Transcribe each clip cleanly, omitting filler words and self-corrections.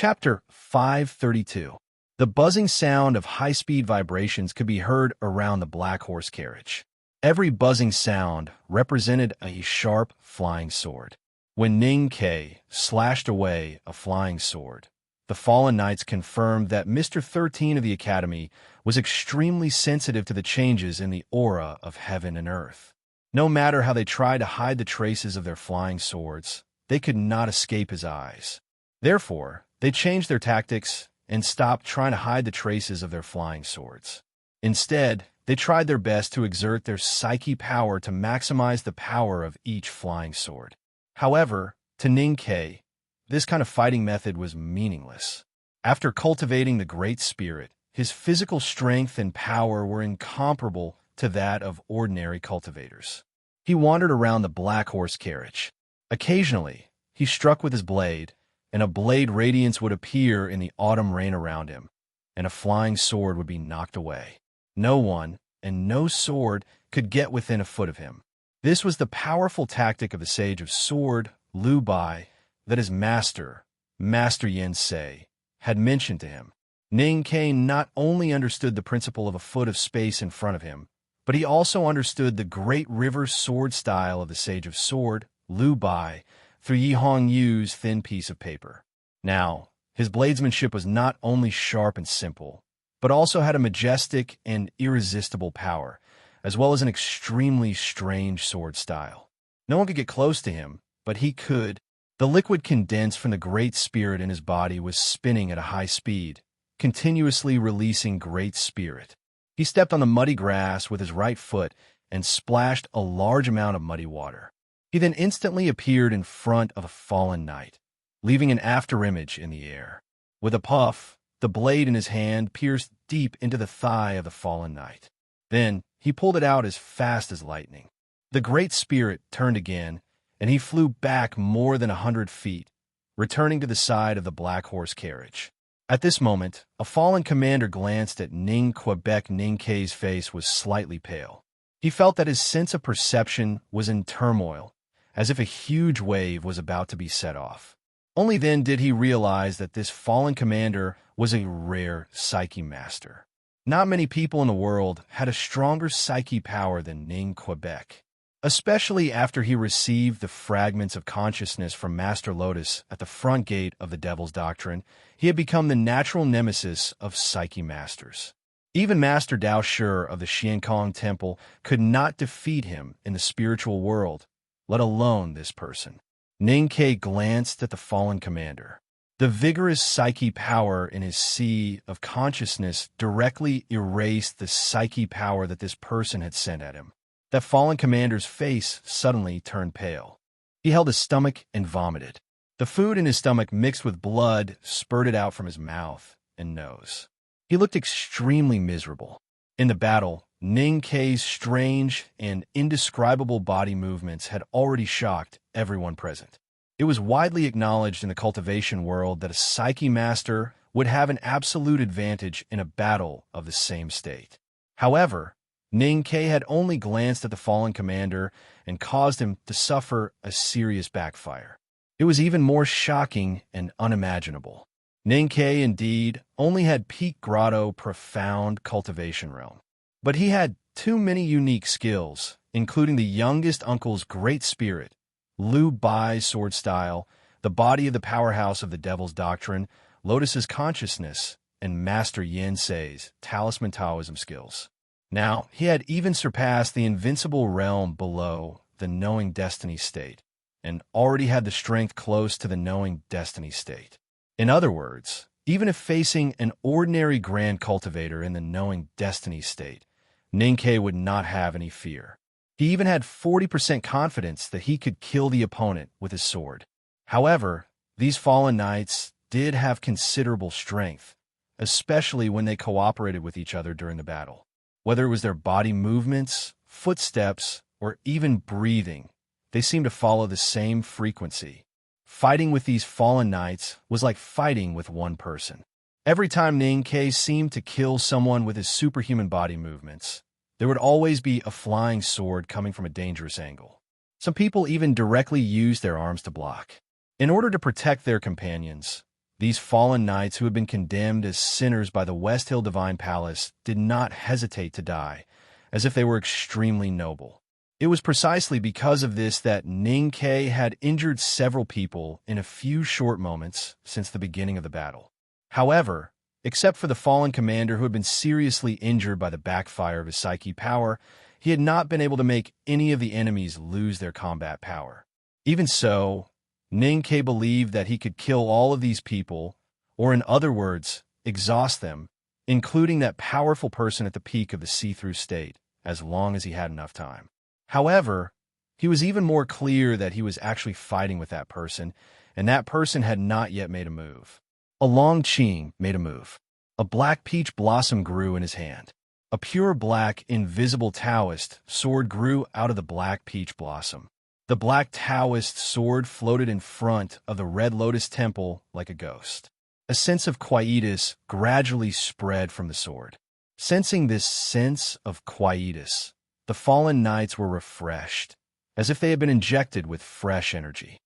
Chapter 532. The buzzing sound of high-speed vibrations could be heard around the black horse carriage. Every buzzing sound represented a sharp flying sword. When Ning Ke slashed away a flying sword, the fallen knights confirmed that Mr. 13 of the Academy was extremely sensitive to the changes in the aura of heaven and earth. No matter how they tried to hide the traces of their flying swords, they could not escape his eyes. Therefore, they changed their tactics and stopped trying to hide the traces of their flying swords. Instead, they tried their best to exert their psyche power to maximize the power of each flying sword. However, to Ning Ke, this kind of fighting method was meaningless. After cultivating the Great Spirit, his physical strength and power were incomparable to that of ordinary cultivators. He wandered around the black horse carriage. Occasionally, he struck with his blade, and a blade radiance would appear in the autumn rain around him, and a flying sword would be knocked away. No one, and no sword, could get within a foot of him. This was the powerful tactic of the Sage of Sword, Liu Bai, that his master, Master Yen Sei, had mentioned to him. Ning Ke not only understood the principle of a foot of space in front of him, but he also understood the great river sword style of the Sage of Sword, Liu Bai, through Yi Hong Yu's thin piece of paper. Now, his bladesmanship was not only sharp and simple, but also had a majestic and irresistible power, as well as an extremely strange sword style. No one could get close to him, but he could. The liquid condensed from the Great Spirit in his body was spinning at a high speed, continuously releasing Great Spirit. He stepped on the muddy grass with his right foot and splashed a large amount of muddy water. He then instantly appeared in front of a fallen knight, leaving an afterimage in the air. With a puff, the blade in his hand pierced deep into the thigh of the fallen knight. Then he pulled it out as fast as lightning. The Great Spirit turned again, and he flew back more than 100 feet, returning to the side of the black horse carriage. At this moment, a fallen commander glanced at Ning Quebec. Ning Ke's face was slightly pale. He felt that his sense of perception was in turmoil, as if a huge wave was about to be set off. Only then did he realize that this fallen commander was a rare psyche master. Not many people in the world had a stronger psyche power than Ning Quebec, especially after he received the fragments of consciousness from Master Lotus at the front gate of the Devil's Doctrine. He had become the natural nemesis of psyche masters. Even Master Dao Shi of the Xiankong Temple could not defeat him in the spiritual world, let alone this person. Ning Ke glanced at the fallen commander. The vigorous psyche power in his sea of consciousness directly erased the psyche power that this person had sent at him. That fallen commander's face suddenly turned pale. He held his stomach and vomited. The food in his stomach mixed with blood spurted out from his mouth and nose. He looked extremely miserable. In the battle, Ning Ke's strange and indescribable body movements had already shocked everyone present. It was widely acknowledged in the cultivation world that a psyche master would have an absolute advantage in a battle of the same state. However, Ning Ke had only glanced at the fallen commander and caused him to suffer a serious backfire. It was even more shocking and unimaginable. Ning Ke indeed only had peak grotto profound cultivation realm. But he had too many unique skills, including the youngest uncle's Great Spirit, Liu Bai's sword style, the body of the powerhouse of the Devil's Doctrine, Lotus's consciousness, and Master Yen Sei's talisman Taoism skills. Now, he had even surpassed the invincible realm below the knowing destiny state, and already had the strength close to the knowing destiny state. In other words, even if facing an ordinary grand cultivator in the knowing destiny state, Ning Ke would not have any fear. He even had 40% confidence that he could kill the opponent with his sword. However, these fallen knights did have considerable strength, especially when they cooperated with each other during the battle. Whether it was their body movements, footsteps, or even breathing, they seemed to follow the same frequency. Fighting with these fallen knights was like fighting with one person. Every time Ning Ke seemed to kill someone with his superhuman body movements, there would always be a flying sword coming from a dangerous angle. Some people even directly used their arms to block. In order to protect their companions, These fallen knights who had been condemned as sinners by the West Hill Divine Palace did not hesitate to die, as if they were extremely noble. It was precisely because of this that Ning Ke had injured several people in a few short moments since the beginning of the battle. However, except for the fallen commander who had been seriously injured by the backfire of his psyche power, he had not been able to make any of the enemies lose their combat power. Even so, Ning Ke believed that he could kill all of these people, or in other words, exhaust them, including that powerful person at the peak of the see-through state, as long as he had enough time. However, he was even more clear that he was actually fighting with that person, and that person had not yet made a move. Long Qing made a move. A black peach blossom grew in his hand. A pure black, invisible Taoist sword grew out of the black peach blossom. The black Taoist sword floated in front of the Red Lotus Temple like a ghost. A sense of quietus gradually spread from the sword. Sensing this sense of quietus, the fallen knights were refreshed, as if they had been injected with fresh energy.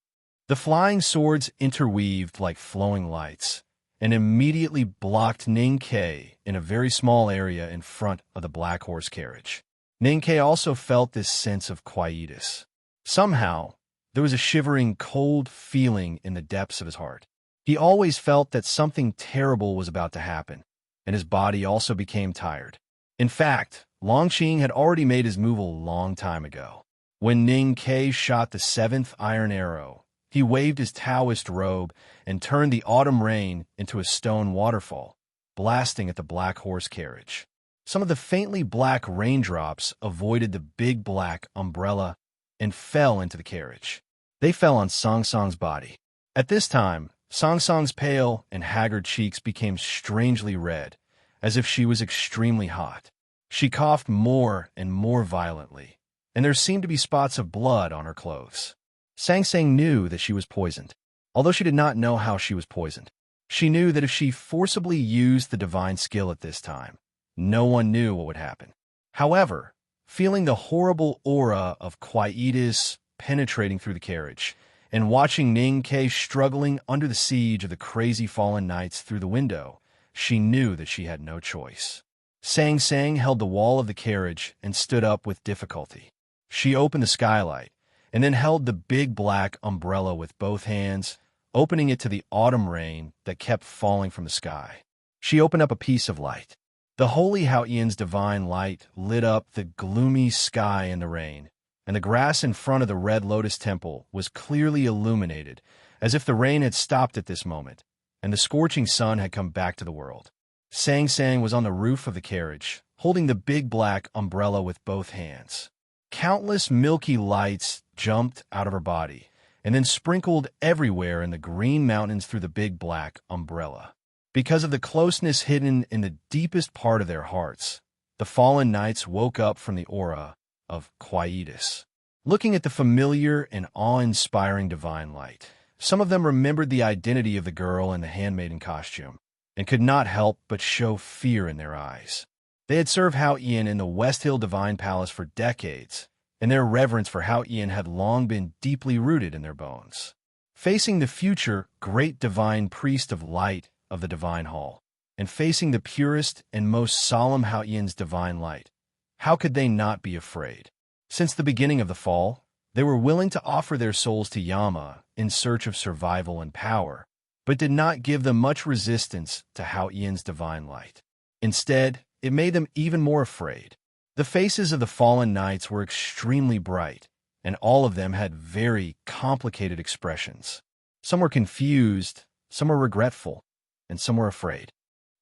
The flying swords interweaved like flowing lights, and immediately blocked Ning Ke in a very small area in front of the black horse carriage. Ning Ke also felt this sense of quietus. Somehow, there was a shivering, cold feeling in the depths of his heart. He always felt that something terrible was about to happen, and his body also became tired. In fact, Longqing had already made his move a long time ago. When Ning Ke shot the 7th iron arrow, he waved his Taoist robe and turned the autumn rain into a stone waterfall, blasting at the black horse carriage. Some of the faintly black raindrops avoided the big black umbrella and fell into the carriage. They fell on Song Song's body. At this time, Song Song's pale and haggard cheeks became strangely red, as if she was extremely hot. She coughed more and more violently, and there seemed to be spots of blood on her clothes. Sang Sang knew that she was poisoned, although she did not know how she was poisoned. She knew that if she forcibly used the divine skill at this time, no one knew what would happen. However, feeling the horrible aura of quietus penetrating through the carriage, and watching Ning Ke struggling under the siege of the crazy fallen knights through the window, she knew that she had no choice. Sang Sang held the wall of the carriage and stood up with difficulty. She opened the skylight, and then held the big black umbrella with both hands, opening it to the autumn rain that kept falling from the sky. She opened up a piece of light. The holy Hao Yan's divine light lit up the gloomy sky in the rain, and the grass in front of the Red Lotus Temple was clearly illuminated, as if the rain had stopped at this moment, and the scorching sun had come back to the world. Sang Sang was on the roof of the carriage, holding the big black umbrella with both hands. Countless milky lights jumped out of her body, and then sprinkled everywhere in the green mountains through the big black umbrella. Because of the closeness hidden in the deepest part of their hearts, the fallen knights woke up from the aura of quietus. Looking at the familiar and awe-inspiring divine light, some of them remembered the identity of the girl in the handmaiden costume, and could not help but show fear in their eyes. They had served Hao Yan in the West Hill Divine Palace for decades, and their reverence for Hao Yan had long been deeply rooted in their bones. Facing the future great divine priest of light of the Divine Hall, and facing the purest and most solemn Hao Yan's divine light, how could they not be afraid? Since the beginning of the fall, they were willing to offer their souls to Yama in search of survival and power, but did not give them much resistance to Hao Yan's divine light. Instead, it made them even more afraid. The faces of the fallen knights were extremely bright, and all of them had very complicated expressions. Some were confused, some were regretful, and some were afraid.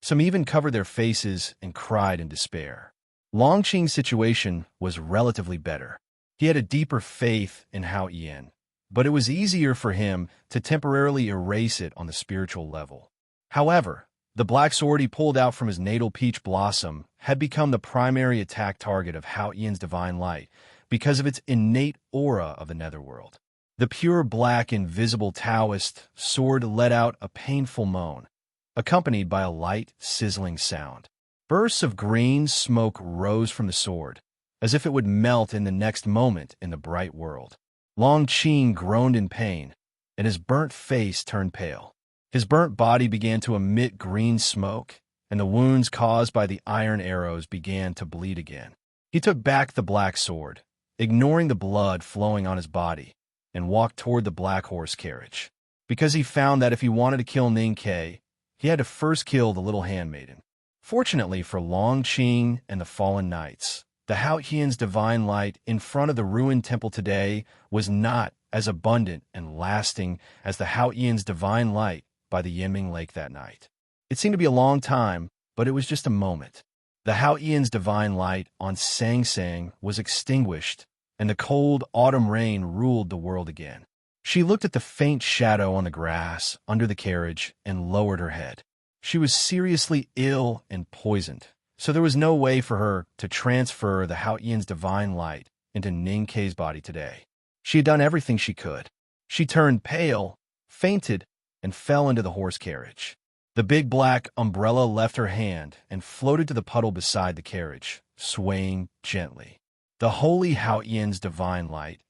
Some even covered their faces and cried in despair. Longqing's situation was relatively better. He had a deeper faith in Hao Yan, but it was easier for him to temporarily erase it on the spiritual level. However, the black sword he pulled out from his natal peach blossom had become the primary attack target of Hao Yan's divine light because of its innate aura of the netherworld. The pure black invisible Taoist sword let out a painful moan, accompanied by a light, sizzling sound. Bursts of green smoke rose from the sword, as if it would melt in the next moment in the bright world. Long Qing groaned in pain, and his burnt face turned pale. His burnt body began to emit green smoke, and the wounds caused by the iron arrows began to bleed again. He took back the black sword, ignoring the blood flowing on his body, and walked toward the black horse carriage. Because he found that if he wanted to kill Ninkei, he had to first kill the little handmaiden. Fortunately for Longqing and the fallen knights, the Haotian's divine light in front of the ruined temple today was not as abundant and lasting as the Haotian's divine light by the Yinming Lake that night. It seemed to be a long time, but it was just a moment. The Haotian's divine light on Sang Sang was extinguished, and the cold autumn rain ruled the world again. She looked at the faint shadow on the grass under the carriage and lowered her head. She was seriously ill and poisoned, so there was no way for her to transfer the Haotian's divine light into Ninkei's body today. She had done everything she could. She turned pale, fainted, and fell into the horse carriage. The big black umbrella left her hand and floated to the puddle beside the carriage, swaying gently. The holy Haotian's divine light,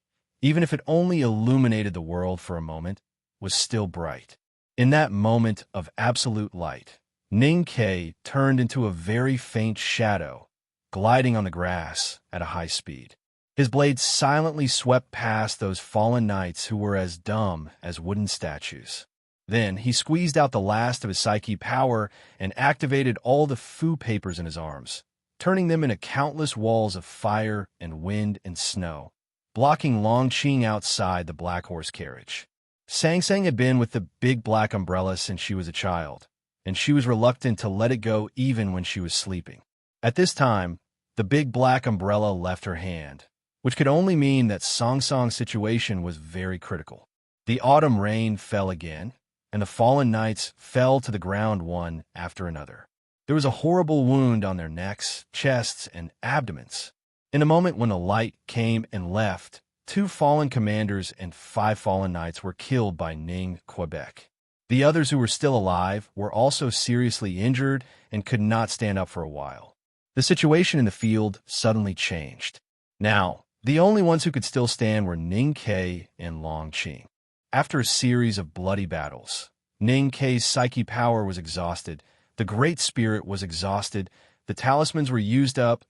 even if it only illuminated the world for a moment, was still bright. In that moment of absolute light, Ninkei turned into a very faint shadow, gliding on the grass at a high speed. His blade silently swept past those fallen knights who were as dumb as wooden statues. Then he squeezed out the last of his psyche power and activated all the fu papers in his arms, turning them into countless walls of fire and wind and snow, blocking Longqing outside the black horse carriage. Sang Sang had been with the big black umbrella since she was a child, and she was reluctant to let it go even when she was sleeping. At this time, the big black umbrella left her hand, which could only mean that Song Song's situation was very critical. The autumn rain fell again, and the fallen knights fell to the ground one after another. There was a horrible wound on their necks, chests, and abdomens. In a moment when the light came and left, 2 fallen commanders and 5 fallen knights were killed by Ning Quebec. The others who were still alive were also seriously injured and could not stand up for a while. The situation in the field suddenly changed. Now, the only ones who could still stand were Ninkei and Longqing. After a series of bloody battles, Ninkei's psyche power was exhausted, the Great Spirit was exhausted, the talismans were used up,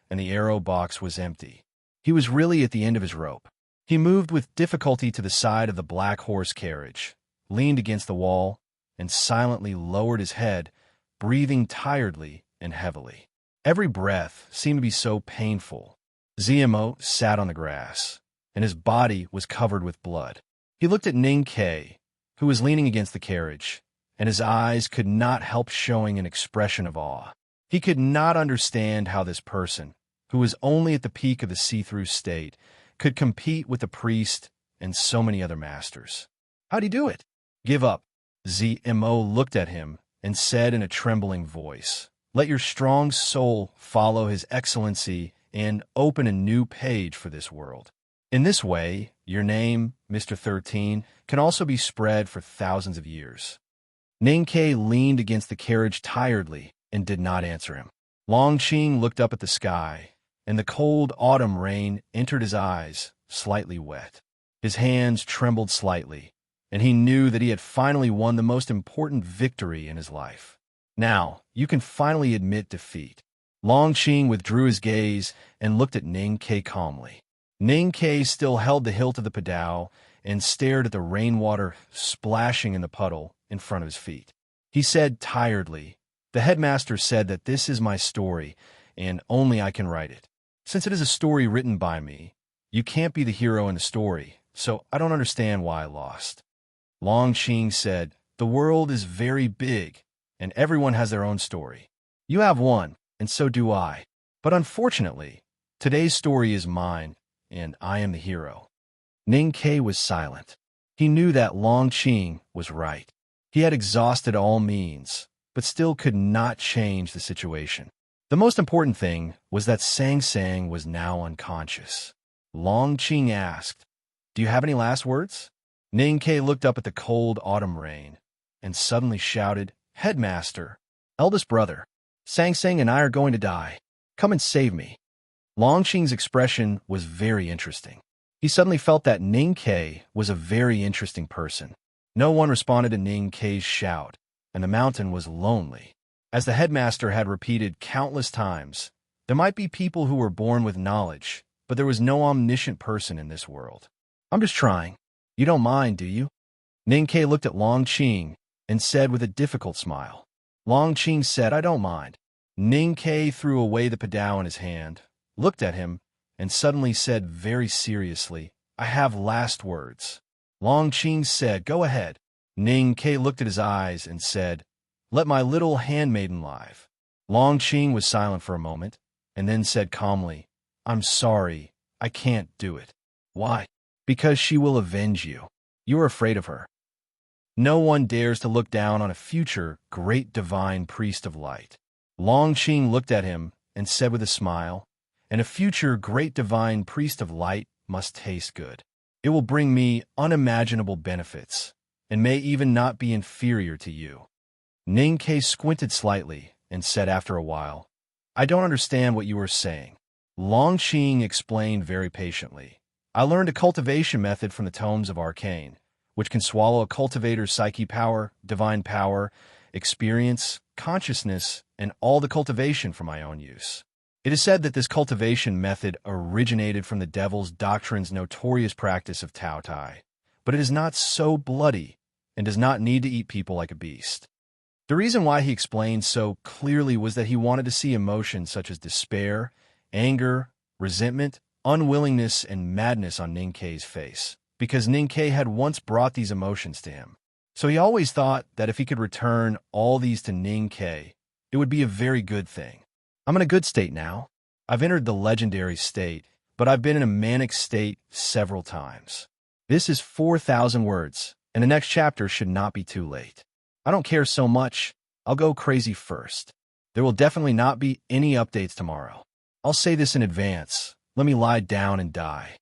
and the arrow box was empty. He was really at the end of his rope. He moved with difficulty to the side of the black horse carriage, leaned against the wall, and silently lowered his head, breathing tiredly and heavily. Every breath seemed to be so painful. Ziemo sat on the grass, and his body was covered with blood. He looked at Ninkei, who was leaning against the carriage, and his eyes could not help showing an expression of awe. He could not understand how this person, who was only at the peak of the see-through state, could compete with the priest and so many other masters. How'd he do it? Give up. Zmo looked at him and said in a trembling voice, "Let your strong soul follow His Excellency and open a new page for this world. In this way, your name, Mr. 13, can also be spread for thousands of years." Ninkei leaned against the carriage tiredly and did not answer him. Longqing looked up at the sky, and the cold autumn rain entered his eyes, slightly wet. His hands trembled slightly, and he knew that he had finally won the most important victory in his life. Now, you can finally admit defeat. Longqing withdrew his gaze and looked at Ninkei calmly. Ninkei still held the hilt of the padao and stared at the rainwater splashing in the puddle in front of his feet. He said tiredly, "The headmaster said that this is my story, and only I can write it. Since it is a story written by me, you can't be the hero in the story, so I don't understand why I lost." Longqing said, "The world is very big, and everyone has their own story. You have one, and so do I. But unfortunately, today's story is mine, and I am the hero." Ninkei was silent. He knew that Longqing was right. He had exhausted all means, but still could not change the situation. The most important thing was that Sang Sang was now unconscious. Longqing asked, "Do you have any last words?" Ninkei looked up at the cold autumn rain and suddenly shouted, "Headmaster, eldest brother, Sang Sang and I are going to die. Come and save me." Longqing's expression was very interesting. He suddenly felt that Ninkei was a very interesting person. No one responded to Ning Kei's shout, and the mountain was lonely. As the headmaster had repeated countless times, there might be people who were born with knowledge, but there was no omniscient person in this world. I'm just trying. You don't mind, do you? Ning Kei looked at Long Qing and said with a difficult smile. Long Qing said, I don't mind. Ning Kei threw away the padao in his hand, looked at him, and suddenly said very seriously, I have last words. Long Qing said, go ahead. Ning Kei looked at his eyes and said, let my little handmaiden live. Long Qing was silent for a moment, and then said calmly, I'm sorry, I can't do it. Why? Because she will avenge you. You are afraid of her. No one dares to look down on a future great divine priest of light. Long Qing looked at him and said with a smile, and a future great divine priest of light must taste good. It will bring me unimaginable benefits, and may even not be inferior to you. Ning Kei squinted slightly and said after a while, I don't understand what you are saying. Long Qing explained very patiently. I learned a cultivation method from the tomes of Arcane, which can swallow a cultivator's psyche power, divine power, experience, consciousness, and all the cultivation for my own use. It is said that this cultivation method originated from the devil's doctrine's notorious practice of Tao Tai, but it is not so bloody and does not need to eat people like a beast. The reason why he explained so clearly was that he wanted to see emotions such as despair, anger, resentment, unwillingness, and madness on Ning Kei's face, because Ning Kei had once brought these emotions to him. So he always thought that if he could return all these to Ning Kei, it would be a very good thing. I'm in a good state now. I've entered the legendary state, but I've been in a manic state several times. This is 4,000 words, and the next chapter should not be too late. I don't care so much. I'll go crazy first. There will definitely not be any updates tomorrow. I'll say this in advance. Let me lie down and die.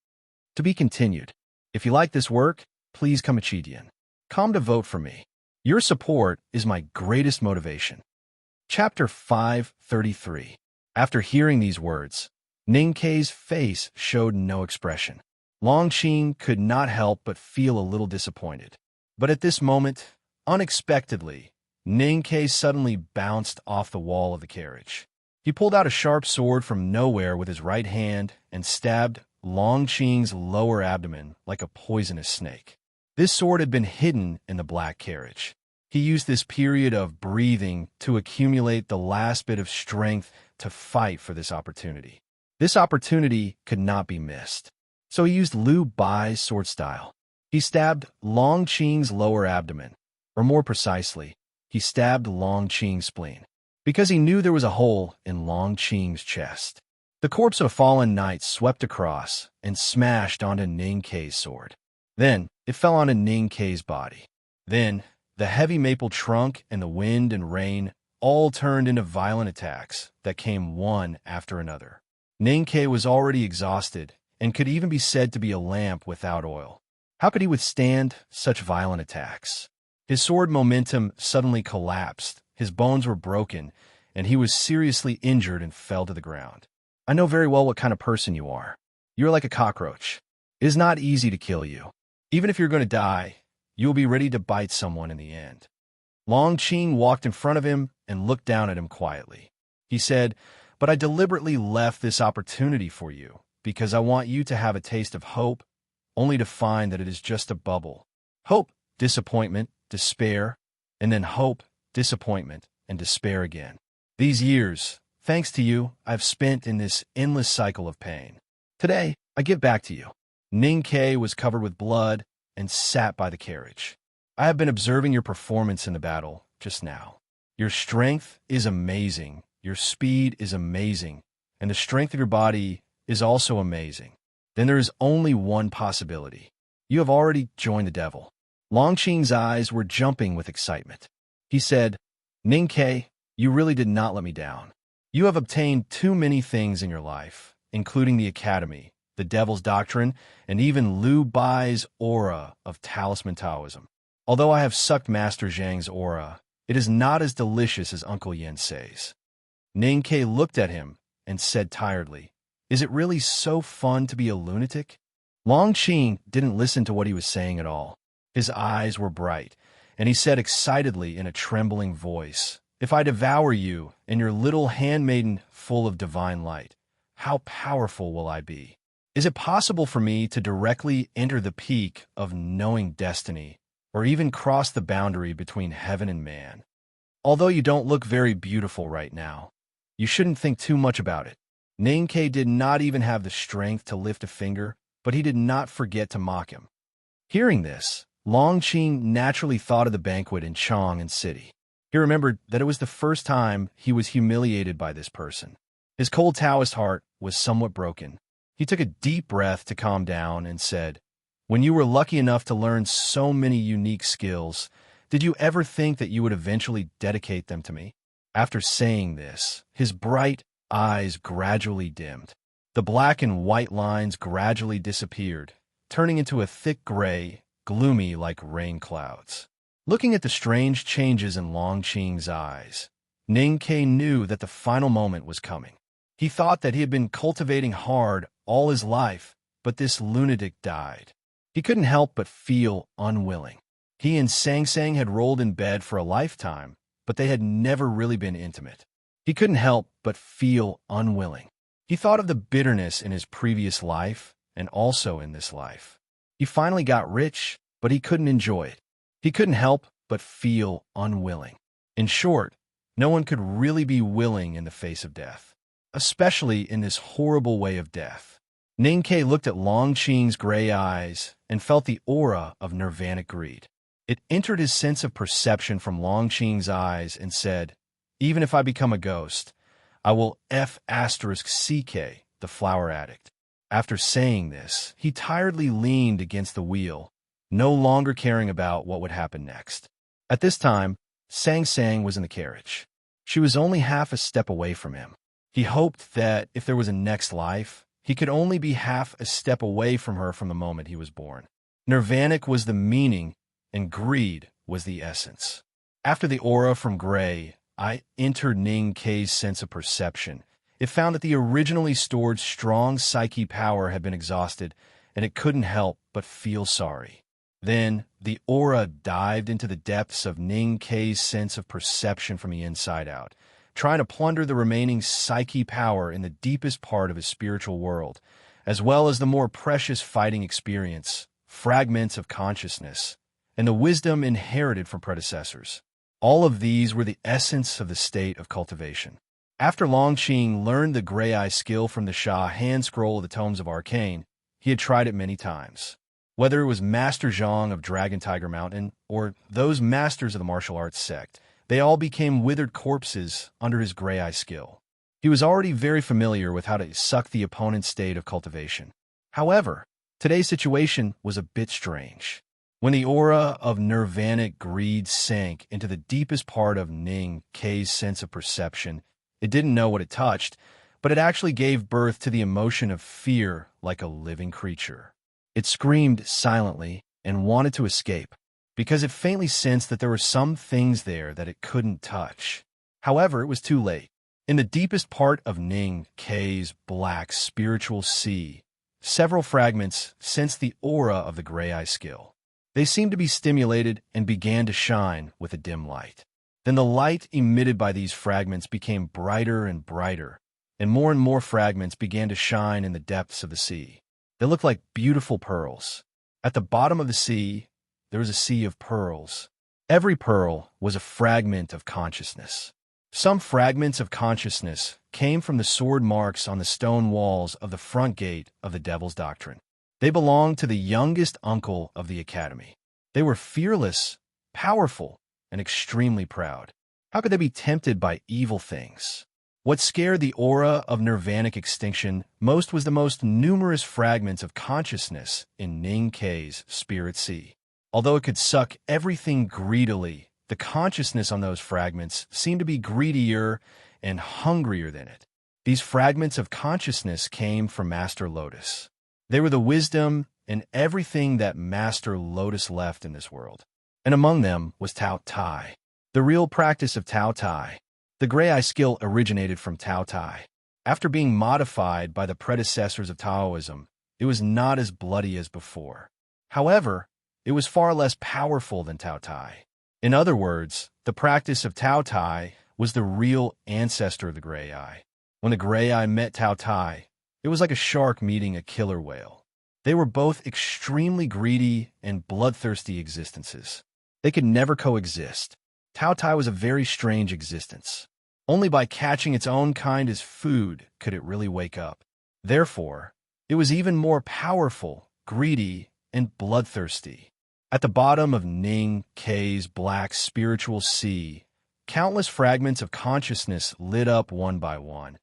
To be continued. If you like this work, please come Chidian. Come to vote for me. Your support is my greatest motivation. Chapter 533. After hearing these words, Ning Kei's face showed no expression. Long Qing could not help but feel a little disappointed. But at this moment, unexpectedly, Ning Kei suddenly bounced off the wall of the carriage. He pulled out a sharp sword from nowhere with his right hand and stabbed Long Qing's lower abdomen like a poisonous snake. This sword had been hidden in the black carriage. He used this period of breathing to accumulate the last bit of strength to fight for this opportunity. This opportunity could not be missed. So he used Liu Bai's sword style. He stabbed Long Qing's lower abdomen, or more precisely, he stabbed Long Qing's spleen, because he knew there was a hole in Long Qing's chest. The corpse of a fallen knight swept across and smashed onto Ning Kei's sword. Then it fell onto Ning Kei's body. Then the heavy maple trunk and the wind and rain all turned into violent attacks that came one after another. Ning Kei was already exhausted and could even be said to be a lamp without oil. How could he withstand such violent attacks? His sword momentum suddenly collapsed, his bones were broken, and he was seriously injured and fell to the ground. I know very well what kind of person you are. You're like a cockroach. It is not easy to kill you. Even if you're going to die, you will be ready to bite someone in the end. Long Qing walked in front of him and looked down at him quietly. He said, but I deliberately left this opportunity for you because I want you to have a taste of hope, only to find that it is just a bubble. Hope, disappointment, despair, and then hope, disappointment, and despair again. These years, thanks to you, I've spent in this endless cycle of pain. Today, I give back to you. Ning Kei was covered with blood and sat by the carriage. I have been observing your performance in the battle just now. Your strength is amazing, your speed is amazing, and the strength of your body is also amazing. Then there is only one possibility. You have already joined the devil. Long Qing's eyes were jumping with excitement. He said, Ning Kei, you really did not let me down. You have obtained too many things in your life, including the academy, the devil's doctrine, and even Liu Bai's aura of talisman Taoism. Although I have sucked Master Zhang's aura, it is not as delicious as Uncle Yen says. Ning Kei looked at him and said tiredly, is it really so fun to be a lunatic? Long Qing didn't listen to what he was saying at all. His eyes were bright, and he said excitedly in a trembling voice, "If I devour you and your little handmaiden full of divine light, how powerful will I be? Is it possible for me to directly enter the peak of knowing destiny, or even cross the boundary between heaven and man? Although you don't look very beautiful right now, you shouldn't think too much about it." Ninkei did not even have the strength to lift a finger, but he did not forget to mock him. Hearing this, Longqing naturally thought of the banquet in Chang'an City. He remembered that it was the first time he was humiliated by this person. His cold Taoist heart was somewhat broken. He took a deep breath to calm down and said, "When you were lucky enough to learn so many unique skills, did you ever think that you would eventually dedicate them to me?" After saying this, his bright eyes gradually dimmed. The black and white lines gradually disappeared, turning into a thick gray, gloomy like rain clouds. Looking at the strange changes in Longqing's eyes, Ninkei knew that the final moment was coming. He thought that he had been cultivating hard all his life, but this lunatic died. He couldn't help but feel unwilling. He and Sang Sang had rolled in bed for a lifetime, but they had never really been intimate. He couldn't help but feel unwilling. He thought of the bitterness in his previous life and also in this life. He finally got rich, but he couldn't enjoy it. He couldn't help but feel unwilling. In short, no one could really be willing in the face of death, especially in this horrible way of death. Ninkei looked at Longqing's gray eyes and felt the aura of nirvanic greed. It entered his sense of perception from Longqing's eyes and said, "Even if I become a ghost, I will F***CK, the flower addict." After saying this, he tiredly leaned against the wheel, no longer caring about what would happen next. At this time, Sang Sang was in the carriage. She was only half a step away from him. He hoped that if there was a next life, he could only be half a step away from her from the moment he was born. Nirvanic was the meaning, and greed was the essence. After the aura from gray, I entered Ninkei's sense of perception. It found that the originally stored strong psyche power had been exhausted, and it couldn't help but feel sorry. Then, the aura dived into the depths of Ninkei's sense of perception from the inside out, trying to plunder the remaining psyche power in the deepest part of his spiritual world, as well as the more precious fighting experience, fragments of consciousness, and the wisdom inherited from predecessors. All of these were the essence of the state of cultivation. After Longqing learned the Gray Eye skill from the Sha hand scroll of the Tomes of Arcane, he had tried it many times. Whether it was Master Zhang of Dragon Tiger Mountain or those masters of the martial arts sect, they all became withered corpses under his Gray Eye skill. He was already very familiar with how to suck the opponent's state of cultivation. However, today's situation was a bit strange. When the aura of nirvanic greed sank into the deepest part of Ning Kei's sense of perception, it didn't know what it touched, but it actually gave birth to the emotion of fear like a living creature. It screamed silently and wanted to escape, because it faintly sensed that there were some things there that it couldn't touch. However, it was too late. In the deepest part of Ning Kei's black spiritual sea, several fragments sensed the aura of the Gray Eye skill. They seemed to be stimulated and began to shine with a dim light. Then the light emitted by these fragments became brighter and brighter, and more fragments began to shine in the depths of the sea. They looked like beautiful pearls. At the bottom of the sea, there was a sea of pearls. Every pearl was a fragment of consciousness. Some fragments of consciousness came from the sword marks on the stone walls of the front gate of the Devil's Doctrine. They belonged to the youngest uncle of the academy. They were fearless, powerful, and extremely proud. How could they be tempted by evil things? What scared the aura of nirvanic extinction most was the most numerous fragments of consciousness in Ning Kei's spirit sea. Although it could suck everything greedily, the consciousness on those fragments seemed to be greedier and hungrier than it. These fragments of consciousness came from Master Lotus. They were the wisdom and everything that Master Lotus left in this world. And among them was Tao Tai, the real practice of Tao Tai. The Gray Eye skill originated from Tao Tai. After being modified by the predecessors of Taoism, it was not as bloody as before. However, it was far less powerful than Tao Tai. In other words, the practice of Tao Tai was the real ancestor of the Gray Eye. When the Gray Eye met Tao Tai, it was like a shark meeting a killer whale. They were both extremely greedy and bloodthirsty existences. They could never coexist. Tao Tai was a very strange existence. Only by catching its own kind as food could it really wake up. Therefore, it was even more powerful, greedy, and bloodthirsty. At the bottom of Ning K's black spiritual sea, countless fragments of consciousness lit up one by one,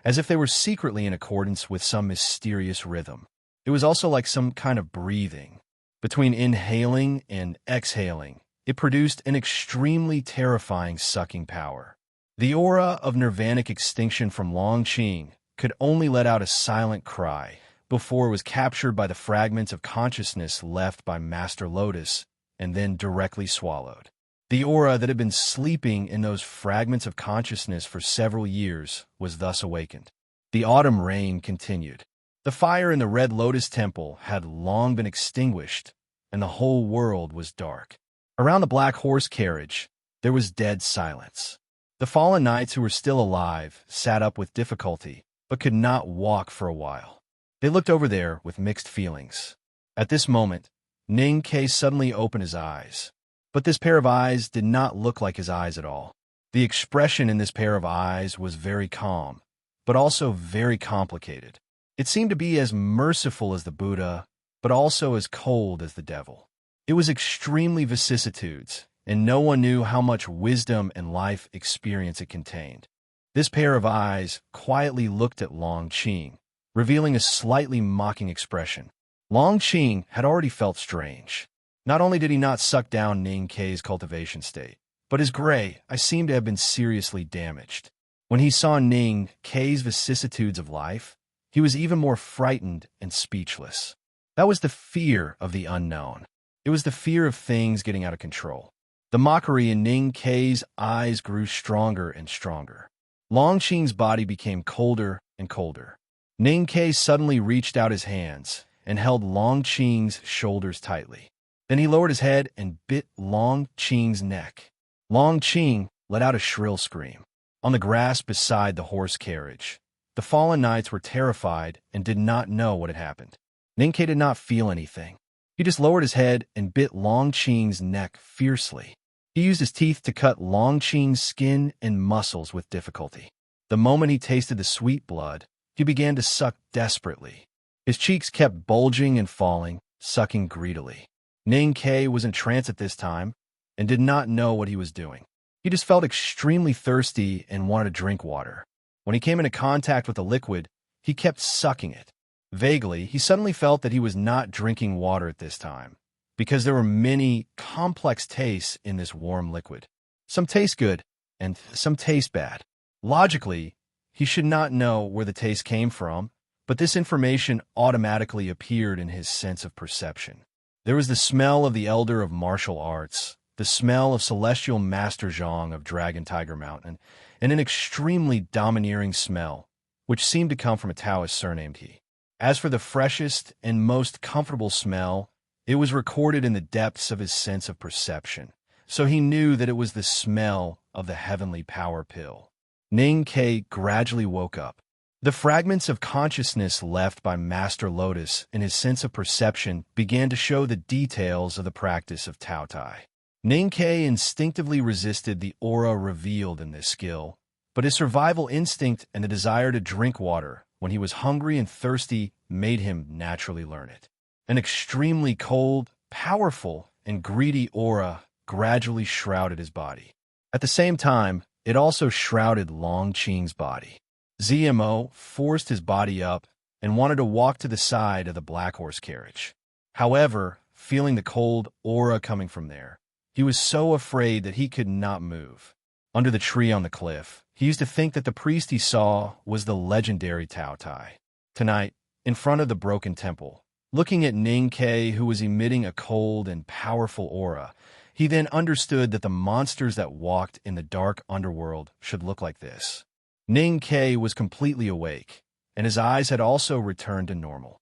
as if they were secretly in accordance with some mysterious rhythm. It was also like some kind of breathing. Between inhaling and exhaling, it produced an extremely terrifying sucking power. The aura of nirvanic extinction from Longqing could only let out a silent cry before it was captured by the fragments of consciousness left by Master Lotus and then directly swallowed. The aura that had been sleeping in those fragments of consciousness for several years was thus awakened. The autumn rain continued. The fire in the Red Lotus Temple had long been extinguished, and the whole world was dark. Around the black horse carriage, there was dead silence. The fallen knights who were still alive sat up with difficulty, but could not walk for a while. They looked over there with mixed feelings. At this moment, Ning Ke suddenly opened his eyes. But this pair of eyes did not look like his eyes at all. The expression in this pair of eyes was very calm, but also very complicated. It seemed to be as merciful as the Buddha, but also as cold as the devil. It was extremely vicissitudes, and no one knew how much wisdom and life experience it contained. This pair of eyes quietly looked at Longqing, revealing a slightly mocking expression. Longqing had already felt strange. Not only did he not suck down Ning Ke's cultivation state, but his gray eye seemed to have been seriously damaged. When he saw Ning Ke's vicissitudes of life, he was even more frightened and speechless. That was the fear of the unknown. It was the fear of things getting out of control. The mockery in Ning Ke's eyes grew stronger and stronger. Longqing's body became colder and colder. Ning Ke suddenly reached out his hands and held Longqing's shoulders tightly. Then he lowered his head and bit Longqing's neck. Longqing let out a shrill scream. On the grass beside the horse carriage, the fallen knights were terrified and did not know what had happened. Ning Ke did not feel anything. He just lowered his head and bit Longqing's neck fiercely. He used his teeth to cut Longqing's skin and muscles with difficulty. The moment he tasted the sweet blood, he began to suck desperately. His cheeks kept bulging and falling, sucking greedily. Ning Ke was in trance at this time and did not know what he was doing. He just felt extremely thirsty and wanted to drink water. When he came into contact with the liquid, he kept sucking it. Vaguely, he suddenly felt that he was not drinking water at this time, because there were many complex tastes in this warm liquid. Some taste good, and some taste bad. Logically, he should not know where the taste came from, but this information automatically appeared in his sense of perception. There was the smell of the elder of martial arts, the smell of celestial master Zhang of Dragon Tiger Mountain, and an extremely domineering smell, which seemed to come from a Taoist surnamed He. As for the freshest and most comfortable smell, it was recorded in the depths of his sense of perception, so he knew that it was the smell of the heavenly power pill. Ning Ke gradually woke up. The fragments of consciousness left by Master Lotus in his sense of perception began to show the details of the practice of Tao Tai. Ning Ke instinctively resisted the aura revealed in this skill, but his survival instinct and the desire to drink water when he was hungry and thirsty made him naturally learn it. An extremely cold, powerful, and greedy aura gradually shrouded his body. At the same time, it also shrouded Longqing's body. ZMO forced his body up and wanted to walk to the side of the black horse carriage. However, feeling the cold aura coming from there, he was so afraid that he could not move. Under the tree on the cliff, he used to think that the priest he saw was the legendary Tao Tai. Tonight, in front of the broken temple, looking at Ning Ke, who was emitting a cold and powerful aura, he then understood that the monsters that walked in the dark underworld should look like this. Ning Ke was completely awake, and his eyes had also returned to normal.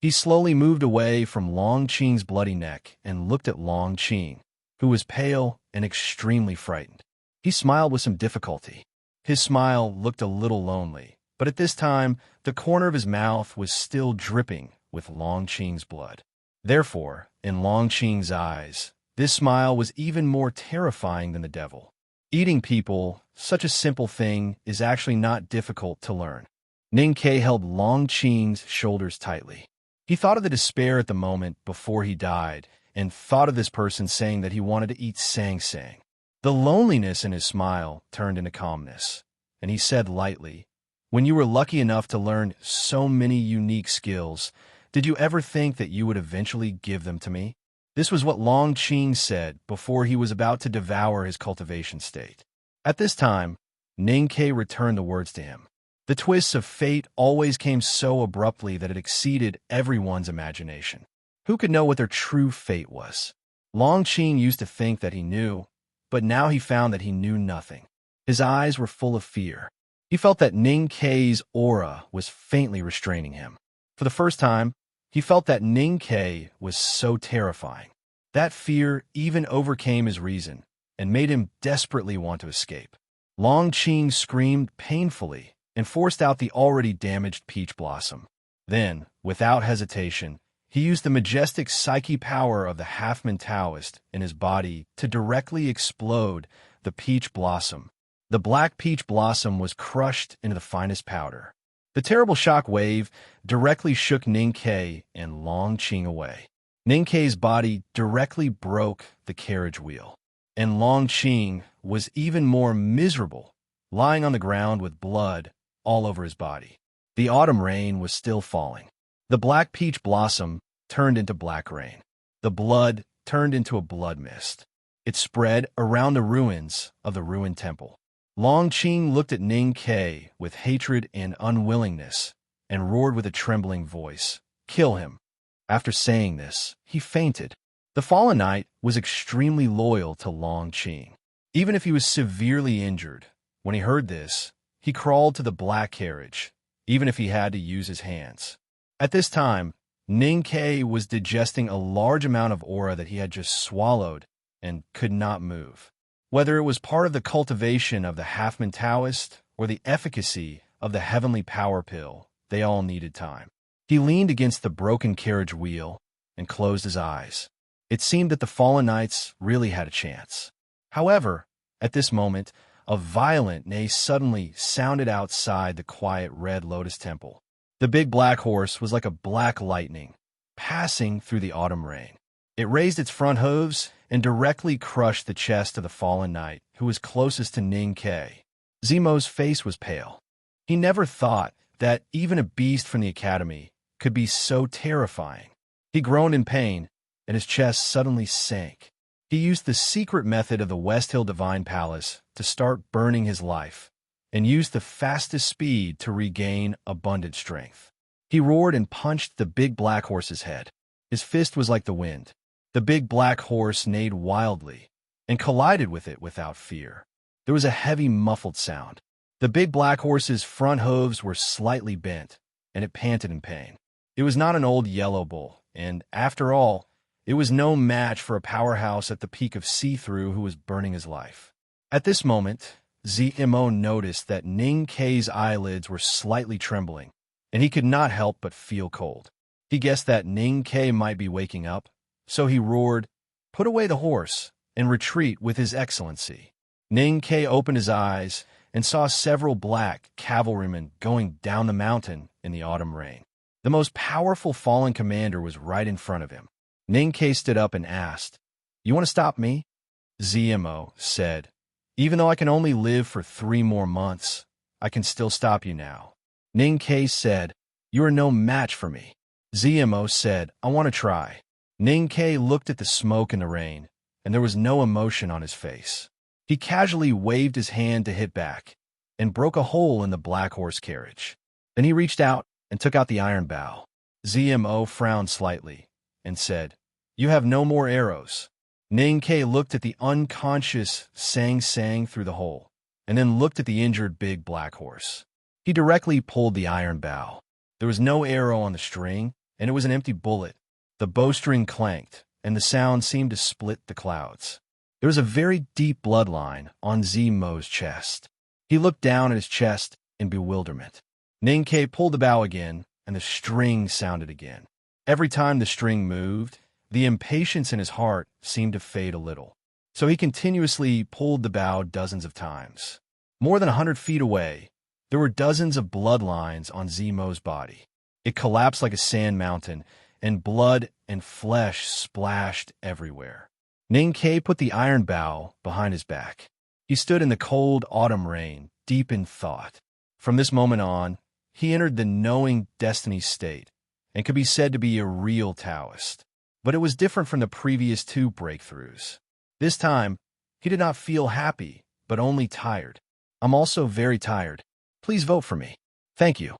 He slowly moved away from Long Qing's bloody neck and looked at Long Qing, who was pale and extremely frightened. He smiled with some difficulty. His smile looked a little lonely, but at this time, the corner of his mouth was still dripping with Long Qing's blood. Therefore, in Long Qing's eyes, this smile was even more terrifying than the devil. Eating people, such a simple thing, is actually not difficult to learn. Ning Ke held Long Qing's shoulders tightly. He thought of the despair at the moment before he died, and thought of this person saying that he wanted to eat Sang Sang. The loneliness in his smile turned into calmness, and he said lightly, "When you were lucky enough to learn so many unique skills, did you ever think that you would eventually give them to me?" This was what Long Qing said before he was about to devour his cultivation state. At this time, Ning Ke returned the words to him. The twists of fate always came so abruptly that it exceeded everyone's imagination. Who could know what their true fate was? Long Qing used to think that he knew, but now he found that he knew nothing. His eyes were full of fear. He felt that Ning Ke's aura was faintly restraining him. For the first time, he felt that Ning Ke was so terrifying. That fear even overcame his reason and made him desperately want to escape. Long Qing screamed painfully and forced out the already damaged peach blossom. Then, without hesitation, he used the majestic psyche power of the half-man Taoist in his body to directly explode the peach blossom. The black peach blossom was crushed into the finest powder. The terrible shock wave directly shook Ning Ke and Long Qing away. Ning Ke's body directly broke the carriage wheel, and Long Qing was even more miserable, lying on the ground with blood all over his body. The autumn rain was still falling. The black peach blossom turned into black rain. The blood turned into a blood mist. It spread around the ruins of the ruined temple. Long Qing looked at Ning Ke with hatred and unwillingness and roared with a trembling voice, "Kill him." After saying this, he fainted. The fallen knight was extremely loyal to Long Qing. Even if he was severely injured, when he heard this, he crawled to the black carriage, even if he had to use his hands. At this time, Ning Ke was digesting a large amount of aura that he had just swallowed and could not move. Whether it was part of the cultivation of the half-man Taoist or the efficacy of the heavenly power pill, they all needed time. He leaned against the broken carriage wheel and closed his eyes. It seemed that the fallen knights really had a chance. However, at this moment, a violent neigh suddenly sounded outside the quiet Red Lotus Temple. The big black horse was like a black lightning, passing through the autumn rain. It raised its front hooves and directly crushed the chest of the fallen knight, who was closest to Ning Ke. Zemo's face was pale. He never thought that even a beast from the academy could be so terrifying. He groaned in pain, and his chest suddenly sank. He used the secret method of the West Hill Divine Palace to start burning his life, and used the fastest speed to regain abundant strength. He roared and punched the big black horse's head. His fist was like the wind. The big black horse neighed wildly and collided with it without fear. There was a heavy, muffled sound. The big black horse's front hooves were slightly bent, and it panted in pain. It was not an old yellow bull, and, after all, it was no match for a powerhouse at the peak of see-through who was burning his life. At this moment, Zemo noticed that Ning Ke's eyelids were slightly trembling, and he could not help but feel cold. He guessed that Ning Ke might be waking up, so he roared, "Put away the horse and retreat with his excellency." Ning Ke opened his eyes and saw several black cavalrymen going down the mountain in the autumn rain. The most powerful fallen commander was right in front of him. Ning Ke stood up and asked, "You want to stop me?" Zemo said, "Even though I can only live for 3 more months, I can still stop you now." Ning Ke said, "You are no match for me." Zemo said, "I want to try." Ning Ke looked at the smoke and the rain, and there was no emotion on his face. He casually waved his hand to hit back and broke a hole in the black horse carriage. Then he reached out and took out the iron bow. Zemo frowned slightly and said, "You have no more arrows." Ning Ke looked at the unconscious Sang Sang through the hole, and then looked at the injured big black horse. He directly pulled the iron bow. There was no arrow on the string, and it was an empty bullet. The bowstring clanked, and the sound seemed to split the clouds. There was a very deep bloodline on Zemo's chest. He looked down at his chest in bewilderment. Ninkei pulled the bow again, and the string sounded again. Every time the string moved, the impatience in his heart seemed to fade a little. So he continuously pulled the bow dozens of times. More than 100 feet away, there were dozens of bloodlines on Zemo's body. It collapsed like a sand mountain, and blood and flesh splashed everywhere. Ninkei put the iron bow behind his back. He stood in the cold autumn rain, deep in thought. From this moment on, he entered the knowing destiny state, and could be said to be a real Taoist. But it was different from the previous two breakthroughs. This time, he did not feel happy, but only tired. I'm also very tired. Please vote for me. Thank you.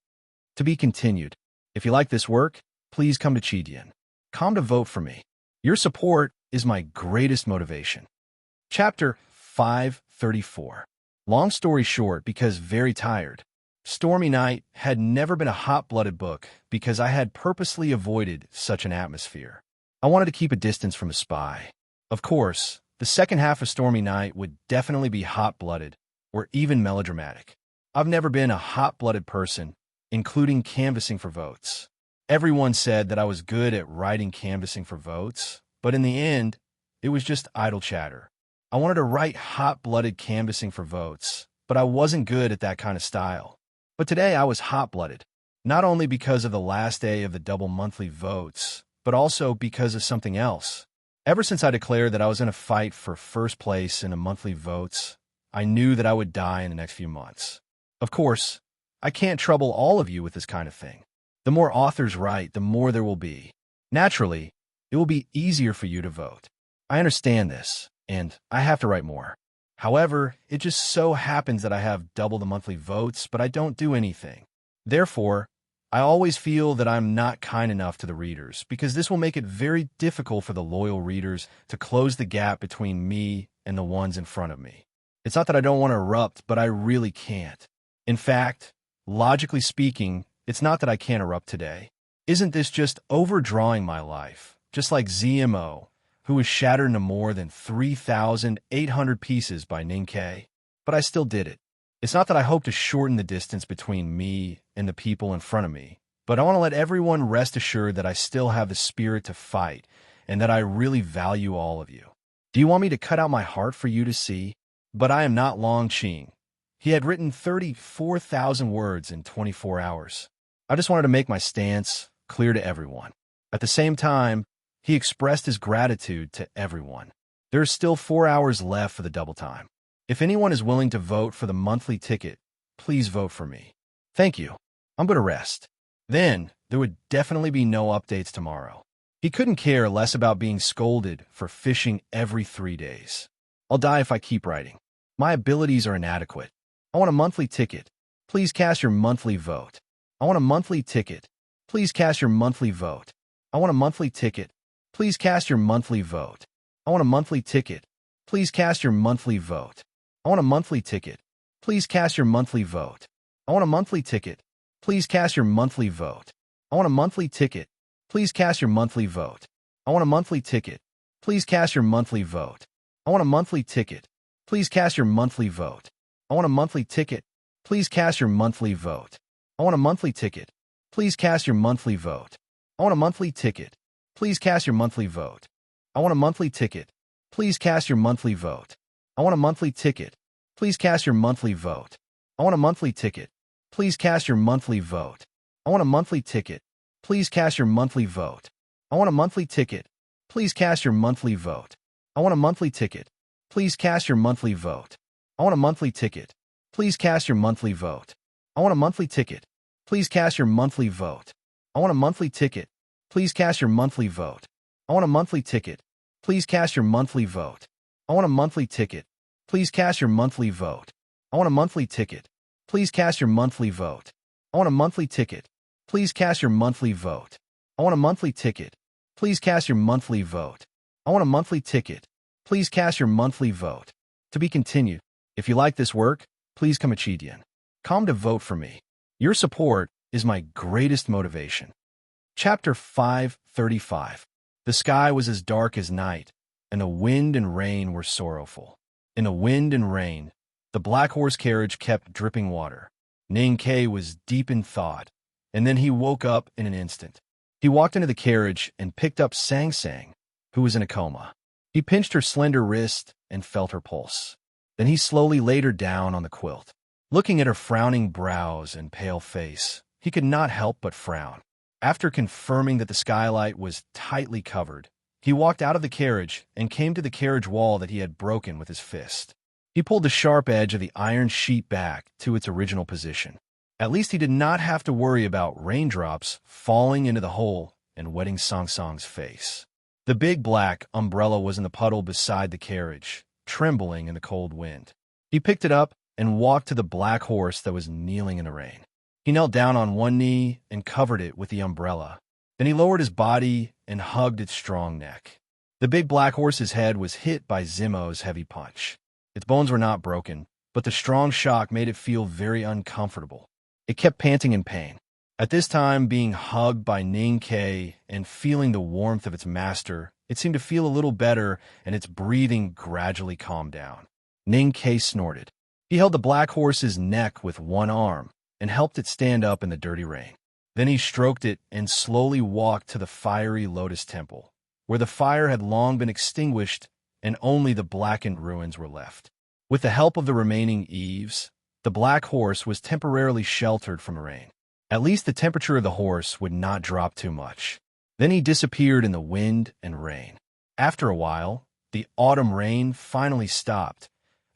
To be continued. If you like this work, please come to Chidian. Come to vote for me. Your support is my greatest motivation. Chapter 534. Long story short, because very tired. Stormy Night had never been a hot-blooded book because I had purposely avoided such an atmosphere. I wanted to keep a distance from a spy. Of course, the second half of Stormy Night would definitely be hot-blooded or even melodramatic. I've never been a hot-blooded person, including canvassing for votes. Everyone said that I was good at writing canvassing for votes, but in the end, it was just idle chatter. I wanted to write hot-blooded canvassing for votes, but I wasn't good at that kind of style. But today I was hot-blooded, not only because of the last day of the double monthly votes, but also because of something else. Ever since I declared that I was in a fight for first place in a monthly votes, I knew that I would die in the next few months. Of course, I can't trouble all of you with this kind of thing. The more authors write, the more there will be. Naturally, it will be easier for you to vote. I understand this, and I have to write more. However, it just so happens that I have double the monthly votes, but I don't do anything. Therefore, I always feel that I'm not kind enough to the readers, because this will make it very difficult for the loyal readers to close the gap between me and the ones in front of me. It's not that I don't want to erupt, but I really can't. In fact, logically speaking, it's not that I can't erupt today. Isn't this just overdrawing my life, just like ZMO, who was shattered into more than 3,800 pieces by Ninkei? But I still did it. It's not that I hope to shorten the distance between me and the people in front of me, but I want to let everyone rest assured that I still have the spirit to fight and that I really value all of you. Do you want me to cut out my heart for you to see? But I am not Long Qing. He had written 34,000 words in 24 hours. I just wanted to make my stance clear to everyone. At the same time, he expressed his gratitude to everyone. There is still 4 hours left for the double time. If anyone is willing to vote for the monthly ticket, please vote for me. Thank you. I'm going to rest. Then, there would definitely be no updates tomorrow. He couldn't care less about being scolded for fishing every 3 days. I'll die if I keep writing. My abilities are inadequate. I want a monthly ticket. Please cast your monthly vote. I want a monthly ticket. Please cast your monthly vote. I want a monthly ticket. Please cast your monthly vote. I want a monthly ticket. Please cast your monthly vote. I want a monthly ticket. Please cast your monthly vote. I want a monthly ticket. Please cast your monthly vote. I want a monthly ticket. Please cast your monthly vote. I want a monthly ticket. Please cast your monthly vote. I want a monthly ticket. Please cast your monthly vote. I want a monthly ticket. Please cast your monthly vote. I want a monthly ticket. Please cast your monthly vote. I want a monthly ticket. Please cast your monthly vote. I want a monthly ticket. Please cast your monthly vote. I want a monthly ticket. Please cast your monthly vote. I want a monthly ticket. Please cast your monthly vote. I want a monthly ticket. Please cast your monthly vote. I want a monthly ticket. Please cast your monthly vote. I want a monthly ticket. Please cast your monthly vote. I want a monthly ticket. Please cast your monthly vote. I want a monthly ticket. Please cast your monthly vote. I want a monthly ticket. Please cast your monthly vote. I want a monthly ticket. Please cast your monthly vote. I want a monthly ticket. Please cast your monthly vote. I want a monthly ticket. Please cast your monthly vote. I want a monthly ticket. Please cast your monthly vote. I want a monthly ticket. Please cast your monthly vote. I want a monthly ticket. Please cast your monthly vote. To be continued. If you like this work, please come to Chidian. Come to vote for me. Your support is my greatest motivation. Chapter 535. The sky was as dark as night, and the wind and rain were sorrowful. In the wind and rain, the black horse carriage kept dripping water. Ning Ke was deep in thought, and then he woke up in an instant. He walked into the carriage and picked up Sang Sang, who was in a coma. He pinched her slender wrist and felt her pulse. Then he slowly laid her down on the quilt. Looking at her frowning brows and pale face, he could not help but frown. After confirming that the skylight was tightly covered, he walked out of the carriage and came to the carriage wall that he had broken with his fist. He pulled the sharp edge of the iron sheet back to its original position. At least he did not have to worry about raindrops falling into the hole and wetting Sang Sang's face. The big black umbrella was in the puddle beside the carriage, trembling in the cold wind. He picked it up and walked to the black horse that was kneeling in the rain. He knelt down on one knee and covered it with the umbrella. Then he lowered his body and hugged its strong neck. The big black horse's head was hit by Zimo's heavy punch. Its bones were not broken, but the strong shock made it feel very uncomfortable. It kept panting in pain. At this time, being hugged by Ning Ke and feeling the warmth of its master, it seemed to feel a little better, and its breathing gradually calmed down. Ning Ke snorted. He held the black horse's neck with one arm and helped it stand up in the dirty rain. Then he stroked it and slowly walked to the fiery lotus temple, where the fire had long been extinguished and only the blackened ruins were left. With the help of the remaining eaves, the black horse was temporarily sheltered from the rain. At least the temperature of the horse would not drop too much. Then he disappeared in the wind and rain. After a while, the autumn rain finally stopped,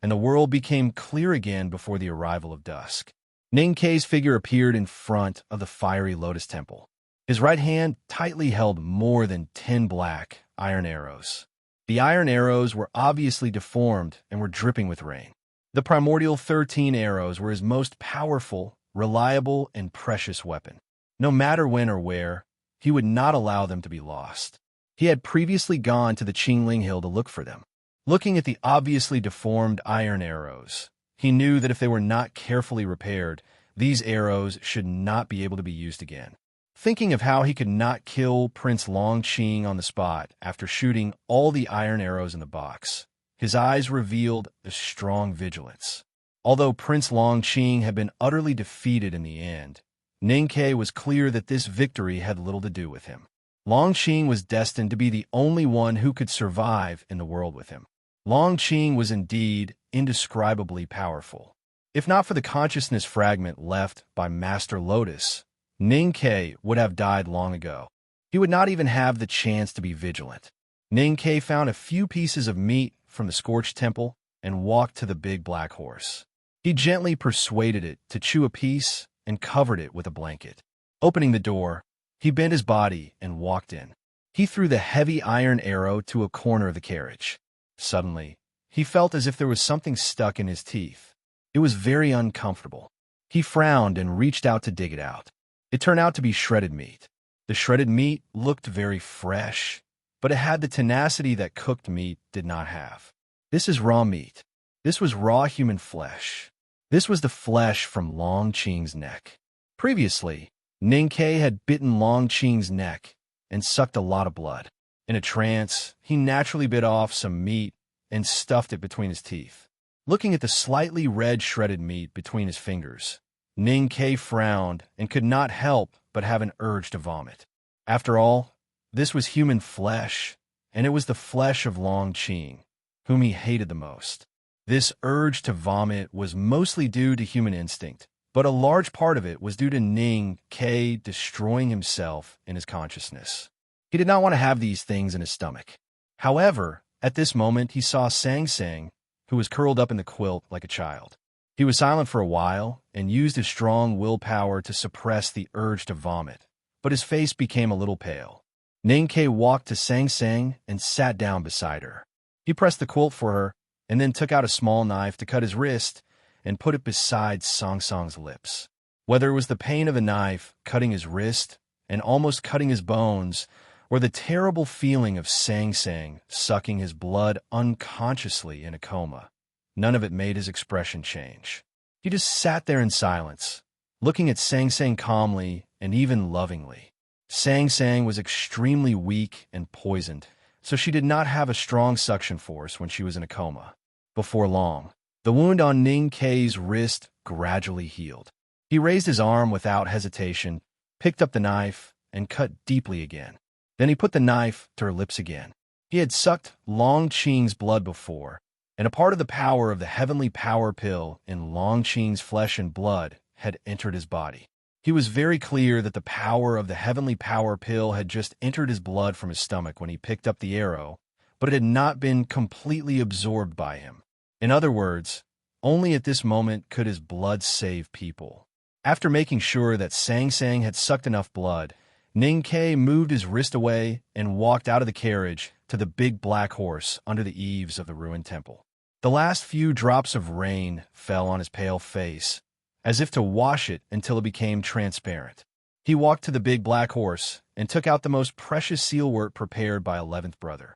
and the world became clear again before the arrival of dusk. Ning Ke's figure appeared in front of the fiery lotus temple. His right hand tightly held more than 10 black iron arrows. The iron arrows were obviously deformed and were dripping with rain. The primordial 13 arrows were his most powerful, reliable, and precious weapon. No matter when or where, he would not allow them to be lost. He had previously gone to the Qingling Hill to look for them. Looking at the obviously deformed iron arrows, he knew that if they were not carefully repaired, these arrows should not be able to be used again. Thinking of how he could not kill Prince Longqing on the spot after shooting all the iron arrows in the box, his eyes revealed a strong vigilance. Although Prince Longqing had been utterly defeated in the end, Ning Ke was clear that this victory had little to do with him. Longqing was destined to be the only one who could survive in the world with him. Longqing was indeed indescribably powerful. If not for the consciousness fragment left by Master Lotus, Ning Ke would have died long ago. He would not even have the chance to be vigilant. Ning Ke found a few pieces of meat from the scorched temple and walked to the big black horse. He gently persuaded it to chew a piece and covered it with a blanket. Opening the door, he bent his body and walked in. He threw the heavy iron arrow to a corner of the carriage. Suddenly, he felt as if there was something stuck in his teeth. It was very uncomfortable. He frowned and reached out to dig it out. It turned out to be shredded meat. The shredded meat looked very fresh, but it had the tenacity that cooked meat did not have. This is raw meat. This was raw human flesh. This was the flesh from Longqing's neck. Previously, Ning Ke had bitten Longqing's neck and sucked a lot of blood. In a trance, he naturally bit off some meat and stuffed it between his teeth. Looking at the slightly red shredded meat between his fingers, Ning Ke frowned and could not help but have an urge to vomit. After all, this was human flesh, and it was the flesh of Longqing, whom he hated the most. This urge to vomit was mostly due to human instinct, but a large part of it was due to Ning Ke destroying himself in his consciousness. He did not want to have these things in his stomach. However, at this moment he saw Sang Sang, who was curled up in the quilt like a child. He was silent for a while and used his strong willpower to suppress the urge to vomit, but his face became a little pale. Ning Ke walked to Sang Sang and sat down beside her. He pressed the quilt for her and then took out a small knife to cut his wrist and put it beside Sang Sang's lips. Whether it was the pain of the knife cutting his wrist and almost cutting his bones, or the terrible feeling of Sang Sang sucking his blood unconsciously in a coma, none of it made his expression change. He just sat there in silence, looking at Sang Sang calmly and even lovingly. Sang Sang was extremely weak and poisoned, so she did not have a strong suction force when she was in a coma. Before long, the wound on Ning Kei's wrist gradually healed. He raised his arm without hesitation, picked up the knife, and cut deeply again. Then he put the knife to her lips again. He had sucked Long Qing's blood before, and a part of the power of the heavenly power pill in Long Qing's flesh and blood had entered his body. He was very clear that the power of the heavenly power pill had just entered his blood from his stomach when he picked up the arrow, but it had not been completely absorbed by him. In other words, only at this moment could his blood save people. After making sure that Sang Sang had sucked enough blood, Ning Kei moved his wrist away and walked out of the carriage to the big black horse under the eaves of the ruined temple. The last few drops of rain fell on his pale face, as if to wash it until it became transparent. He walked to the big black horse and took out the most precious sealwort prepared by 11th brother.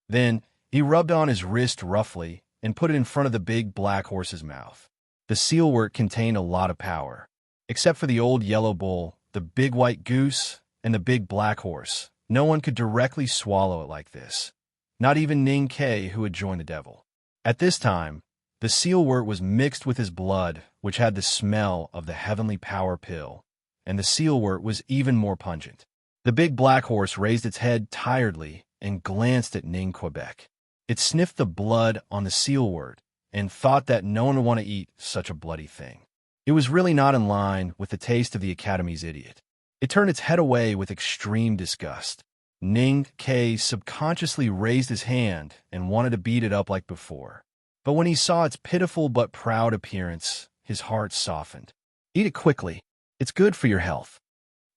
Then he rubbed on his wrist roughly and put it in front of the big black horse's mouth. The sealwort contained a lot of power. Except for the old yellow bull, the big white goose, and the big black horse, no one could directly swallow it like this. Not even Ning Kei, who had joined the devil. At this time, the sealwort was mixed with his blood, which had the smell of the heavenly power pill, and the sealwort was even more pungent. The big black horse raised its head tiredly and glanced at Ning Quebec. It sniffed the blood on the sealwort and thought that no one would want to eat such a bloody thing. It was really not in line with the taste of the Academy's idiot. It turned its head away with extreme disgust. Ning Kei subconsciously raised his hand and wanted to beat it up like before. But when he saw its pitiful but proud appearance, his heart softened. Eat it quickly. It's good for your health.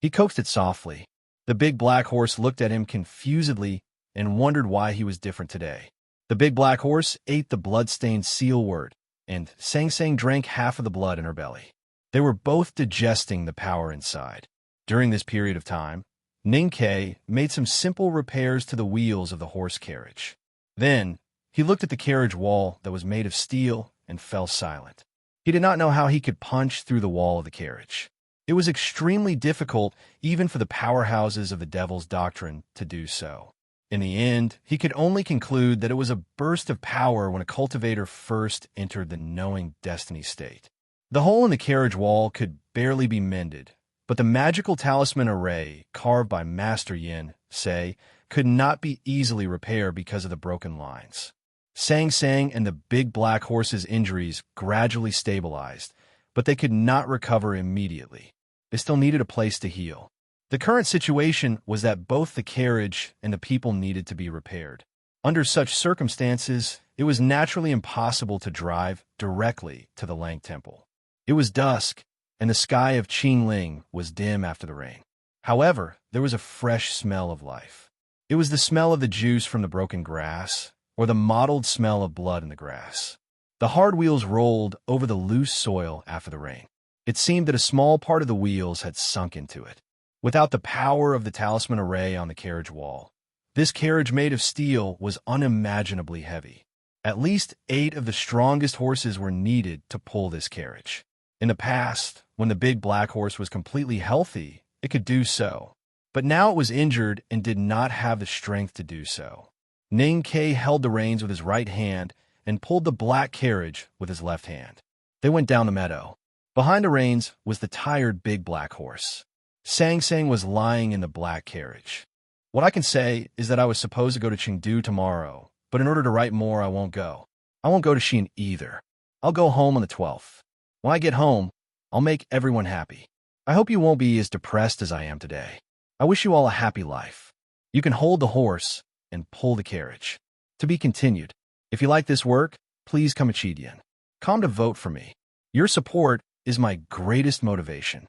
He coaxed it softly. The big black horse looked at him confusedly and wondered why he was different today. The big black horse ate the blood-stained sealwort, and Sang Sang drank half of the blood in her belly. They were both digesting the power inside. During this period of time, Ning Kei made some simple repairs to the wheels of the horse carriage. Then, he looked at the carriage wall that was made of steel and fell silent. He did not know how he could punch through the wall of the carriage. It was extremely difficult even for the powerhouses of the devil's doctrine to do so. In the end, he could only conclude that it was a burst of power when a cultivator first entered the knowing destiny state. The hole in the carriage wall could barely be mended, but the magical talisman array, carved by Master Yin, say, could not be easily repaired because of the broken lines. Sang Sang and the big black horse's injuries gradually stabilized, but they could not recover immediately. They still needed a place to heal. The current situation was that both the carriage and the people needed to be repaired. Under such circumstances, it was naturally impossible to drive directly to the Lang Temple. It was dusk, and the sky of Qingling was dim after the rain. However, there was a fresh smell of life. It was the smell of the juice from the broken grass, or the mottled smell of blood in the grass. The hard wheels rolled over the loose soil after the rain. It seemed that a small part of the wheels had sunk into it. Without the power of the talisman array on the carriage wall, this carriage made of steel was unimaginably heavy. At least 8 of the strongest horses were needed to pull this carriage. In the past, when the big black horse was completely healthy, it could do so. But now it was injured and did not have the strength to do so. Ning Kei held the reins with his right hand and pulled the black carriage with his left hand. They went down the meadow. Behind the reins was the tired big black horse. Sang Sang was lying in the black carriage. What I can say is that I was supposed to go to Chengdu tomorrow, but in order to write more, I won't go. I won't go to Xi'an either. I'll go home on the 12th. When I get home, I'll make everyone happy. I hope you won't be as depressed as I am today. I wish you all a happy life. You can hold the horse and pull the carriage. To be continued. If you like this work, please come to Chidian. Come to vote for me. Your support is my greatest motivation.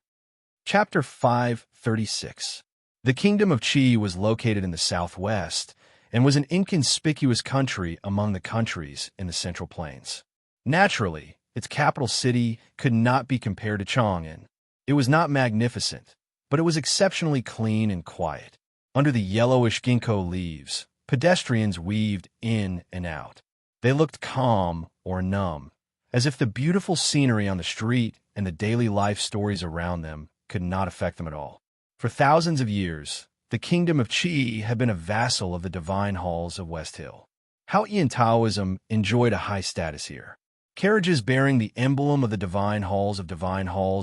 Chapter 536. The Kingdom of Qi was located in the southwest and was an inconspicuous country among the countries in the Central Plains. Naturally, its capital city could not be compared to Chang'an. It was not magnificent, but it was exceptionally clean and quiet. Under the yellowish ginkgo leaves, pedestrians weaved in and out. They looked calm or numb, as if the beautiful scenery on the street and the daily life stories around them could not affect them at all. For thousands of years, the kingdom of Qi had been a vassal of the divine halls of West Hill. Haotian Taoism enjoyed a high status here. Carriages bearing the emblem of the divine halls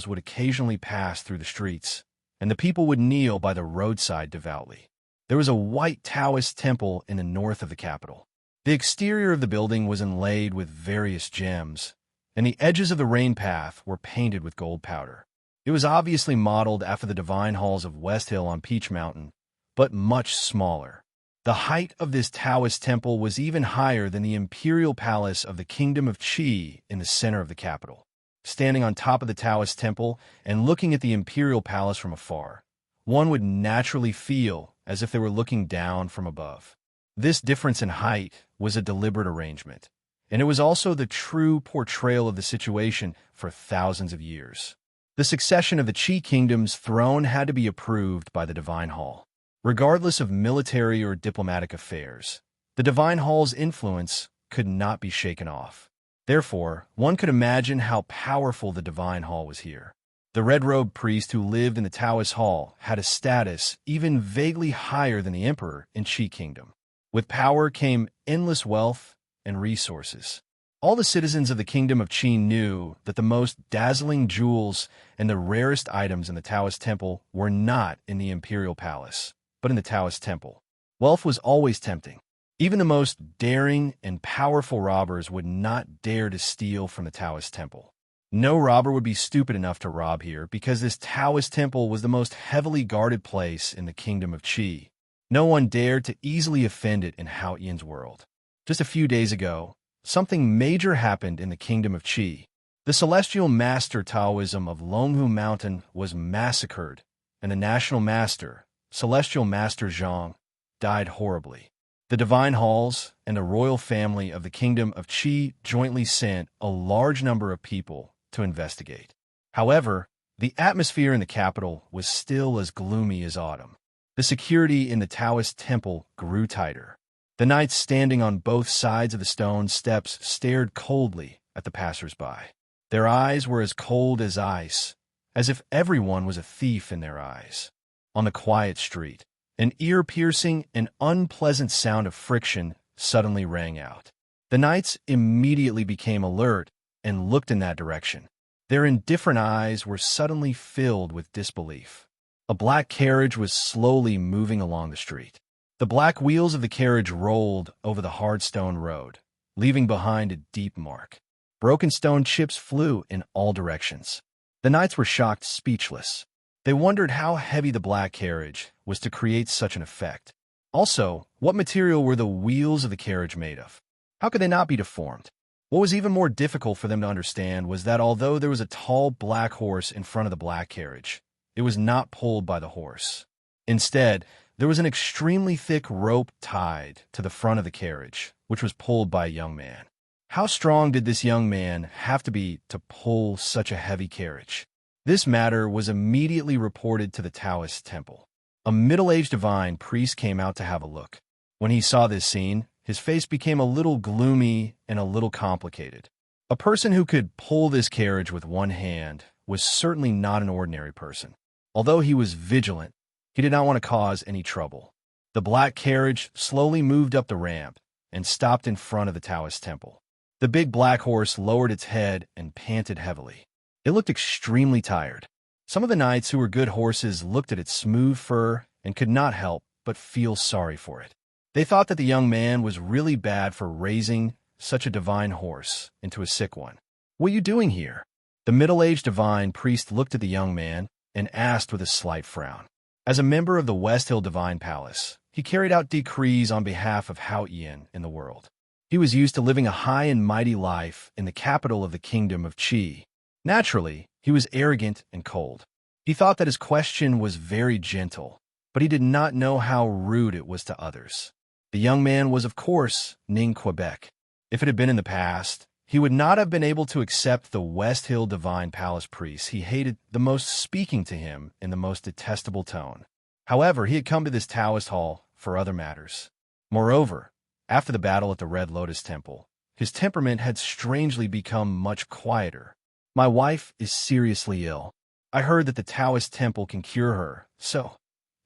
would occasionally pass through the streets, and the people would kneel by the roadside devoutly. There was a white Taoist temple in the north of the capital. The exterior of the building was inlaid with various gems, and the edges of the rain path were painted with gold powder. It was obviously modeled after the divine halls of West Hill on Peach Mountain, but much smaller. The height of this Taoist temple was even higher than the imperial palace of the Kingdom of Qi in the center of the capital. Standing on top of the Taoist temple and looking at the imperial palace from afar, one would naturally feel as if they were looking down from above. This difference in height was a deliberate arrangement, and it was also the true portrayal of the situation for thousands of years. The succession of the Qi kingdom's throne had to be approved by the Divine Hall. Regardless of military or diplomatic affairs, the Divine Hall's influence could not be shaken off. Therefore, one could imagine how powerful the Divine Hall was here. The red-robed priest who lived in the Taoist Hall had a status even vaguely higher than the emperor in Qi Kingdom. With power came endless wealth and resources. All the citizens of the Kingdom of Qi knew that the most dazzling jewels and the rarest items in the Taoist temple were not in the imperial palace, but in the Taoist temple. Wealth was always tempting. Even the most daring and powerful robbers would not dare to steal from the Taoist temple. No robber would be stupid enough to rob here because this Taoist temple was the most heavily guarded place in the Kingdom of Qi. No one dared to easily offend it in Haotian's world. Just a few days ago, something major happened in the Kingdom of Qi. The celestial master Taoism of Longhu Mountain was massacred, and the national master, Celestial Master Zhang, died horribly. The divine halls and the royal family of the Kingdom of Qi jointly sent a large number of people to investigate. However, the atmosphere in the capital was still as gloomy as autumn. The security in the Taoist temple grew tighter. The knights standing on both sides of the stone steps stared coldly at the passers-by. Their eyes were as cold as ice, as if everyone was a thief in their eyes. On the quiet street, an ear-piercing and unpleasant sound of friction suddenly rang out. The knights immediately became alert and looked in that direction. Their indifferent eyes were suddenly filled with disbelief. A black carriage was slowly moving along the street. The black wheels of the carriage rolled over the hard stone road, leaving behind a deep mark. Broken stone chips flew in all directions. The knights were shocked speechless. They wondered how heavy the black carriage was to create such an effect. Also, what material were the wheels of the carriage made of? How could they not be deformed? What was even more difficult for them to understand was that although there was a tall black horse in front of the black carriage, it was not pulled by the horse. Instead, there was an extremely thick rope tied to the front of the carriage, which was pulled by a young man. How strong did this young man have to be to pull such a heavy carriage? This matter was immediately reported to the Taoist temple. A middle-aged divine priest came out to have a look. When he saw this scene, his face became a little gloomy and a little complicated. A person who could pull this carriage with one hand was certainly not an ordinary person. Although he was vigilant, he did not want to cause any trouble. The black carriage slowly moved up the ramp and stopped in front of the Taoist temple. The big black horse lowered its head and panted heavily. It looked extremely tired. Some of the knights who were good horses looked at its smooth fur and could not help but feel sorry for it. They thought that the young man was really bad for raising such a divine horse into a sick one. "What are you doing here?" The middle-aged divine priest looked at the young man and asked with a slight frown. As a member of the West Hill Divine Palace, he carried out decrees on behalf of Haotian in the world. He was used to living a high and mighty life in the capital of the Kingdom of Qi. Naturally, he was arrogant and cold. He thought that his question was very gentle, but he did not know how rude it was to others. The young man was, of course, Ning Quebec. If it had been in the past, he would not have been able to accept the West Hill Divine Palace priest he hated the most speaking to him in the most detestable tone. However, he had come to this Taoist hall for other matters. Moreover, after the battle at the Red Lotus Temple, his temperament had strangely become much quieter. "My wife is seriously ill. I heard that the Taoist temple can cure her, so,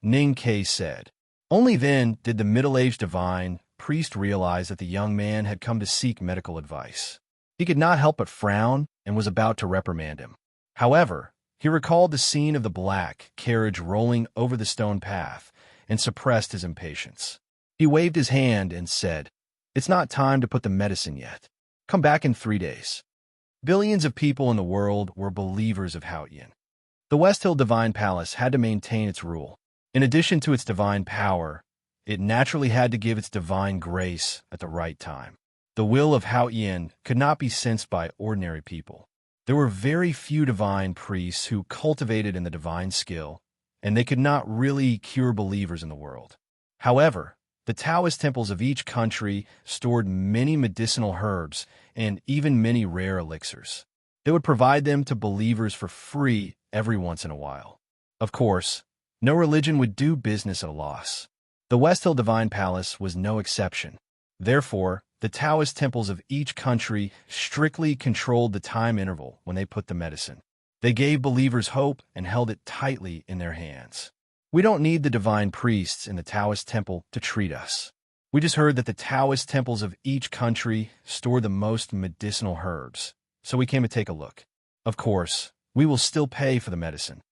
Ning Ke said. Only then did the middle-aged divine priest realize that the young man had come to seek medical advice. He could not help but frown and was about to reprimand him. However, he recalled the scene of the black carriage rolling over the stone path and suppressed his impatience. He waved his hand and said, "It's not time to put the medicine yet. Come back in 3 days." Billions of people in the world were believers of Hao Yin. The West Hill Divine Palace had to maintain its rule. In addition to its divine power, it naturally had to give its divine grace at the right time. The will of Hao Yin could not be sensed by ordinary people. There were very few divine priests who cultivated in the divine skill, and they could not really cure believers in the world. However, the Taoist temples of each country stored many medicinal herbs and even many rare elixirs. They would provide them to believers for free every once in a while. Of course, no religion would do business at a loss. The West Hill Divine Palace was no exception. Therefore, the Taoist temples of each country strictly controlled the time interval when they put the medicine. They gave believers hope and held it tightly in their hands. We don't need the divine priests in the Taoist temple to treat us. We just heard that the Taoist temples of each country store the most medicinal herbs, so we came to take a look. Of course, we will still pay for the medicine,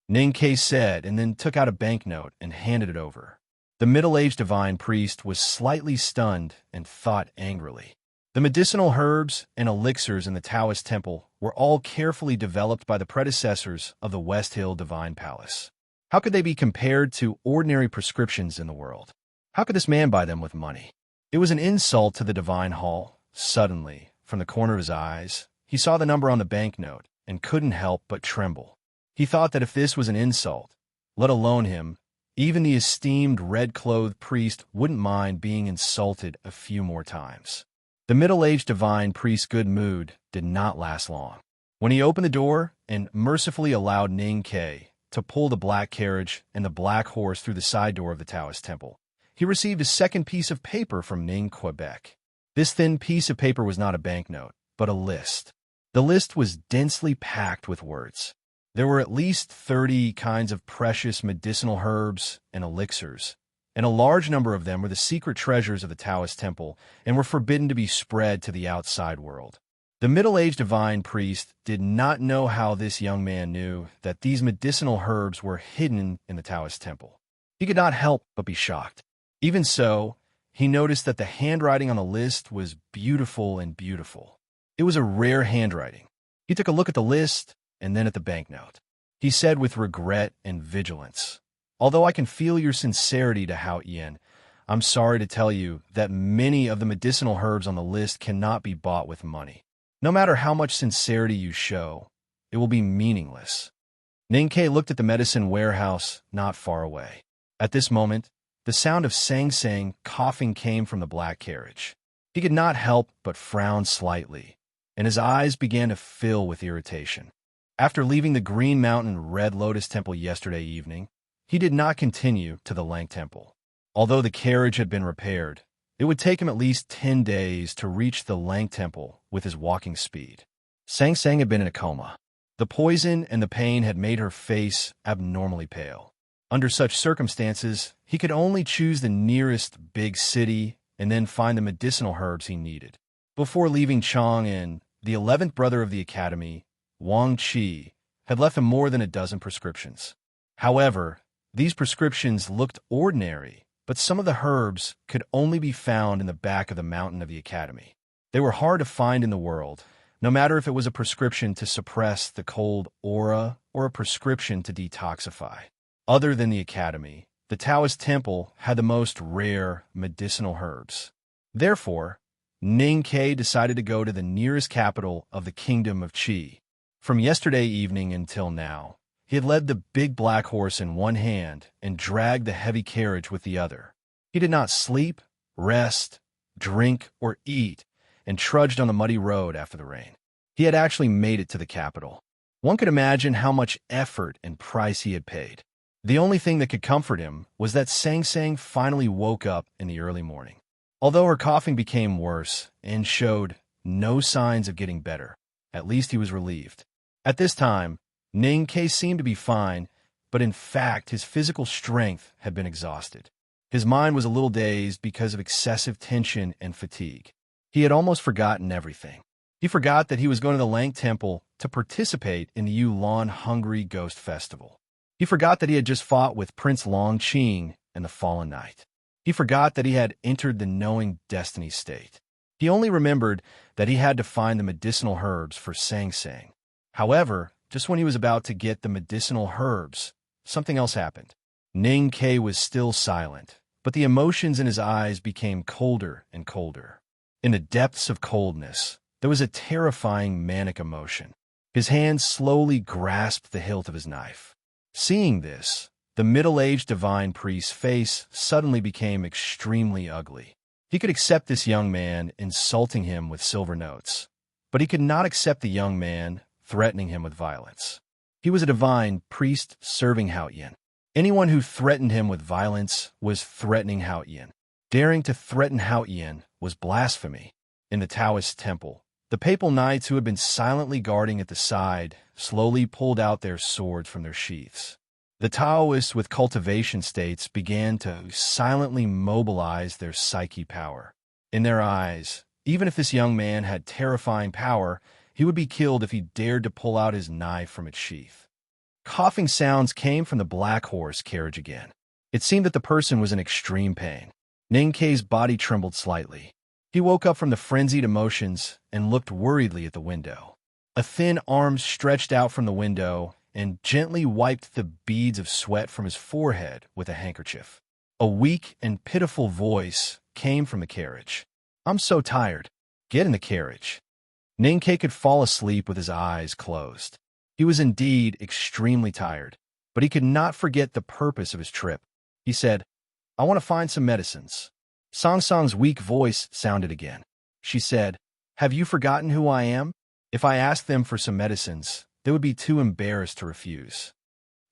Ning Ke said, and then took out a banknote and handed it over. The middle-aged divine priest was slightly stunned and thought angrily. The medicinal herbs and elixirs in the Taoist temple were all carefully developed by the predecessors of the West Hill Divine Palace. How could they be compared to ordinary prescriptions in the world? How could this man buy them with money? It was an insult to the divine hall. Suddenly, from the corner of his eyes, he saw the number on the banknote and couldn't help but tremble. He thought that if this was an insult, let alone him, even the esteemed red-clothed priest wouldn't mind being insulted a few more times. The middle-aged divine priest's good mood did not last long. When he opened the door and mercifully allowed Ning Ke to pull the black carriage and the black horse through the side door of the Taoist temple, he received a second piece of paper from Ning Quebec. This thin piece of paper was not a banknote, but a list. The list was densely packed with words. There were at least 30 kinds of precious medicinal herbs and elixirs, and a large number of them were the secret treasures of the Taoist temple and were forbidden to be spread to the outside world. The middle-aged divine priest did not know how this young man knew that these medicinal herbs were hidden in the Taoist temple. He could not help but be shocked. Even so, he noticed that the handwriting on the list was beautiful and beautiful. It was a rare handwriting. He took a look at the list and then at the banknote. He said with regret and vigilance, "Although I can feel your sincerity to Hao Yin, I'm sorry to tell you that many of the medicinal herbs on the list cannot be bought with money. No matter how much sincerity you show, it will be meaningless." Ning Ke looked at the medicine warehouse not far away. At this moment, the sound of sang-sang coughing came from the black carriage. He could not help but frown slightly, and his eyes began to fill with irritation. After leaving the Green Mountain Red Lotus Temple yesterday evening, he did not continue to the Lang Temple. Although the carriage had been repaired, it would take him at least 10 days to reach the Lang Temple with his walking speed. Sang Sang had been in a coma. The poison and the pain had made her face abnormally pale. Under such circumstances, he could only choose the nearest big city and then find the medicinal herbs he needed. Before leaving Chang'an, the 11th brother of the academy, Wang Qi, had left him more than a dozen prescriptions. However, these prescriptions looked ordinary, but some of the herbs could only be found in the back of the mountain of the academy. They were hard to find in the world, no matter if it was a prescription to suppress the cold aura or a prescription to detoxify. Other than the academy, the Taoist temple had the most rare medicinal herbs. Therefore, Ning Ke decided to go to the nearest capital of the kingdom of Qi. From yesterday evening until now, he had led the big black horse in one hand and dragged the heavy carriage with the other. He did not sleep, rest, drink, or eat, and trudged on the muddy road after the rain. He had actually made it to the capital. One could imagine how much effort and price he had paid. The only thing that could comfort him was that Sang Sang finally woke up in the early morning. Although her coughing became worse and showed no signs of getting better, at least he was relieved. At this time, Ning Ke seemed to be fine, but in fact his physical strength had been exhausted. His mind was a little dazed because of excessive tension and fatigue. He had almost forgotten everything. He forgot that he was going to the Lang Temple to participate in the Yulan Hungry Ghost Festival. He forgot that he had just fought with Prince Long Qing and the Fallen Knight. He forgot that he had entered the knowing destiny state. He only remembered that he had to find the medicinal herbs for Sang Sang. However, just when he was about to get the medicinal herbs, something else happened. Ning Ke was still silent, but the emotions in his eyes became colder and colder. In the depths of coldness, there was a terrifying manic emotion. His hand slowly grasped the hilt of his knife. Seeing this, the middle-aged divine priest's face suddenly became extremely ugly. He could accept this young man insulting him with silver notes, but he could not accept the young man threatening him with violence. He was a divine priest serving Haoyan. Anyone who threatened him with violence was threatening Haoyan. Daring to threaten Haoyan was blasphemy. In the Taoist temple, the papal knights who had been silently guarding at the side slowly pulled out their swords from their sheaths. The Taoists with cultivation states began to silently mobilize their psyche power. In their eyes, even if this young man had terrifying power, he would be killed if he dared to pull out his knife from its sheath. Coughing sounds came from the black horse carriage again. It seemed that the person was in extreme pain. Ning Ke's body trembled slightly. He woke up from the frenzied emotions and looked worriedly at the window. A thin arm stretched out from the window and gently wiped the beads of sweat from his forehead with a handkerchief. A weak and pitiful voice came from the carriage. "I'm so tired. Get in the carriage." Ning Ke could fall asleep with his eyes closed. He was indeed extremely tired, but he could not forget the purpose of his trip. He said, "I want to find some medicines." Song Song's weak voice sounded again. She said, "Have you forgotten who I am? If I asked them for some medicines, they would be too embarrassed to refuse.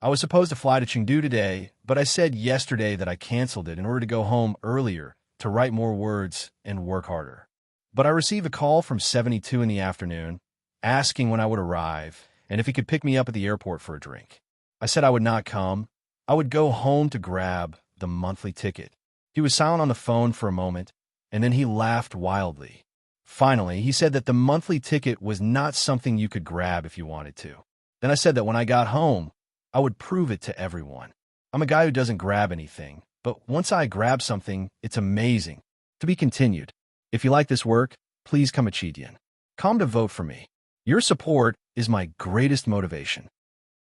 I was supposed to fly to Chengdu today, but I said yesterday that I canceled it in order to go home earlier to write more words and work harder. But I received a call from 72 in the afternoon, asking when I would arrive and if he could pick me up at the airport for a drink. I said I would not come. I would go home to grab the monthly ticket." He was silent on the phone for a moment, and then he laughed wildly. Finally, he said that the monthly ticket was not something you could grab if you wanted to. Then I said that when I got home, I would prove it to everyone. I'm a guy who doesn't grab anything, but once I grab something, it's amazing. To be continued. If you like this work, please come a Chidian. Come to vote for me. Your support is my greatest motivation.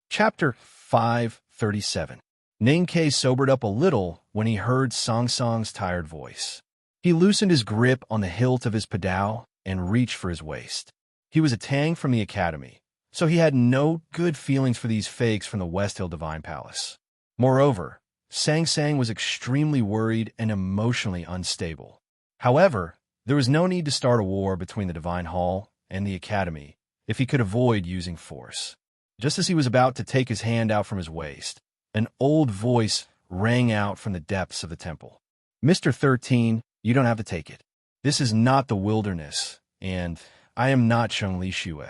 Chapter 537. Ning Ke sobered up a little when he heard Song Song's tired voice. He loosened his grip on the hilt of his padao and reached for his waist. He was a Tang from the academy, so he had no good feelings for these fakes from the West Hill Divine Palace. Moreover, Sang Sang was extremely worried and emotionally unstable. However, there was no need to start a war between the Divine Hall and the academy if he could avoid using force. Just as he was about to take his hand out from his waist, an old voice rang out from the depths of the temple. "Mr. 13, you don't have to take it. This is not the wilderness, and I am not Cheng Li Xue."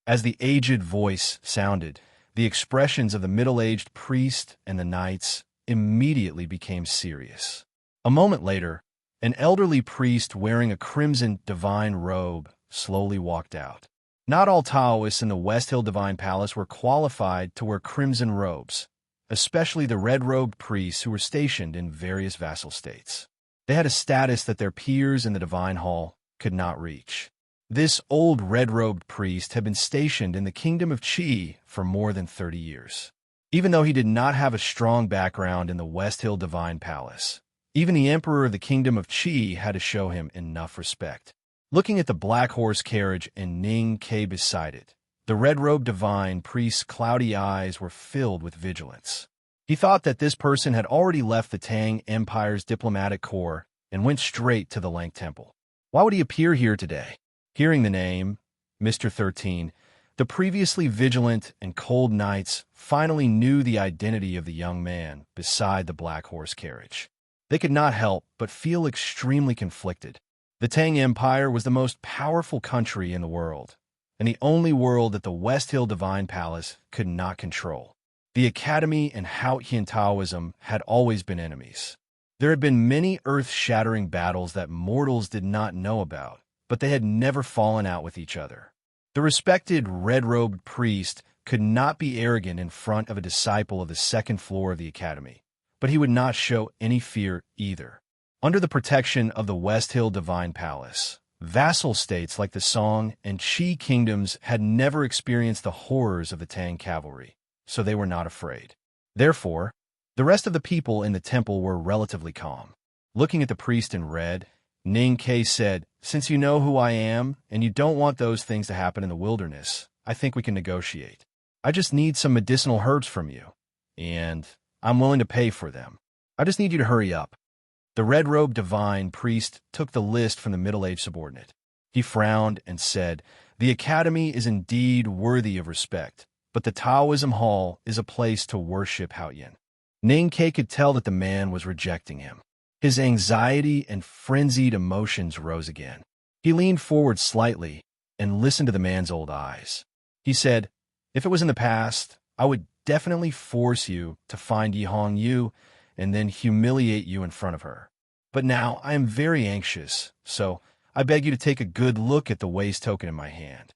As the aged voice sounded, the expressions of the middle-aged priest and the knights immediately became serious. A moment later, an elderly priest wearing a crimson divine robe slowly walked out. Not all Taoists in the West Hill Divine Palace were qualified to wear crimson robes, especially the red-robed priests who were stationed in various vassal states. They had a status that their peers in the Divine Hall could not reach. This old red-robed priest had been stationed in the Kingdom of Qi for more than 30 years. Even though he did not have a strong background in the West Hill Divine Palace, even the Emperor of the Kingdom of Qi had to show him enough respect. Looking at the black horse carriage and Ning Ke beside it, the red-robed divine priest's cloudy eyes were filled with vigilance. He thought that this person had already left the Tang Empire's diplomatic corps and went straight to the Lang Temple. Why would he appear here today? Hearing the name, Mr. 13, the previously vigilant and cold knights finally knew the identity of the young man beside the black horse carriage. They could not help but feel extremely conflicted. The Tang Empire was the most powerful country in the world, and the only world that the West Hill Divine Palace could not control. The Academy and Haotian Taoism had always been enemies. There had been many earth-shattering battles that mortals did not know about, but they had never fallen out with each other. The respected red-robed priest could not be arrogant in front of a disciple of the second floor of the Academy, but he would not show any fear either. Under the protection of the West Hill Divine Palace, vassal states like the Song and Qi kingdoms had never experienced the horrors of the Tang cavalry, so they were not afraid. Therefore, the rest of the people in the temple were relatively calm. Looking at the priest in red, Ning Ke said, "Since you know who I am, and you don't want those things to happen in the wilderness, I think we can negotiate. I just need some medicinal herbs from you, and I'm willing to pay for them. I just need you to hurry up." The red-robed divine priest took the list from the middle-aged subordinate. He frowned and said, "The Academy is indeed worthy of respect, but the Taoism Hall is a place to worship Haotian." Ning Ke could tell that the man was rejecting him. His anxiety and frenzied emotions rose again. He leaned forward slightly and listened to the man's old eyes. He said, "If it was in the past, I would definitely force you to find Yi Hong Yu and then humiliate you in front of her. But now I am very anxious, so I beg you to take a good look at the waste token in my hand."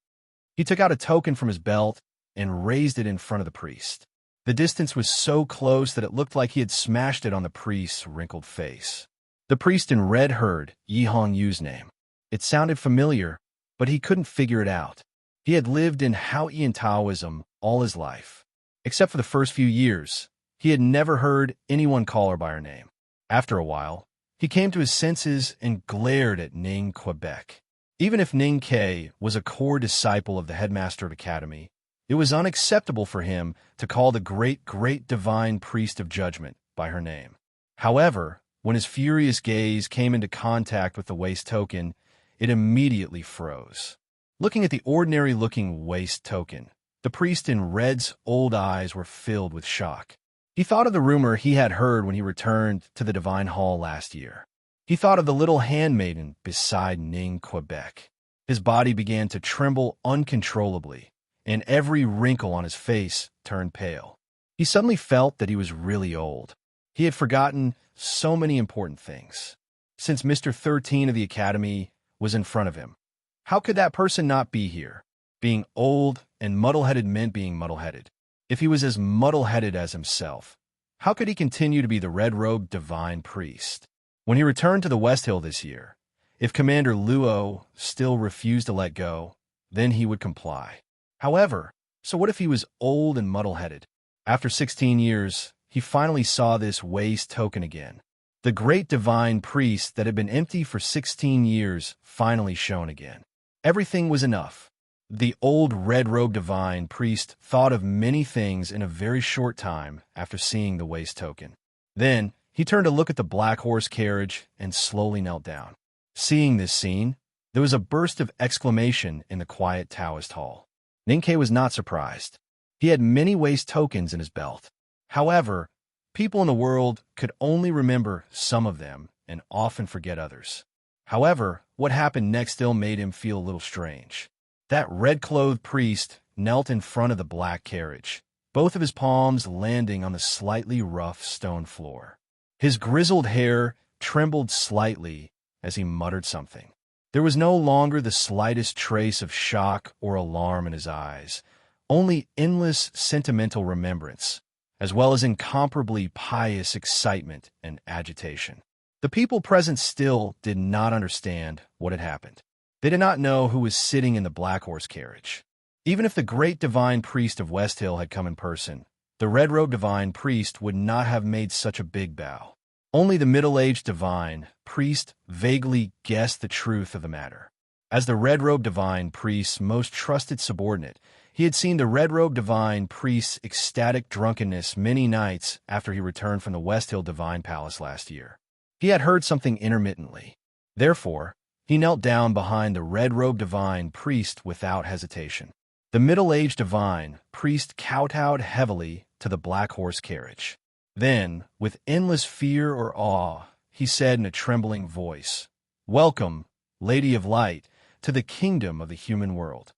He took out a token from his belt and raised it in front of the priest. The distance was so close that it looked like he had smashed it on the priest's wrinkled face. The priest in red heard Yi Hong Yu's name. It sounded familiar, but he couldn't figure it out. He had lived in Haotian Taoism all his life. Except for the first few years, he had never heard anyone call her by her name. After a while, he came to his senses and glared at Ning Quebec. Even if Ning Ke was a core disciple of the headmaster of Academy, it was unacceptable for him to call the great divine priest of judgment by her name. However, when his furious gaze came into contact with the waste token, it immediately froze. Looking at the ordinary-looking waste token, the priest in red's old eyes were filled with shock. He thought of the rumor he had heard when he returned to the Divine Hall last year. He thought of the little handmaiden beside Ning Quebec. His body began to tremble uncontrollably, and every wrinkle on his face turned pale. He suddenly felt that he was really old. He had forgotten so many important things. Since Mr. 13 of the Academy was in front of him, how could that person not be here? Being old and muddle-headed meant being muddle-headed. If he was as muddle-headed as himself, how could he continue to be the red-robed divine priest? When he returned to the West Hill this year, if Commander Luo still refused to let go, then he would comply. However, so what if he was old and muddle-headed? After 16 years, he finally saw this waste token again. The great divine priest that had been empty for 16 years finally shone again. Everything was enough. The old red-robed divine priest thought of many things in a very short time after seeing the waste token. Then, he turned to look at the black horse carriage and slowly knelt down. Seeing this scene, there was a burst of exclamation in the quiet Taoist hall. Ning Ke was not surprised. He had many waste tokens in his belt. However, people in the world could only remember some of them and often forget others. However, what happened next still made him feel a little strange. That red-clothed priest knelt in front of the black carriage, both of his palms landing on the slightly rough stone floor. His grizzled hair trembled slightly as he muttered something. There was no longer the slightest trace of shock or alarm in his eyes, only endless sentimental remembrance, as well as incomparably pious excitement and agitation. The people present still did not understand what had happened. They did not know who was sitting in the black horse carriage. Even if the great divine priest of West Hill had come in person, the red-robed divine priest would not have made such a big bow. Only the middle-aged divine priest vaguely guessed the truth of the matter. As the red-robed divine priest's most trusted subordinate, he had seen the red-robed divine priest's ecstatic drunkenness many nights after he returned from the West Hill Divine Palace last year. He had heard something intermittently. Therefore, he knelt down behind the red-robed divine priest without hesitation. The middle-aged divine priest kowtowed heavily to the black horse carriage. Then, with endless fear or awe, he said in a trembling voice, "Welcome, Lady of Light, to the kingdom of the human world."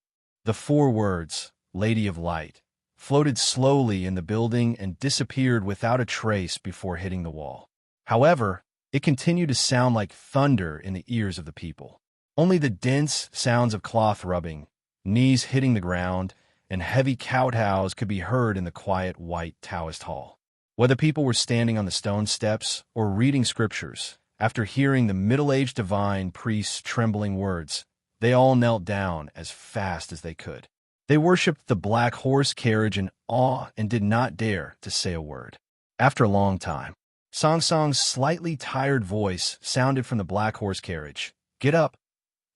The 4 words, Lady of Light, floated slowly in the building and disappeared without a trace before hitting the wall. However, it continued to sound like thunder in the ears of the people. Only the dense sounds of cloth rubbing, knees hitting the ground, and heavy kowtows could be heard in the quiet white Taoist hall. Whether people were standing on the stone steps or reading scriptures, after hearing the middle-aged divine priest's trembling words, they all knelt down as fast as they could. They worshipped the black horse carriage in awe and did not dare to say a word. After a long time, Song Song's slightly tired voice sounded from the black horse carriage. "Get up,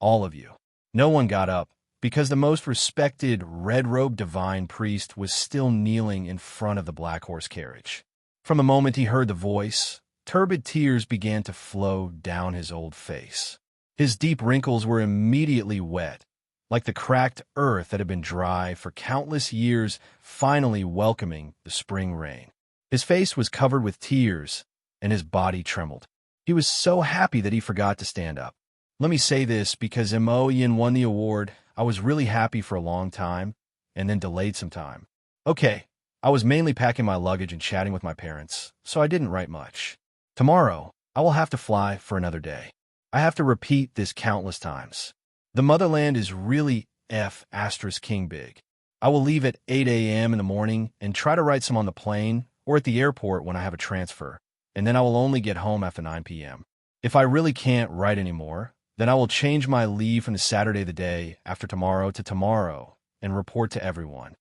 all of you." No one got up, because the most respected red-robed divine priest was still kneeling in front of the black horse carriage. From the moment he heard the voice, turbid tears began to flow down his old face. His deep wrinkles were immediately wet, like the cracked earth that had been dry for countless years, finally welcoming the spring rain. His face was covered with tears, and his body trembled. He was so happy that he forgot to stand up. Let me say this, because Mo Yin won the award, I was really happy for a long time, and then delayed some time. Okay, I was mainly packing my luggage and chatting with my parents, so I didn't write much. Tomorrow, I will have to fly for another day. I have to repeat this countless times. The motherland is really King big. I will leave at 8 a.m. in the morning and try to write some on the plane or at the airport when I have a transfer, and then I will only get home after 9 p.m. If I really can't write anymore, then I will change my leave from the Saturday the day after tomorrow to tomorrow and report to everyone.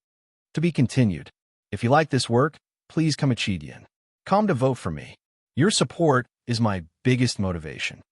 To be continued. If you like this work, please come Chidian. Come to vote for me. Your support is my biggest motivation.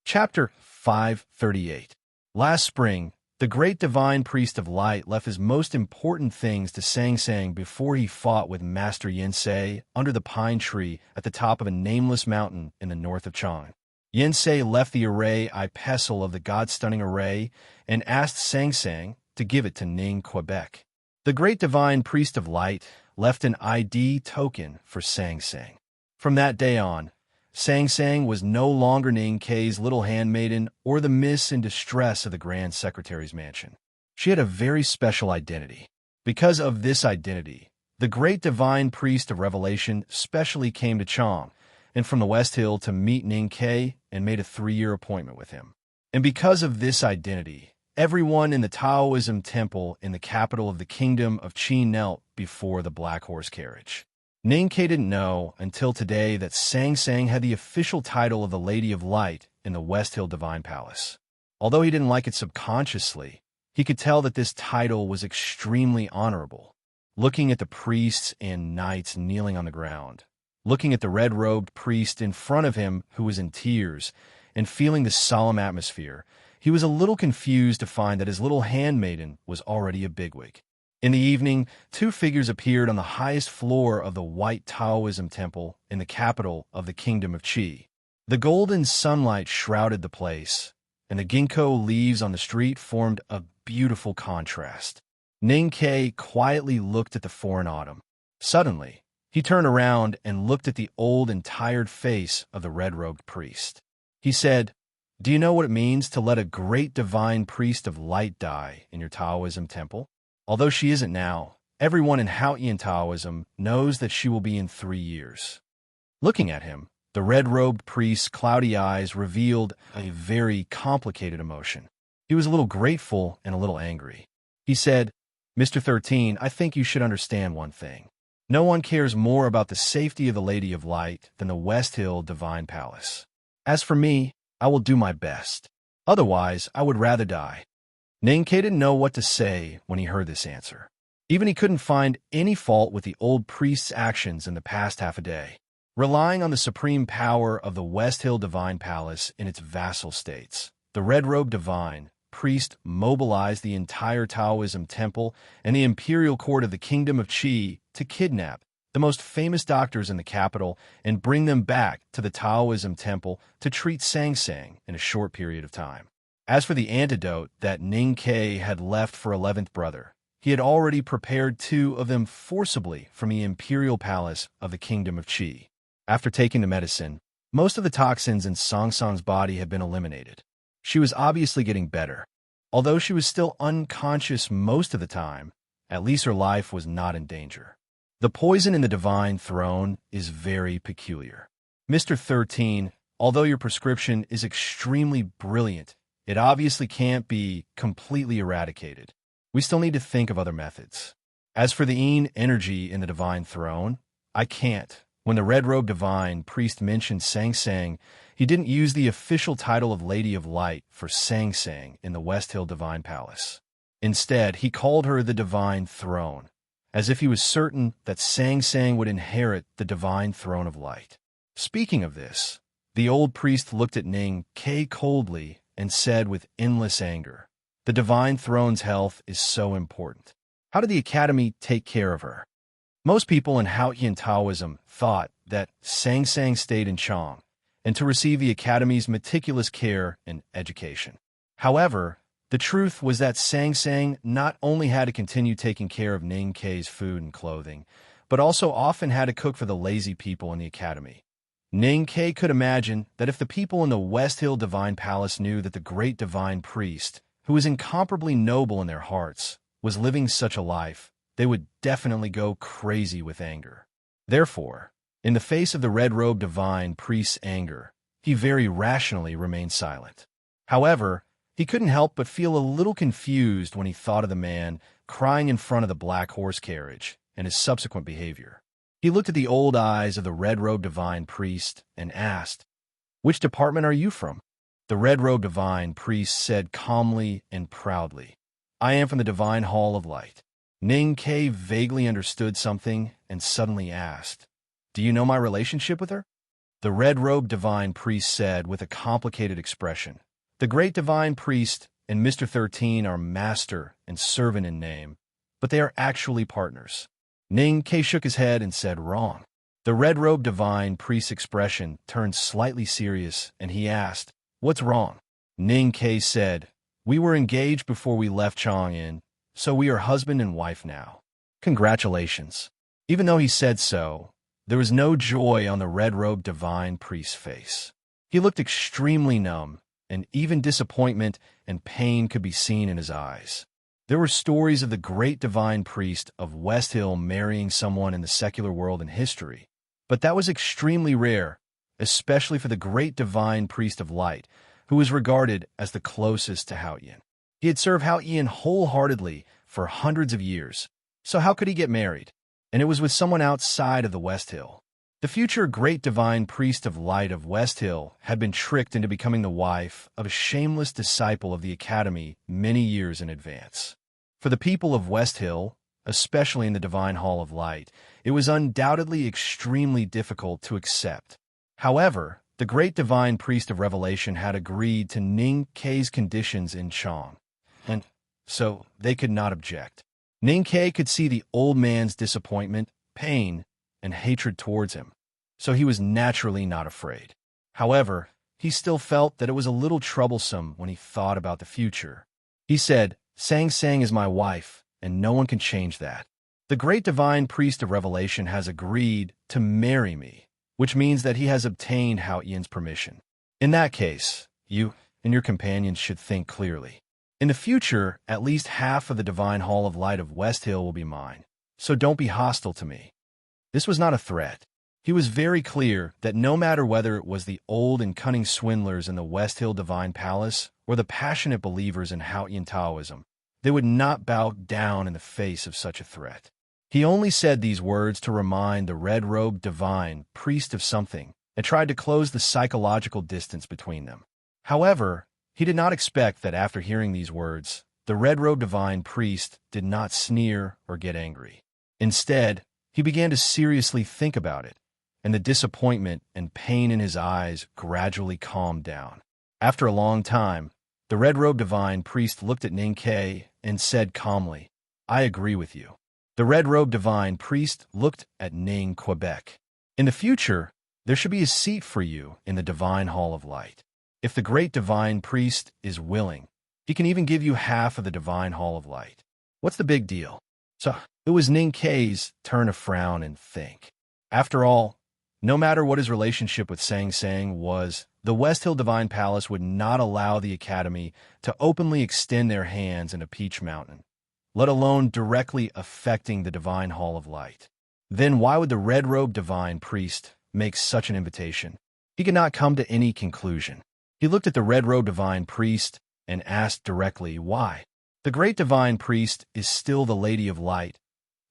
Chapter 538. Last spring, the great divine priest of light left his most important things to Sang Sang before he fought with Master Yin Se under the pine tree at the top of a nameless mountain in the north of Chang. Yin Se left the array I pestle of the god-stunning array and asked Sang Sang to give it to Ning Quebec. The great divine priest of light left an ID token for Sang Sang. From that day on, Sang Sang was no longer Ning K's little handmaiden or the miss in distress of the Grand Secretary's mansion. She had a very special identity. Because of this identity, the great divine priest of revelation specially came to Chang and from the West Hill to meet Ning K and made a 3-year appointment with him. And because of this identity, everyone in the Taoism temple in the capital of the kingdom of Qi knelt before the black horse carriage. Ning K didn't know until today that Sang Sang had the official title of the Lady of Light in the West Hill Divine Palace. Although he didn't like it subconsciously, he could tell that this title was extremely honorable. Looking at the priests and knights kneeling on the ground, looking at the red-robed priest in front of him who was in tears, and feeling the solemn atmosphere, he was a little confused to find that his little handmaiden was already a bigwig. In the evening, 2 figures appeared on the highest floor of the White Taoism Temple in the capital of the Kingdom of Qi. The golden sunlight shrouded the place, and the ginkgo leaves on the street formed a beautiful contrast. Ning K quietly looked at the foreign autumn. Suddenly, he turned around and looked at the old and tired face of the red-robed priest. He said, "Do you know what it means to let a great divine priest of light die in your Taoism temple? Although she isn't now, everyone in Haotian Taoism knows that she will be in 3 years." Looking at him, the red-robed priest's cloudy eyes revealed a very complicated emotion. He was a little grateful and a little angry. He said, "Mr. 13, I think you should understand one thing. No one cares more about the safety of the Lady of Light than the West Hill Divine Palace. As for me, I will do my best. Otherwise, I would rather die." Ning K didn't know what to say when he heard this answer. Even he couldn't find any fault with the old priest's actions in the past half a day. Relying on the supreme power of the West Hill Divine Palace in its vassal states, the red-robed divine priest mobilized the entire Taoism temple and the imperial court of the Kingdom of Qi to kidnap the most famous doctors in the capital and bring them back to the Taoism temple to treat Sang Sang in a short period of time. As for the antidote that Ning K had left for 11th brother, he had already prepared 2 of them forcibly from the imperial palace of the Kingdom of Qi. After taking the medicine, most of the toxins in Song Song's body had been eliminated. She was obviously getting better. Although she was still unconscious most of the time, at least her life was not in danger. The poison in the divine throne is very peculiar. Mr. 13, although your prescription is extremely brilliant, it obviously can't be completely eradicated. We still need to think of other methods. As for the energy in the divine throne, I can't. When the red-robed divine priest mentioned Sang Sang, he didn't use the official title of Lady of Light for Sang Sang in the West Hill Divine Palace. Instead, he called her the Divine Throne, as if he was certain that Sang Sang would inherit the Divine Throne of Light. Speaking of this, the old priest looked at Ning K coldly and said with endless anger, "The Divine Throne's health is so important. How did the Academy take care of her?" Most people in Haotian Taoism thought that Sang Sang stayed in Chang and to receive the Academy's meticulous care and education. However, the truth was that Sang Sang not only had to continue taking care of Ning K's food and clothing, but also often had to cook for the lazy people in the Academy. Ning K could imagine that if the people in the West Hill Divine Palace knew that the great divine priest, who was incomparably noble in their hearts, was living such a life, they would definitely go crazy with anger. Therefore, in the face of the red-robed divine priest's anger, he very rationally remained silent. However, he couldn't help but feel a little confused when he thought of the man crying in front of the black horse carriage and his subsequent behavior. He looked at the old eyes of the red-robed divine priest and asked, "Which department are you from?" The red-robed divine priest said calmly and proudly, "I am from the Divine Hall of Light." Ning K vaguely understood something and suddenly asked, "Do you know my relationship with her?" The red-robed divine priest said with a complicated expression, "The great divine priest and Mr. 13 are master and servant in name, but they are actually partners." Ning K shook his head and said, "Wrong." The red-robed divine priest's expression turned slightly serious, and he asked, "What's wrong?" Ning K said, "We were engaged before we left Chang'an, so we are husband and wife now." Congratulations. Even though he said so, there was no joy on the red-robed divine priest's face. He looked extremely numb, and even disappointment and pain could be seen in his eyes. There were stories of the great divine priest of West Hill marrying someone in the secular world in history, but that was extremely rare, especially for the great divine priest of light, who was regarded as the closest to Haotian. He had served Haotian wholeheartedly for hundreds of years, so how could he get married? And it was with someone outside of the West Hill. The future great divine priest of light of West Hill had been tricked into becoming the wife of a shameless disciple of the Academy many years in advance. For the people of West Hill, especially in the Divine Hall of Light, it was undoubtedly extremely difficult to accept. However, the great divine priest of revelation had agreed to Ning K's conditions in Chang, and so they could not object. Ning K could see the old man's disappointment, pain, and hatred towards him, so he was naturally not afraid. However, he still felt that it was a little troublesome when he thought about the future. He said, "Sang Sang is my wife, and no one can change that. The great divine priest of revelation has agreed to marry me, which means that he has obtained Haotian's permission. In that case, you and your companions should think clearly. In the future, at least half of the Divine Hall of Light of West Hill will be mine, so don't be hostile to me." This was not a threat. He was very clear that no matter whether it was the old and cunning swindlers in the West Hill Divine Palace or the passionate believers in Haotian Taoism, they would not bow down in the face of such a threat. He only said these words to remind the red-robed divine priest of something and tried to close the psychological distance between them. However, he did not expect that after hearing these words, the red-robed divine priest did not sneer or get angry. Instead, he began to seriously think about it, and the disappointment and pain in his eyes gradually calmed down. After a long time, the red-robed divine priest looked at Ning K and said calmly, "I agree with you." The red-robed divine priest looked at Ning Quebec. "In the future, there should be a seat for you in the Divine Hall of Light. If the great divine priest is willing, he can even give you half of the Divine Hall of Light. What's the big deal?" So it was Ning K's turn to frown and think. After all, no matter what his relationship with Sang Sang was, the West Hill Divine Palace would not allow the Academy to openly extend their hands into Peach Mountain, let alone directly affecting the Divine Hall of Light. Then why would the red-robed divine priest make such an invitation? He could not come to any conclusion. He looked at the red-robed divine priest and asked directly why. The great divine priest is still the Lady of Light,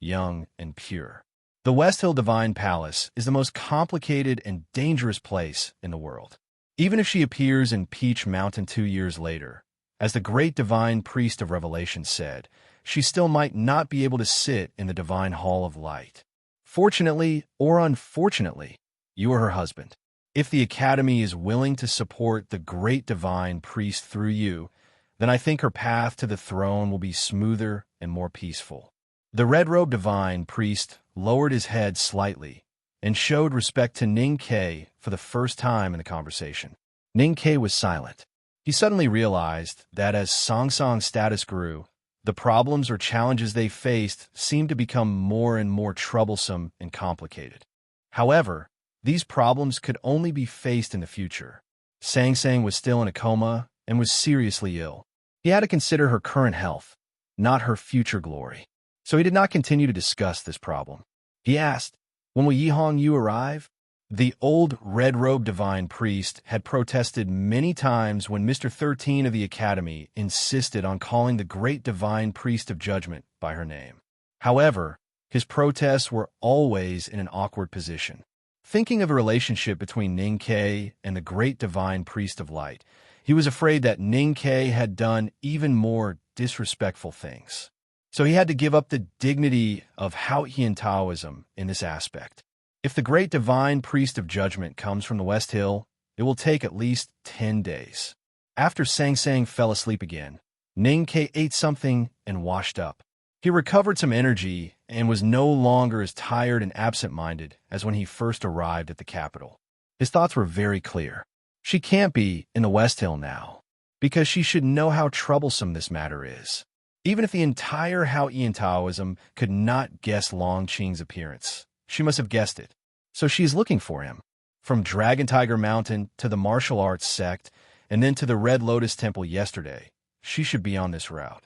young and pure. The West Hill Divine Palace is the most complicated and dangerous place in the world. Even if she appears in Peach Mountain 2 years later, as the great divine priest of Revelation said, she still might not be able to sit in the Divine Hall of Light. Fortunately or unfortunately, you are her husband. If the Academy is willing to support the great divine priest through you, then I think her path to the throne will be smoother and more peaceful. The red-robed divine priest lowered his head slightly and showed respect to Ning Ke for the first time in the conversation. Ning Ke was silent. He suddenly realized that as Song Song's status grew, the problems or challenges they faced seemed to become more and more troublesome and complicated. However, these problems could only be faced in the future. Sang Sang was still in a coma and was seriously ill. He had to consider her current health, not her future glory. So he did not continue to discuss this problem. He asked, "When will Yi Hong Yu arrive?" The old red-robed divine priest had protested many times when Mr. 13 of the Academy insisted on calling the great divine priest of judgment by her name. However, his protests were always in an awkward position. Thinking of a relationship between Ning Ke and the great divine priest of light, he was afraid that Ning Ke had done even more disrespectful things. So he had to give up the dignity of Haotian Taoism in this aspect. If the great divine priest of judgment comes from the West Hill, it will take at least 10 days. After Sang Sang fell asleep again, Ning Ke ate something and washed up. He recovered some energy and was no longer as tired and absent-minded as when he first arrived at the capital. His thoughts were very clear. She can't be in the West Hill now, because she should know how troublesome this matter is. Even if the entire Haotian Taoism could not guess Long Qing's appearance, she must have guessed it. So she is looking for him. From Dragon Tiger Mountain to the martial arts sect, and then to the Red Lotus Temple yesterday, she should be on this route.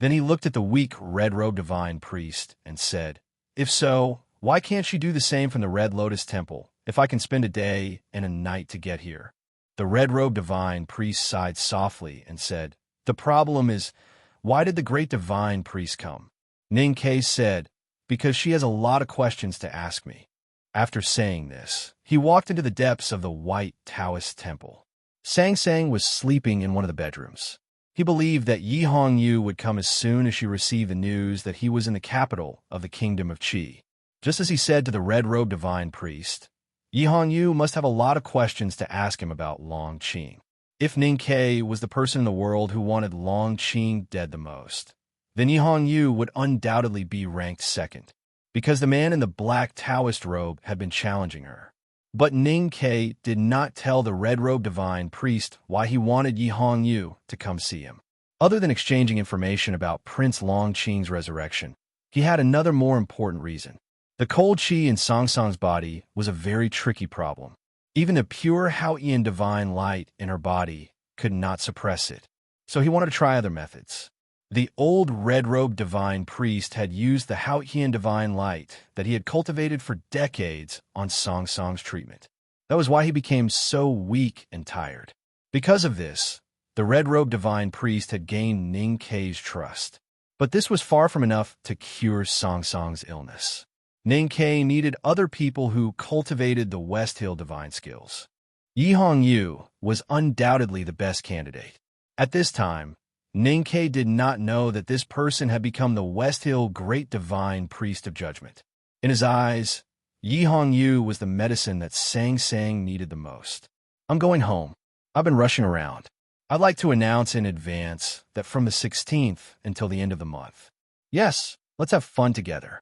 Then he looked at the weak red-robed divine priest and said, "If so, why can't she do the same from the Red Lotus Temple, if I can spend a day and a night to get here?" The red-robed divine priest sighed softly and said, "The problem is, why did the great divine priest come?" Ning Ke said, "Because she has a lot of questions to ask me." After saying this, he walked into the depths of the white Taoist temple. Sang Sang was sleeping in one of the bedrooms. He believed that Yi Hong Yu would come as soon as she received the news that he was in the capital of the kingdom of Qi. Just as he said to the red-robed divine priest, Yi Hong Yu must have a lot of questions to ask him about Long Qing. If Ning Ke was the person in the world who wanted Long Qing dead the most, then Yi Hong Yu would undoubtedly be ranked second, because the man in the black Taoist robe had been challenging her. But Ning Ke did not tell the red-robed divine priest why he wanted Yi Hong Yu to come see him. Other than exchanging information about Prince Long Qing's resurrection, he had another more important reason. The cold qi in Song Song's body was a very tricky problem. Even the pure Haotian divine light in her body could not suppress it, so he wanted to try other methods. The old red-robed divine priest had used the Haotian divine light that he had cultivated for decades on Song Song's treatment. That was why he became so weak and tired. Because of this, the red-robed divine priest had gained Ning Ke's trust. But this was far from enough to cure Song Song's illness. Ning Ke needed other people who cultivated the West Hill divine skills. Yi Hong Yu was undoubtedly the best candidate. At this time, Ning Ke did not know that this person had become the West Hill Great Divine Priest of Judgment. In his eyes, Yi Hong Yu was the medicine that Sang Sang needed the most. "I'm going home. I've been rushing around. I'd like to announce in advance that from the 16th until the end of the month. Yes, let's have fun together."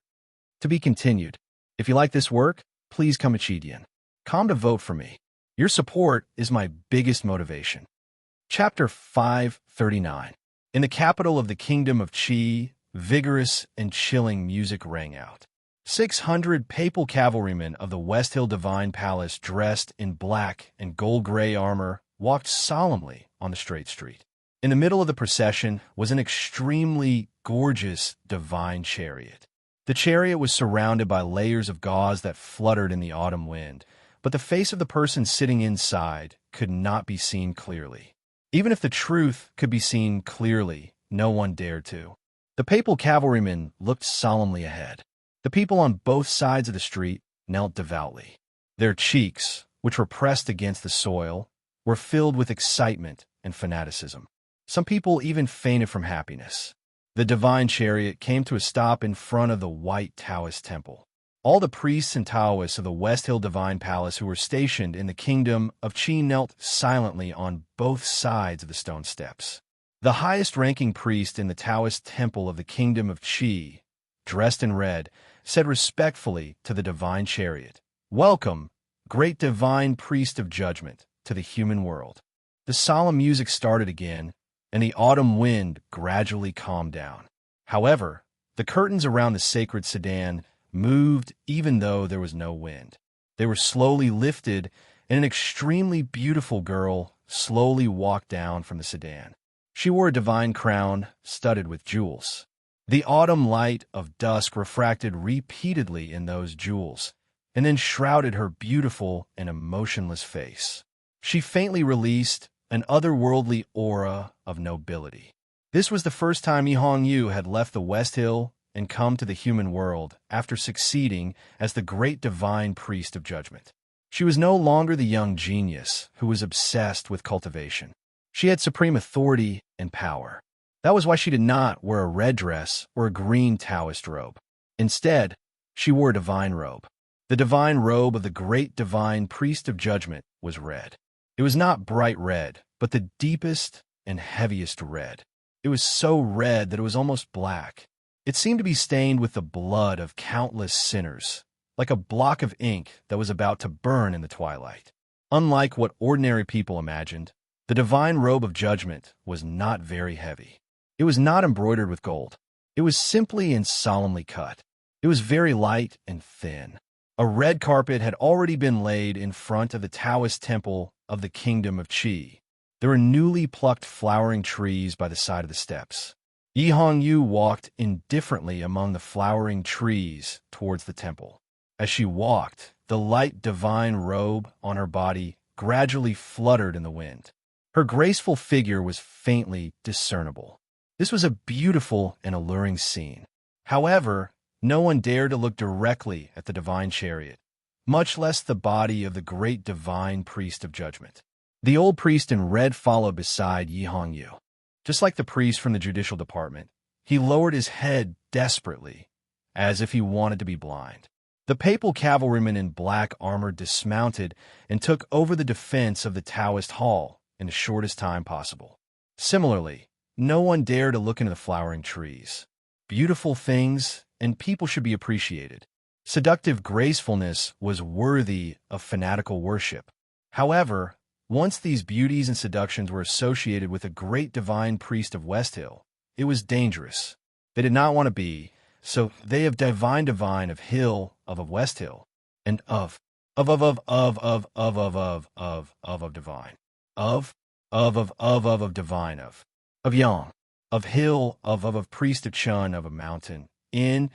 To be continued. If you like this work, please come to Chidian. Come to vote for me. Your support is my biggest motivation. Chapter 539. In the capital of the kingdom of Qi, vigorous and chilling music rang out. 600 papal cavalrymen of the West Hill Divine Palace dressed in black and gold-gray armor walked solemnly on the straight street. In the middle of the procession was an extremely gorgeous divine chariot. The chariot was surrounded by layers of gauze that fluttered in the autumn wind, but the face of the person sitting inside could not be seen clearly. Even if the truth could be seen clearly, no one dared to. The papal cavalrymen looked solemnly ahead. The people on both sides of the street knelt devoutly. Their cheeks, which were pressed against the soil, were filled with excitement and fanaticism. Some people even fainted from happiness. The divine chariot came to a stop in front of the white Taoist temple. All the priests and Taoists of the West Hill Divine Palace who were stationed in the kingdom of Qi knelt silently on both sides of the stone steps. The highest-ranking priest in the Taoist temple of the kingdom of Qi, dressed in red, said respectfully to the divine chariot, "Welcome, great divine priest of judgment, to the human world." The solemn music started again, and the autumn wind gradually calmed down. However, the curtains around the sacred sedan moved even though there was no wind. They were slowly lifted, and an extremely beautiful girl slowly walked down from the sedan. She wore a divine crown studded with jewels. The autumn light of dusk refracted repeatedly in those jewels, and then shrouded her beautiful and emotionless face. She faintly released an otherworldly aura of nobility. This was the first time Yi Hongyu had left the West Hill and come to the human world after succeeding as the great divine priest of judgment. She was no longer the young genius who was obsessed with cultivation. She had supreme authority and power. That was why she did not wear a red dress or a green Taoist robe. Instead, she wore a divine robe. The divine robe of the great divine priest of judgment was red. It was not bright red, but the deepest and heaviest red. It was so red that it was almost black. It seemed to be stained with the blood of countless sinners, like a block of ink that was about to burn in the twilight. Unlike what ordinary people imagined, the divine robe of judgment was not very heavy. It was not embroidered with gold. It was simply and solemnly cut. It was very light and thin. A red carpet had already been laid in front of the Taoist temple of the kingdom of Qi. There were newly plucked flowering trees by the side of the steps. Yi Hongyu walked indifferently among the flowering trees towards the temple. As she walked, the light divine robe on her body gradually fluttered in the wind. Her graceful figure was faintly discernible. This was a beautiful and alluring scene. However, no one dared to look directly at the divine chariot, much less the body of the great divine priest of judgment. The old priest in red followed beside Yi Hongyu. Just like the priest from the judicial department, he lowered his head desperately, as if he wanted to be blind. The papal cavalrymen in black armor dismounted and took over the defense of the Taoist hall in the shortest time possible. Similarly, no one dared to look into the flowering trees. Beautiful things and people should be appreciated. Seductive gracefulness was worthy of fanatical worship. However, once these beauties and seductions were associated with a great divine priest of West Hill, it was dangerous. They did not want to be, so they of divine of Hill of West Hill, and of divine, of divine, of Yang, of Hill, of priest of Chun, of a mountain, in,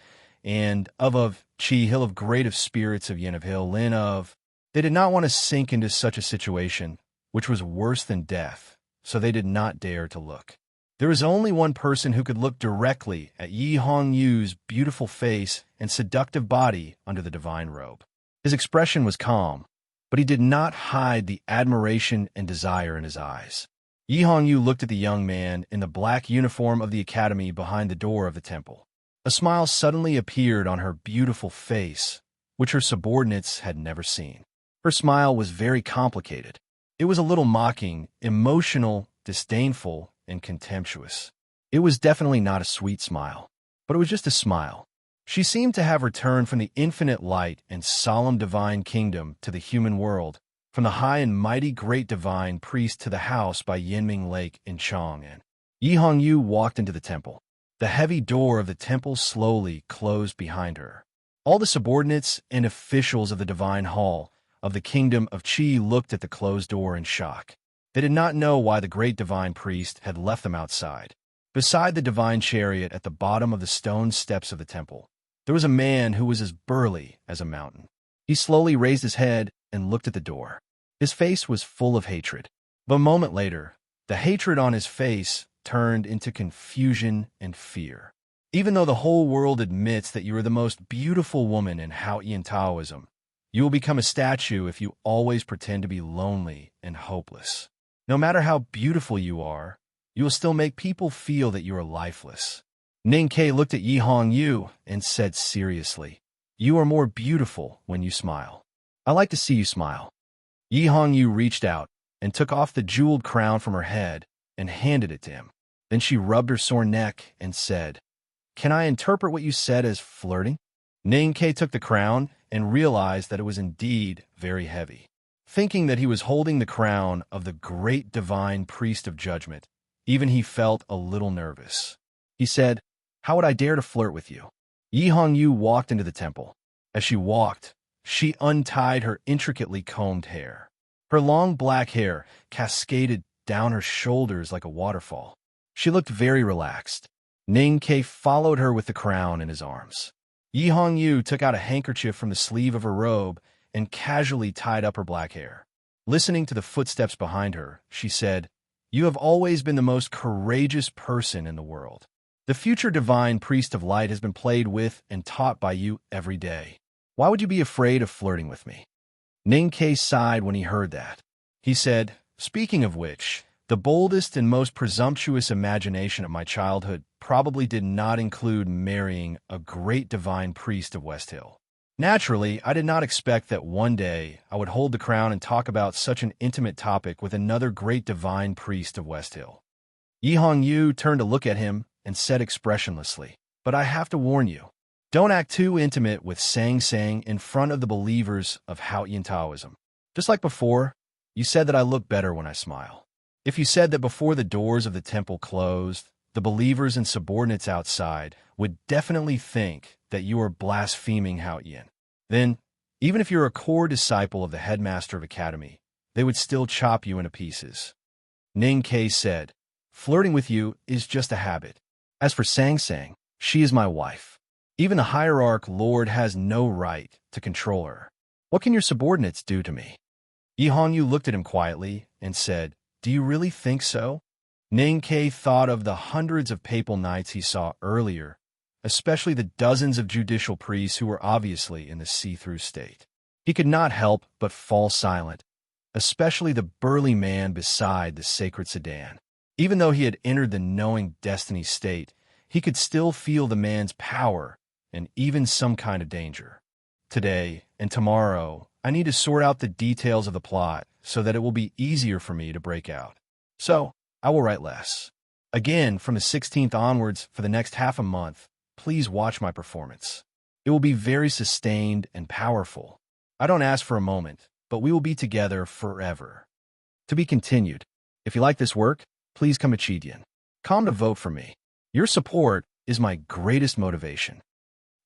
and of Qi, Hill of great of spirits of Yin of Hill, Lin of. They did not want to sink into such a situation, which was worse than death, so they did not dare to look. There was only one person who could look directly at Yi Hongyu's beautiful face and seductive body under the divine robe. His expression was calm, but he did not hide the admiration and desire in his eyes. Yi Hongyu looked at the young man in the black uniform of the academy behind the door of the temple. A smile suddenly appeared on her beautiful face, which her subordinates had never seen. Her smile was very complicated. It was a little mocking, emotional, disdainful, and contemptuous. It was definitely not a sweet smile, but it was just a smile. She seemed to have returned from the infinite light and solemn divine kingdom to the human world, from the high and mighty great divine priest to the house by Yinming Lake in Chang'an. Yi Hongyu walked into the temple. The heavy door of the temple slowly closed behind her. All the subordinates and officials of the divine hall of the kingdom of Qi looked at the closed door in shock. They did not know why the great divine priest had left them outside. Beside the divine chariot at the bottom of the stone steps of the temple, there was a man who was as burly as a mountain. He slowly raised his head and looked at the door. His face was full of hatred. But a moment later, the hatred on his face turned into confusion and fear. Even though the whole world admits that you are the most beautiful woman in Haotian Taoism, you will become a statue if you always pretend to be lonely and hopeless. No matter how beautiful you are, you will still make people feel that you are lifeless. Ning Ke looked at Yi Hongyu and said seriously, "You are more beautiful when you smile. I like to see you smile." Yi Hongyu reached out and took off the jeweled crown from her head and handed it to him. Then she rubbed her sore neck and said, "Can I interpret what you said as flirting?" Ning Ke took the crown and realized that it was indeed very heavy. Thinking that he was holding the crown of the great divine priest of judgment, even he felt a little nervous. He said, "How would I dare to flirt with you?" Yi Hongyu walked into the temple. As she walked, she untied her intricately combed hair. Her long black hair cascaded down her shoulders like a waterfall. She looked very relaxed. Ning Ke followed her with the crown in his arms. Yi Hongyu took out a handkerchief from the sleeve of her robe and casually tied up her black hair. Listening to the footsteps behind her, she said, "You have always been the most courageous person in the world. The future divine priest of light has been played with and taught by you every day. Why would you be afraid of flirting with me?" Ning Ke sighed when he heard that. He said, "Speaking of which, the boldest and most presumptuous imagination of my childhood probably did not include marrying a great divine priest of West Hill. Naturally, I did not expect that one day I would hold the crown and talk about such an intimate topic with another great divine priest of West Hill." Yi Hongyu turned to look at him and said expressionlessly, "But I have to warn you, don't act too intimate with Sang Sang in front of the believers of Haotian Taoism. Just like before, you said that I look better when I smile. If you said that before the doors of the temple closed, the believers and subordinates outside would definitely think that you are blaspheming Haotian, then, even if you're a core disciple of the headmaster of academy, they would still chop you into pieces." Ning Ke said, "Flirting with you is just a habit. As for Sang Sang, she is my wife. Even the hierarch lord has no right to control her. What can your subordinates do to me?" Yi Hongyu looked at him quietly and said, "Do you really think so?" Ning Ke thought of the hundreds of papal knights he saw earlier, especially the dozens of judicial priests who were obviously in the see-through state. He could not help but fall silent, especially the burly man beside the sacred sedan. Even though he had entered the knowing destiny state, he could still feel the man's power and even some kind of danger. Today and tomorrow, I need to sort out the details of the plot so that it will be easier for me to break out. So, I will write less. Again, from the 16th onwards for the next half a month, please watch my performance. It will be very sustained and powerful. I don't ask for a moment, but we will be together forever. To be continued. If you like this work, please come to Chidian. Come to vote for me. Your support is my greatest motivation.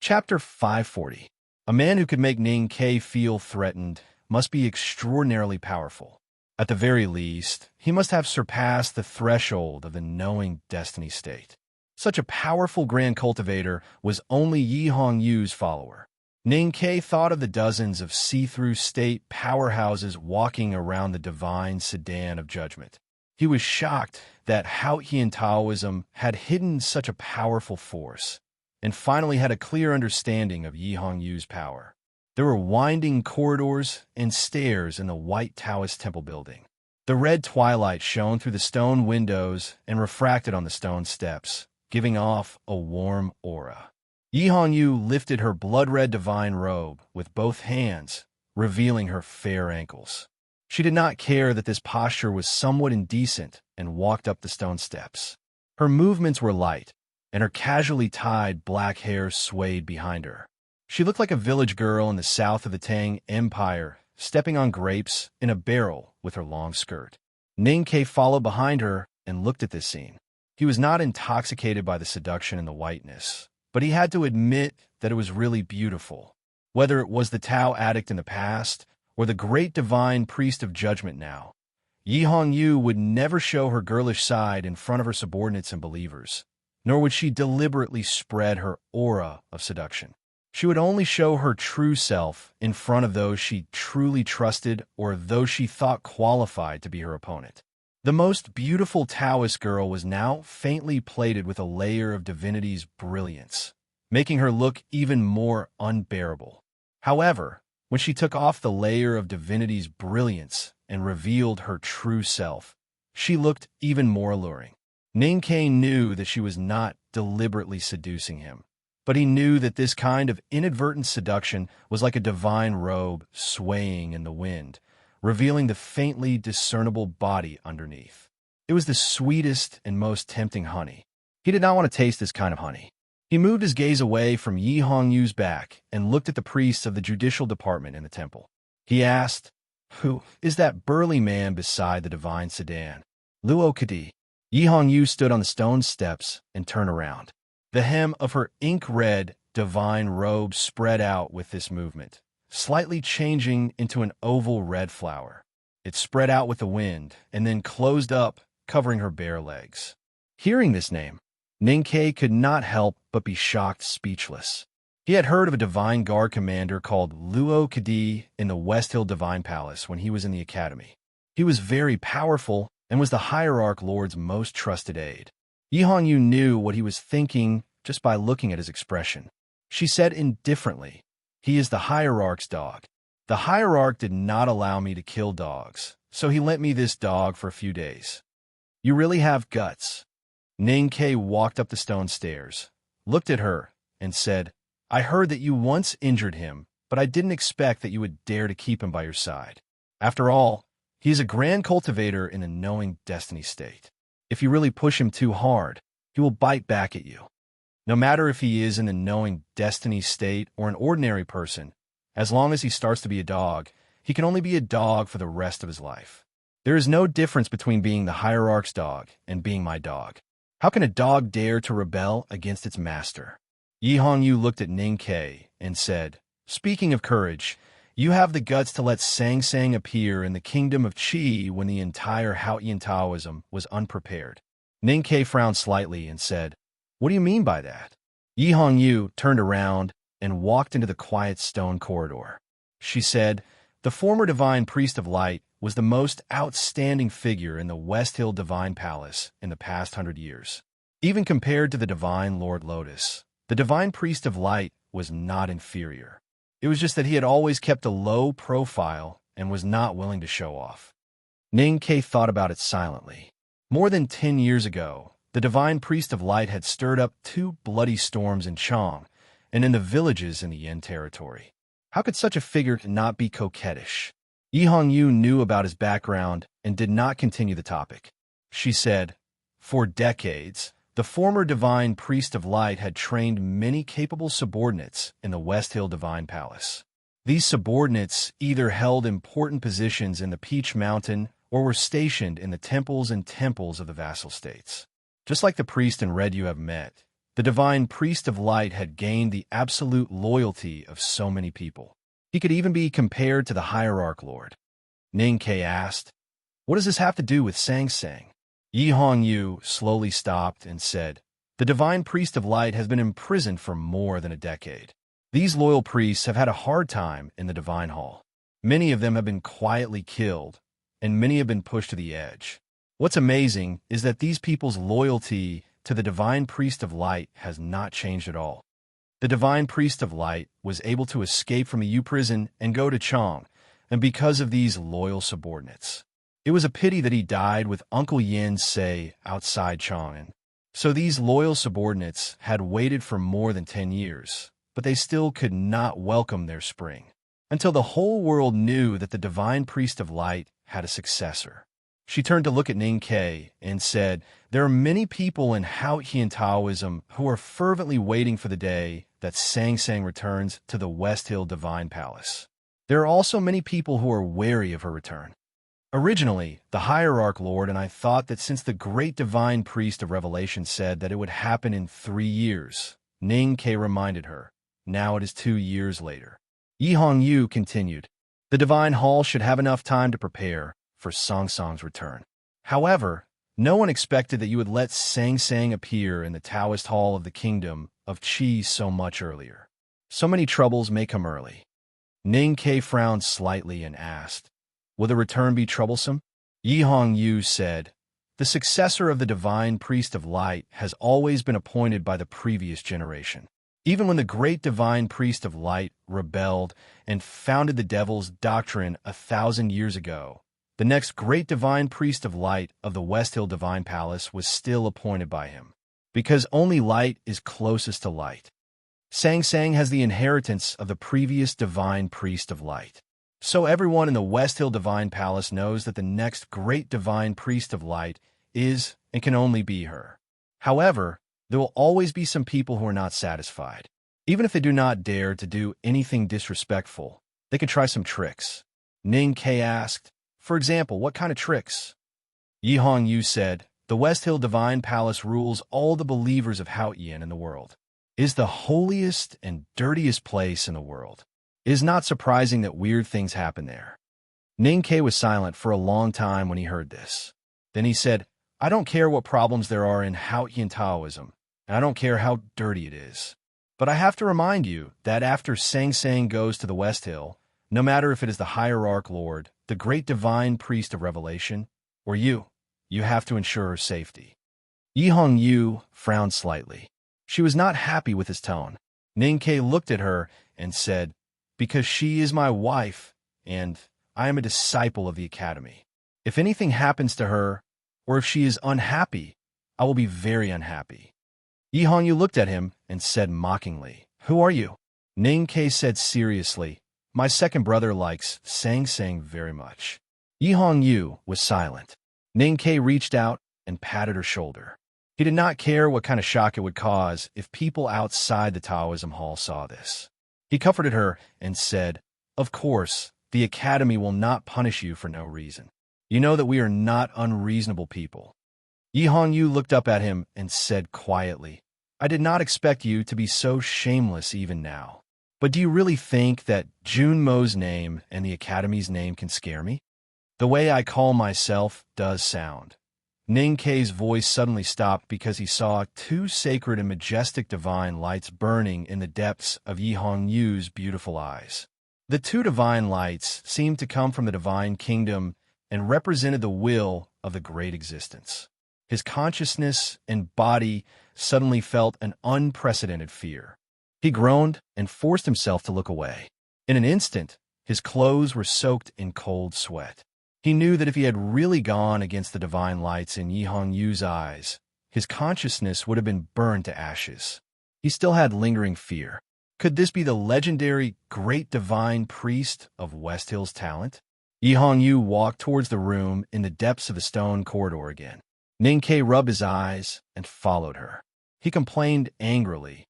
Chapter 540. A man who could make Ning Ke feel threatened must be extraordinarily powerful. At the very least, he must have surpassed the threshold of the knowing destiny state. Such a powerful grand cultivator was only Yi Hongyu's follower. Ning Ke thought of the dozens of see-through state powerhouses walking around the divine sedan of judgment. He was shocked that Haotian Taoism had hidden such a powerful force, and finally had a clear understanding of Yi Hongyu's power. There were winding corridors and stairs in the white Taoist temple building. The red twilight shone through the stone windows and refracted on the stone steps, giving off a warm aura. Yi Hongyu lifted her blood-red divine robe with both hands, revealing her fair ankles. She did not care that this posture was somewhat indecent and walked up the stone steps. Her movements were light, and her casually tied black hair swayed behind her. She looked like a village girl in the south of the Tang Empire, stepping on grapes in a barrel with her long skirt. Ning Ke followed behind her and looked at this scene. He was not intoxicated by the seduction and the whiteness, but he had to admit that it was really beautiful. Whether it was the Tao addict in the past or the great divine priest of judgment now, Yi Hongyu would never show her girlish side in front of her subordinates and believers, nor would she deliberately spread her aura of seduction. She would only show her true self in front of those she truly trusted or those she thought qualified to be her opponent. The most beautiful Taoist girl was now faintly plated with a layer of divinity's brilliance, making her look even more unbearable. However, when she took off the layer of divinity's brilliance and revealed her true self, she looked even more alluring. Ning Ke knew that she was not deliberately seducing him, but he knew that this kind of inadvertent seduction was like a divine robe swaying in the wind, revealing the faintly discernible body underneath. It was the sweetest and most tempting honey. He did not want to taste this kind of honey. He moved his gaze away from Yi Hongyu's back and looked at the priests of the judicial department in the temple. He asked, "Who is that burly man beside the divine sedan?" "Luo Kadi." Yi Hongyu stood on the stone steps and turned around. The hem of her ink-red, divine robe spread out with this movement, slightly changing into an oval red flower. It spread out with the wind and then closed up, covering her bare legs. Hearing this name, Ning Ke could not help but be shocked speechless. He had heard of a divine guard commander called Luo Kadi in the West Hill Divine Palace when he was in the academy. He was very powerful and was the Hierarch Lord's most trusted aide. Yi Hongyu knew what he was thinking just by looking at his expression. She said indifferently, "He is the Hierarch's dog. The Hierarch did not allow me to kill dogs, so he lent me this dog for a few days." "You really have guts." Ning Ke walked up the stone stairs, looked at her, and said, "I heard that you once injured him, but I didn't expect that you would dare to keep him by your side. After all, he is a grand cultivator in a knowing destiny state. If you really push him too hard, he will bite back at you. No matter if he is in the knowing destiny state or an ordinary person, as long as he starts to be a dog, he can only be a dog for the rest of his life. There is no difference between being the Hierarch's dog and being my dog. How can a dog dare to rebel against its master?" Yi Hongyu looked at Ning Ke and said, "Speaking of courage, you have the guts to let Sang Sang appear in the kingdom of Qi when the entire Haotian Taoism was unprepared." Ning Ke frowned slightly and said, "What do you mean by that?" Yi Hongyu turned around and walked into the quiet stone corridor. She said, "The former divine priest of light was the most outstanding figure in the West Hill Divine Palace in the past 100 years. Even compared to the divine Lord Lotus, the divine priest of light was not inferior. It was just that he had always kept a low profile and was not willing to show off." Ning Ke thought about it silently. More than 10 years ago, the divine priest of light had stirred up 2 bloody storms in Chang and in the villages in the Yin territory. How could such a figure not be coquettish? Yi Hongyu knew about his background and did not continue the topic. She said, "For decades, the former divine priest of light had trained many capable subordinates in the West Hill Divine Palace. These subordinates either held important positions in the Peach Mountain or were stationed in the temples of the vassal states. Just like the priest in red you have met, the divine priest of light had gained the absolute loyalty of so many people. He could even be compared to the Hierarch Lord." Ning Ke asked, "What does this have to do with Sang Sang?" Yi Hongyu slowly stopped and said, "The divine priest of light has been imprisoned for more than a decade. These loyal priests have had a hard time in the divine hall. Many of them have been quietly killed, and many have been pushed to the edge. What's amazing is that these people's loyalty to the divine priest of light has not changed at all. The divine priest of light was able to escape from a Yu prison and go to Chang, and because of these loyal subordinates. It was a pity that he died with Uncle Yin Sei outside Chang'an. So these loyal subordinates had waited for more than 10 years, but they still could not welcome their spring, until the whole world knew that the divine priest of light had a successor." She turned to look at Ning Ke and said, "There are many people in Haotian Taoism who are fervently waiting for the day that Sang Sang returns to the West Hill Divine Palace. There are also many people who are wary of her return. Originally, the Hierarch Lord and I thought that since the great divine priest of Revelation said that it would happen in 3 years," Ning Ke reminded her, Now it is 2 years later. Yi Hongyu continued. The Divine Hall should have enough time to prepare for Song Song's return. However, no one expected that you would let Sang Sang appear in the Taoist Hall of the Kingdom of Qi so much earlier. So many troubles may come early. Ning Ke frowned slightly and asked, will the return be troublesome? Yi Hongyu said, the successor of the Divine Priest of Light has always been appointed by the previous generation. Even when the great Divine Priest of Light rebelled and founded the Devil's Doctrine 1,000 years ago, the next great Divine Priest of Light of the West Hill Divine Palace was still appointed by him, because only light is closest to light. Sang Sang has the inheritance of the previous Divine Priest of Light. So everyone in the West Hill Divine Palace knows that the next great Divine Priest of Light is and can only be her. However, there will always be some people who are not satisfied. Even if they do not dare to do anything disrespectful, they can try some tricks. Ning Ke asked, for example, what kind of tricks? Yi Hongyu said, the West Hill Divine Palace rules all the believers of Haotian in the world. It is the holiest and dirtiest place in the world. It is not surprising that weird things happen there. Ning Ke was silent for a long time when he heard this. Then he said, I don't care what problems there are in Haotian Taoism, and I don't care how dirty it is. But I have to remind you that after Sang Sang goes to the West Hill, no matter if it is the Hierarch Lord, the great Divine Priest of Revelation, or you have to ensure her safety. Yi Hongyu frowned slightly. She was not happy with his tone. Ning Ke looked at her and said, because she is my wife, and I am a disciple of the Academy. If anything happens to her, or if she is unhappy, I will be very unhappy. Yi Hongyu looked at him and said mockingly, who are you? Ning Ke said seriously, my second brother likes Sang Sang very much. Yi Hongyu was silent. Ning Ke reached out and patted her shoulder. He did not care what kind of shock it would cause if people outside the Taoism Hall saw this. He comforted her and said, of course, the Academy will not punish you for no reason. You know that we are not unreasonable people. Yi Hongyu looked up at him and said quietly, I did not expect you to be so shameless even now. But do you really think that Jun Mo's name and the Academy's name can scare me? The way I call myself does sound. Ning Ke's voice suddenly stopped because he saw two sacred and majestic divine lights burning in the depths of Yi Hongyu's beautiful eyes. The two divine lights seemed to come from the divine kingdom and represented the will of the great existence. His consciousness and body suddenly felt an unprecedented fear. He groaned and forced himself to look away. In an instant, his clothes were soaked in cold sweat. He knew that if he had really gone against the divine lights in Yi Hongyu's eyes, his consciousness would have been burned to ashes. He still had lingering fear. Could this be the legendary great divine priest of West Hill's talent? Yi Hongyu walked towards the room in the depths of the stone corridor again. Ning Ke rubbed his eyes and followed her. He complained angrily,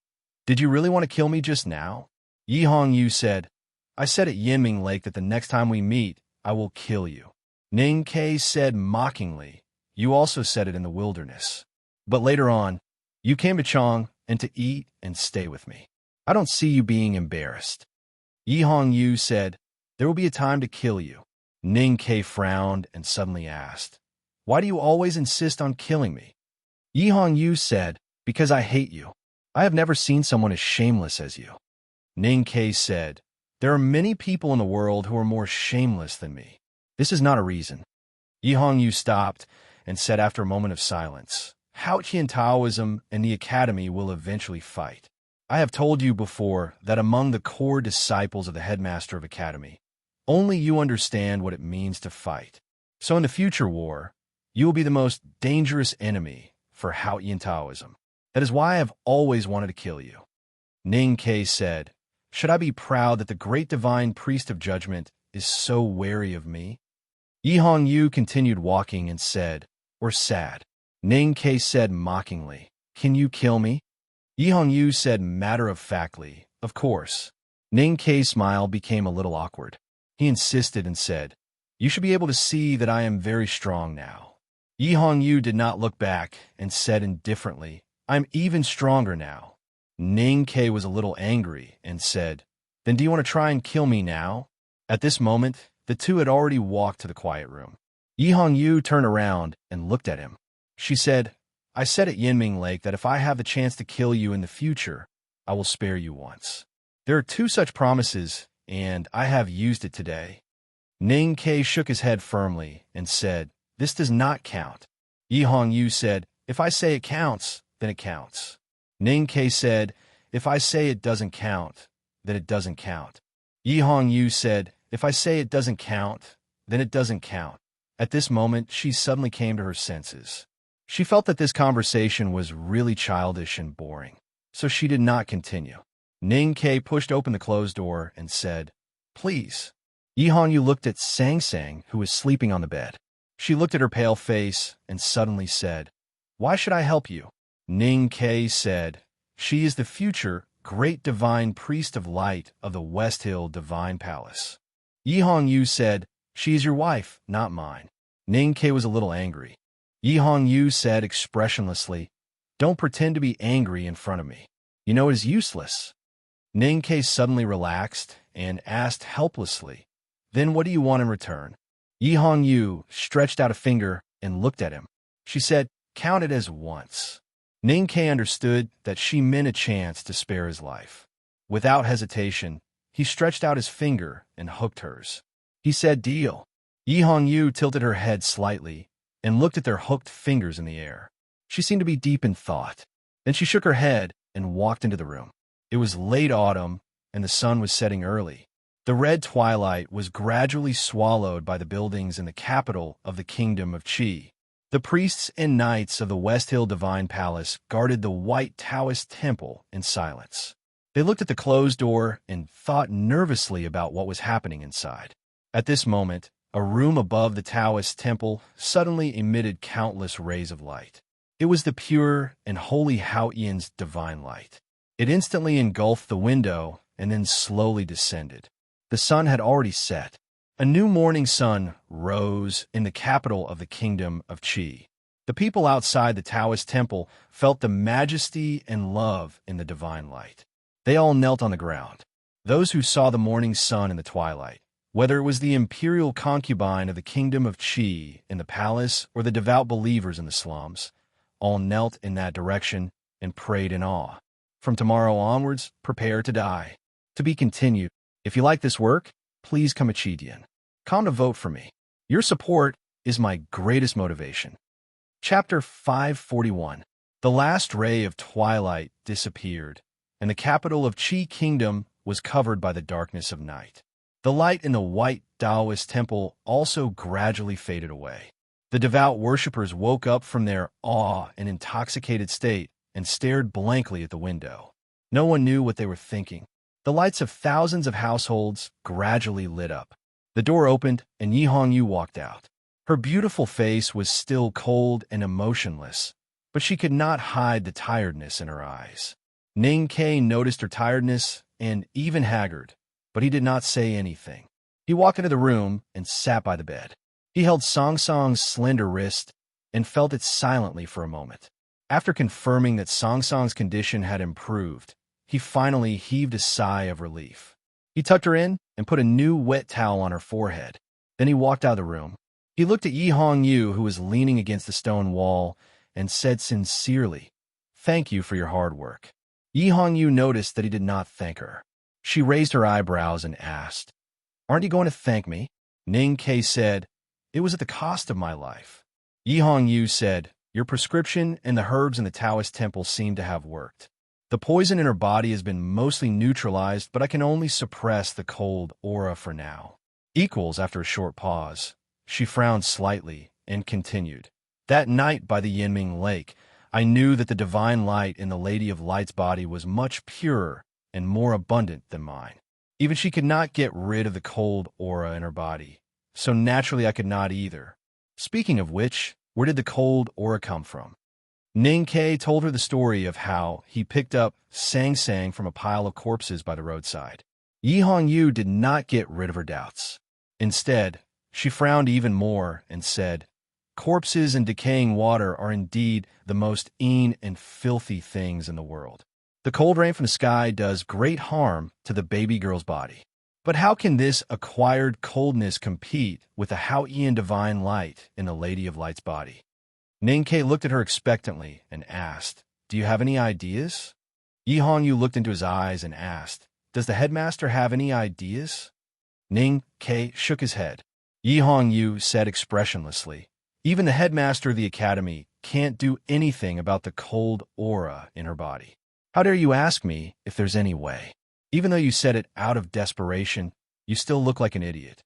did you really want to kill me just now? Yi Hongyu said, I said at Yinming Lake that the next time we meet, I will kill you. Ning Ke said mockingly, you also said it in the wilderness. But later on, you came to Chong and to eat and stay with me. I don't see you being embarrassed. Yi Hongyu said, there will be a time to kill you. Ning Ke frowned and suddenly asked, why do you always insist on killing me? Yi Hongyu said, because I hate you. I have never seen someone as shameless as you. Ning Ke said, there are many people in the world who are more shameless than me. This is not a reason. Yi Hongyu stopped and said after a moment of silence, Haotian Taoism and the Academy will eventually fight. I have told you before that among the core disciples of the headmaster of Academy, only you understand what it means to fight. So in the future war, you will be the most dangerous enemy for Haotian Taoism. That is why I have always wanted to kill you. Ning Ke said, should I be proud that the great divine priest of judgment is so wary of me? Yi Hongyu continued walking and said, or sad. Ning Ke said mockingly, can you kill me? Yi Hongyu said matter-of-factly, of course. Ning Ke's smile became a little awkward. He insisted and said, you should be able to see that I am very strong now. Yi Hongyu did not look back and said indifferently, I'm even stronger now. Ning Ke was a little angry and said, "Then do you want to try and kill me now?" At this moment, the two had already walked to the quiet room. Yi Hongyu turned around and looked at him. She said, "I said at Yinming Lake that if I have the chance to kill you in the future, I will spare you once. There are two such promises, and I have used it today." Ning Ke shook his head firmly and said, "This does not count." Yi Hongyu said, "If I say it counts, then it counts." Ning Ke said, "If I say it doesn't count, then it doesn't count." Yi Hongyu said, "If I say it doesn't count, then it doesn't count." At this moment, she suddenly came to her senses. She felt that this conversation was really childish and boring, so she did not continue. Ning Ke pushed open the closed door and said, "Please." Yi Hongyu looked at Sang Sang, who was sleeping on the bed. She looked at her pale face and suddenly said, "Why should I help you?" Ning Ke said, "She is the future great divine priest of light of the West Hill Divine Palace." Yi Hongyu said, "She is your wife, not mine." Ning Ke was a little angry. Yi Hongyu said expressionlessly, "Don't pretend to be angry in front of me. You know it is useless." Ning Ke suddenly relaxed and asked helplessly, "Then what do you want in return?" Yi Hongyu stretched out a finger and looked at him. She said, "Count it as once." Ning Ke understood that she meant a chance to spare his life. Without hesitation, he stretched out his finger and hooked hers. He said, "Deal." Yi Hongyu tilted her head slightly and looked at their hooked fingers in the air. She seemed to be deep in thought. Then she shook her head and walked into the room. It was late autumn, and the sun was setting early. The red twilight was gradually swallowed by the buildings in the capital of the kingdom of Qi. The priests and knights of the West Hill Divine Palace guarded the white Taoist temple in silence. They looked at the closed door and thought nervously about what was happening inside. At this moment, a room above the Taoist temple suddenly emitted countless rays of light. It was the pure and holy Haotian's divine light. It instantly engulfed the window and then slowly descended. The sun had already set. A new morning sun rose in the capital of the kingdom of Qi. The people outside the Taoist temple felt the majesty and love in the divine light. They all knelt on the ground. Those who saw the morning sun in the twilight, whether it was the imperial concubine of the kingdom of Qi in the palace or the devout believers in the slums, all knelt in that direction and prayed in awe. From tomorrow onwards, prepare to die. To be continued. If you like this work, please come Chidian. Come to vote for me. Your support is my greatest motivation. Chapter 541. The last ray of twilight disappeared, and the capital of Qi Kingdom was covered by the darkness of night. The light in the white Taoist temple also gradually faded away. The devout worshippers woke up from their awe and intoxicated state and stared blankly at the window. No one knew what they were thinking. The lights of thousands of households gradually lit up. The door opened, and Yi Hongyu walked out. Her beautiful face was still cold and emotionless, but she could not hide the tiredness in her eyes. Ning Ke noticed her tiredness and even haggard, but he did not say anything. He walked into the room and sat by the bed. He held Song Song's slender wrist and felt it silently for a moment. After confirming that Song Song's condition had improved, he finally heaved a sigh of relief. He tucked her in and put a new wet towel on her forehead. Then he walked out of the room. He looked at Yi Hongyu, who was leaning against the stone wall, and said sincerely, "Thank you for your hard work." Yi Hongyu noticed that he did not thank her. She raised her eyebrows and asked, "Aren't you going to thank me?" Ning Ke said, "It was at the cost of my life." Yi Hongyu said, "Your prescription and the herbs in the Taoist temple seem to have worked. The poison in her body has been mostly neutralized, but I can only suppress the cold aura for now." Equals after a short pause. She frowned slightly and continued, "That night by the Yinming Lake, I knew that the divine light in the Lady of Light's body was much purer and more abundant than mine. Even she could not get rid of the cold aura in her body, so naturally I could not either. Speaking of which, where did the cold aura come from?" Ning Ke told her the story of how he picked up Sang Sang from a pile of corpses by the roadside. Yi Hongyu did not get rid of her doubts. Instead, she frowned even more and said, "Corpses and decaying water are indeed the most mean and filthy things in the world. The cold rain from the sky does great harm to the baby girl's body. But how can this acquired coldness compete with the Hao-Ian divine light in the Lady of Light's body? Ning-Ke looked at her expectantly and asked, "Do you have any ideas?" Yi Hongyu looked into his eyes and asked, "Does the headmaster have any ideas?" Ning-Ke shook his head. Yi Hongyu said expressionlessly, "Even the headmaster of the academy can't do anything about the cold aura in her body. How dare you ask me if there's any way? Even though you said it out of desperation, you still look like an idiot."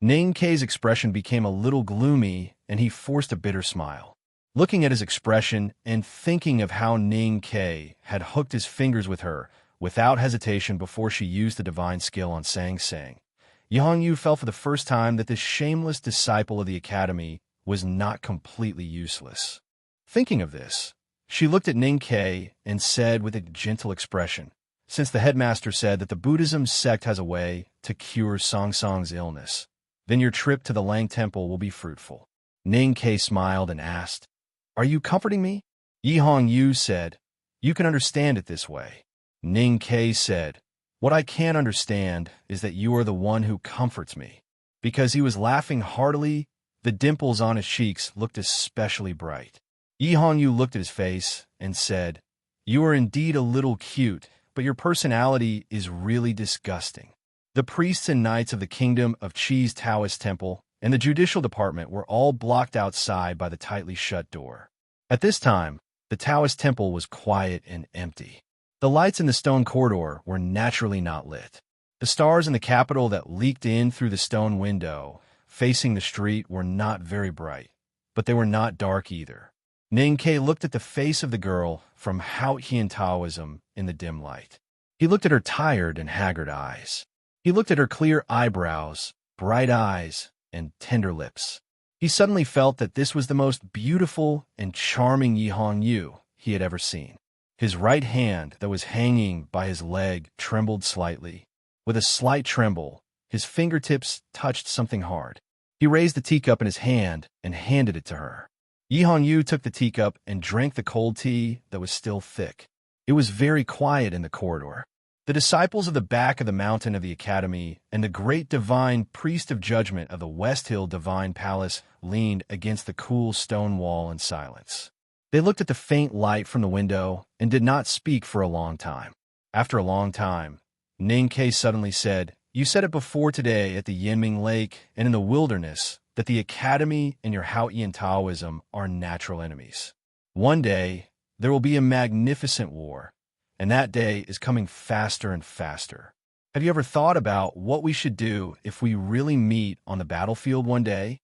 Ning-Ke's expression became a little gloomy, and he forced a bitter smile. Looking at his expression and thinking of how Ning-Ke had hooked his fingers with her without hesitation before she used the divine skill on Sang Sang, Yi Hongyu felt for the first time that this shameless disciple of the academy was not completely useless. Thinking of this, she looked at Ning-Ke and said with a gentle expression, "Since the headmaster said that the Buddhism sect has a way to cure Song Song's illness, then your trip to the Lang Temple will be fruitful." Ning-Ke smiled and asked, "Are you comforting me?" Yi Hongyu said, "You can understand it this way." Ning-Ke said, "What I can't understand is that you are the one who comforts me." Because he was laughing heartily, the dimples on his cheeks looked especially bright. Yi Hongyu looked at his face and said, "You are indeed a little cute, but your personality is really disgusting." The priests and knights of the Kingdom of Qi's Taoist Temple and the judicial department were all blocked outside by the tightly shut door. At this time, the Taoist temple was quiet and empty. The lights in the stone corridor were naturally not lit. The stars in the capital that leaked in through the stone window facing the street were not very bright, but they were not dark either. Ning-Ke looked at the face of the girl from Hao-Ian Taoism in the dim light. He looked at her tired and haggard eyes. He looked at her clear eyebrows, bright eyes, and tender lips. He suddenly felt that this was the most beautiful and charming Yi Hongyu he had ever seen. His right hand that was hanging by his leg trembled slightly. With a slight tremble, his fingertips touched something hard. He raised the teacup in his hand and handed it to her. Yi Hongyu took the teacup and drank the cold tea that was still thick. It was very quiet in the corridor. The disciples of the back of the mountain of the academy and the great divine priest of judgment of the West Hill Divine Palace leaned against the cool stone wall in silence. They looked at the faint light from the window and did not speak for a long time. After a long time, Ning-Ke suddenly said, "You said it before today at the Yinming Lake and in the wilderness that the academy and your Hao-Ian Taoism are natural enemies. One day, there will be a magnificent war, and that day is coming faster and faster. Have you ever thought about what we should do if we really meet on the battlefield one day?"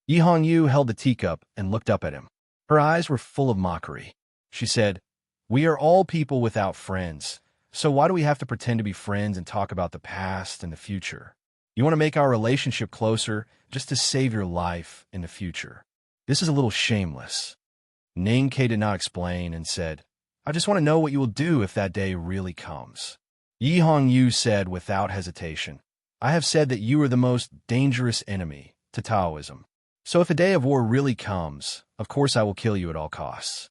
Yi Hongyu held the teacup and looked up at him. Her eyes were full of mockery. She said, "We are all people without friends, so why do we have to pretend to be friends and talk about the past and the future? You want to make our relationship closer just to save your life in the future. This is a little shameless." Ning-Ke did not explain and said, "I just want to know what you will do if that day really comes." Yi Hongyu said without hesitation, "I have said that you are the most dangerous enemy to Taoism. So if a day of war really comes, of course I will kill you at all costs."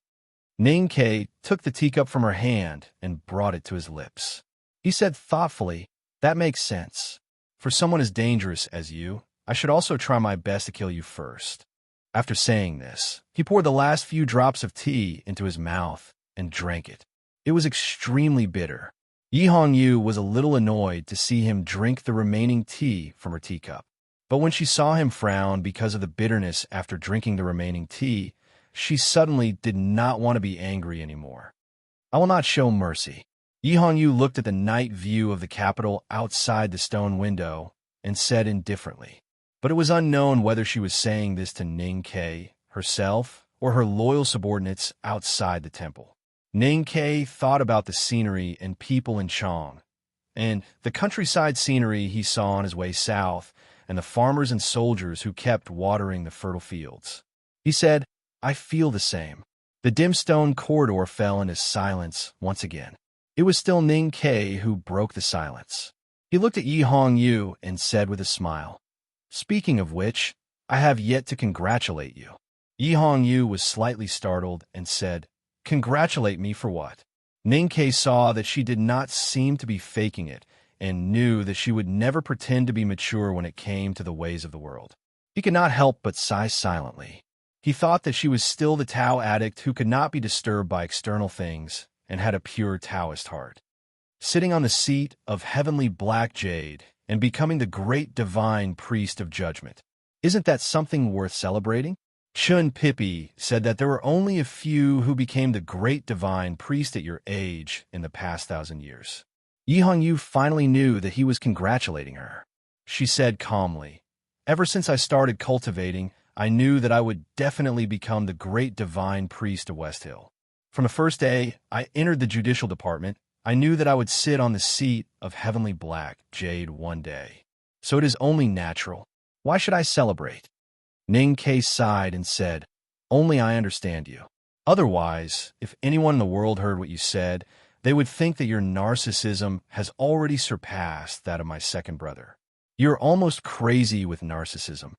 Ning-Ke took the teacup from her hand and brought it to his lips. He said thoughtfully, "That makes sense. For someone as dangerous as you, I should also try my best to kill you first." After saying this, he poured the last few drops of tea into his mouth and drank it. It was extremely bitter. Yi Hongyu was a little annoyed to see him drink the remaining tea from her teacup. But when she saw him frown because of the bitterness after drinking the remaining tea, she suddenly did not want to be angry anymore. "I will not show mercy." Yi Hongyu looked at the night view of the capital outside the stone window and said indifferently. But it was unknown whether she was saying this to Ning-Ke herself or her loyal subordinates outside the temple. Ning-Ke thought about the scenery and people in Chong, and the countryside scenery he saw on his way south, and the farmers and soldiers who kept watering the fertile fields. He said, "I feel the same." The dim stone corridor fell into silence once again. It was still Ning-Ke who broke the silence. He looked at Yi Hongyu and said with a smile, "Speaking of which, I have yet to congratulate you." Yi Hongyu was slightly startled and said, "Congratulate me for what?" Ning-Ke saw that she did not seem to be faking it and knew that she would never pretend to be mature when it came to the ways of the world. He could not help but sigh silently. He thought that she was still the Tao addict who could not be disturbed by external things and had a pure Taoist heart. Sitting on the seat of heavenly black jade and becoming the great divine priest of judgment. Isn't that something worth celebrating? Chun Pippi said that there were only a few who became the great divine priest at your age in the past 1,000 years. Yi Hongyu finally knew that he was congratulating her. She said calmly, "Ever since I started cultivating, I knew that I would definitely become the great divine priest of West Hill. From the first day I entered the judicial department, I knew that I would sit on the seat of heavenly black jade one day. So it is only natural. Why should I celebrate?" Ning-Ke sighed and said, "Only I understand you. Otherwise, if anyone in the world heard what you said, they would think that your narcissism has already surpassed that of my second brother. You're almost crazy with narcissism."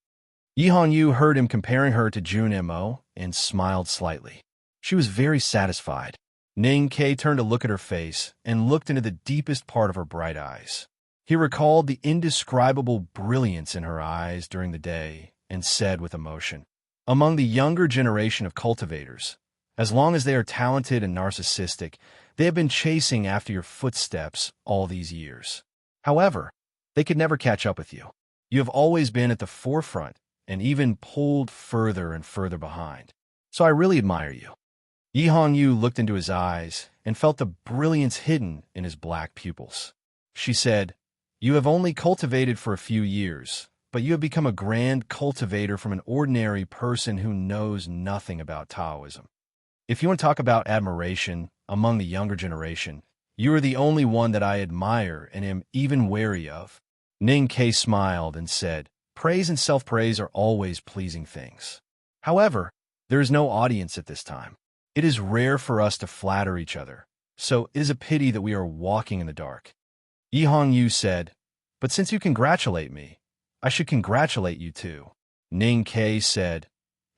Yi Hongyu heard him comparing her to Jun Mo and smiled slightly. She was very satisfied. Ning-Ke turned to look at her face and looked into the deepest part of her bright eyes. He recalled the indescribable brilliance in her eyes during the day and said with emotion, "Among the younger generation of cultivators, as long as they are talented and narcissistic, they have been chasing after your footsteps all these years. However, they could never catch up with you. You have always been at the forefront and even pulled further and further behind. So I really admire you." Yi Hongyu looked into his eyes and felt the brilliance hidden in his black pupils. She said, "You have only cultivated for a few years, but you have become a grand cultivator from an ordinary person who knows nothing about Taoism. If you want to talk about admiration among the younger generation, you are the only one that I admire and am even wary of." Ning-Ke smiled and said, "Praise and self-praise are always pleasing things. However, there is no audience at this time. It is rare for us to flatter each other, so it is a pity that we are walking in the dark." Yi Hongyu said, "But since you congratulate me, I should congratulate you too." Ning-Ke said,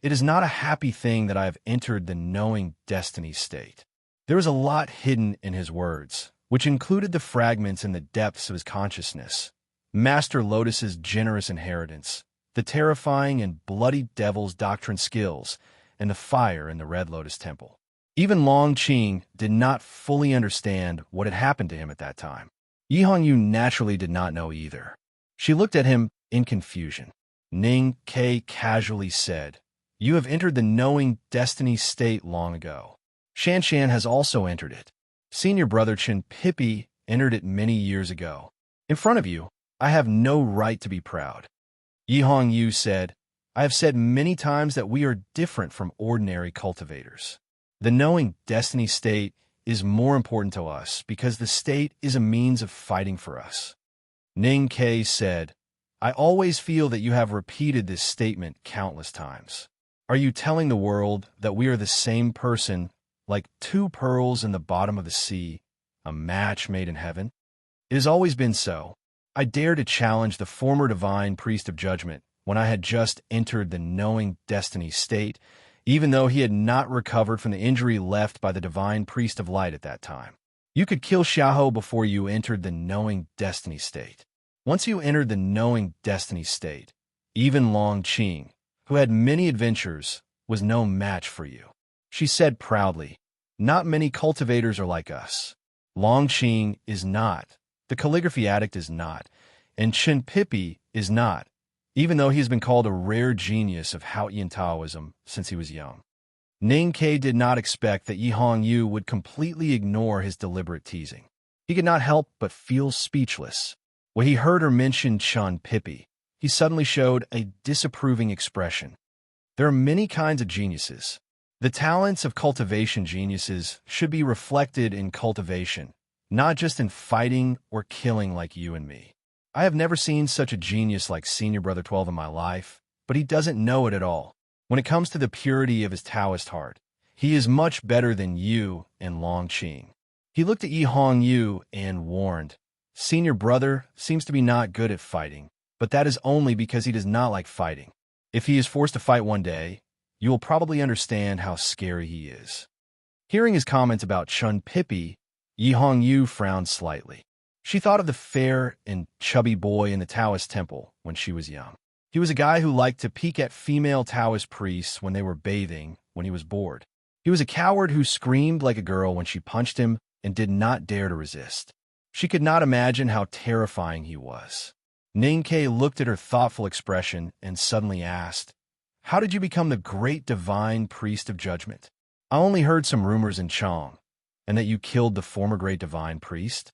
"It is not a happy thing that I have entered the knowing destiny state." There was a lot hidden in his words, which included the fragments in the depths of his consciousness, Master Lotus's generous inheritance, the terrifying and bloody devil's doctrine skills, and the fire in the Red Lotus Temple. Even Long Qing did not fully understand what had happened to him at that time. Yi Hongyu naturally did not know either. She looked at him in confusion. Ning-Ke casually said, "You have entered the knowing destiny state long ago. Shanshan has also entered it. Senior brother Chun Pippi entered it many years ago. In front of you, I have no right to be proud." Yi Hongyu said, "I have said many times that we are different from ordinary cultivators. The knowing destiny state is more important to us because the state is a means of fighting for us." Ning-Ke said, "I always feel that you have repeated this statement countless times. Are you telling the world that we are the same person, like two pearls in the bottom of the sea, a match made in heaven? It has always been so. I dare to challenge the former divine priest of judgment when I had just entered the knowing destiny state, even though he had not recovered from the injury left by the divine priest of light at that time. You could kill Xiaohou before you entered the knowing destiny state. Once you entered the knowing destiny state, even Long Qing, who had many adventures, was no match for you." She said proudly, "Not many cultivators are like us. Long Qing is not, the calligraphy addict is not, and Chun Pippi is not, even though he has been called a rare genius of Haotian Taoism since he was young." Ning-Ke did not expect that Yi Hongyu would completely ignore his deliberate teasing. He could not help but feel speechless. When he heard her mention Chun Pippi, he suddenly showed a disapproving expression. There are many kinds of geniuses. The talents of cultivation geniuses should be reflected in cultivation, not just in fighting or killing like you and me. I have never seen such a genius like Senior Brother 12 in my life, but he doesn't know it at all. When it comes to the purity of his Taoist heart, he is much better than you and Long Qing." He looked at Yi Hongyu and warned, "Senior Brother seems to be not good at fighting, but that is only because he does not like fighting. If he is forced to fight one day, you will probably understand how scary he is." Hearing his comments about Chun Pippi, Yi Hongyu frowned slightly. She thought of the fair and chubby boy in the Taoist temple when she was young. He was a guy who liked to peek at female Taoist priests when they were bathing when he was bored. He was a coward who screamed like a girl when she punched him and did not dare to resist. She could not imagine how terrifying he was. Ninkei looked at her thoughtful expression and suddenly asked, "How did you become the great divine priest of judgment? I only heard some rumors in Chong, and that you killed the former great divine priest."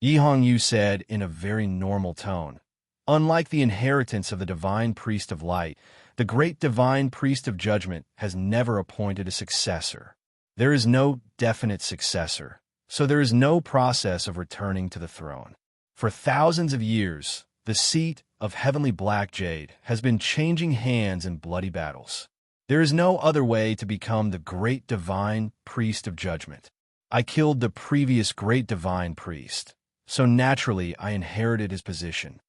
Yi Hongyu said in a very normal tone, "Unlike the inheritance of the divine priest of light, the great divine priest of judgment has never appointed a successor. There is no definite successor, so there is no process of returning to the throne. For thousands of years, the seat of heavenly black jade has been changing hands in bloody battles. There is no other way to become the great divine priest of judgment. I killed the previous great divine priest, so naturally I inherited his position."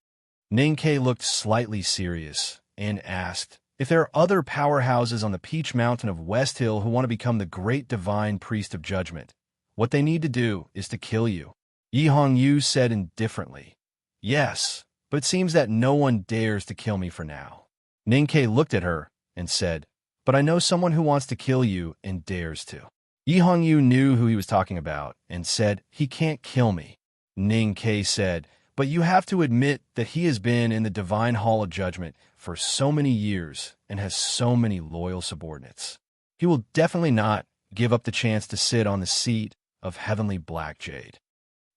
Ninkei looked slightly serious and asked, "If there are other powerhouses on the Peach Mountain of West Hill who want to become the great divine priest of judgment, what they need to do is to kill you?" Yi Hongyu said indifferently, "Yes, but it seems that no one dares to kill me for now." Ninkei looked at her and said, "But I know someone who wants to kill you and dares to." Yi Hongyu knew who he was talking about and said, "He can't kill me." Ninkei said, "But you have to admit that he has been in the Divine Hall of Judgment for so many years and has so many loyal subordinates. He will definitely not give up the chance to sit on the seat of heavenly black jade."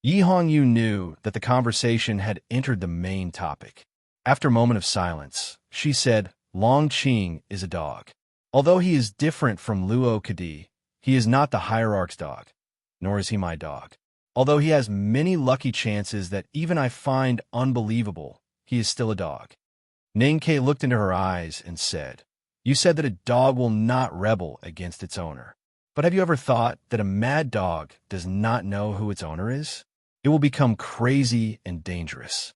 Yi Hongyu knew that the conversation had entered the main topic. After a moment of silence, she said, "Long Qing is a dog. Although he is different from Luo Kadi, he is not the hierarch's dog, nor is he my dog. Although he has many lucky chances that even I find unbelievable, he is still a dog." Ninkei looked into her eyes and said, "You said that a dog will not rebel against its owner. But have you ever thought that a mad dog does not know who its owner is? It will become crazy and dangerous."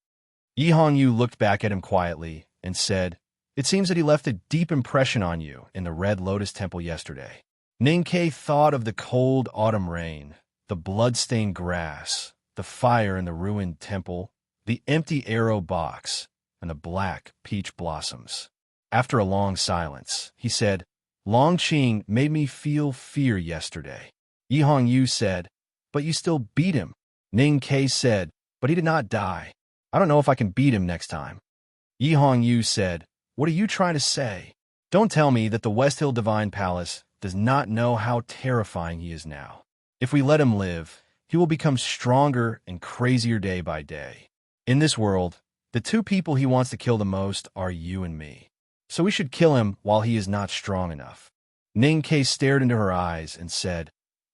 Yi Hongyu looked back at him quietly and said, "It seems that he left a deep impression on you in the Red Lotus Temple yesterday." Ninkei thought of the cold autumn rain, the blood-stained grass, the fire in the ruined temple, the empty arrow box, and the black peach blossoms. After a long silence, he said, "Long Qing made me feel fear yesterday." Yi Hongyu said, "But you still beat him." Ninkei said, "But he did not die. I don't know if I can beat him next time." Yi Hongyu said, "What are you trying to say? Don't tell me that the West Hill Divine Palace does not know how terrifying he is now. If we let him live, he will become stronger and crazier day by day. In this world, the two people he wants to kill the most are you and me. So we should kill him while he is not strong enough." Ninkei stared into her eyes and said,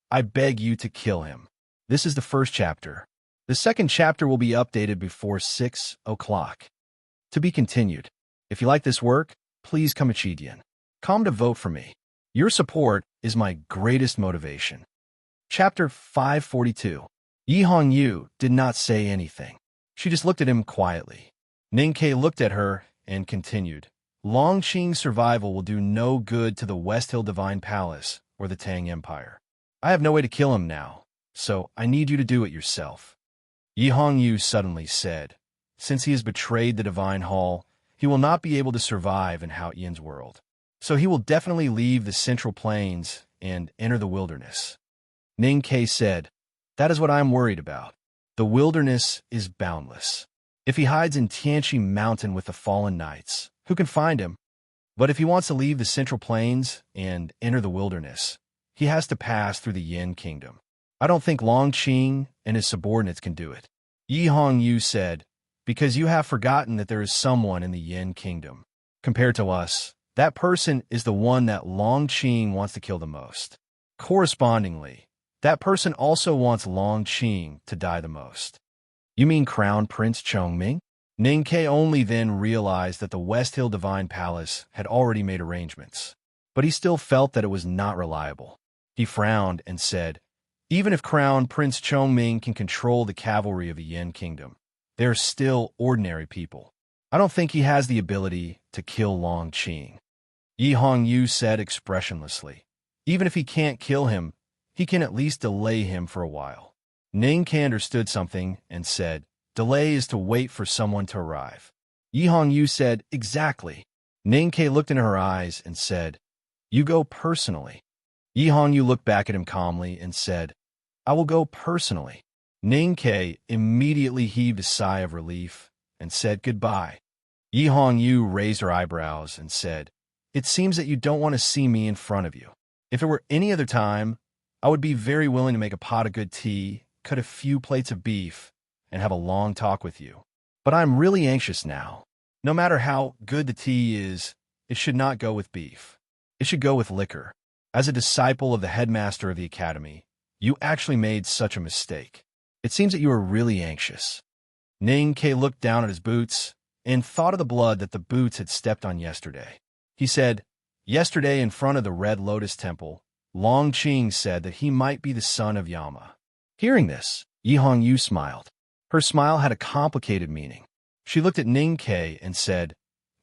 "I beg you to kill him." This is the first chapter. The second chapter will be updated before 6 o'clock. To be continued. If you like this work, please come to vote for me. Your support is my greatest motivation. Chapter 542. Yi Hongyu did not say anything. She just looked at him quietly. Ninkei looked at her and continued, "Long Qing's survival will do no good to the West Hill Divine Palace or the Tang Empire. I have no way to kill him now, so I need you to do it yourself." Yi Hongyu suddenly said, "Since he has betrayed the Divine Hall, he will not be able to survive in Hao Yin's world. So he will definitely leave the Central Plains and enter the wilderness." Ninkei said, "That is what I am worried about. The wilderness is boundless. If he hides in Tianqi Mountain with the fallen knights, who can find him? But if he wants to leave the Central Plains and enter the wilderness, he has to pass through the Yin Kingdom. I don't think Long Qing and his subordinates can do it." Yi Hongyu said, "Because you have forgotten that there is someone in the Yin Kingdom. Compared to us, that person is the one that Long Qing wants to kill the most. Correspondingly, that person also wants Long Qing to die the most." "You mean Crown Prince Chongming?" Ninkei only then realized that the West Hill Divine Palace had already made arrangements, but he still felt that it was not reliable. He frowned and said, "Even if Crown Prince Chongming can control the cavalry of the Yin Kingdom, they are still ordinary people. I don't think he has the ability to kill Long Qing." Yi Hongyu said expressionlessly, "Even if he can't kill him, he can at least delay him for a while. Ning Ke understood something and said, delay is to wait for someone to arrive. Yi Hongyu said, exactly. Ning Ke looked into her eyes and said, you go personally. Yi Hongyu looked back at him calmly and said, I will go personally. Ning Ke immediately heaved a sigh of relief and said goodbye. Yi Hongyu raised her eyebrows and said, it seems that you don't want to see me in front of you. If it were any other time, I would be very willing to make a pot of good tea, cut a few plates of beef, and have a long talk with you. But I'm really anxious now. No matter how good the tea is, it should not go with beef. It should go with liquor. As a disciple of the headmaster of the academy, you actually made such a mistake. It seems that you are really anxious. Ning Ke looked down at his boots and thought of the blood that the boots had stepped on yesterday. He said, yesterday in front of the Red Lotus Temple, Long Qing said that he might be the son of Yama. Hearing this, Yi Hongyu smiled. Her smile had a complicated meaning. She looked at Ning Ke and said,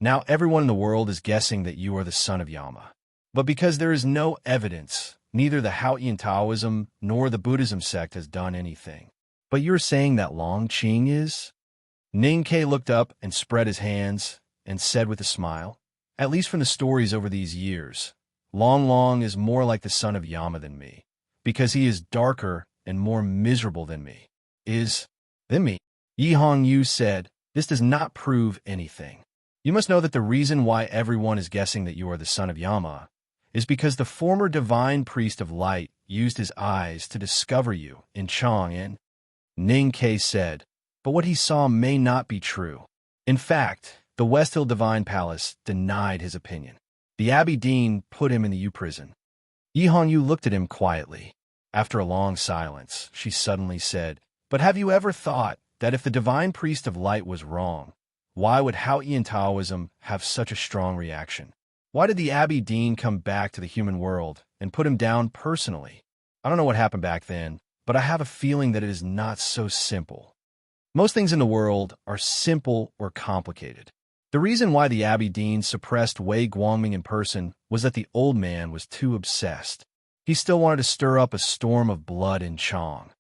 now everyone in the world is guessing that you are the son of Yama. But because there is no evidence, neither the Haotian Taoism nor the Buddhism sect has done anything. But you're saying that Long Qing is? Ning Ke looked up and spread his hands and said with a smile, at least from the stories over these years, Long Long is more like the son of Yama than me, because he is darker and more miserable than me. Than me. Yi Hongyu said, this does not prove anything. You must know that the reason why everyone is guessing that you are the son of Yama is because the former divine priest of light used his eyes to discover you in Chang'an. Ning Ke said, but what he saw may not be true. In fact, the West Hill Divine Palace denied his opinion. The Abbey Dean put him in the U-prison. Yi Hongyu looked at him quietly. After a long silence, she suddenly said, but have you ever thought that if the divine priest of light was wrong, why would Haotian Taoism have such a strong reaction? Why did the Abbey Dean come back to the human world and put him down personally? I don't know what happened back then, but I have a feeling that it is not so simple. Most things in the world are simple or complicated. The reason why the Abbey Dean suppressed Wei Guangming in person was that the old man was too obsessed. He still wanted to stir up a storm of blood in Chang,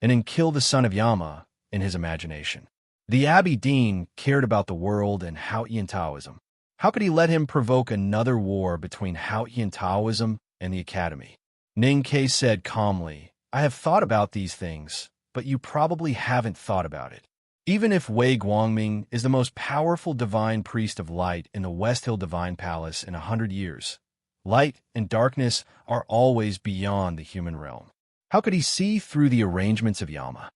and then kill the son of Yama in his imagination. The Abbey Dean cared about the world and Haotian Taoism. How could he let him provoke another war between Haotian Taoism and the Academy? Ning Ke said calmly, I have thought about these things, but you probably haven't thought about it. Even if Wei Guangming is the most powerful divine priest of light in the West Hill Divine Palace in 100 years, light and darkness are always beyond the human realm. How could he see through the arrangements of Yama?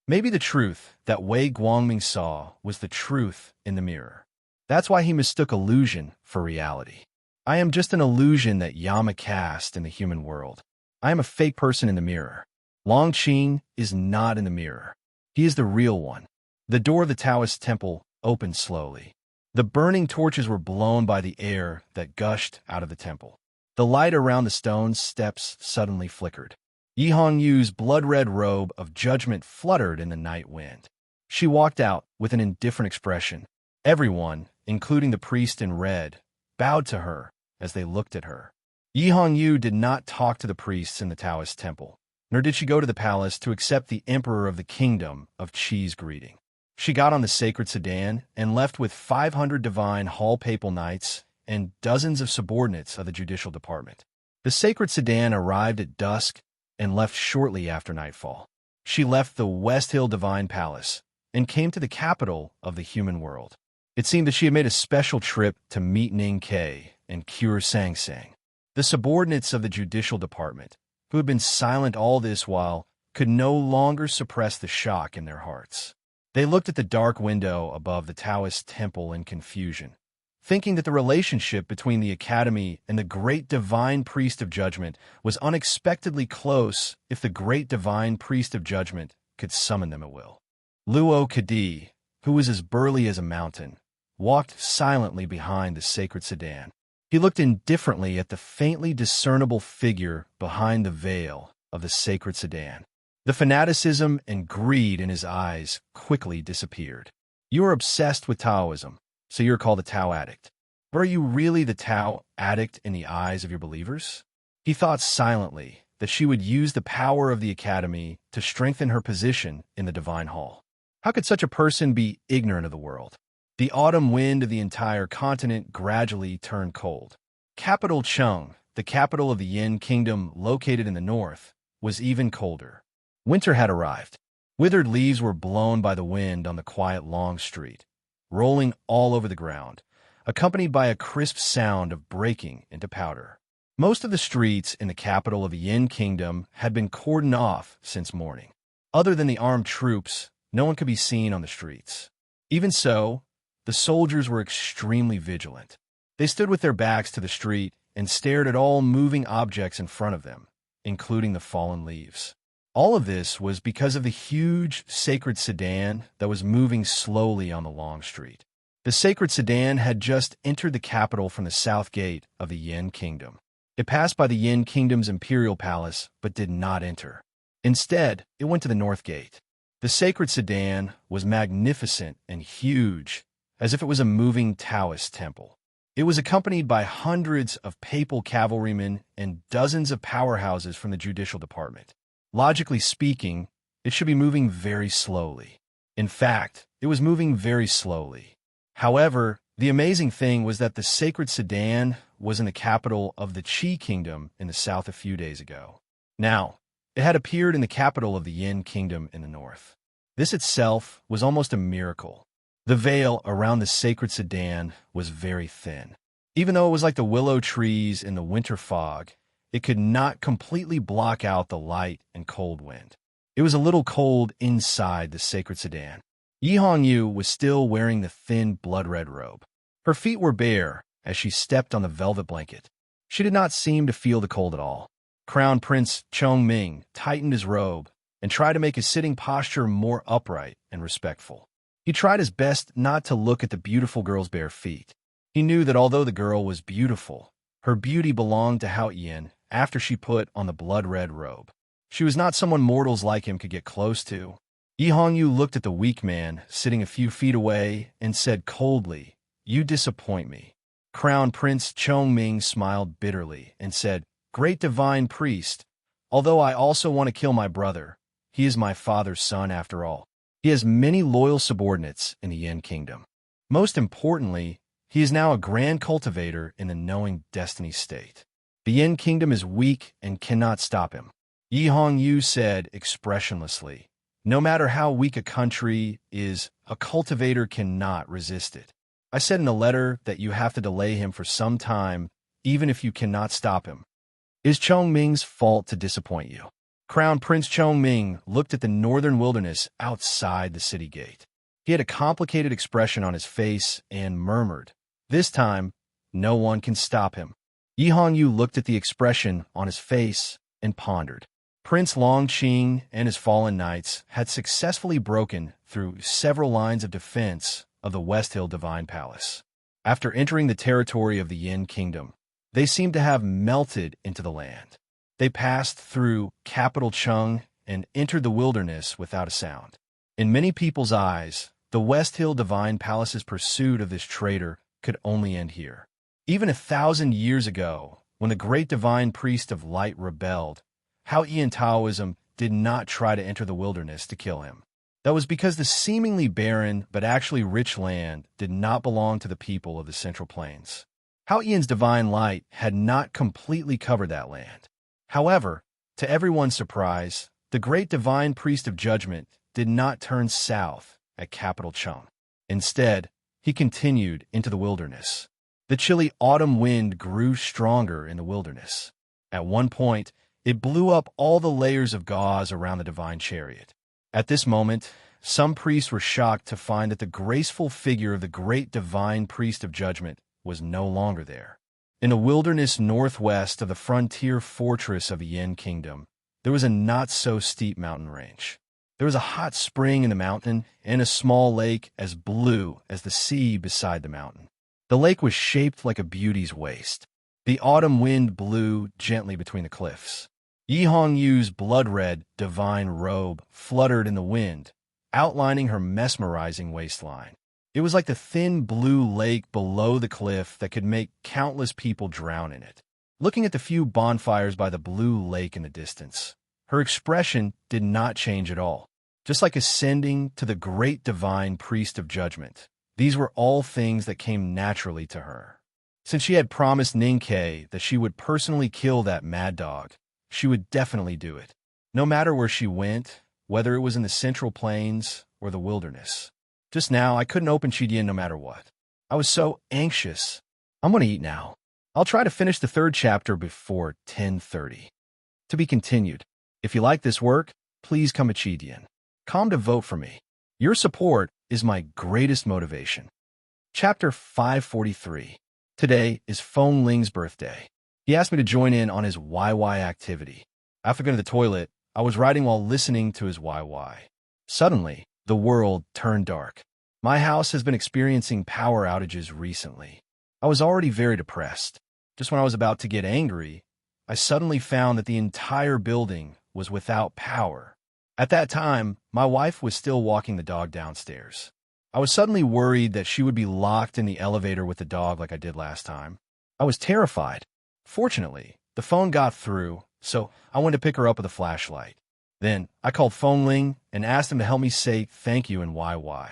Maybe the truth that Wei Guangming saw was the truth in the mirror. That's why he mistook illusion for reality. I am just an illusion that Yama cast in the human world. I am a fake person in the mirror. Long Qing is not in the mirror. He is the real one. The door of the Taoist temple opened slowly. The burning torches were blown by the air that gushed out of the temple. The light around the stone steps suddenly flickered. Yi Hongyu's blood-red robe of judgment fluttered in the night wind. She walked out with an indifferent expression. Everyone, including the priest in red, bowed to her as they looked at her. Yi Hongyu did not talk to the priests in the Taoist temple, nor did she go to the palace to accept the emperor of the kingdom of Qi's greeting. She got on the sacred sedan and left with 500 divine hall papal knights and dozens of subordinates of the judicial department. The sacred sedan arrived at dusk and left shortly after nightfall. She left the West Hill Divine Palace and came to the capital of the human world. It seemed that she had made a special trip to meet Ning Ke and cure Sang Sang. The subordinates of the judicial department, who had been silent all this while, could no longer suppress the shock in their hearts. They looked at the dark window above the Taoist temple in confusion, thinking that the relationship between the academy and the great divine priest of judgment was unexpectedly close if the great divine priest of judgment could summon them at will. Luo Kadi, who was as burly as a mountain, walked silently behind the sacred sedan. He looked indifferently at the faintly discernible figure behind the veil of the sacred sedan. The fanaticism and greed in his eyes quickly disappeared. You are obsessed with Taoism, so you're called a Tao addict. But are you really the Tao addict in the eyes of your believers? He thought silently, that she would use the power of the academy to strengthen her position in the divine hall. How could such a person be ignorant of the world? The autumn wind of the entire continent gradually turned cold. Capital Chung, the capital of the Yin Kingdom located in the north, was even colder. Winter had arrived. Withered leaves were blown by the wind on the quiet long street, rolling all over the ground, accompanied by a crisp sound of breaking into powder. Most of the streets in the capital of the Yin Kingdom had been cordoned off since morning. Other than the armed troops, no one could be seen on the streets. Even so, the soldiers were extremely vigilant. They stood with their backs to the street and stared at all moving objects in front of them, including the fallen leaves. All of this was because of the huge sacred sedan that was moving slowly on the long street. The sacred sedan had just entered the capital from the south gate of the Yin Kingdom. It passed by the Yin Kingdom's imperial palace, but did not enter. Instead, it went to the north gate. The sacred sedan was magnificent and huge, as if it was a moving Taoist temple. It was accompanied by hundreds of papal cavalrymen and dozens of powerhouses from the judicial department. Logically speaking, it should be moving very slowly. In fact, it was moving very slowly. However, the amazing thing was that the sacred sedan was in the capital of the Qi Kingdom in the south a few days ago. Now, it had appeared in the capital of the Yin Kingdom in the north. This itself was almost a miracle. The veil around the sacred sedan was very thin. Even though it was like the willow trees in the winter fog, it could not completely block out the light and cold wind. It was a little cold inside the sacred sedan. Yi Hongyu was still wearing the thin blood-red robe. Her feet were bare as she stepped on the velvet blanket. She did not seem to feel the cold at all. Crown Prince Chongming tightened his robe and tried to make his sitting posture more upright and respectful. He tried his best not to look at the beautiful girl's bare feet. He knew that although the girl was beautiful, her beauty belonged to Hao Yin after she put on the blood-red robe. She was not someone mortals like him could get close to. Yi Hongyu looked at the weak man sitting a few feet away and said coldly, "You disappoint me." Crown Prince Chongming smiled bitterly and said, "Great divine priest, although I also want to kill my brother, he is my father's son after all. He has many loyal subordinates in the Yin Kingdom. Most importantly, he is now a grand cultivator in the knowing destiny state. The Yin Kingdom is weak and cannot stop him." Yi Hongyu said expressionlessly, "No matter how weak a country is, a cultivator cannot resist it. I said in a letter that you have to delay him for some time, even if you cannot stop him. Is Chongming's fault to disappoint you?" Crown Prince Chongming looked at the northern wilderness outside the city gate. He had a complicated expression on his face and murmured, "This time, no one can stop him." Yi Hongyu looked at the expression on his face and pondered. Prince Longqing and his fallen knights had successfully broken through several lines of defense of the West Hill Divine Palace. After entering the territory of the Yin Kingdom, they seemed to have melted into the land. They passed through capital Chung and entered the wilderness without a sound. In many people's eyes, the West Hill Divine Palace's pursuit of this traitor could only end here. Even 1,000 years ago, when the great divine priest of light rebelled, Hao Yi and Taoism did not try to enter the wilderness to kill him. That was because the seemingly barren but actually rich land did not belong to the people of the Central Plains. Hao Yi's divine light had not completely covered that land. However, to everyone's surprise, the great divine priest of judgment did not turn south at capital Chung. Instead, he continued into the wilderness. The chilly autumn wind grew stronger in the wilderness. At one point, it blew up all the layers of gauze around the divine chariot. At this moment, some priests were shocked to find that the graceful figure of the great divine priest of judgment was no longer there. In the wilderness northwest of the frontier fortress of the Yin Kingdom, there was a not-so-steep mountain range. There was a hot spring in the mountain and a small lake as blue as the sea beside the mountain. The lake was shaped like a beauty's waist. The autumn wind blew gently between the cliffs. Yi Hongyu's blood-red divine robe fluttered in the wind, outlining her mesmerizing waistline. It was like the thin blue lake below the cliff that could make countless people drown in it. looking at the few bonfires by the blue lake in the distance. Her expression did not change at all, just like ascending to the great divine priest of judgment. These were all things that came naturally to her. Since she had promised Ninkei that she would personally kill that mad dog, she would definitely do it, no matter where she went, whether it was in the Central Plains or the wilderness. Just now, I couldn't open Chidian no matter what. I was so anxious. I'm going to eat now. I'll try to finish the 3rd chapter before 10:30. To be continued. If you like this work, please come to Chidian. Come to vote for me. Your support is my greatest motivation. Chapter 543. Today is Feng Ling's birthday. He asked me to join in on his YY activity. After going to the toilet, I was writing while listening to his YY. Suddenly, the world turned dark. My house has been experiencing power outages recently. I was already very depressed. Just when I was about to get angry, I suddenly found that the entire building was without power. At that time, my wife was still walking the dog downstairs. I was suddenly worried that she would be locked in the elevator with the dog like I did last time. I was terrified. Fortunately, the phone got through, so I went to pick her up with a flashlight. Then, I called Feng Ling and asked him to help me say thank you in YY.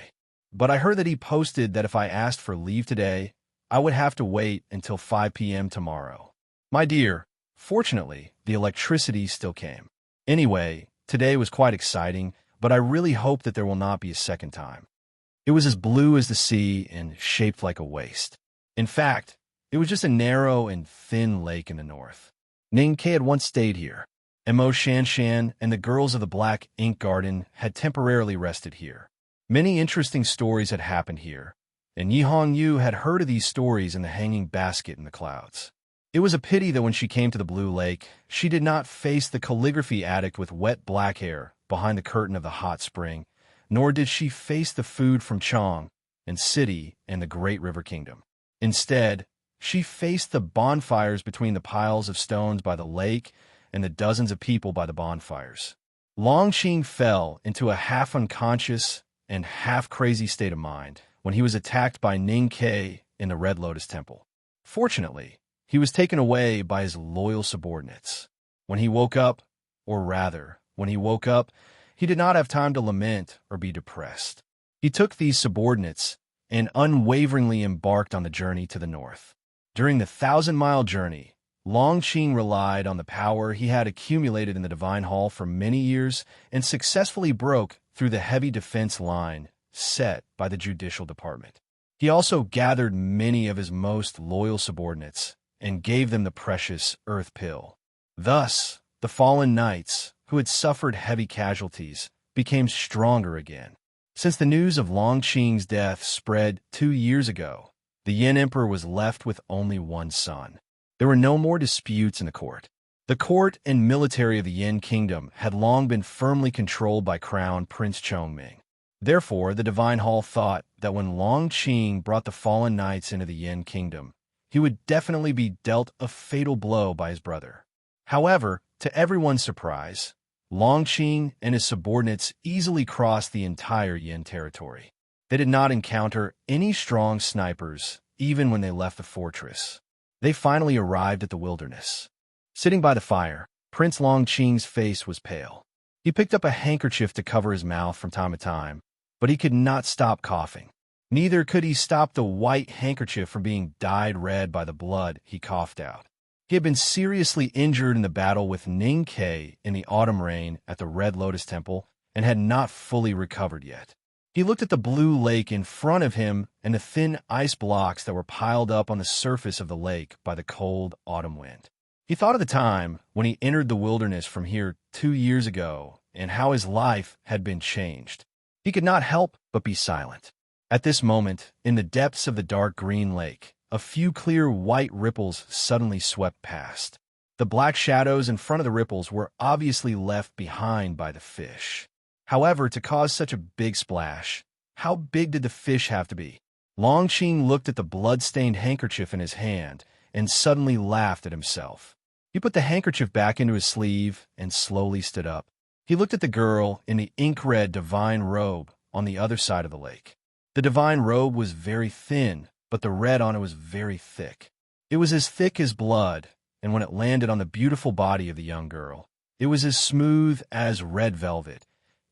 But I heard that he posted that if I asked for leave today, I would have to wait until 5 p.m. tomorrow. My dear, fortunately, the electricity still came. Anyway, today was quite exciting, but I really hope that there will not be a second time. It was as blue as the sea and shaped like a waist. In fact, it was just a narrow and thin lake in the north. Ning Ke had once stayed here. Mo Shanshan and the girls of the Black Ink Garden had temporarily rested here. Many interesting stories had happened here, and Yi Hongyu had heard of these stories in the hanging basket in the clouds. It was a pity that when she came to the Blue Lake, she did not face the calligraphy addict with wet black hair behind the curtain of the hot spring, nor did she face the food from Chong and City and the Great River Kingdom. Instead, she faced the bonfires between the piles of stones by the lake and the dozens of people by the bonfires. Longqing fell into a half-unconscious and half-crazy state of mind when he was attacked by Ning Ke in the Red Lotus Temple. Fortunately, he was taken away by his loyal subordinates. When he woke up, he did not have time to lament or be depressed. He took these subordinates and unwaveringly embarked on the journey to the north. During the 1,000-mile journey, Longqing relied on the power he had accumulated in the Divine Hall for many years and successfully broke through the heavy defense line set by the Judicial Department. He also gathered many of his most loyal subordinates and gave them the precious Earth Pill. Thus, the fallen knights, who had suffered heavy casualties, became stronger again. Since the news of Longqing's death spread 2 years ago, the Yin Emperor was left with only one son. There were no more disputes in the court. The court and military of the Yin Kingdom had long been firmly controlled by Crown Prince Chongming. Therefore, the Divine Hall thought that when Longqing brought the fallen knights into the Yin Kingdom, he would definitely be dealt a fatal blow by his brother. However, to everyone's surprise, Longqing and his subordinates easily crossed the entire Yin territory. They did not encounter any strong snipers, even when they left the fortress. They finally arrived at the wilderness. Sitting by the fire, Prince Longqing's face was pale. He picked up a handkerchief to cover his mouth from time to time, but he could not stop coughing. Neither could he stop the white handkerchief from being dyed red by the blood he coughed out. He had been seriously injured in the battle with Ning Ke in the autumn rain at the Red Lotus Temple and had not fully recovered yet. He looked at the blue lake in front of him and the thin ice blocks that were piled up on the surface of the lake by the cold autumn wind. He thought of the time when he entered the wilderness from here 2 years ago and how his life had been changed. He could not help but be silent. At this moment, in the depths of the dark green lake, a few clear white ripples suddenly swept past. The black shadows in front of the ripples were obviously left behind by the fish. However, to cause such a big splash, how big did the fish have to be? Longqing looked at the blood-stained handkerchief in his hand and suddenly laughed at himself. He put the handkerchief back into his sleeve and slowly stood up. He looked at the girl in the ink-red divine robe on the other side of the lake. The divine robe was very thin, but the red on it was very thick. It was as thick as blood, and when it landed on the beautiful body of the young girl, it was as smooth as red velvet,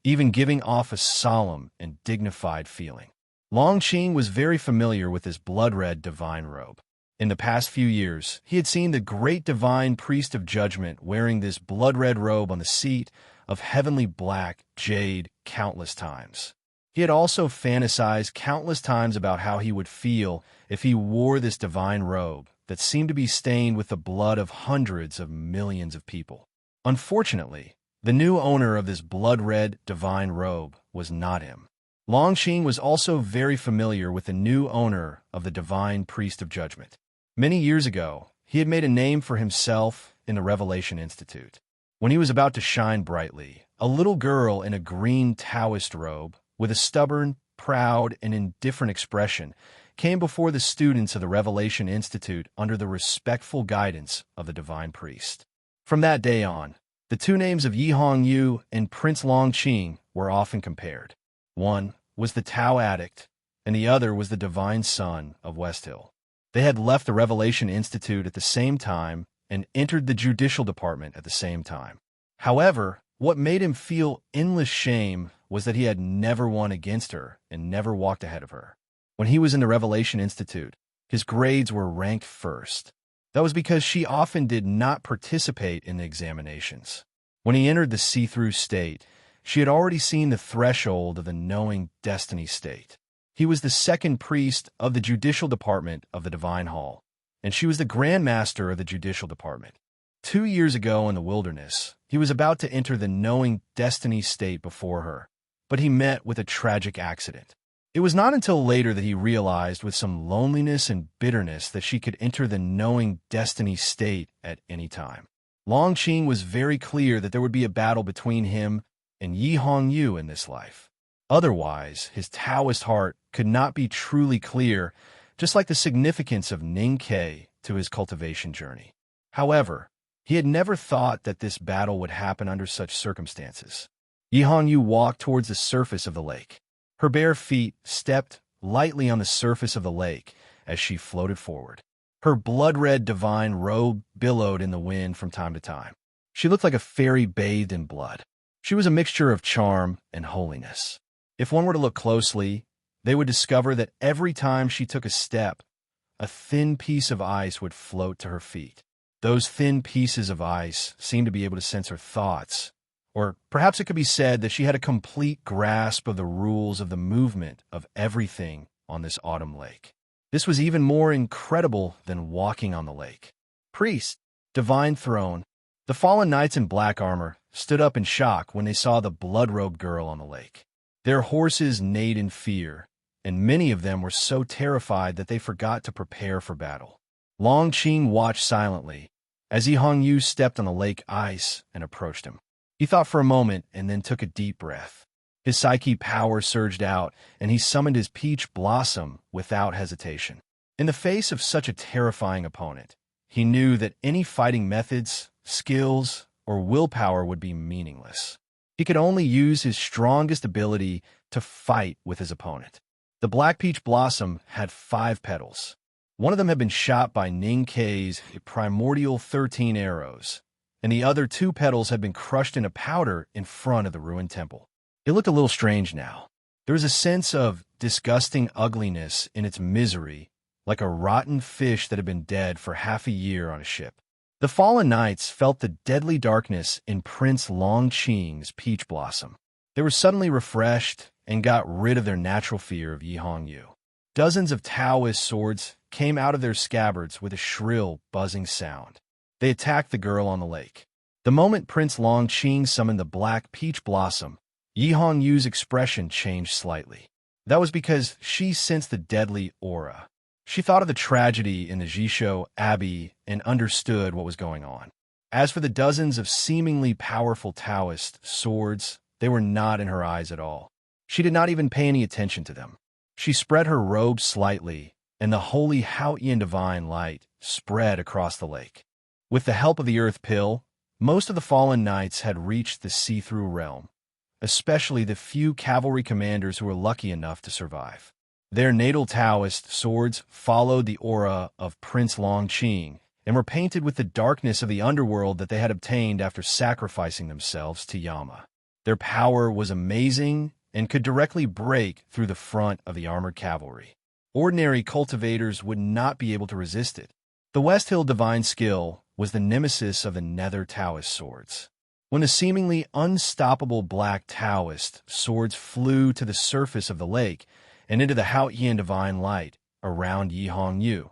even giving off a solemn and dignified feeling. Longqing was very familiar with this blood-red divine robe. In the past few years, he had seen the great divine priest of judgment wearing this blood-red robe on the seat of heavenly black jade countless times. He had also fantasized countless times about how he would feel if he wore this divine robe that seemed to be stained with the blood of hundreds of millions of people. Unfortunately, the new owner of this blood-red divine robe was not him. Longqing was also very familiar with the new owner of the divine priest of judgment. Many years ago, he had made a name for himself in the Revelation Institute. When he was about to shine brightly, a little girl in a green Taoist robe, with a stubborn, proud, and indifferent expression, came before the students of the Revelation Institute under the respectful guidance of the divine priest. From that day on, the two names of Yi Hongyu and Prince Longqing were often compared. One was the Tao addict, and the other was the divine son of West Hill. They had left the Revelation Institute at the same time and entered the judicial department at the same time. However, what made him feel endless shame was that he had never won against her and never walked ahead of her. When he was in the Revelation Institute, his grades were ranked first. That was because she often did not participate in the examinations. When he entered the see-through state, she had already seen the threshold of the knowing destiny state. He was the second priest of the judicial department of the Divine Hall, and she was the Grand Master of the judicial department. 2 years ago in the wilderness, he was about to enter the knowing destiny state before her, but he met with a tragic accident. It was not until later that he realized with some loneliness and bitterness that she could enter the knowing destiny state at any time. Longqing was very clear that there would be a battle between him and Yi Hongyu in this life. Otherwise, his Taoist heart could not be truly clear, just like the significance of Ningke to his cultivation journey. However, he had never thought that this battle would happen under such circumstances. Yi Hongyu walked towards the surface of the lake. Her bare feet stepped lightly on the surface of the lake as she floated forward. Her blood-red divine robe billowed in the wind from time to time. She looked like a fairy bathed in blood. She was a mixture of charm and holiness. If one were to look closely, they would discover that every time she took a step, a thin piece of ice would float to her feet. Those thin pieces of ice seemed to be able to sense her thoughts, or perhaps it could be said that she had a complete grasp of the rules of the movement of everything on this autumn lake. This was even more incredible than walking on the lake. Priest, divine throne, the fallen knights in black armor stood up in shock when they saw the blood-robed girl on the lake. Their horses neighed in fear, and many of them were so terrified that they forgot to prepare for battle. Longqing watched silently as Yi Hongyu stepped on the lake ice and approached him. He thought for a moment and then took a deep breath. His psyche power surged out, and he summoned his peach blossom without hesitation. In the face of such a terrifying opponent, he knew that any fighting methods, skills, or willpower would be meaningless. He could only use his strongest ability to fight with his opponent. The black peach blossom had 5 petals. One of them had been shot by Ningke's primordial 13 arrows, and the other 2 petals had been crushed into powder in front of the ruined temple. It looked a little strange now. There was a sense of disgusting ugliness in its misery, like a rotten fish that had been dead for half a year on a ship. The fallen knights felt the deadly darkness in Prince Longqing's peach blossom. They were suddenly refreshed and got rid of their natural fear of Yi Hongyu. Dozens of Taoist swords came out of their scabbards with a shrill, buzzing sound. They attacked the girl on the lake. The moment Prince Longqing summoned the black peach blossom, Yi Hongyu's expression changed slightly. That was because she sensed the deadly aura. She thought of the tragedy in the Jisho Abbey and understood what was going on. As for the dozens of seemingly powerful Taoist swords, they were not in her eyes at all. She did not even pay any attention to them. She spread her robe slightly, and the holy Haotian divine light spread across the lake. With the help of the earth pill, most of the fallen knights had reached the see-through realm, especially the few cavalry commanders who were lucky enough to survive. Their natal Taoist swords followed the aura of Prince Longqing and were painted with the darkness of the underworld that they had obtained after sacrificing themselves to Yama. Their power was amazing and could directly break through the front of the armored cavalry. Ordinary cultivators would not be able to resist it. The West Hill divine skill was the nemesis of the Nether Taoist swords. When the seemingly unstoppable black Taoist swords flew to the surface of the lake and into the Haotian divine light around Yi Hongyu,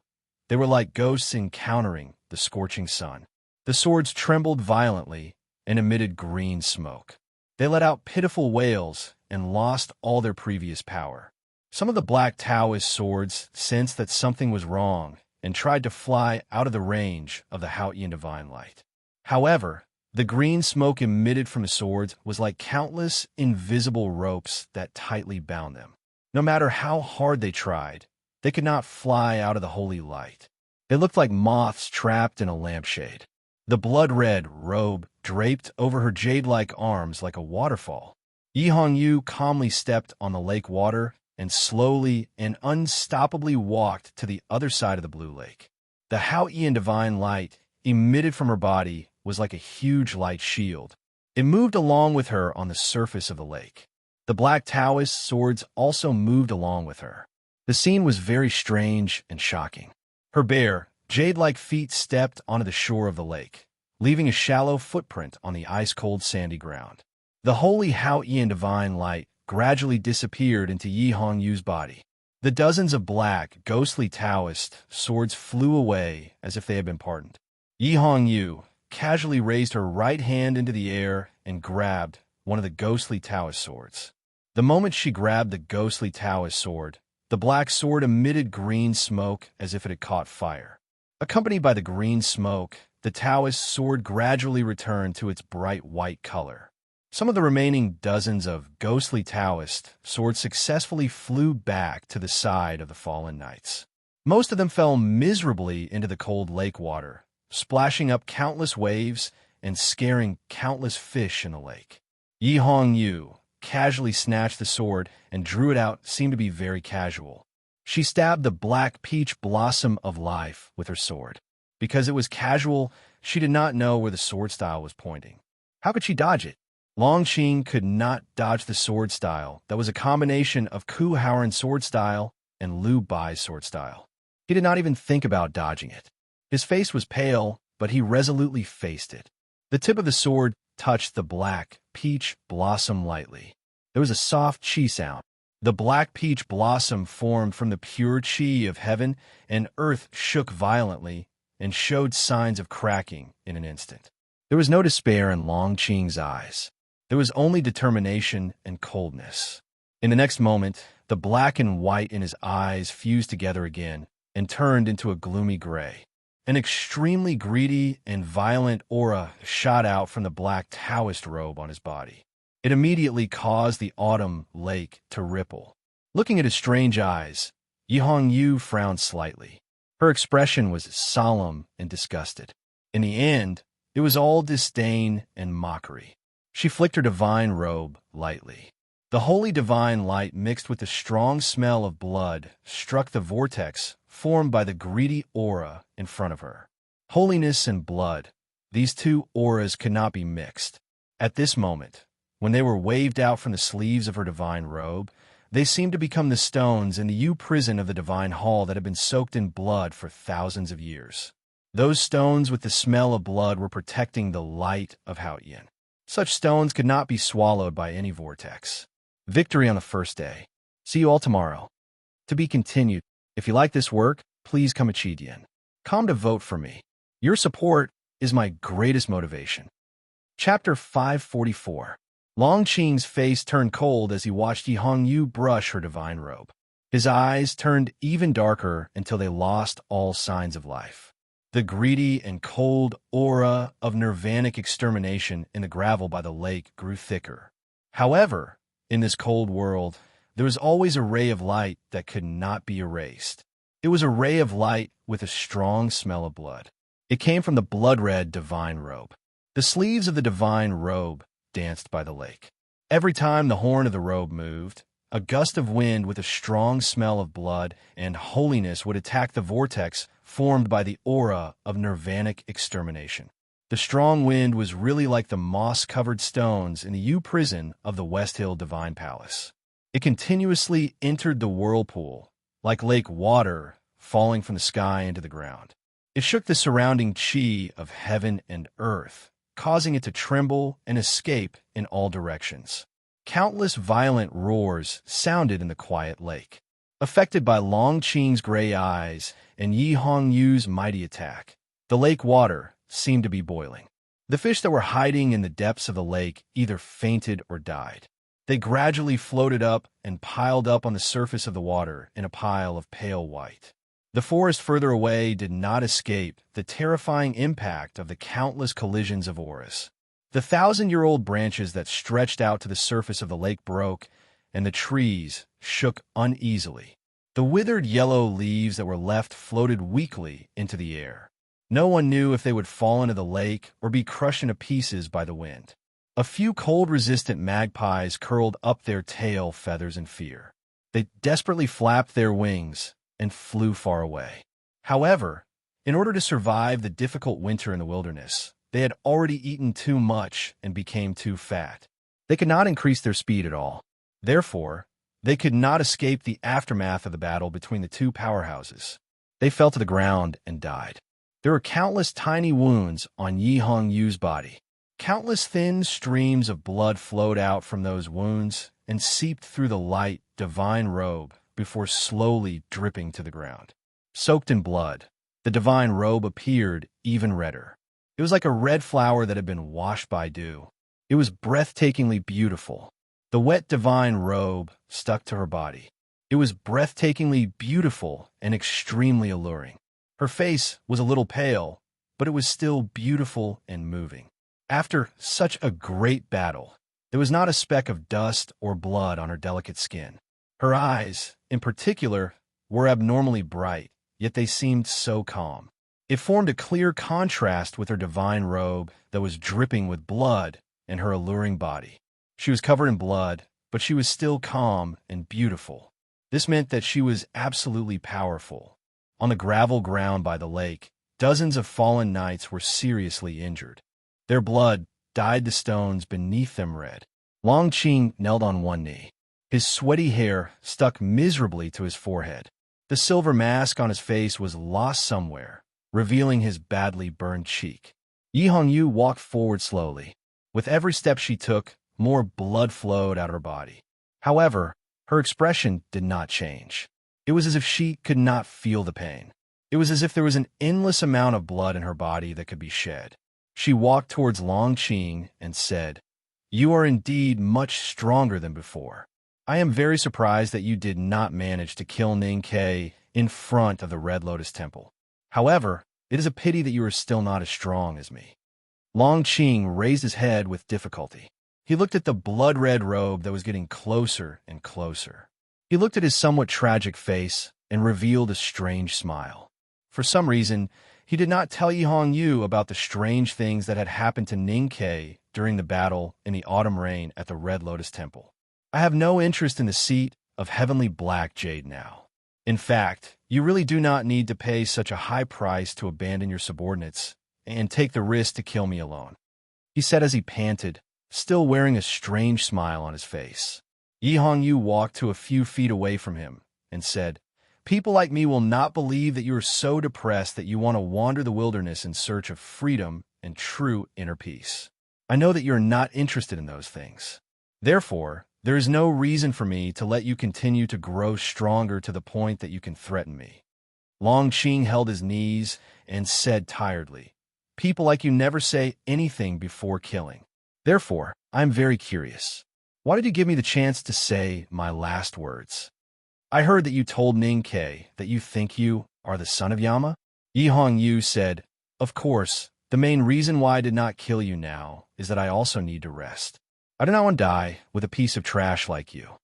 they were like ghosts encountering the scorching sun. The swords trembled violently and emitted green smoke. They let out pitiful wails and lost all their previous power. Some of the black Taoist swords sensed that something was wrong and tried to fly out of the range of the Haotian divine light. However, the green smoke emitted from the swords was like countless invisible ropes that tightly bound them. No matter how hard they tried, they could not fly out of the holy light. They looked like moths trapped in a lampshade. The blood-red robe draped over her jade-like arms like a waterfall. Yi Hongyu calmly stepped on the lake water and slowly and unstoppably walked to the other side of the blue lake. The Haotian divine light emitted from her body was like a huge light shield. It moved along with her on the surface of the lake. The black Taoist swords also moved along with her. The scene was very strange and shocking. Her bare, jade-like feet stepped onto the shore of the lake, leaving a shallow footprint on the ice-cold sandy ground. The holy Haotian divine light gradually disappeared into Yi Hongyu's body. The dozens of black, ghostly Taoist swords flew away as if they had been pardoned. Yi Hongyu casually raised her right hand into the air and grabbed one of the ghostly Taoist swords. The moment she grabbed the ghostly Taoist sword, the black sword emitted green smoke as if it had caught fire. Accompanied by the green smoke, the Taoist sword gradually returned to its bright white color. Some of the remaining dozens of ghostly Taoist swords successfully flew back to the side of the fallen knights. Most of them fell miserably into the cold lake water, splashing up countless waves and scaring countless fish in the lake. Yi Hongyu casually snatched the sword and drew it out, seemed to be very casual. She stabbed the black peach blossom of life with her sword. Because it was casual, she did not know where the sword style was pointing. How could she dodge it? Longqing could not dodge the sword style that was a combination of Ku Haoran's sword style and Liu Bai's sword style. He did not even think about dodging it. His face was pale, but he resolutely faced it. The tip of the sword touched the black peach blossom lightly. There was a soft chi sound. The black peach blossom formed from the pure chi of heaven, and earth shook violently and showed signs of cracking in an instant. There was no despair in Longqing's eyes. There was only determination and coldness. In the next moment, the black and white in his eyes fused together again and turned into a gloomy gray. An extremely greedy and violent aura shot out from the black Taoist robe on his body. It immediately caused the autumn lake to ripple. Looking at his strange eyes, Yi Hongyu frowned slightly. Her expression was solemn and disgusted. In the end, it was all disdain and mockery. She flicked her divine robe lightly. The holy divine light mixed with the strong smell of blood struck the vortex formed by the greedy aura in front of her. Holiness and blood, these two auras could not be mixed. At this moment, when they were waved out from the sleeves of her divine robe, they seemed to become the stones in the Yu prison of the divine hall that had been soaked in blood for thousands of years. Those stones with the smell of blood were protecting the light of Haotian. Such stones could not be swallowed by any vortex. Victory on the first day. See you all tomorrow. To be continued. If you like this work, please come Chidian. Come to vote for me. Your support is my greatest motivation. Chapter 544. Longqing's face turned cold as he watched Yi Hongyu brush her divine robe. His eyes turned even darker until they lost all signs of life. The greedy and cold aura of nirvanic extermination in the gravel by the lake grew thicker. However, in this cold world, there was always a ray of light that could not be erased. It was a ray of light with a strong smell of blood. It came from the blood-red divine robe. The sleeves of the divine robe danced by the lake. Every time the horn of the robe moved, A gust of wind with a strong smell of blood and holiness would attack the vortex formed by the aura of nirvanic extermination. The strong wind was really like the moss-covered stones in the U-prison of the West Hill Divine Palace. It continuously entered the whirlpool, like lake water falling from the sky into the ground. It shook the surrounding chi of heaven and earth, causing it to tremble and escape in all directions. Countless violent roars sounded in the quiet lake. Affected by Long Qing's gray eyes and Yi Hongyu's mighty attack, the lake water seemed to be boiling. The fish that were hiding in the depths of the lake either fainted or died. They gradually floated up and piled up on the surface of the water in a pile of pale white. The forest further away did not escape the terrifying impact of the countless collisions of auras. The 1,000-year-old branches that stretched out to the surface of the lake broke, and the trees shook uneasily. The withered yellow leaves that were left floated weakly into the air. No one knew if they would fall into the lake or be crushed into pieces by the wind. A few cold-resistant magpies curled up their tail feathers in fear. They desperately flapped their wings and flew far away. However, in order to survive the difficult winter in the wilderness, they had already eaten too much and became too fat. They could not increase their speed at all. Therefore, they could not escape the aftermath of the battle between the two powerhouses. They fell to the ground and died. There were countless tiny wounds on Yi Hongyu's body. Countless thin streams of blood flowed out from those wounds and seeped through the light, divine robe before slowly dripping to the ground. Soaked in blood, the divine robe appeared even redder. It was like a red flower that had been washed by dew. It was breathtakingly beautiful. The wet divine robe stuck to her body. It was breathtakingly beautiful and extremely alluring. Her face was a little pale, but it was still beautiful and moving. After such a great battle, there was not a speck of dust or blood on her delicate skin. Her eyes, in particular, were abnormally bright, yet they seemed so calm. It formed a clear contrast with her divine robe that was dripping with blood and her alluring body. She was covered in blood, but she was still calm and beautiful. This meant that she was absolutely powerful. On the gravel ground by the lake, dozens of fallen knights were seriously injured. Their blood dyed the stones beneath them red. Long Qing knelt on one knee. His sweaty hair stuck miserably to his forehead. The silver mask on his face was lost somewhere, revealing his badly burned cheek. Yi Hongyu walked forward slowly. With every step she took, more blood flowed out of her body. However, her expression did not change. It was as if she could not feel the pain. It was as if there was an endless amount of blood in her body that could be shed. She walked towards Long Qing and said, "You are indeed much stronger than before. I am very surprised that you did not manage to kill Ning Ke in front of the Red Lotus Temple. However, it is a pity that you are still not as strong as me." Long Qing raised his head with difficulty. He looked at the blood-red robe that was getting closer and closer. He looked at his somewhat tragic face and revealed a strange smile. For some reason, he did not tell Yi Hongyu about the strange things that had happened to Ning Ke during the battle in the autumn rain at the Red Lotus Temple. "I have no interest in the seat of heavenly black jade now. In fact, you really do not need to pay such a high price to abandon your subordinates and take the risk to kill me alone," he said as he panted, still wearing a strange smile on his face. Yi Hongyu walked to a few feet away from him and said, "People like me will not believe that you are so depressed that you want to wander the wilderness in search of freedom and true inner peace. I know that you are not interested in those things. Therefore, there is no reason for me to let you continue to grow stronger to the point that you can threaten me." Long Qing held his knees and said tiredly, "People like you never say anything before killing. Therefore, I am very curious. Why did you give me the chance to say my last words? I heard that you told Ning Ke that you think you are the son of Yama." Yi Hongyu said, "Of course, the main reason why I did not kill you now is that I also need to rest. I do not want to die with a piece of trash like you."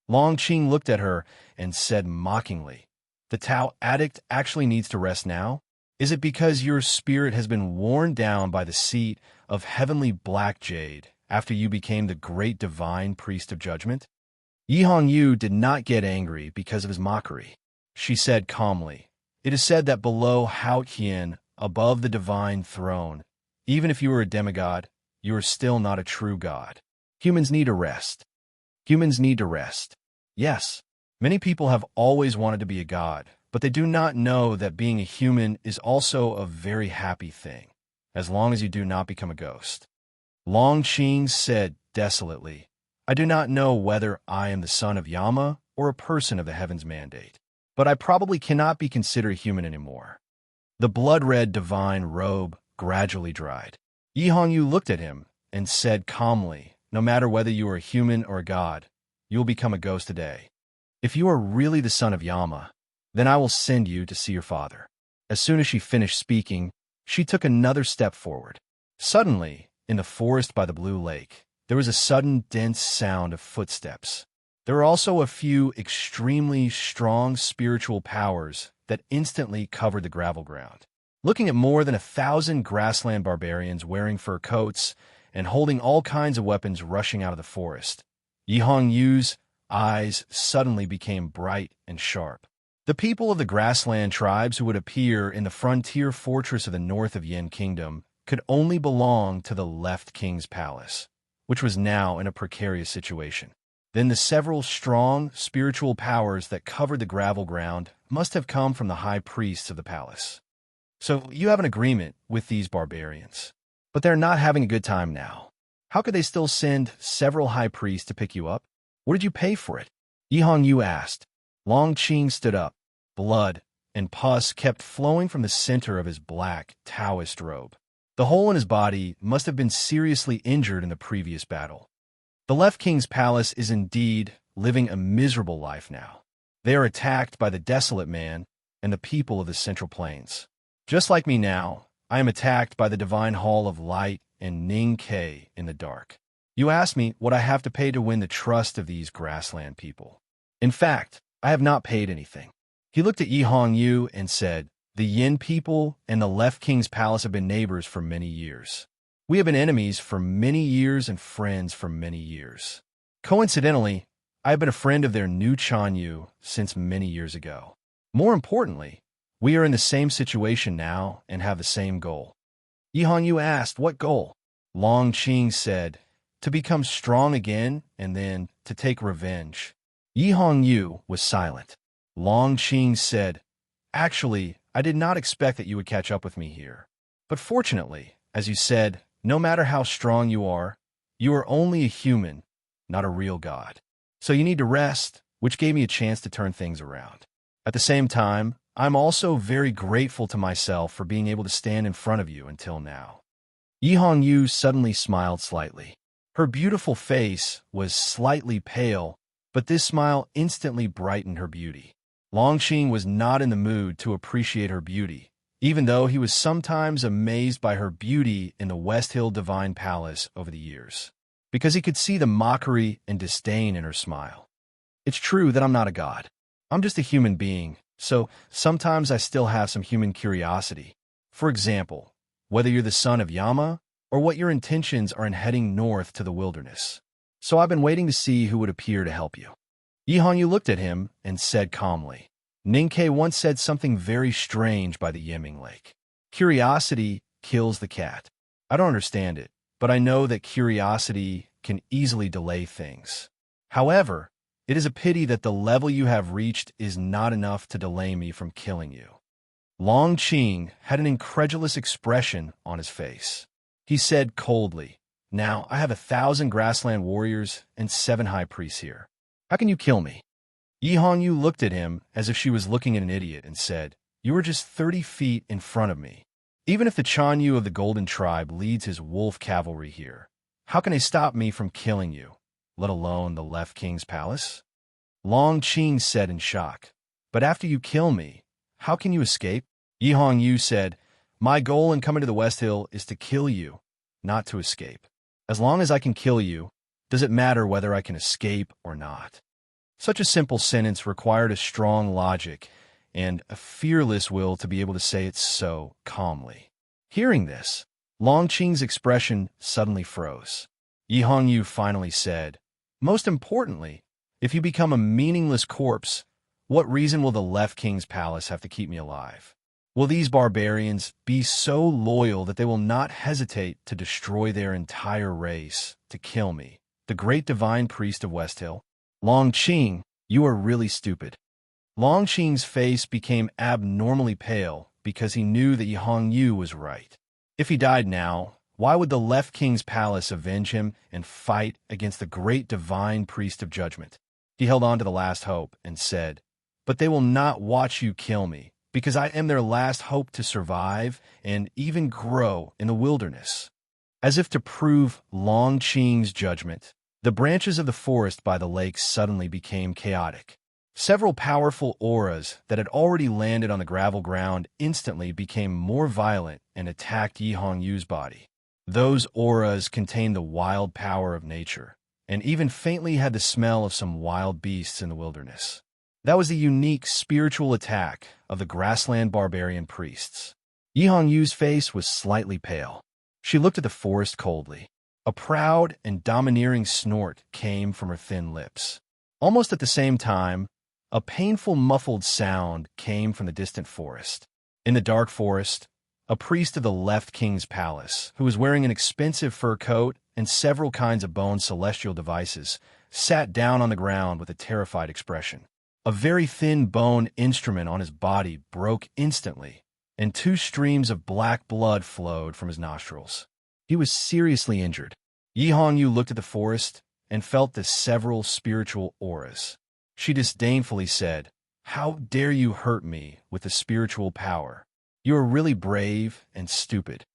Long Qing looked at her and said mockingly, "The Tao addict actually needs to rest now? Is it because your spirit has been worn down by the seat of heavenly black jade after you became the great divine priest of judgment?" Yi Hongyu did not get angry because of his mockery. She said calmly, "It is said that below Hao Qian, above the divine throne, even if you are a demigod, you are still not a true god. Humans need a rest. Humans need to rest." Yes, many people have always wanted to be a god, but they do not know that being a human is also a very happy thing, as long as you do not become a ghost. Long Qing said desolately, "I do not know whether I am the son of Yama or a person of the heaven's mandate, but I probably cannot be considered human anymore." The blood-red divine robe gradually dried. Yi Hongyu looked at him and said calmly, "No matter whether you are a human or a god, you will become a ghost today. If you are really the son of Yama, then I will send you to see your father." As soon as she finished speaking, she took another step forward. Suddenly, in the forest by the blue lake, there was a sudden dense sound of footsteps. There were also a few extremely strong spiritual powers that instantly covered the gravel ground. Looking at more than 1,000 grassland barbarians wearing fur coats and holding all kinds of weapons rushing out of the forest, Yi Hongyu's eyes suddenly became bright and sharp. The people of the grassland tribes who would appear in the frontier fortress of the north of Yin Kingdom could only belong to the left king's palace, which was now in a precarious situation. Then the several strong spiritual powers that covered the gravel ground must have come from the high priests of the palace. So you have an agreement with these barbarians, but they're not having a good time now. How could they still send several high priests to pick you up? What did you pay for it? Yi Hongyu asked. Long Qing stood up. Blood and pus kept flowing from the center of his black Taoist robe. The hole in his body must have been seriously injured in the previous battle. The left king's palace is indeed living a miserable life now. They are attacked by the desolate man and the people of the Central Plains. Just like me now, I am attacked by the divine hall of light and Ning Ke in the dark. You ask me what I have to pay to win the trust of these grassland people. In fact, I have not paid anything. He looked at Yi Hongyu and said, "The Yin people and the left king's palace have been neighbors for many years. We have been enemies for many years and friends for many years. Coincidentally, I have been a friend of their new Chanyu since many years ago. More importantly, we are in the same situation now and have the same goal." Yi Hongyu asked, "What goal?" Long Qing said, "To become strong again and then to take revenge." Yi Hongyu was silent. Long Qing said, "Actually, I did not expect that you would catch up with me here. But fortunately, as you said, no matter how strong you are only a human, not a real god. So you need to rest," which gave me a chance to turn things around. At the same time, I'm also very grateful to myself for being able to stand in front of you until now." Yi Hongyu suddenly smiled slightly. Her beautiful face was slightly pale, but this smile instantly brightened her beauty. Longqing was not in the mood to appreciate her beauty, even though he was sometimes amazed by her beauty in the West Hill Divine Palace over the years, because he could see the mockery and disdain in her smile. "It's true that I'm not a god. I'm just a human being, so sometimes I still have some human curiosity. For example, whether you're the son of Yama or what your intentions are in heading north to the wilderness. So I've been waiting to see who would appear to help you." Yi Hongyu looked at him and said calmly, "Ning Ke once said something very strange by the Yiming Lake. Curiosity kills the cat. I don't understand it, but I know that curiosity can easily delay things. However, it is a pity that the level you have reached is not enough to delay me from killing you." Long Qing had an incredulous expression on his face. He said coldly, "Now I have 1,000 grassland warriors and 7 high priests here. How can you kill me?" Yi Hongyu looked at him as if she was looking at an idiot and said, "You are just 30 feet in front of me. Even if the Chanyu of the Golden Tribe leads his wolf cavalry here, how can they stop me from killing you, let alone the left king's palace?" Long Qing said in shock, "But after you kill me, how can you escape?" Yi Hongyu said, "My goal in coming to the West Hill is to kill you, not to escape. As long as I can kill you, does it matter whether I can escape or not?" Such a simple sentence required a strong logic and a fearless will to be able to say it so calmly. Hearing this, Long Qing's expression suddenly froze. Yi Hongyu finally said, "Most importantly, If you become a meaningless corpse, what reason will the left king's palace have to keep me alive? Will these barbarians be so loyal that they will not hesitate to destroy their entire race, to kill me, the great divine priest of Westhill? Long Qing, you are really stupid. Long Qing's face became abnormally pale because he knew that Yi Hongyu was right. If he died now, why would the left king's palace avenge him and fight against the great divine priest of judgment? He held on to the last hope and said, "But they will not watch you kill me, because I am their last hope to survive and even grow in the wilderness." As if to prove Long Qing's judgment, the branches of the forest by the lake suddenly became chaotic. Several powerful auras that had already landed on the gravel ground instantly became more violent and attacked Yi Hongyu's body. Those auras contained the wild power of nature, and even faintly had the smell of some wild beasts in the wilderness. That was the unique spiritual attack of the grassland barbarian priests. Yi Hongyu's face was slightly pale. She looked at the forest coldly. A proud and domineering snort came from her thin lips. Almost at the same time, a painful muffled sound came from the distant forest. In the dark forest, a priest of the left king's palace, who was wearing an expensive fur coat and several kinds of bone celestial devices, sat down on the ground with a terrified expression. A very thin bone instrument on his body broke instantly, and 2 streams of black blood flowed from his nostrils. He was seriously injured. Yi Hongyu looked at the forest and felt the several spiritual auras. She disdainfully said, "How dare you hurt me with the spiritual power? You are really brave and stupid."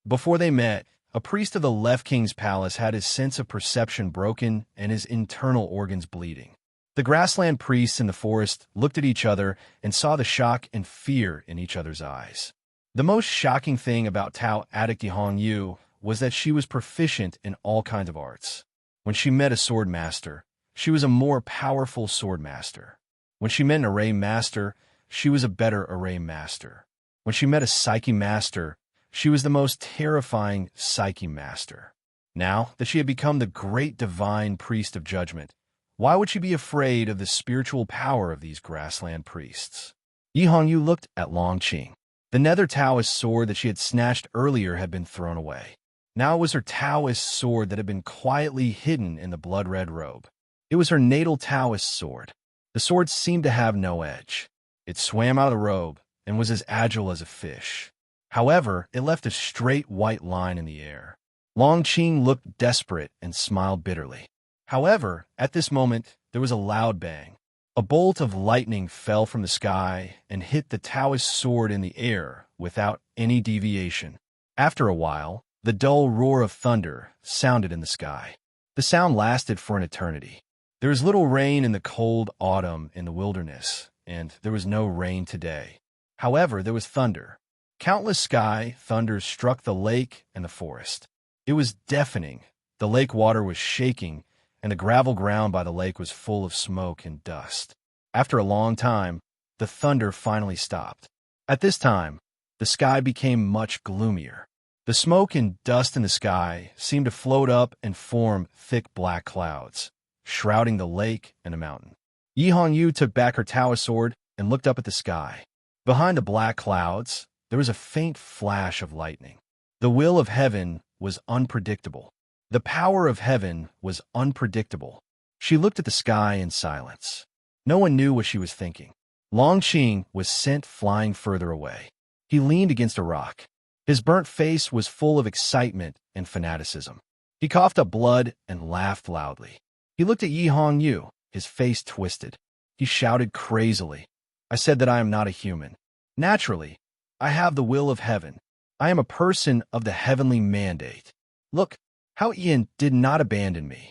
Before they met, a priest of the left king's palace had his sense of perception broken and his internal organs bleeding. The grassland priests in the forest looked at each other and saw the shock and fear in each other's eyes. The most shocking thing about Tao addict Yi Hongyu was that she was proficient in all kinds of arts. When she met a sword master, she was a more powerful sword master. When she met an array master, she was a better array master. When she met a psyche master, she was the most terrifying psyche master. Now that she had become the great divine priest of judgment, why would she be afraid of the spiritual power of these grassland priests? Yi Hongyu looked at Long Qing. The nether Taoist sword that she had snatched earlier had been thrown away. Now it was her Taoist sword that had been quietly hidden in the blood-red robe. It was her natal Taoist sword. The sword seemed to have no edge. It swam out of the robe and was as agile as a fish. However, it left a straight white line in the air. Long Qing looked desperate and smiled bitterly. However, at this moment, there was a loud bang. A bolt of lightning fell from the sky and hit the Taoist sword in the air without any deviation. After a while, the dull roar of thunder sounded in the sky. The sound lasted for an eternity. There was little rain in the cold autumn in the wilderness, and there was no rain today. However, there was thunder. Countless sky thunders struck the lake and the forest. It was deafening. The lake water was shaking, and the gravel ground by the lake was full of smoke and dust. After a long time, the thunder finally stopped. At this time, the sky became much gloomier. The smoke and dust in the sky seemed to float up and form thick black clouds, shrouding the lake and the mountain. Yi Hongyu took back her Taoist sword and looked up at the sky. Behind the black clouds, there was a faint flash of lightning. The will of heaven was unpredictable. The power of heaven was unpredictable. She looked at the sky in silence. No one knew what she was thinking. Long Qing was sent flying further away. He leaned against a rock. His burnt face was full of excitement and fanaticism. He coughed up blood and laughed loudly. He looked at Yi Hongyu, his face twisted. He shouted crazily, "I said that I am not a human. Naturally, I have the will of heaven. I am a person of the heavenly mandate. Look, how Ian did not abandon me.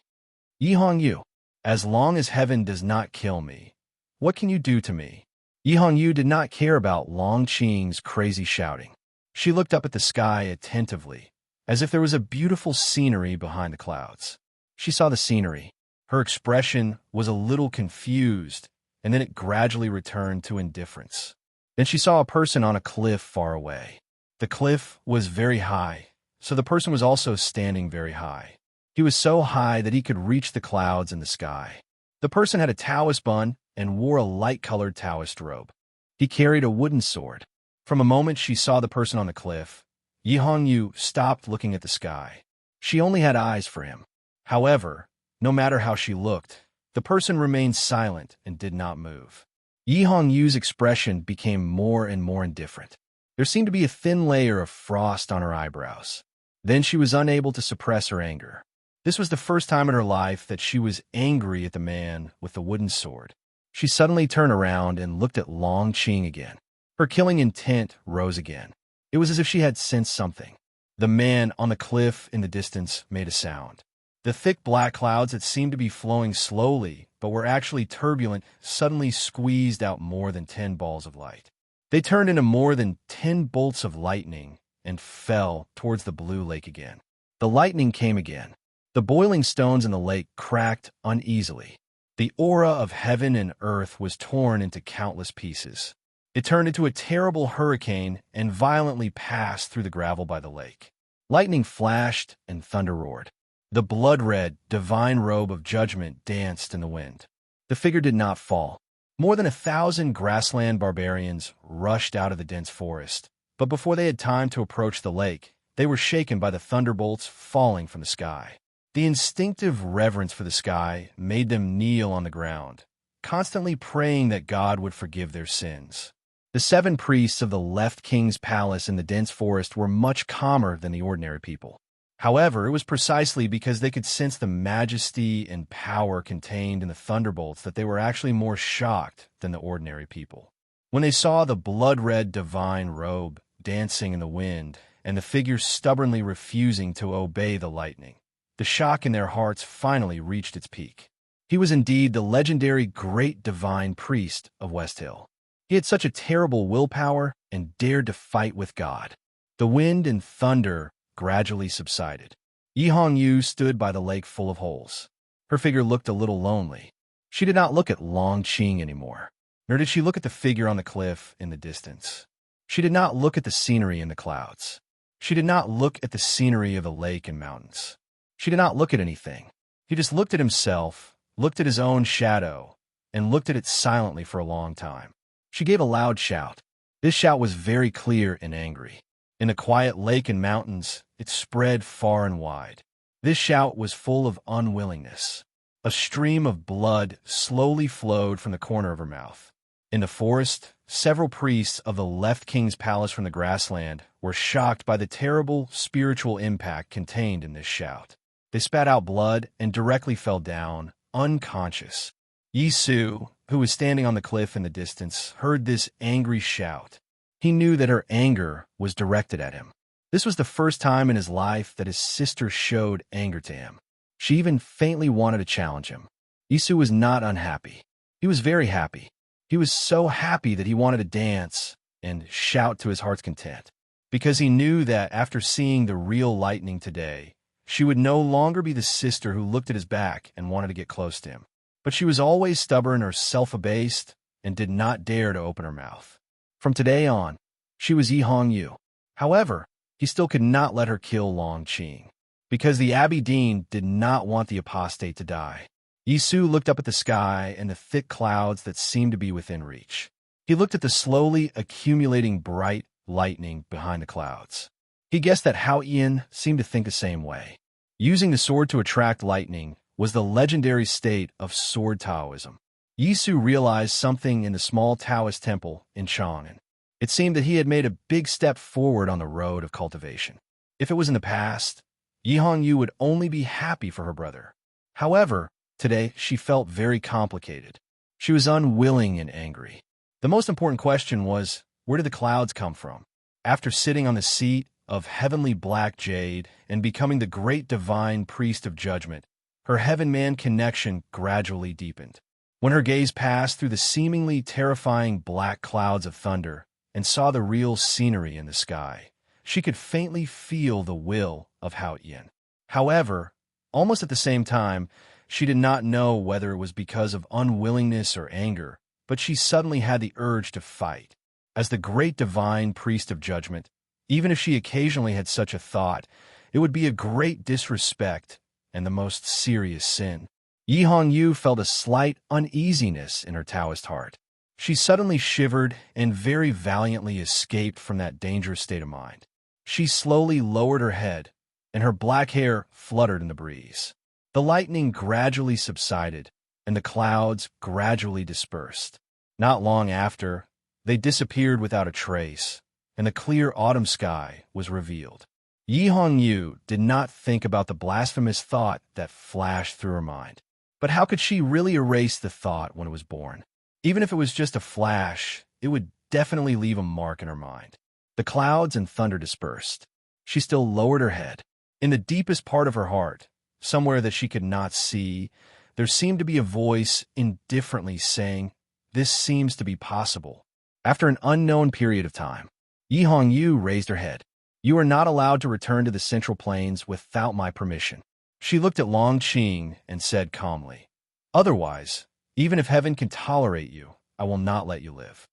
Yi Hongyu, as long as heaven does not kill me, what can you do to me?" Yi Hongyu did not care about Long Qing's crazy shouting. She looked up at the sky attentively, as if there was a beautiful scenery behind the clouds. She saw the scenery. Her expression was a little confused, and then it gradually returned to indifference. Then she saw a person on a cliff far away. The cliff was very high, so the person was also standing very high. He was so high that he could reach the clouds in the sky. The person had a Taoist bun and wore a light-colored Taoist robe. He carried a wooden sword. From a moment she saw the person on the cliff, Yi Hongyu stopped looking at the sky. She only had eyes for him. However, no matter how she looked, the person remained silent and did not move. Yi Hongyu's expression became more and more indifferent. There seemed to be a thin layer of frost on her eyebrows. Then she was unable to suppress her anger. This was the first time in her life that she was angry at the man with the wooden sword. She suddenly turned around and looked at Long Qing again. Her killing intent rose again. It was as if she had sensed something. The man on the cliff in the distance made a sound. The thick black clouds that seemed to be flowing slowly, but were actually turbulent, suddenly squeezed out more than 10 balls of light. They turned into more than 10 bolts of lightning and fell towards the blue lake again. The lightning came again. The boiling stones in the lake cracked uneasily. The aura of heaven and earth was torn into countless pieces. It turned into a terrible hurricane and violently passed through the gravel by the lake. Lightning flashed and thunder roared. The blood-red, divine robe of judgment danced in the wind. The figure did not fall. More than 1,000 grassland barbarians rushed out of the dense forest, but before they had time to approach the lake, they were shaken by the thunderbolts falling from the sky. The instinctive reverence for the sky made them kneel on the ground, constantly praying that God would forgive their sins. The 7 priests of the left king's palace in the dense forest were much calmer than the ordinary people. However, it was precisely because they could sense the majesty and power contained in the thunderbolts that they were actually more shocked than the ordinary people. When they saw the blood-red divine robe dancing in the wind and the figure stubbornly refusing to obey the lightning, the shock in their hearts finally reached its peak. He was indeed the legendary great divine priest of West Hill. He had such a terrible willpower and dared to fight with God. The wind and thunder gradually subsided. Yi Hongyu stood by the lake full of holes. Her figure looked a little lonely. She did not look at Long Qing anymore, nor did she look at the figure on the cliff in the distance. She did not look at the scenery in the clouds. She did not look at the scenery of the lake and mountains. She did not look at anything. He just looked at himself, looked at his own shadow, and looked at it silently for a long time. She gave a loud shout. This shout was very clear and angry. In the quiet lake and mountains, it spread far and wide. This shout was full of unwillingness. A stream of blood slowly flowed from the corner of her mouth. In the forest, several priests of the left king's palace from the grassland were shocked by the terrible spiritual impact contained in this shout. They spat out blood and directly fell down, unconscious. Yi Su, who was standing on the cliff in the distance, heard this angry shout. He knew that her anger was directed at him. This was the first time in his life that his sister showed anger to him. She even faintly wanted to challenge him. Yi Su was not unhappy. He was very happy. He was so happy that he wanted to dance and shout to his heart's content, because he knew that after seeing the real lightning today, she would no longer be the sister who looked at his back and wanted to get close to him. But she was always stubborn or self-abased and did not dare to open her mouth. From today on, she was Yi Hongyu. However, he still could not let her kill Long Qing, because the Abbey Dean did not want the apostate to die. Yi Su looked up at the sky and the thick clouds that seemed to be within reach. He looked at the slowly accumulating bright lightning behind the clouds. He guessed that Hao Ian seemed to think the same way. Using the sword to attract lightning was the legendary state of sword Taoism. Yi Su realized something in the small Taoist temple in Chang'an. It seemed that he had made a big step forward on the road of cultivation. If it was in the past, Yi Hongyu would only be happy for her brother. However, today she felt very complicated. She was unwilling and angry. The most important question was, where did the clouds come from? After sitting on the seat of heavenly black jade and becoming the great divine priest of judgment, her heaven-man connection gradually deepened. When her gaze passed through the seemingly terrifying black clouds of thunder and saw the real scenery in the sky, she could faintly feel the will of Hao Ian. However, almost at the same time, she did not know whether it was because of unwillingness or anger, but she suddenly had the urge to fight. As the great divine priest of judgment, even if she occasionally had such a thought, it would be a great disrespect and the most serious sin. Yi Hongyu felt a slight uneasiness in her Taoist heart. She suddenly shivered and very valiantly escaped from that dangerous state of mind. She slowly lowered her head, and her black hair fluttered in the breeze. The lightning gradually subsided, and the clouds gradually dispersed. Not long after, they disappeared without a trace, and the clear autumn sky was revealed. Yi Hongyu did not think about the blasphemous thought that flashed through her mind. But how could she really erase the thought when it was born? Even if it was just a flash, it would definitely leave a mark in her mind. The clouds and thunder dispersed. She still lowered her head. In the deepest part of her heart, somewhere that she could not see, there seemed to be a voice indifferently saying, "This seems to be possible." After an unknown period of time, Yi Hongyu raised her head. "You are not allowed to return to the Central Plains without my permission." She looked at Long Qing and said calmly, "Otherwise, even if heaven can tolerate you, I will not let you live."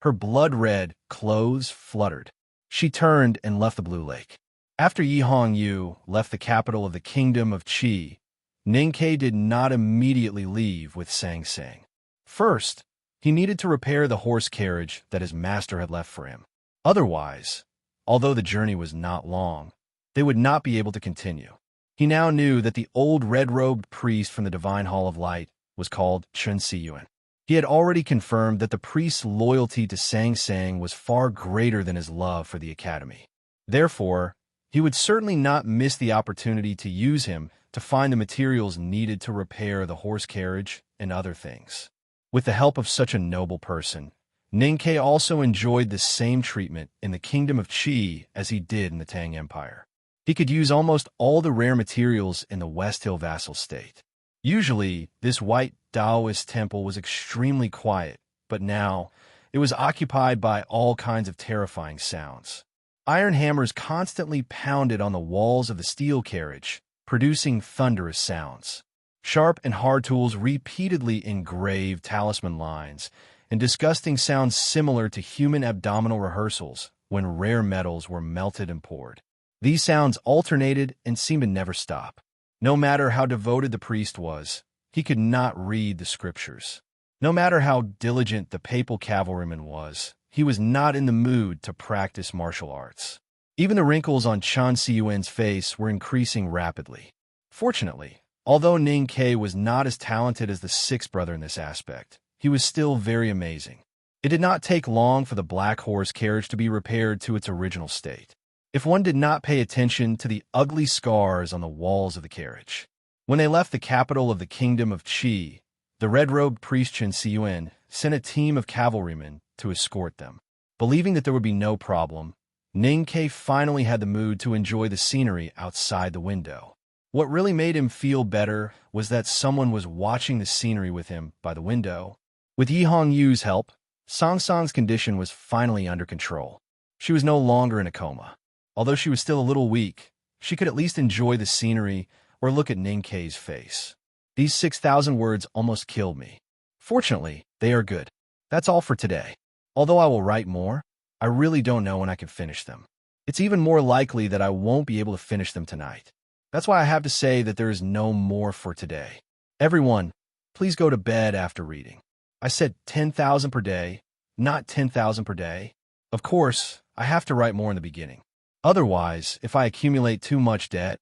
Her blood-red clothes fluttered. She turned and left the Blue Lake. After Yi Hongyu left the capital of the Kingdom of Qi, Ninkei did not immediately leave with Sang Sang. First, he needed to repair the horse carriage that his master had left for him. Otherwise, although the journey was not long, they would not be able to continue. He now knew that the old red-robed priest from the Divine Hall of Light was called Chen Siyuan. He had already confirmed that the priest's loyalty to Sang Sang was far greater than his love for the academy. Therefore, he would certainly not miss the opportunity to use him to find the materials needed to repair the horse carriage and other things. With the help of such a noble person, Ninkei also enjoyed the same treatment in the Kingdom of Qi as he did in the Tang Empire. He could use almost all the rare materials in the West Hill vassal state. Usually, this white Taoist temple was extremely quiet, but now it was occupied by all kinds of terrifying sounds. Iron hammers constantly pounded on the walls of the steel carriage, producing thunderous sounds. Sharp and hard tools repeatedly engraved talisman lines, and disgusting sounds similar to human abdominal rehearsals when rare metals were melted and poured. These sounds alternated and seemed to never stop. No matter how devoted the priest was, he could not read the scriptures. No matter how diligent the papal cavalryman was, he was not in the mood to practice martial arts. Even the wrinkles on Chan Siyuan's face were increasing rapidly. Fortunately, although Ning Ke was not as talented as the sixth brother in this aspect, he was still very amazing. It did not take long for the black horse carriage to be repaired to its original state, if one did not pay attention to the ugly scars on the walls of the carriage. When they left the capital of the Kingdom of Qi, the red-robed priest Chen Siyuan sent a team of cavalrymen to escort them. Believing that there would be no problem, Ning Ke finally had the mood to enjoy the scenery outside the window. What really made him feel better was that someone was watching the scenery with him by the window. With Yi Hongyu's help, Song Song's condition was finally under control. She was no longer in a coma. Although she was still a little weak, she could at least enjoy the scenery or look at Ning Ke's face. These 6,000 words almost killed me. Fortunately, they are good. That's all for today. Although I will write more, I really don't know when I can finish them. It's even more likely that I won't be able to finish them tonight. That's why I have to say that there is no more for today. Everyone, please go to bed after reading. I said 10,000 per day, not 10,000 per day. Of course, I have to write more in the beginning. Otherwise, if I accumulate too much debt,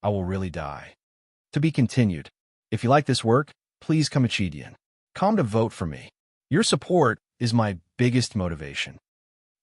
I will really die. To be continued. If you like this work, please come to vote for me. Your support is my biggest motivation.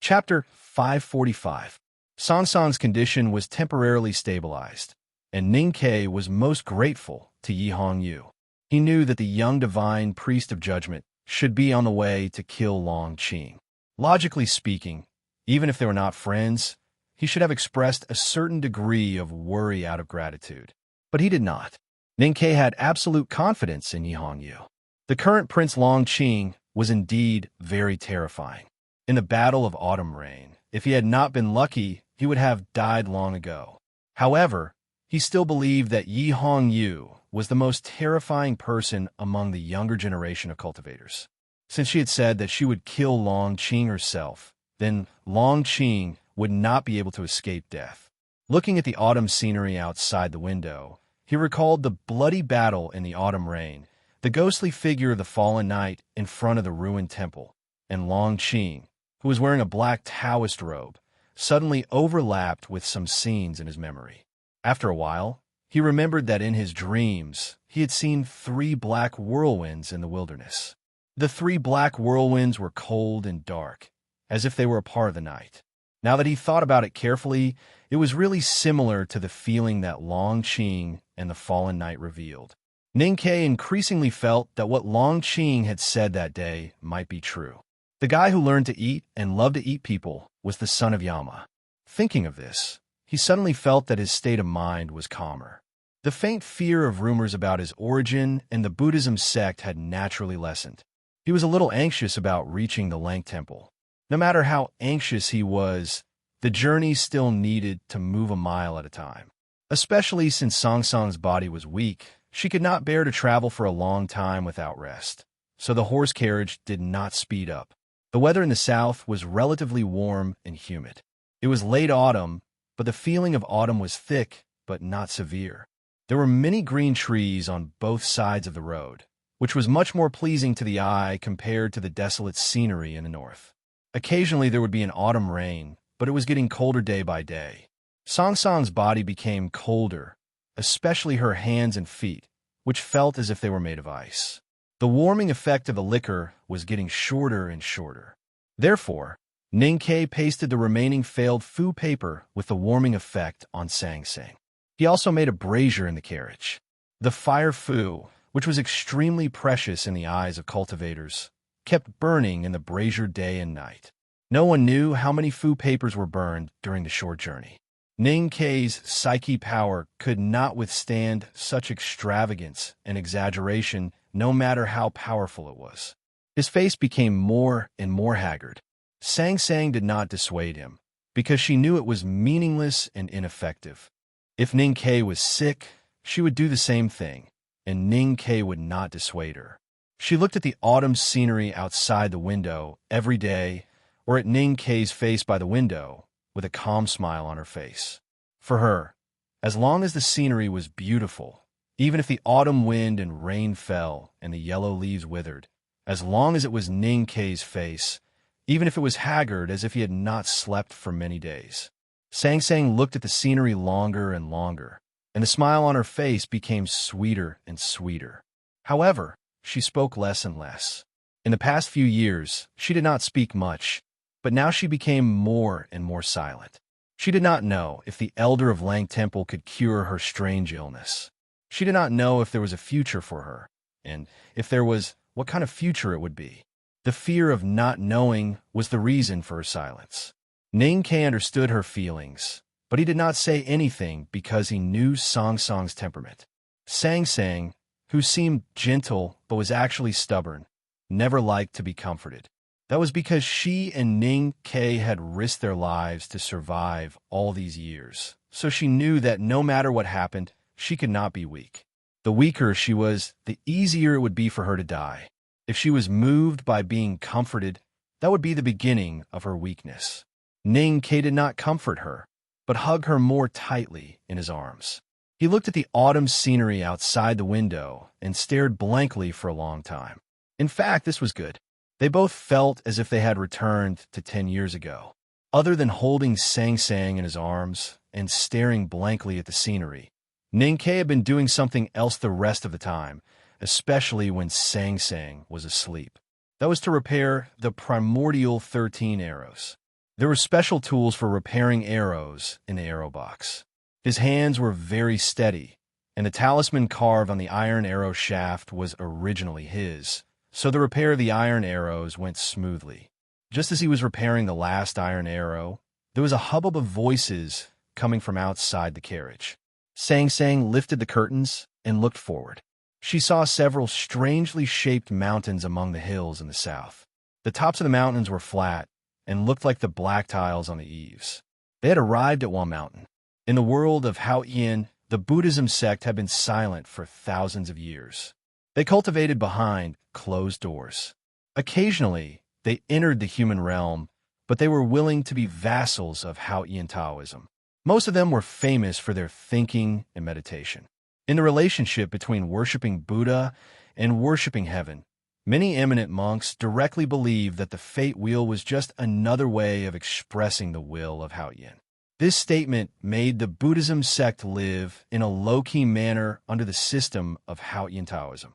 Chapter 545. Song Song's condition was temporarily stabilized, and Ning Ke was most grateful to Yi Hongyu. He knew that the young divine priest of judgment should be on the way to kill Long Qing. Logically speaking, even if they were not friends, he should have expressed a certain degree of worry out of gratitude. But he did not. Ning Ke had absolute confidence in Yi Hongyu. The current Prince Long Qing was indeed very terrifying. In the Battle of Autumn Rain, if he had not been lucky, he would have died long ago. However, he still believed that Yi Hongyu was the most terrifying person among the younger generation of cultivators. Since she had said that she would kill Long Qing herself, then Long Qing would not be able to escape death. Looking at the autumn scenery outside the window, He recalled the bloody battle in the autumn rain, the ghostly figure of the fallen knight in front of the ruined temple, and Long Qing, who was wearing a black Taoist robe, suddenly overlapped with some scenes in his memory. After a while, he remembered that in his dreams, he had seen 3 black whirlwinds in the wilderness. The 3 black whirlwinds were cold and dark, as if they were a part of the night. Now that he thought about it carefully, it was really similar to the feeling that Long Qing and the fallen knight revealed. Ning Ke increasingly felt that what Long Qing had said that day might be true. The guy who learned to eat and loved to eat people was the son of Yama. Thinking of this, he suddenly felt that his state of mind was calmer. The faint fear of rumors about his origin and the Buddhism sect had naturally lessened. He was a little anxious about reaching the Lang Temple. No matter how anxious he was, the journey still needed to move a mile at a time. Especially since Song Song's body was weak, she could not bear to travel for a long time without rest. So the horse carriage did not speed up. The weather in the south was relatively warm and humid. It was late autumn, but the feeling of autumn was thick but not severe. There were many green trees on both sides of the road, which was much more pleasing to the eye compared to the desolate scenery in the north. Occasionally there would be an autumn rain, but it was getting colder day by day. Song Song's body became colder, especially her hands and feet, which felt as if they were made of ice. The warming effect of the liquor was getting shorter and shorter. Therefore, Ning Ke pasted the remaining failed fu paper with the warming effect on Sang Sang. He also made a brazier in the carriage. The fire fu, which was extremely precious in the eyes of cultivators, kept burning in the brazier day and night. No one knew how many fu papers were burned during the short journey. Ning Ke's psyche power could not withstand such extravagance and exaggeration, no matter how powerful it was. His face became more and more haggard. Sang Sang did not dissuade him, because she knew it was meaningless and ineffective. If Ning Ke was sick, she would do the same thing, and Ning Ke would not dissuade her. She looked at the autumn scenery outside the window every day, or at Ning Ke's face by the window, with a calm smile on her face. For her, as long as the scenery was beautiful, even if the autumn wind and rain fell and the yellow leaves withered, as long as it was Ning Ke's face, even if it was haggard as if he had not slept for many days. Sang Sang looked at the scenery longer and longer, and the smile on her face became sweeter and sweeter. However, she spoke less and less. In the past few years, she did not speak much, but now she became more and more silent. She did not know if the elder of Lang Temple could cure her strange illness. She did not know if there was a future for her, and if there was, what kind of future it would be. The fear of not knowing was the reason for her silence. Ning Ke understood her feelings, but he did not say anything because he knew Song Song's temperament. Sang Sang, who seemed gentle but was actually stubborn, never liked to be comforted. That was because she and Ning Ke had risked their lives to survive all these years, so she knew that no matter what happened, she could not be weak. The weaker she was, the easier it would be for her to die. If she was moved by being comforted, that would be the beginning of her weakness. Ning Ke did not comfort her, but hugged her more tightly in his arms. He looked at the autumn scenery outside the window and stared blankly for a long time. In fact, this was good. They both felt as if they had returned to 10 years ago. Other than holding Sang Sang in his arms and staring blankly at the scenery, Ning Ke had been doing something else the rest of the time, especially when Sang Sang was asleep. That was to repair the primordial 13 arrows. There were special tools for repairing arrows in the arrow box. His hands were very steady, and the talisman carved on the iron arrow shaft was originally his, so the repair of the iron arrows went smoothly. Just as he was repairing the last iron arrow, there was a hubbub of voices coming from outside the carriage. Sang Sang lifted the curtains and looked forward. She saw several strangely shaped mountains among the hills in the south. The tops of the mountains were flat and looked like the black tiles on the eaves. They had arrived at Wall Mountain. In the world of Hao Yin, the Buddhism sect had been silent for thousands of years. They cultivated behind closed doors. Occasionally, they entered the human realm, but they were willing to be vassals of Hao Yin Taoism. Most of them were famous for their thinking and meditation. In the relationship between worshipping Buddha and worshipping heaven, many eminent monks directly believed that the fate wheel was just another way of expressing the will of Haoyin. This statement made the Buddhism sect live in a low-key manner under the system of Haoyin Taoism.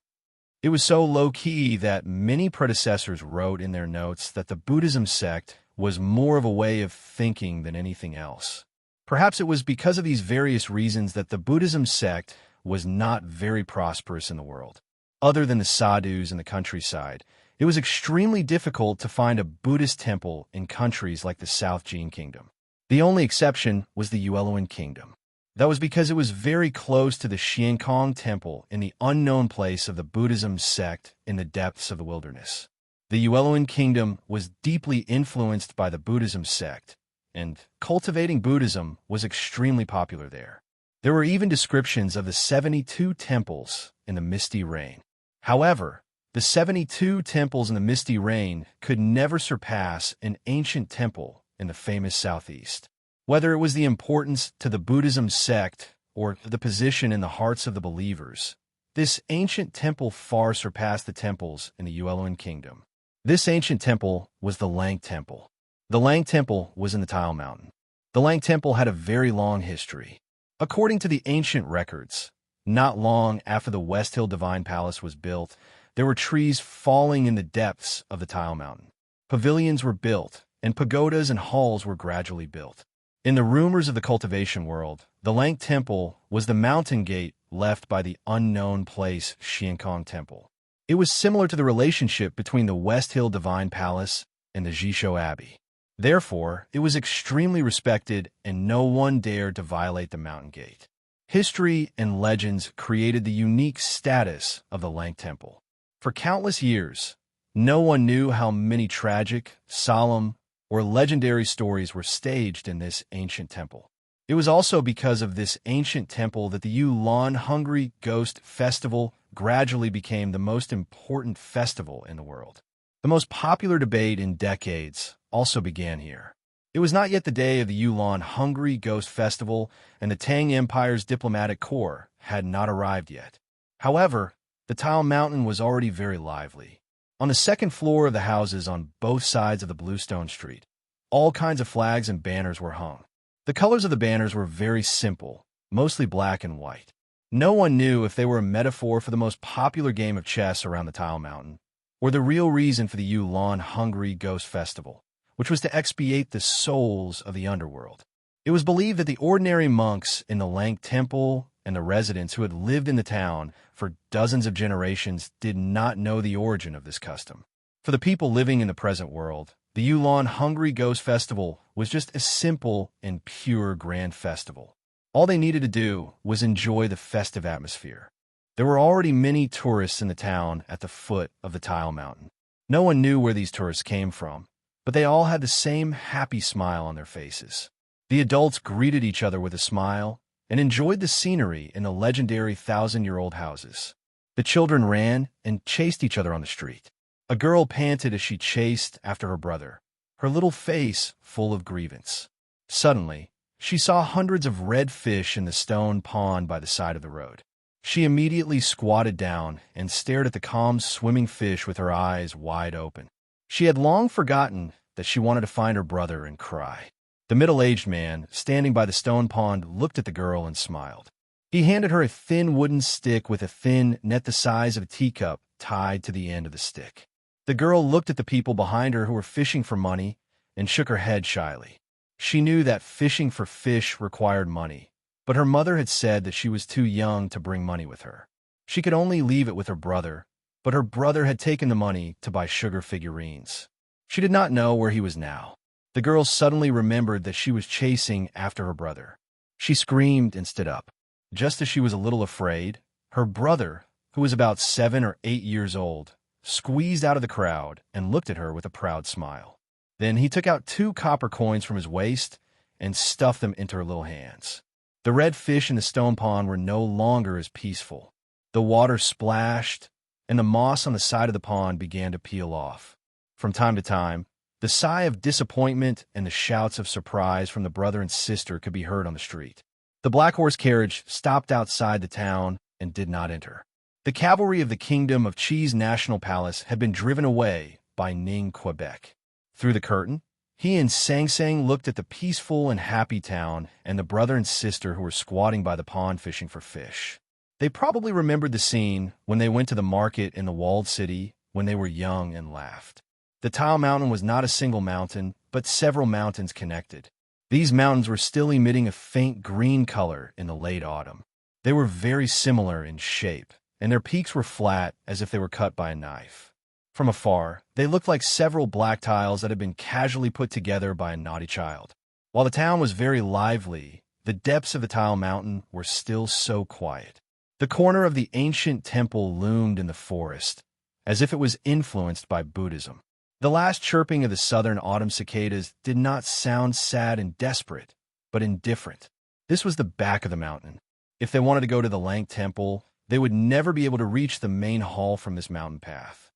It was so low-key that many predecessors wrote in their notes that the Buddhism sect was more of a way of thinking than anything else. Perhaps it was because of these various reasons that the Buddhism sect was not very prosperous in the world. Other than the sadhus in the countryside, it was extremely difficult to find a Buddhist temple in countries like the South Jin Kingdom. The only exception was the Yueluan Kingdom. That was because it was very close to the Xiankong Temple in the unknown place of the Buddhism sect in the depths of the wilderness. The Yueluan Kingdom was deeply influenced by the Buddhism sect, and cultivating Buddhism was extremely popular there. There were even descriptions of the 72 temples in the misty rain. However, the 72 temples in the misty rain could never surpass an ancient temple in the famous southeast. Whether it was the importance to the Buddhism sect or the position in the hearts of the believers, this ancient temple far surpassed the temples in the Yueluan Kingdom. This ancient temple was the Lang Temple. The Lang Temple was in the Tile Mountain. The Lang Temple had a very long history. According to the ancient records, not long after the West Hill Divine Palace was built, there were trees falling in the depths of the Tile Mountain. Pavilions were built, and pagodas and halls were gradually built. In the rumors of the cultivation world, the Lang Temple was the mountain gate left by the unknown place Xiankong Temple. It was similar to the relationship between the West Hill Divine Palace and the Jishou Abbey. Therefore, it was extremely respected and no one dared to violate the mountain gate. History and legends created the unique status of the Lang Temple. For countless years, no one knew how many tragic, solemn, or legendary stories were staged in this ancient temple. It was also because of this ancient temple that the Yulan Hungry Ghost Festival gradually became the most important festival in the world. The most popular debate in decades also began here. It was not yet the day of the Yulan Hungry Ghost Festival, and the Tang Empire's diplomatic corps had not arrived yet. However, the Tile Mountain was already very lively. On the second floor of the houses on both sides of the Bluestone Street, all kinds of flags and banners were hung. The colors of the banners were very simple, mostly black and white. No one knew if they were a metaphor for the most popular game of chess around the Tile Mountain, or the real reason for the Yulan Hungry Ghost Festival, which was to expiate the souls of the underworld. It was believed that the ordinary monks in the Lang Temple and the residents who had lived in the town for dozens of generations did not know the origin of this custom. For the people living in the present world, the Yulan Hungry Ghost Festival was just a simple and pure grand festival. All they needed to do was enjoy the festive atmosphere. There were already many tourists in the town at the foot of the Tile Mountain. No one knew where these tourists came from, but they all had the same happy smile on their faces. The adults greeted each other with a smile and enjoyed the scenery in the legendary 1,000-year-old houses. The children ran and chased each other on the street. A girl panted as she chased after her brother, her little face full of grievance. Suddenly, she saw hundreds of red fish in the stone pond by the side of the road. She immediately squatted down and stared at the calm swimming fish with her eyes wide open. She had long forgotten that she wanted to find her brother and cry. The middle-aged man, standing by the stone pond, looked at the girl and smiled. He handed her a thin wooden stick with a thin net the size of a teacup tied to the end of the stick. The girl looked at the people behind her who were fishing for money and shook her head shyly. She knew that fishing for fish required money, but her mother had said that she was too young to bring money with her. She could only leave it with her brother, but her brother had taken the money to buy sugar figurines. She did not know where he was now. The girl suddenly remembered that she was chasing after her brother. She screamed and stood up. Just as she was a little afraid, her brother, who was about 7 or 8 years old, squeezed out of the crowd and looked at her with a proud smile. Then he took out 2 copper coins from his waist and stuffed them into her little hands. The red fish in the stone pond were no longer as peaceful. The water splashed, and the moss on the side of the pond began to peel off. From time to time, the sigh of disappointment and the shouts of surprise from the brother and sister could be heard on the street. The black horse carriage stopped outside the town and did not enter. The cavalry of the Kingdom of Cheese National Palace had been driven away by Ning, Quebec. Through the curtain, he and Sang Sang looked at the peaceful and happy town and the brother and sister who were squatting by the pond fishing for fish. They probably remembered the scene when they went to the market in the walled city when they were young and laughed. The Tile Mountain was not a single mountain, but several mountains connected. These mountains were still emitting a faint green color in the late autumn. They were very similar in shape, and their peaks were flat as if they were cut by a knife. From afar, they looked like several black tiles that had been casually put together by a naughty child. While the town was very lively, the depths of the Tile Mountain were still so quiet. The corner of the ancient temple loomed in the forest, as if it was influenced by Buddhism. The last chirping of the southern autumn cicadas did not sound sad and desperate, but indifferent. This was the back of the mountain. If they wanted to go to the Lang Temple, they would never be able to reach the main hall from this mountain path.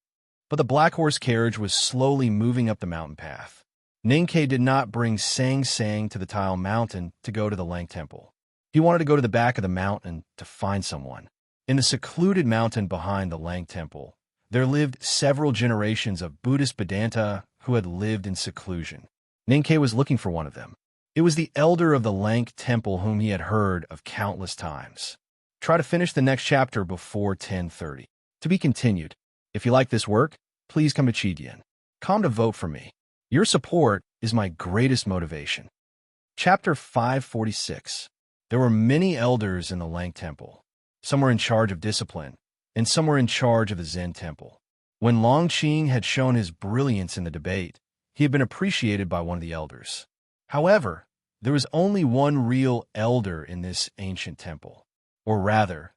But the black horse carriage was slowly moving up the mountain path. Ninkei did not bring Sang Sang to the Tile Mountain to go to the Lang Temple. He wanted to go to the back of the mountain to find someone. In the secluded mountain behind the Lang Temple, there lived several generations of Buddhist Vedanta who had lived in seclusion. Ninkei was looking for one of them. It was the elder of the Lang Temple whom he had heard of countless times. Try to finish the next chapter before 10:30. To be continued. If you like this work, please come to Chidian. Come to vote for me. Your support is my greatest motivation. Chapter 546. There were many elders in the Lang Temple. Some were in charge of discipline, and some were in charge of the Zen Temple. When Longqing had shown his brilliance in the debate, he had been appreciated by one of the elders. However, there was only one real elder in this ancient temple. Or rather,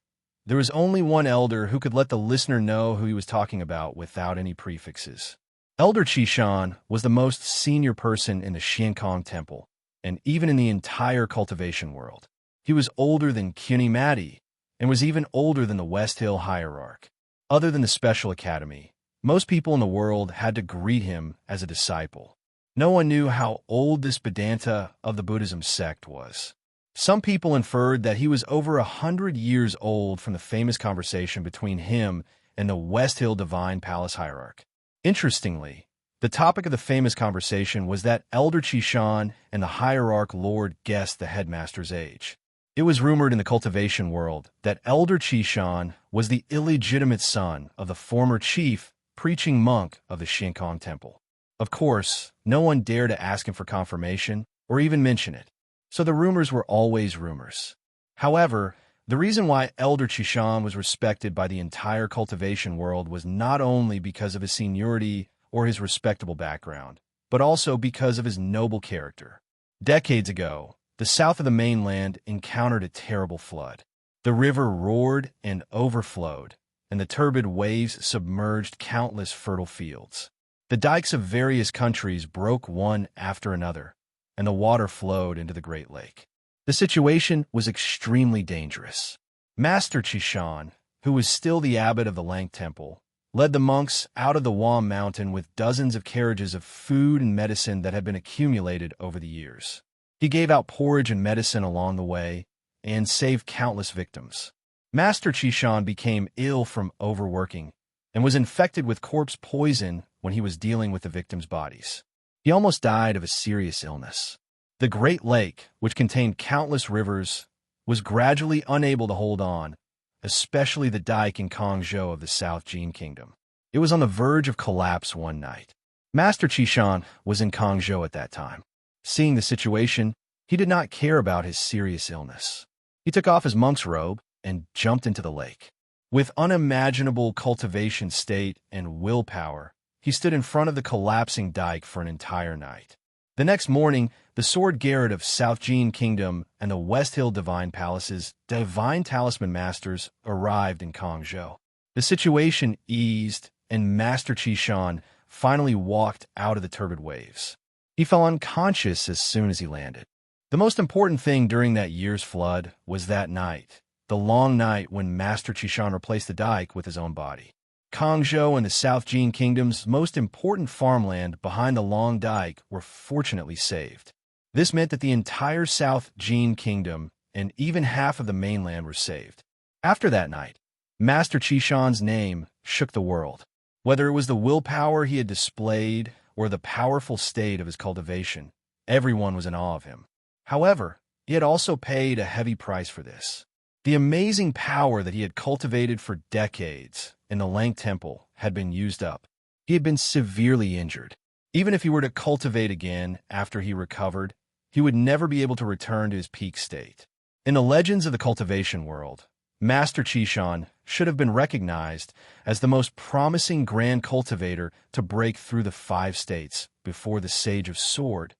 there was only one elder who could let the listener know who he was talking about without any prefixes. Elder Qishan was the most senior person in the Xiankong Temple, and even in the entire cultivation world. He was older than Kyuni Mati, and was even older than the West Hill Hierarch. Other than the Special Academy, most people in the world had to greet him as a disciple. No one knew how old this Vedanta of the Buddhism sect was. Some people inferred that he was over 100 years old from the famous conversation between him and the West Hill Divine Palace Hierarch. Interestingly, the topic of the famous conversation was that Elder Qishan and the Hierarch Lord guessed the headmaster's age. It was rumored in the cultivation world that Elder Qishan was the illegitimate son of the former chief preaching monk of the Xiankong Temple. Of course, no one dared to ask him for confirmation or even mention it, so the rumors were always rumors. However, the reason why Elder Qishan was respected by the entire cultivation world was not only because of his seniority or his respectable background, but also because of his noble character. Decades ago, the south of the mainland encountered a terrible flood. The river roared and overflowed, and the turbid waves submerged countless fertile fields. The dikes of various countries broke one after another, and the water flowed into the Great Lake. The situation was extremely dangerous. Master Qishan, who was still the abbot of the Lang Temple, led the monks out of the Wam Mountain with dozens of carriages of food and medicine that had been accumulated over the years. He gave out porridge and medicine along the way and saved countless victims. Master Qishan became ill from overworking and was infected with corpse poison when he was dealing with the victims' bodies. He almost died of a serious illness. The Great Lake, which contained countless rivers, was gradually unable to hold on, especially the dike in Kongzhou of the South Jin Kingdom. It was on the verge of collapse one night. Master Qishan was in Kongzhou at that time. Seeing the situation, he did not care about his serious illness. He took off his monk's robe and jumped into the lake. With unimaginable cultivation state and willpower, he stood in front of the collapsing dike for an entire night. The next morning, the Sword Garret of South Jin Kingdom and the West Hill Divine Palace's Divine Talisman Masters arrived in Kongzhou. The situation eased, and Master Qishan finally walked out of the turbid waves. He fell unconscious as soon as he landed. The most important thing during that year's flood was that night, the long night when Master Qishan replaced the dike with his own body. Kongzhou and the South Jin Kingdom's most important farmland behind the long dike were fortunately saved. This meant that the entire South Jin Kingdom and even half of the mainland were saved. After that night, Master Chishan's name shook the world. Whether it was the willpower he had displayed or the powerful state of his cultivation, everyone was in awe of him. However, he had also paid a heavy price for this. The amazing power that he had cultivated for decades in the Lang Temple had been used up. He had been severely injured. Even if he were to cultivate again after he recovered, he would never be able to return to his peak state. In the legends of the cultivation world, Master Chishan should have been recognized as the most promising grand cultivator to break through the 5 states before the Sage of Sword,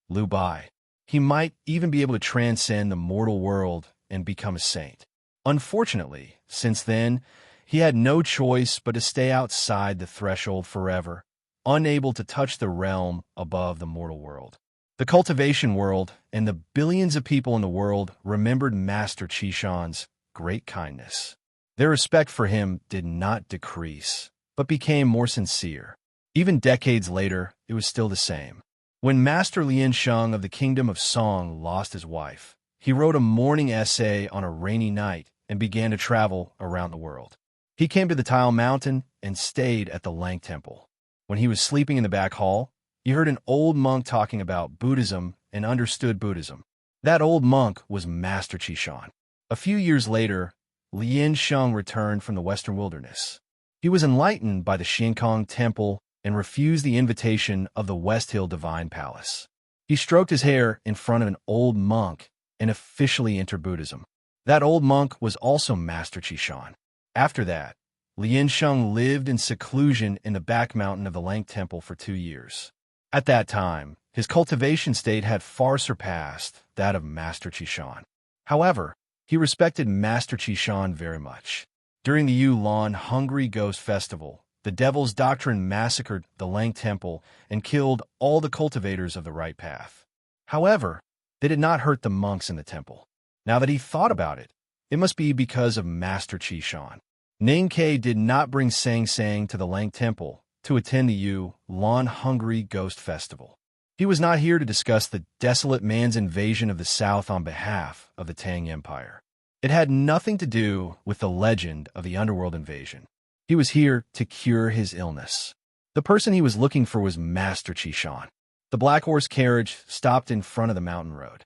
Liu Bai. He might even be able to transcend the mortal world and become a saint. Unfortunately, since then, he had no choice but to stay outside the threshold forever, unable to touch the realm above the mortal world. The cultivation world and the billions of people in the world remembered Master Chishan's great kindness. Their respect for him did not decrease, but became more sincere. Even decades later, it was still the same. When Master Lian Sheng of the Kingdom of Song lost his wife, he wrote a mourning essay on a rainy night and began to travel around the world. He came to the Tile Mountain and stayed at the Lang Temple. When he was sleeping in the back hall, he heard an old monk talking about Buddhism and understood Buddhism. That old monk was Master Chishan. A few years later, Lian Sheng returned from the western wilderness. He was enlightened by the Xiankong Temple and refused the invitation of the West Hill Divine Palace. He stroked his hair in front of an old monk and officially entered Buddhism. That old monk was also Master Chishan. After that, Lian Sheng lived in seclusion in the back mountain of the Lang Temple for 2 years. At that time, his cultivation state had far surpassed that of Master Chishan. However, he respected Master Chishan very much. During the Yulan Hungry Ghost Festival, the Devil's Doctrine massacred the Lang Temple and killed all the cultivators of the right path. However, they did not hurt the monks in the temple. Now that he thought about it, it must be because of Master Chishan. Ning Ke did not bring Sang Sang to the Lang Temple to attend the Yulan Hungry Ghost Festival. He was not here to discuss the desolate man's invasion of the South on behalf of the Tang Empire. It had nothing to do with the legend of the underworld invasion. He was here to cure his illness. The person he was looking for was Master Chishan. The black horse carriage stopped in front of the mountain road.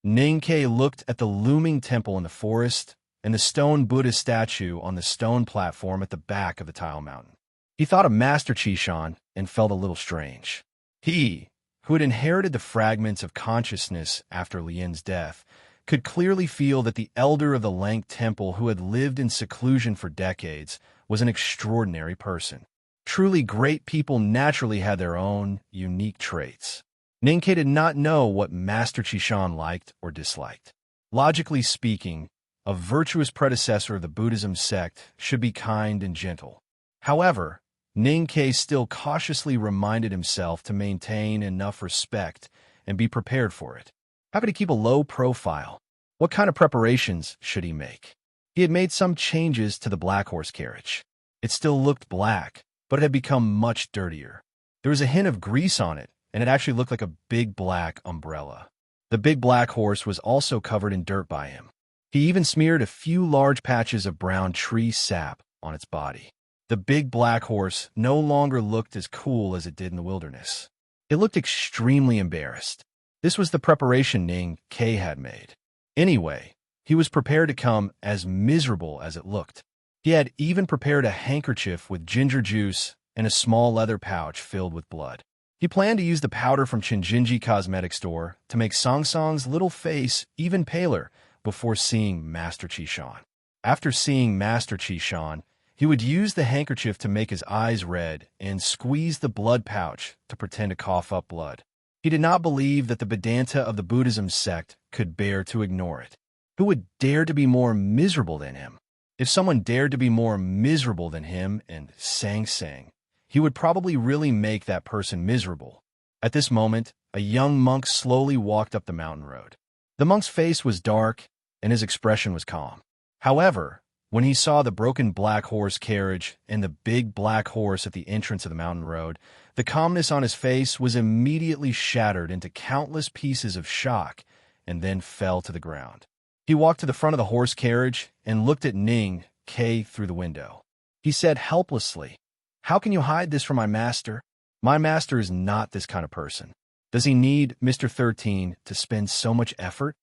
Ning Ke looked at the looming temple in the forest and the stone Buddha statue on the stone platform at the back of the Tile Mountain. He thought of Master Chishan and felt a little strange. He, who had inherited the fragments of consciousness after Lian's death, could clearly feel that the elder of the Lang Temple who had lived in seclusion for decades was an extraordinary person. Truly great people naturally had their own unique traits. Ning Ke did not know what Master Chishan liked or disliked. Logically speaking, a virtuous predecessor of the Buddhism sect should be kind and gentle. However, Ning Ke still cautiously reminded himself to maintain enough respect and be prepared for it. How could he keep a low profile? What kind of preparations should he make? He had made some changes to the black horse carriage. It still looked black, but it had become much dirtier. There was a hint of grease on it, and it actually looked like a big black umbrella. The big black horse was also covered in dirt by him. He even smeared a few large patches of brown tree sap on its body. The big black horse no longer looked as cool as it did in the wilderness. It looked extremely embarrassed. This was the preparation Ning Ke had made. Anyway, he was prepared to come as miserable as it looked. He had even prepared a handkerchief with ginger juice and a small leather pouch filled with blood. He planned to use the powder from Chinjinji Cosmetic Store to make Song Song's little face even paler before seeing Master Chishan. After seeing Master Chishan, he would use the handkerchief to make his eyes red and squeeze the blood pouch to pretend to cough up blood. He did not believe that the Vedanta of the Buddhism sect could bear to ignore it. Who would dare to be more miserable than him? If someone dared to be more miserable than him and Sang Sang, he would probably really make that person miserable. At this moment, a young monk slowly walked up the mountain road. The monk's face was dark, and his expression was calm. However, when he saw the broken black horse carriage and the big black horse at the entrance of the mountain road, the calmness on his face was immediately shattered into countless pieces of shock and then fell to the ground. He walked to the front of the horse carriage and looked at Ning K through the window. He said helplessly, "How can you hide this from my master? My master is not this kind of person. Does he need Mr. 13 to spend so much effort?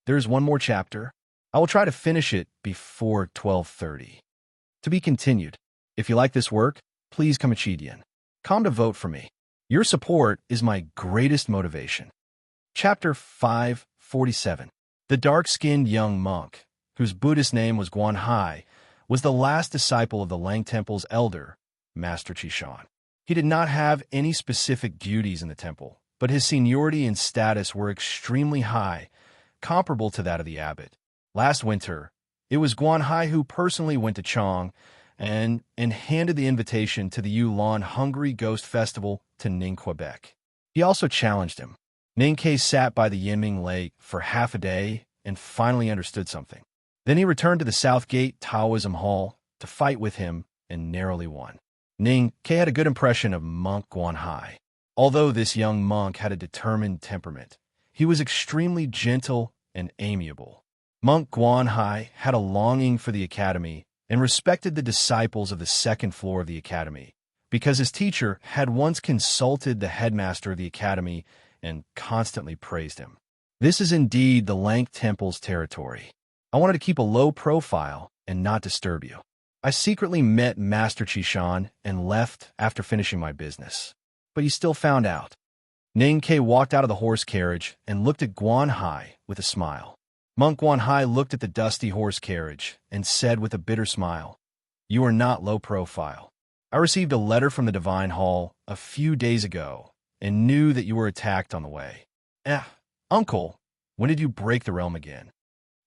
There is one more chapter. I will try to finish it before 12:30. To be continued. If you like this work, please come to vote for me. Your support is my greatest motivation." Chapter 547. The dark-skinned young monk, whose Buddhist name was Guan Hai, was the last disciple of the Lang Temple's elder, Master Chishan. He did not have any specific duties in the temple, but his seniority and status were extremely high, comparable to that of the abbot. Last winter, it was Guan Hai who personally went to Chang and handed the invitation to the Yulon Hungry Ghost Festival to Ning Quebec. He also challenged him. Ning Ke sat by the Yinming Lake for half a day and finally understood something. Then he returned to the South Gate Taoism Hall to fight with him and narrowly won. Ning Ke had a good impression of monk Guan Hai. Although this young monk had a determined temperament, he was extremely gentle and amiable. Monk Guan Hai had a longing for the academy and respected the disciples of the second floor of the academy, because his teacher had once consulted the headmaster of the academy and constantly praised him. This is indeed the Lang Temple's territory. I wanted to keep a low profile and not disturb you. I secretly met Master Chishan and left after finishing my business. But he still found out. Ning Ke walked out of the horse carriage and looked at Guan Hai with a smile. Monk Guan Hai looked at the dusty horse carriage and said with a bitter smile, "You are not low profile. I received a letter from the Divine Hall a few days ago and knew that you were attacked on the way. Uncle, when did you break the realm again?"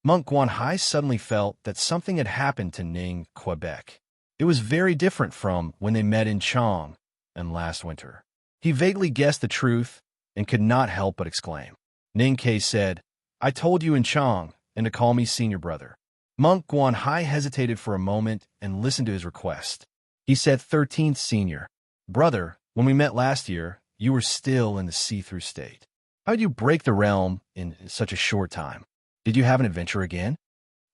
Monk Guan Hai suddenly felt that something had happened to Ning Quebec. It was very different from when they met in Chang and last winter. He vaguely guessed the truth and could not help but exclaim. Ning Ke said, "I told you in Chang and to call me senior brother." Monk Guan Hai hesitated for a moment and listened to his request. He said, 13th senior. "Brother, when we met last year, you were still in the see-through state. How did you break the realm in such a short time? Did you have an adventure again?"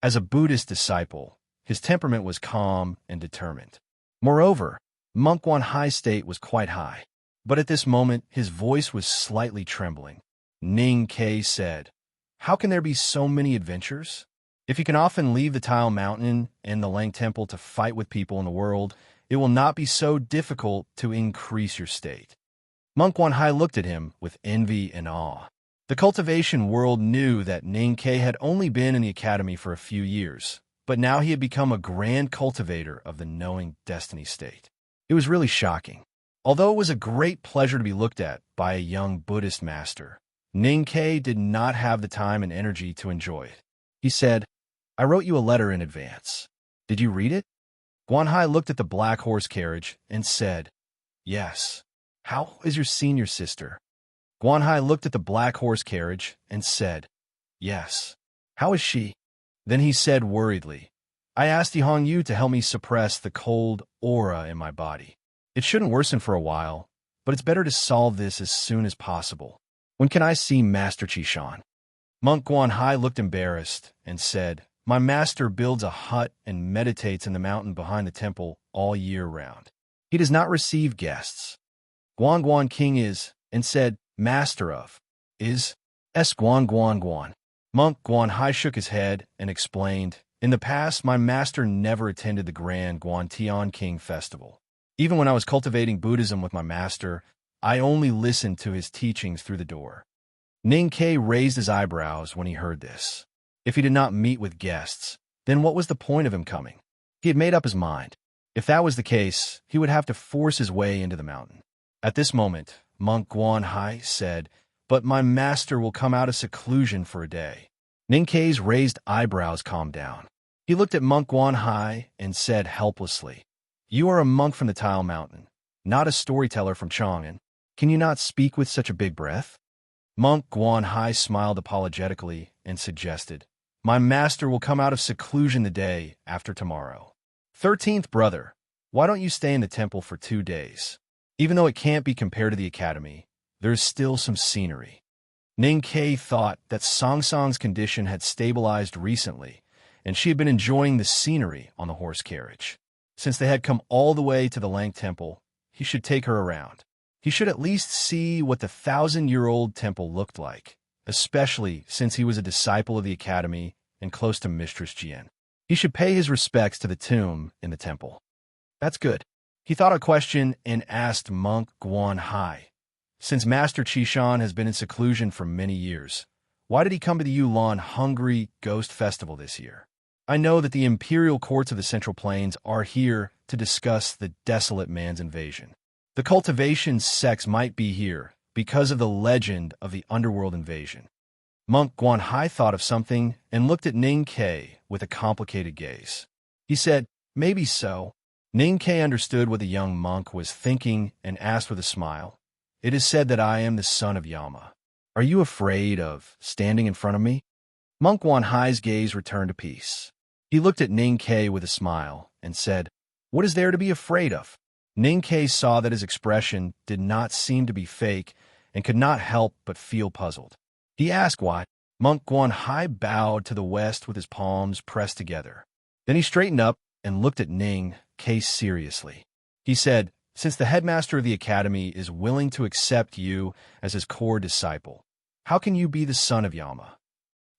As a Buddhist disciple, his temperament was calm and determined. Moreover, Monk Guan Hai's state was quite high. But at this moment, his voice was slightly trembling. Ning Ke said, "How can there be so many adventures? If you can often leave the Tile Mountain and the Lang Temple to fight with people in the world, it will not be so difficult to increase your state." Monk Guan Hai looked at him with envy and awe. The cultivation world knew that Ning Ke had only been in the academy for a few years, but now he had become a grand cultivator of the knowing destiny state. It was really shocking. Although it was a great pleasure to be looked at by a young Buddhist master, Ning Ke did not have the time and energy to enjoy it. He said, "I wrote you a letter in advance. Did you read it?" Guan Hai looked at the black horse carriage and said, "Yes. How is your senior sister?" Guan Hai looked at the black horse carriage and said, "Yes. How is she?" Then he said worriedly, "I asked Yihong Yu to help me suppress the cold aura in my body. It shouldn't worsen for a while, but it's better to solve this as soon as possible. When can I see Master Chishan?" Monk Guan Hai looked embarrassed and said, "My master builds a hut and meditates in the mountain behind the temple all year round. He does not receive guests. Guan Guan King is," and said, "master of," is S. Guan Guan Guan. Monk Guan Hai shook his head and explained, "In the past, my master never attended the grand Guan Tian King festival. Even when I was cultivating Buddhism with my master, I only listened to his teachings through the door." Ning Ke raised his eyebrows when he heard this. If he did not meet with guests, then what was the point of him coming? He had made up his mind. If that was the case, he would have to force his way into the mountain. At this moment, Monk Guan Hai said, "But my master will come out of seclusion for a day." Ning Ke's raised eyebrows calmed down. He looked at Monk Guan Hai and said helplessly, "You are a monk from the Tile Mountain, not a storyteller from Chang'an. Can you not speak with such a big breath?" Monk Guan Hai smiled apologetically and suggested, "My master will come out of seclusion the day after tomorrow." 13th brother, why don't you stay in the temple for 2 days? Even though it can't be compared to the academy, there is still some scenery. Ning Ke thought that Song Song's condition had stabilized recently, and she had been enjoying the scenery on the horse carriage. Since they had come all the way to the Lang Temple, he should take her around. He should at least see what the 1,000-year-old temple looked like, especially since he was a disciple of the academy and close to Mistress Jian. He should pay his respects to the tomb in the temple. That's good. He thought a question and asked monk Guan Hai. Since Master Qishan has been in seclusion for many years, why did he come to the Yulan Hungry Ghost Festival this year? I know that the imperial courts of the Central Plains are here to discuss the desolate man's invasion. The cultivation sects might be here because of the legend of the underworld invasion. Monk Guan Hai thought of something and looked at Ning Ke with a complicated gaze. He said, "Maybe so." Ning Ke understood what the young monk was thinking and asked with a smile, "It is said that I am the son of Yama. Are you afraid of standing in front of me?" Monk Guan Hai's gaze returned to peace. He looked at Ning Ke with a smile and said, "What is there to be afraid of?" Ning Ke saw that his expression did not seem to be fake and could not help but feel puzzled. He asked why. Monk Guan Hai bowed to the west with his palms pressed together. Then he straightened up and looked at Ning Ke seriously. He said, "Since the headmaster of the academy is willing to accept you as his core disciple, how can you be the son of Yama?"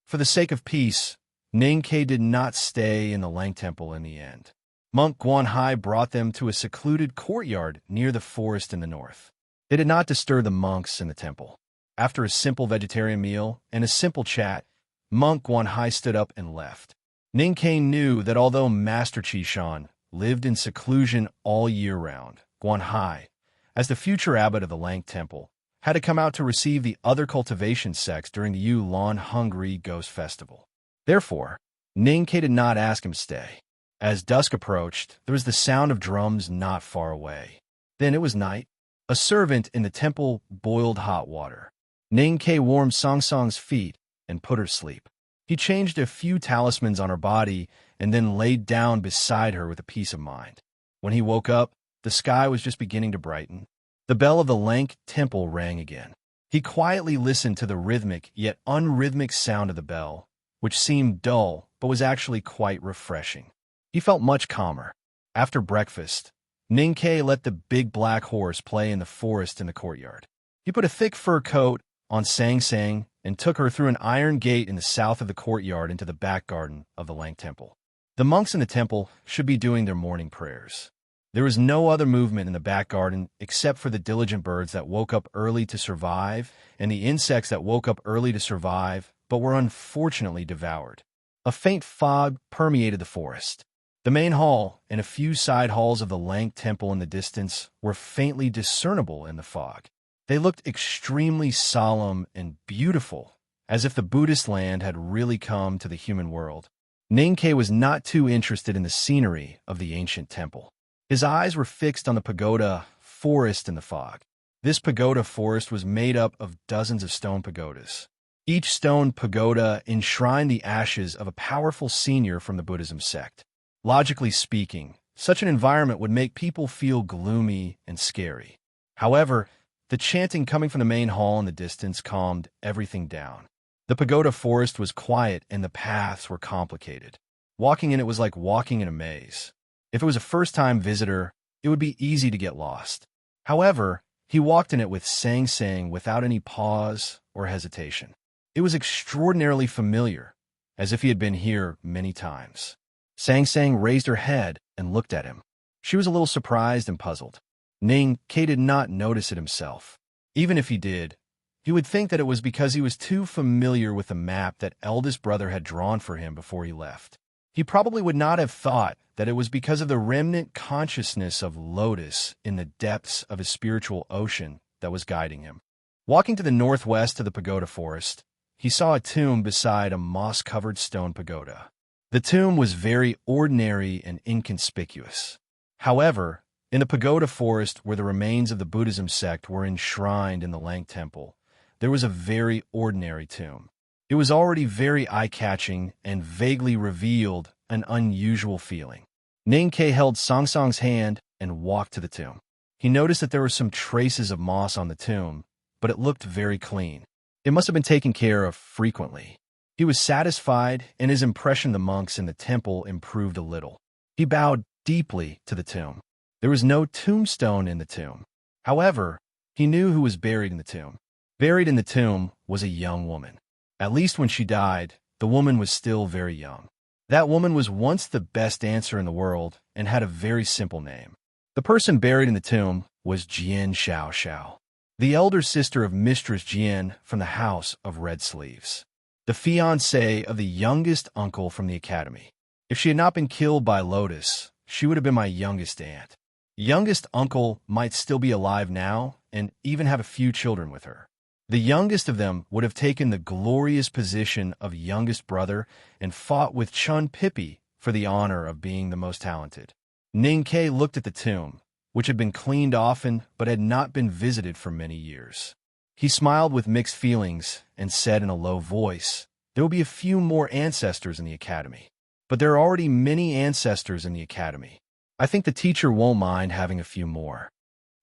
For the sake of peace, Ning Ke did not stay in the Lang Temple in the end. Monk Guan Hai brought them to a secluded courtyard near the forest in the north. They did not disturb the monks in the temple. After a simple vegetarian meal and a simple chat, Monk Guan Hai stood up and left. Ning Ke knew that although Master Qishan lived in seclusion all year round, Guan Hai, as the future abbot of the Lang Temple, had to come out to receive the other cultivation sects during the Yulan Hungry Ghost Festival. Therefore, Ning Ke did not ask him to stay. As dusk approached, there was the sound of drums not far away. Then it was night. A servant in the temple boiled hot water. Ning Ke warmed Song Song's feet and put her to sleep. He changed a few talismans on her body and then laid down beside her with a peace of mind. When he woke up, the sky was just beginning to brighten. The bell of the Lang Temple rang again. He quietly listened to the rhythmic yet unrhythmic sound of the bell, which seemed dull but was actually quite refreshing. He felt much calmer. After breakfast, Ning Ke let the big black horse play in the forest in the courtyard. He put a thick fur coat on Sang Sang and took her through an iron gate in the south of the courtyard into the back garden of the Lang Temple. The monks in the temple should be doing their morning prayers. There was no other movement in the back garden except for the diligent birds that woke up early to survive and the insects that woke up early to survive but were unfortunately devoured. A faint fog permeated the forest. The main hall and a few side halls of the Lang Temple in the distance were faintly discernible in the fog. They looked extremely solemn and beautiful, as if the Buddhist land had really come to the human world. Ning Ke was not too interested in the scenery of the ancient temple. His eyes were fixed on the pagoda forest in the fog. This pagoda forest was made up of dozens of stone pagodas. Each stone pagoda enshrined the ashes of a powerful senior from the Buddhism sect. Logically speaking, such an environment would make people feel gloomy and scary. However, the chanting coming from the main hall in the distance calmed everything down. The pagoda forest was quiet and the paths were complicated. Walking in it was like walking in a maze. If it was a first-time visitor, it would be easy to get lost. However, he walked in it with Sang Sang without any pause or hesitation. It was extraordinarily familiar, as if he had been here many times. Sang Sang raised her head and looked at him. She was a little surprised and puzzled. Ning Ke did not notice it himself. Even if he did, he would think that it was because he was too familiar with the map that eldest brother had drawn for him before he left. He probably would not have thought that it was because of the remnant consciousness of Lotus in the depths of his spiritual ocean that was guiding him. Walking to the northwest of the pagoda forest, he saw a tomb beside a moss-covered stone pagoda. The tomb was very ordinary and inconspicuous. However, in the pagoda forest where the remains of the Buddhism sect were enshrined in the Lang Temple, there was a very ordinary tomb. It was already very eye-catching and vaguely revealed an unusual feeling. Ning Ke held Song Song's hand and walked to the tomb. He noticed that there were some traces of moss on the tomb, but it looked very clean. It must have been taken care of frequently. He was satisfied, and his impression of the monks in the temple improved a little. He bowed deeply to the tomb. There was no tombstone in the tomb. However, he knew who was buried in the tomb. Buried in the tomb was a young woman. At least when she died, the woman was still very young. That woman was once the best dancer in the world and had a very simple name. The person buried in the tomb was Jian Xiao Xiao, the elder sister of Mistress Jian from the House of Red Sleeves, the fiancée of the youngest uncle from the academy. If she had not been killed by Lotus, she would have been my youngest aunt. Youngest uncle might still be alive now and even have a few children with her. The youngest of them would have taken the glorious position of youngest brother and fought with Chun Pippi for the honor of being the most talented. Ning Ke looked at the tomb, which had been cleaned often but had not been visited for many years. He smiled with mixed feelings and said in a low voice, "There will be a few more ancestors in the academy. But there are already many ancestors in the academy. I think the teacher won't mind having a few more."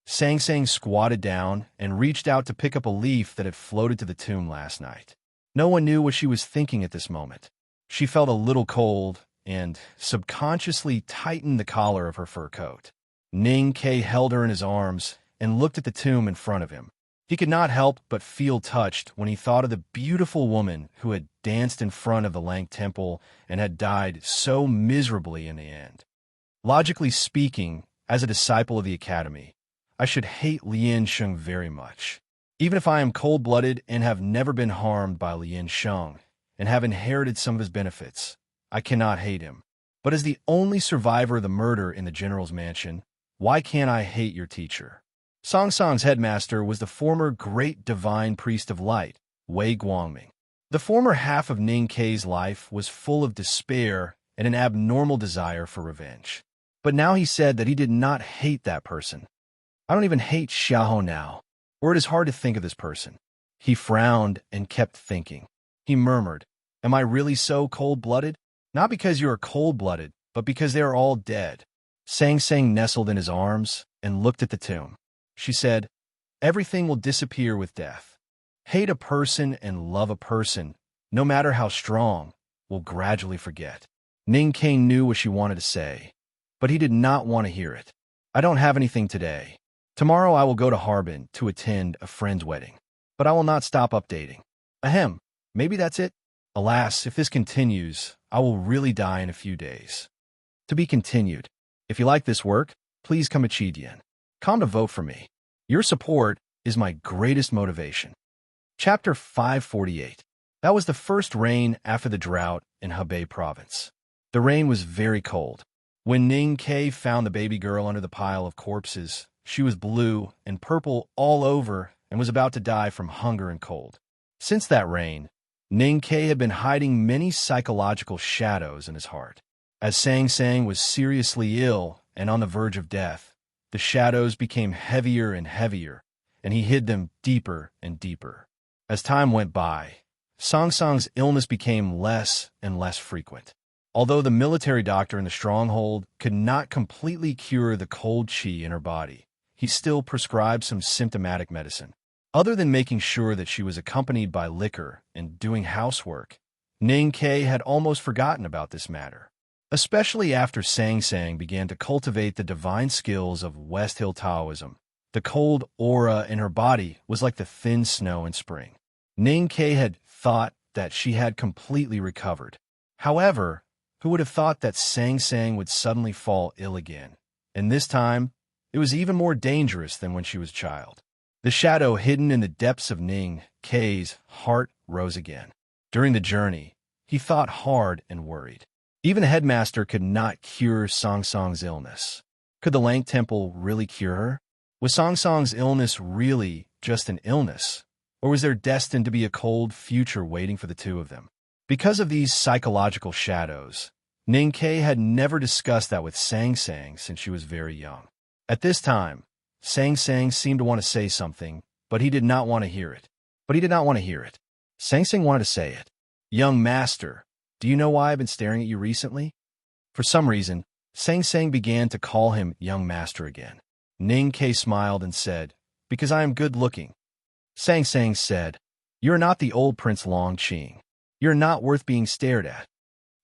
Sang Sang squatted down and reached out to pick up a leaf that had floated to the tomb last night. No one knew what she was thinking at this moment. She felt a little cold and subconsciously tightened the collar of her fur coat. Ning Ke held her in his arms and looked at the tomb in front of him. He could not help but feel touched when he thought of the beautiful woman who had danced in front of the Lang temple and had died so miserably in the end. Logically speaking, as a disciple of the academy, I should hate Lian Sheng very much. Even if I am cold-blooded and have never been harmed by Lian Sheng and have inherited some of his benefits, I cannot hate him. But as the only survivor of the murder in the general's mansion, why can't I hate your teacher? Song Song's headmaster was the former great divine priest of light, Wei Guangming. The former half of Ning Ke's life was full of despair and an abnormal desire for revenge. But now he said that he did not hate that person. I don't even hate Xiaohou now, or it is hard to think of this person. He frowned and kept thinking. He murmured, "Am I really so cold-blooded? Not because you are cold-blooded, but because they are all dead." Sang Sang nestled in his arms and looked at the tomb. She said, "Everything will disappear with death. Hate a person and love a person, no matter how strong, will gradually forget." Ning Ke knew what she wanted to say, but he did not want to hear it. "I don't have anything today. Tomorrow I will go to Harbin to attend a friend's wedding, but I will not stop updating. Ahem, maybe that's it. Alas, if this continues, I will really die in a few days." To be continued. If you like this work, please come to Chidian. Come to vote for me. Your support is my greatest motivation. Chapter 548. That was the first rain after the drought in Hebei province. The rain was very cold. When Ning Ke found the baby girl under the pile of corpses, she was blue and purple all over and was about to die from hunger and cold. Since that rain, Ning Ke had been hiding many psychological shadows in his heart. As Sang Sang was seriously ill and on the verge of death, the shadows became heavier and heavier, and he hid them deeper and deeper. As time went by, Song Song's illness became less and less frequent. Although the military doctor in the stronghold could not completely cure the cold qi in her body, he still prescribed some symptomatic medicine. Other than making sure that she was accompanied by liquor and doing housework, Ning Ke had almost forgotten about this matter. Especially after Sang Sang began to cultivate the divine skills of West Hill Taoism, the cold aura in her body was like the thin snow in spring. Ning Ke had thought that she had completely recovered. However, who would have thought that Sang Sang would suddenly fall ill again? And this time, it was even more dangerous than when she was a child. The shadow hidden in the depths of Ning Ke's heart rose again. During the journey, he thought hard and worried. Even the headmaster could not cure Song Song's illness. Could the Lang Temple really cure her? Was Song Song's illness really just an illness? Or was there destined to be a cold future waiting for the two of them? Because of these psychological shadows, Ning Ke had never discussed that with Sang Sang since she was very young. At this time, Sang Sang seemed to want to say something, but he did not want to hear it. Sang Sang wanted to say it. "Young master, do you know why I've been staring at you recently?" For some reason, Sang Sang began to call him young master again. Ning Ke smiled and said, "Because I am good looking." Sang Sang said, You're not the old Prince Longqing. You're not worth being stared at.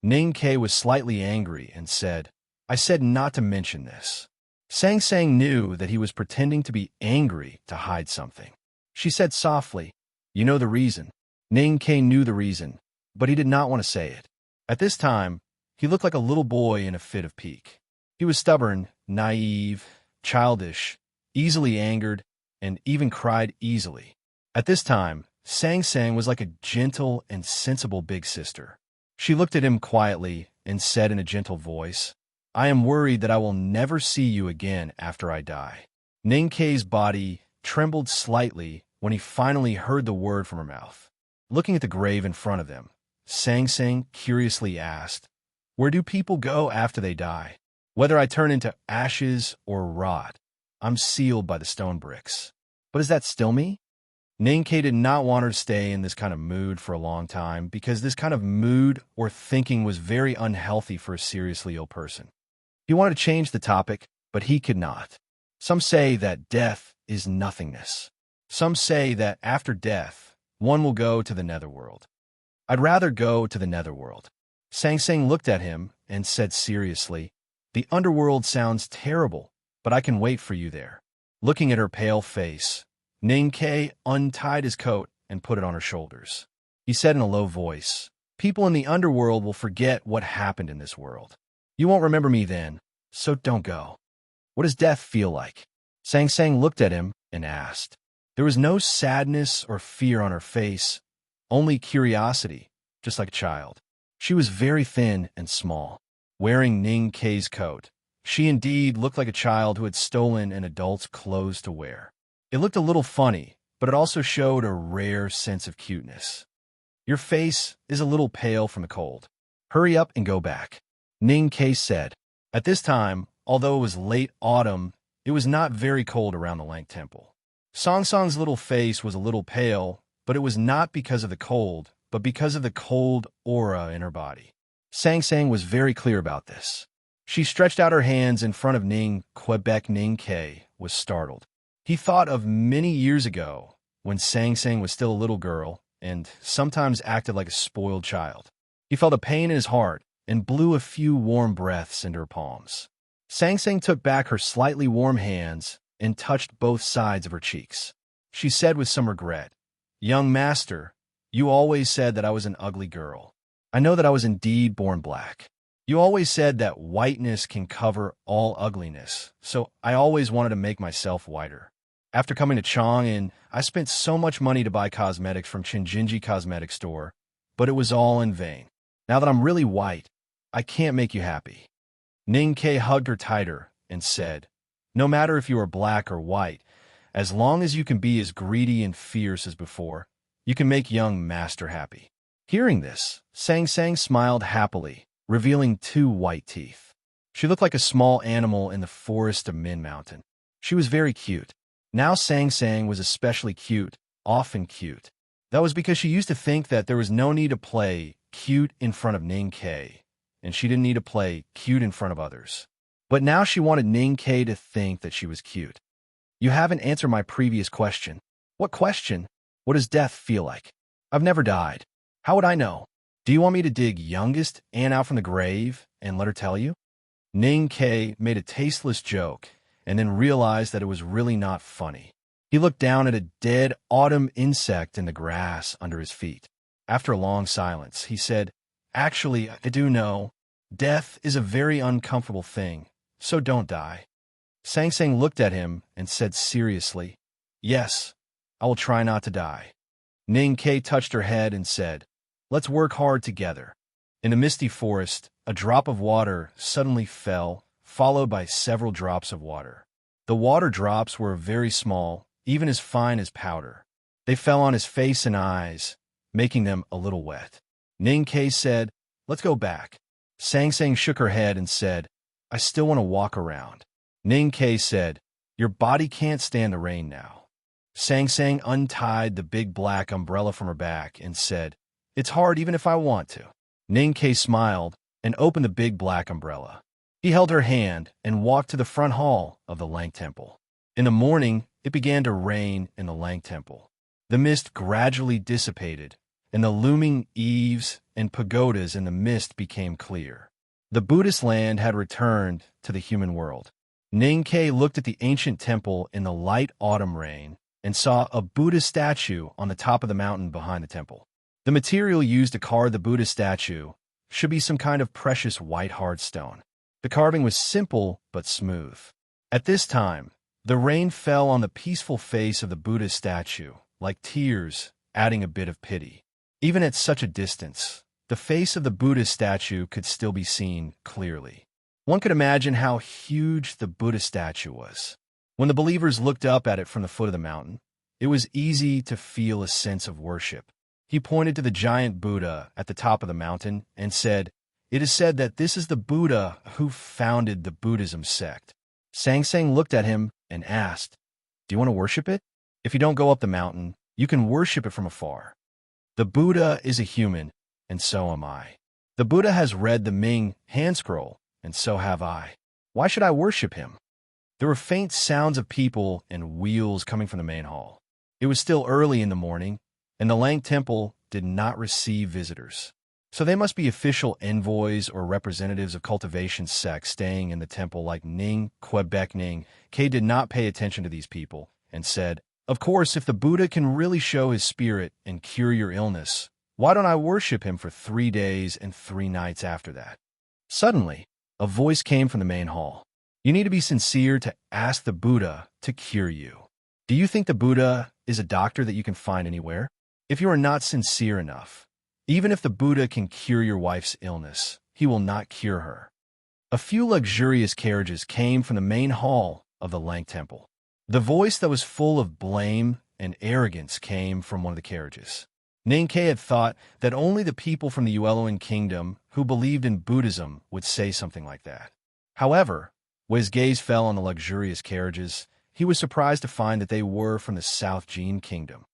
Ning Ke was slightly angry and said, I said not to mention this. Sang Sang knew that he was pretending to be angry to hide something. She said softly, You know the reason. Ning Ke knew the reason, but he did not want to say it. At this time, he looked like a little boy in a fit of pique. He was stubborn, naive, childish, easily angered, and even cried easily. At this time, Sang Sang was like a gentle and sensible big sister. She looked at him quietly and said in a gentle voice, I am worried that I will never see you again after I die. Ning Ke's body trembled slightly when he finally heard the word from her mouth. Looking at the grave in front of them, Sang Sang curiously asked, Where do people go after they die? Whether I turn into ashes or rot, I'm sealed by the stone bricks. But is that still me? Ning Ke did not want her to stay in this kind of mood for a long time because this kind of mood or thinking was very unhealthy for a seriously ill person. He wanted to change the topic, but he could not. Some say that death is nothingness. Some say that after death, one will go to the netherworld. I'd rather go to the netherworld. Sang Sang looked at him and said seriously, The underworld sounds terrible, but I can wait for you there. Looking at her pale face, Ning Ke untied his coat and put it on her shoulders. He said in a low voice, People in the underworld will forget what happened in this world. You won't remember me then, so don't go. What does death feel like? Sang Sang looked at him and asked. There was no sadness or fear on her face, only curiosity, just like a child. She was very thin and small. Wearing Ning Ke's coat, she indeed looked like a child who had stolen an adult's clothes to wear. It looked a little funny, but it also showed a rare sense of cuteness. Your face is a little pale from the cold. Hurry up and go back, Ning Ke said. At this time, although it was late autumn, it was not very cold around the Lang Temple. Song Song's little face was a little pale, but it was not because of the cold, but because of the cold aura in her body. Sang Sang was very clear about this. She stretched out her hands in front of Ning Quebec. Ning Ke was startled. He thought of many years ago when Sang Sang was still a little girl and sometimes acted like a spoiled child. He felt a pain in his heart and blew a few warm breaths into her palms. Sang Sang took back her slightly warm hands and touched both sides of her cheeks. She said with some regret, Young master, you always said that I was an ugly girl. I know that I was indeed born black. You always said that whiteness can cover all ugliness, so I always wanted to make myself whiter. After coming to Chang'an, I spent so much money to buy cosmetics from Chinjinji Cosmetic Store, but it was all in vain. Now that I'm really white, I can't make you happy. Ning Ke hugged her tighter and said, No matter if you are black or white, as long as you can be as greedy and fierce as before, you can make young master happy. Hearing this, Sang Sang smiled happily, revealing 2 white teeth. She looked like a small animal in the forest of Min Mountain. She was very cute. Now Sang Sang was especially cute, often cute. That was because she used to think that there was no need to play cute in front of Ning Ke, and she didn't need to play cute in front of others. But now she wanted Ning Ke to think that she was cute. You haven't answered my previous question. What question? What does death feel like? I've never died. How would I know? Do you want me to dig youngest Anne out from the grave and let her tell you? Ning Ke made a tasteless joke and then realized that it was really not funny. He looked down at a dead autumn insect in the grass under his feet. After a long silence, he said, Actually, I do know. Death is a very uncomfortable thing, so don't die. Sang Sang looked at him and said seriously, Yes, I will try not to die. Ning Ke touched her head and said, Let's work hard together. In a misty forest, a drop of water suddenly fell, followed by several drops of water. The water drops were very small, even as fine as powder. They fell on his face and eyes, making them a little wet. Ning Ke said, Let's go back. Sang Sang shook her head and said, I still want to walk around. Ning Ke said, Your body can't stand the rain now. Sang Sang untied the big black umbrella from her back and said, It's hard even if I want to. Ning Ke smiled and opened the big black umbrella. He held her hand and walked to the front hall of the Lang Temple. In the morning, it began to rain in the Lang Temple. The mist gradually dissipated, and the looming eaves and pagodas in the mist became clear. The Buddhist land had returned to the human world. Ning-Ke looked at the ancient temple in the light autumn rain and saw a Buddha statue on the top of the mountain behind the temple. The material used to carve the Buddha statue should be some kind of precious white hard stone. The carving was simple but smooth. At this time, the rain fell on the peaceful face of the Buddha statue, like tears, adding a bit of pity. Even at such a distance, the face of the Buddha statue could still be seen clearly. One could imagine how huge the Buddha statue was. When the believers looked up at it from the foot of the mountain, it was easy to feel a sense of worship. He pointed to the giant Buddha at the top of the mountain and said, "It is said that this is the Buddha who founded the Buddhism sect." Sang Sang looked at him and asked, "Do you want to worship it? If you don't go up the mountain, you can worship it from afar. The Buddha is a human, and so am I. The Buddha has read the Ming hand scroll, and so have I. Why should I worship him?" There were faint sounds of people and wheels coming from the main hall. It was still early in the morning, and the Lang Temple did not receive visitors. So they must be official envoys or representatives of cultivation sects staying in the temple like Ning, Quebec Ning. Kay did not pay attention to these people and said, "Of course, if the Buddha can really show his spirit and cure your illness, why don't I worship him for 3 days and 3 nights after that?" Suddenly, a voice came from the main hall. "You need to be sincere to ask the Buddha to cure you. Do you think the Buddha is a doctor that you can find anywhere? If you are not sincere enough, even if the Buddha can cure your wife's illness, he will not cure her." A few luxurious carriages came from the main hall of the Lang Temple. The voice that was full of blame and arrogance came from one of the carriages. Ning-Ke had thought that only the people from the Yueluan kingdom who believed in Buddhism would say something like that. However, when his gaze fell on the luxurious carriages, he was surprised to find that they were from the South Jin kingdom.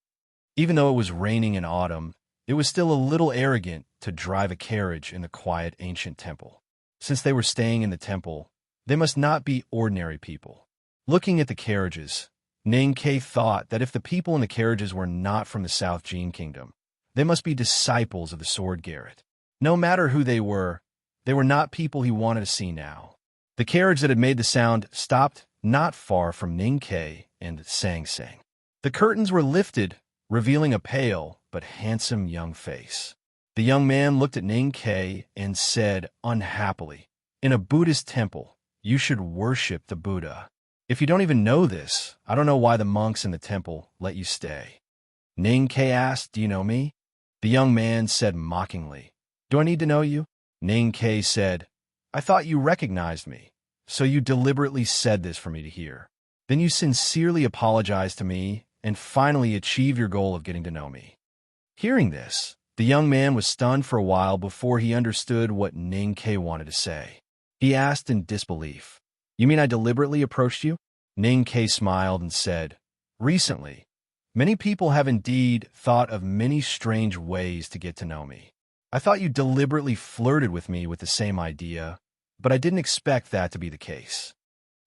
Even though it was raining in autumn, it was still a little arrogant to drive a carriage in the quiet ancient temple. Since they were staying in the temple, they must not be ordinary people. Looking at the carriages, Ning-Ke thought that if the people in the carriages were not from the South Jin kingdom, they must be disciples of the Sword Garret. No matter who they were not people he wanted to see now. The carriage that had made the sound stopped not far from Ning-Ke and Sang Sang. The curtains were lifted, revealing a pale but handsome young face. The young man looked at Ning-Ke and said unhappily, "In a Buddhist temple, you should worship the Buddha. If you don't even know this, I don't know why the monks in the temple let you stay." Ning-Ke asked, "Do you know me?" The young man said mockingly, "Do I need to know you?" Ning-Ke said, "I thought you recognized me, so you deliberately said this for me to hear. Then you sincerely apologized to me and finally achieve your goal of getting to know me." Hearing this, the young man was stunned for a while before he understood what Ning-Ke wanted to say. He asked in disbelief, "You mean I deliberately approached you?" Ning-Ke smiled and said, "Recently, many people have indeed thought of many strange ways to get to know me. I thought you deliberately flirted with me with the same idea, but I didn't expect that to be the case."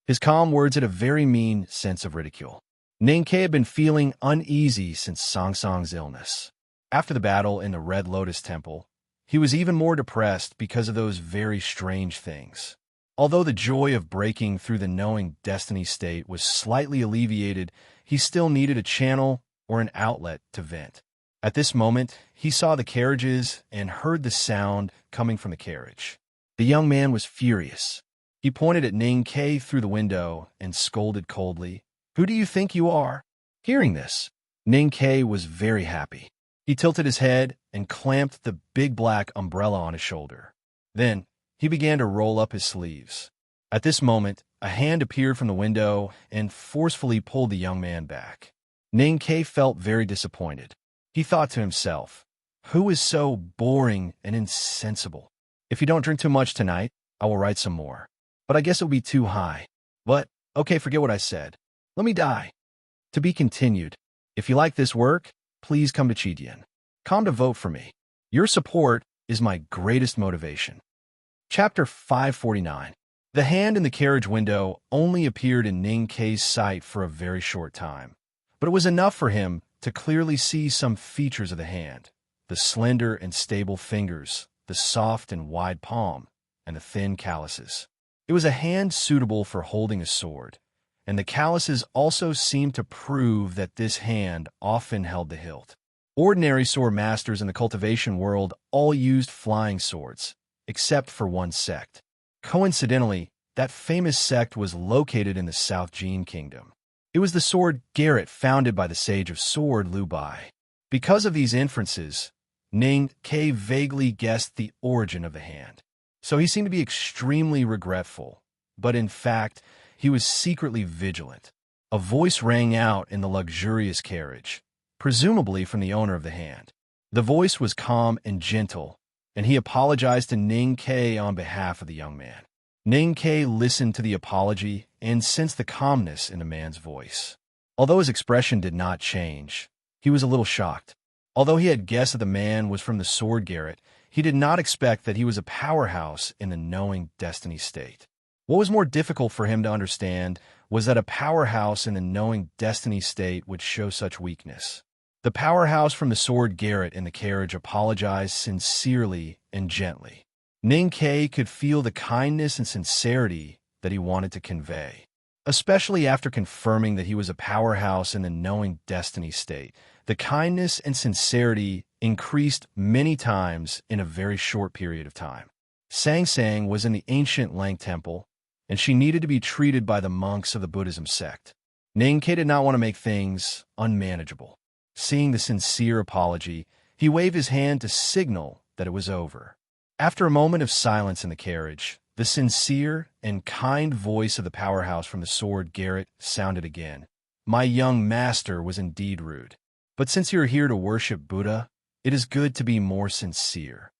His calm words had a very mean sense of ridicule. Ning-Ke had been feeling uneasy since Sang Sang's illness. After the battle in the Red Lotus Temple, he was even more depressed because of those very strange things. Although the joy of breaking through the knowing destiny state was slightly alleviated, he still needed a channel or an outlet to vent. At this moment, he saw the carriages and heard the sound coming from the carriage. The young man was furious. He pointed at Ning-Ke through the window and scolded coldly, "Who do you think you are?" Hearing this, Ning-Ke was very happy. He tilted his head and clamped the big black umbrella on his shoulder. Then, he began to roll up his sleeves. At this moment, a hand appeared from the window and forcefully pulled the young man back. Ning-Ke felt very disappointed. He thought to himself, "Who is so boring and insensible? If you don't drink too much tonight, I will write some more. But I guess it will be too high. But, okay, forget what I said. Let me die." To be continued. If you like this work, please come to Chidian. Come to vote for me. Your support is my greatest motivation. Chapter 549. The hand in the carriage window only appeared in Ning-Ke's sight for a very short time, but it was enough for him to clearly see some features of the hand: the slender and stable fingers, the soft and wide palm, and the thin calluses. It was a hand suitable for holding a sword, and the calluses also seemed to prove that this hand often held the hilt. Ordinary sword masters in the cultivation world all used flying swords, except for one sect. Coincidentally, that famous sect was located in the South Jin Kingdom. It was the sword garret founded by the sage of sword Liu Bai. Because of these inferences, Ning Ke vaguely guessed the origin of the hand. So he seemed to be extremely regretful, but in fact, he was secretly vigilant. A voice rang out in the luxurious carriage, presumably from the owner of the hand. The voice was calm and gentle, and he apologized to Ning Ke on behalf of the young man. Ning Ke listened to the apology and sensed the calmness in the man's voice. Although his expression did not change, he was a little shocked. Although he had guessed that the man was from the sword garret, he did not expect that he was a powerhouse in the knowing destiny state. What was more difficult for him to understand was that a powerhouse in the knowing destiny state would show such weakness. The powerhouse from the sword garret in the carriage apologized sincerely and gently. Ning Ke could feel the kindness and sincerity that he wanted to convey. Especially after confirming that he was a powerhouse in the knowing destiny state, the kindness and sincerity increased many times in a very short period of time. Sang Sang was in the ancient Lang Temple, and she needed to be treated by the monks of the Buddhism sect. Ning Ke did not want to make things unmanageable. Seeing the sincere apology, he waved his hand to signal that it was over. After a moment of silence in the carriage, the sincere and kind voice of the powerhouse from the sword garret sounded again. "My young master was indeed rude. But since you are here to worship Buddha, it is good to be more sincere."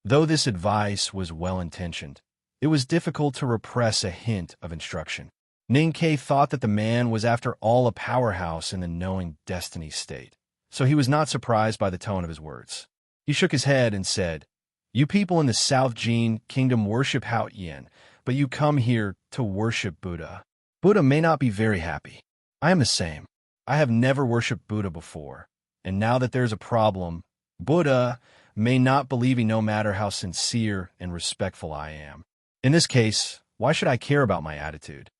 Though this advice was well-intentioned, it was difficult to repress a hint of instruction. Ning Ke thought that the man was after all a powerhouse in the knowing destiny state, so he was not surprised by the tone of his words. He shook his head and said, "You people in the South Jin Kingdom worship Hao Yin, but you come here to worship Buddha. Buddha may not be very happy. I am the same. I have never worshipped Buddha before, and now that there's a problem, Buddha may not believe me no matter how sincere and respectful I am. In this case, why should I care about my attitude?"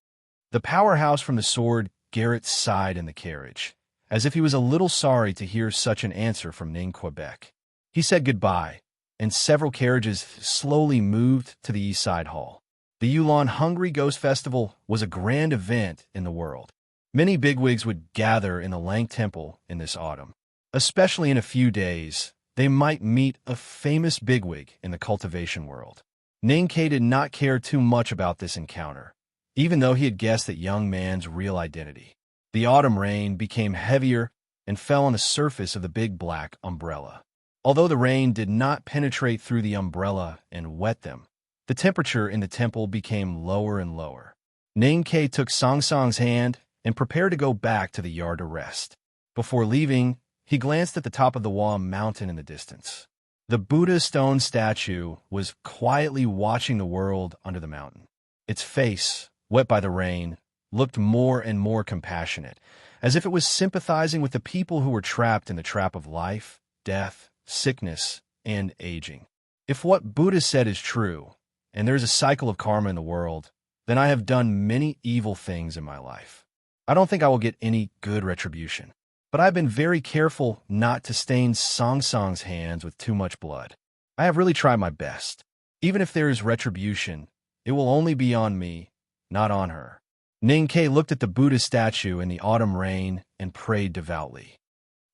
The powerhouse from the sword garret sighed in the carriage, as if he was a little sorry to hear such an answer from Ning Quebec. He said goodbye, and several carriages slowly moved to the East Side Hall. The Yulon Hungry Ghost Festival was a grand event in the world. Many bigwigs would gather in the Lang Temple in this autumn. Especially in a few days, they might meet a famous bigwig in the cultivation world. Ning Ke did not care too much about this encounter, even though he had guessed the young man's real identity. The autumn rain became heavier and fell on the surface of the big black umbrella. Although the rain did not penetrate through the umbrella and wet them, the temperature in the temple became lower and lower. Ning Ke took Sang Sang's hand and prepared to go back to the yard to rest. Before leaving, he glanced at the top of the Wa mountain in the distance. The Buddha stone statue was quietly watching the world under the mountain. Its face, wet by the rain, looked more and more compassionate, as if it was sympathizing with the people who were trapped in the trap of life, death, sickness, and aging. If what Buddha said is true, and there's a cycle of karma in the world, then I have done many evil things in my life. I don't think I will get any good retribution, but I've been very careful not to stain Sang Sang's hands with too much blood. I have really tried my best. Even if there is retribution, it will only be on me, not on her. Ning Ke looked at the Buddha statue in the autumn rain and prayed devoutly.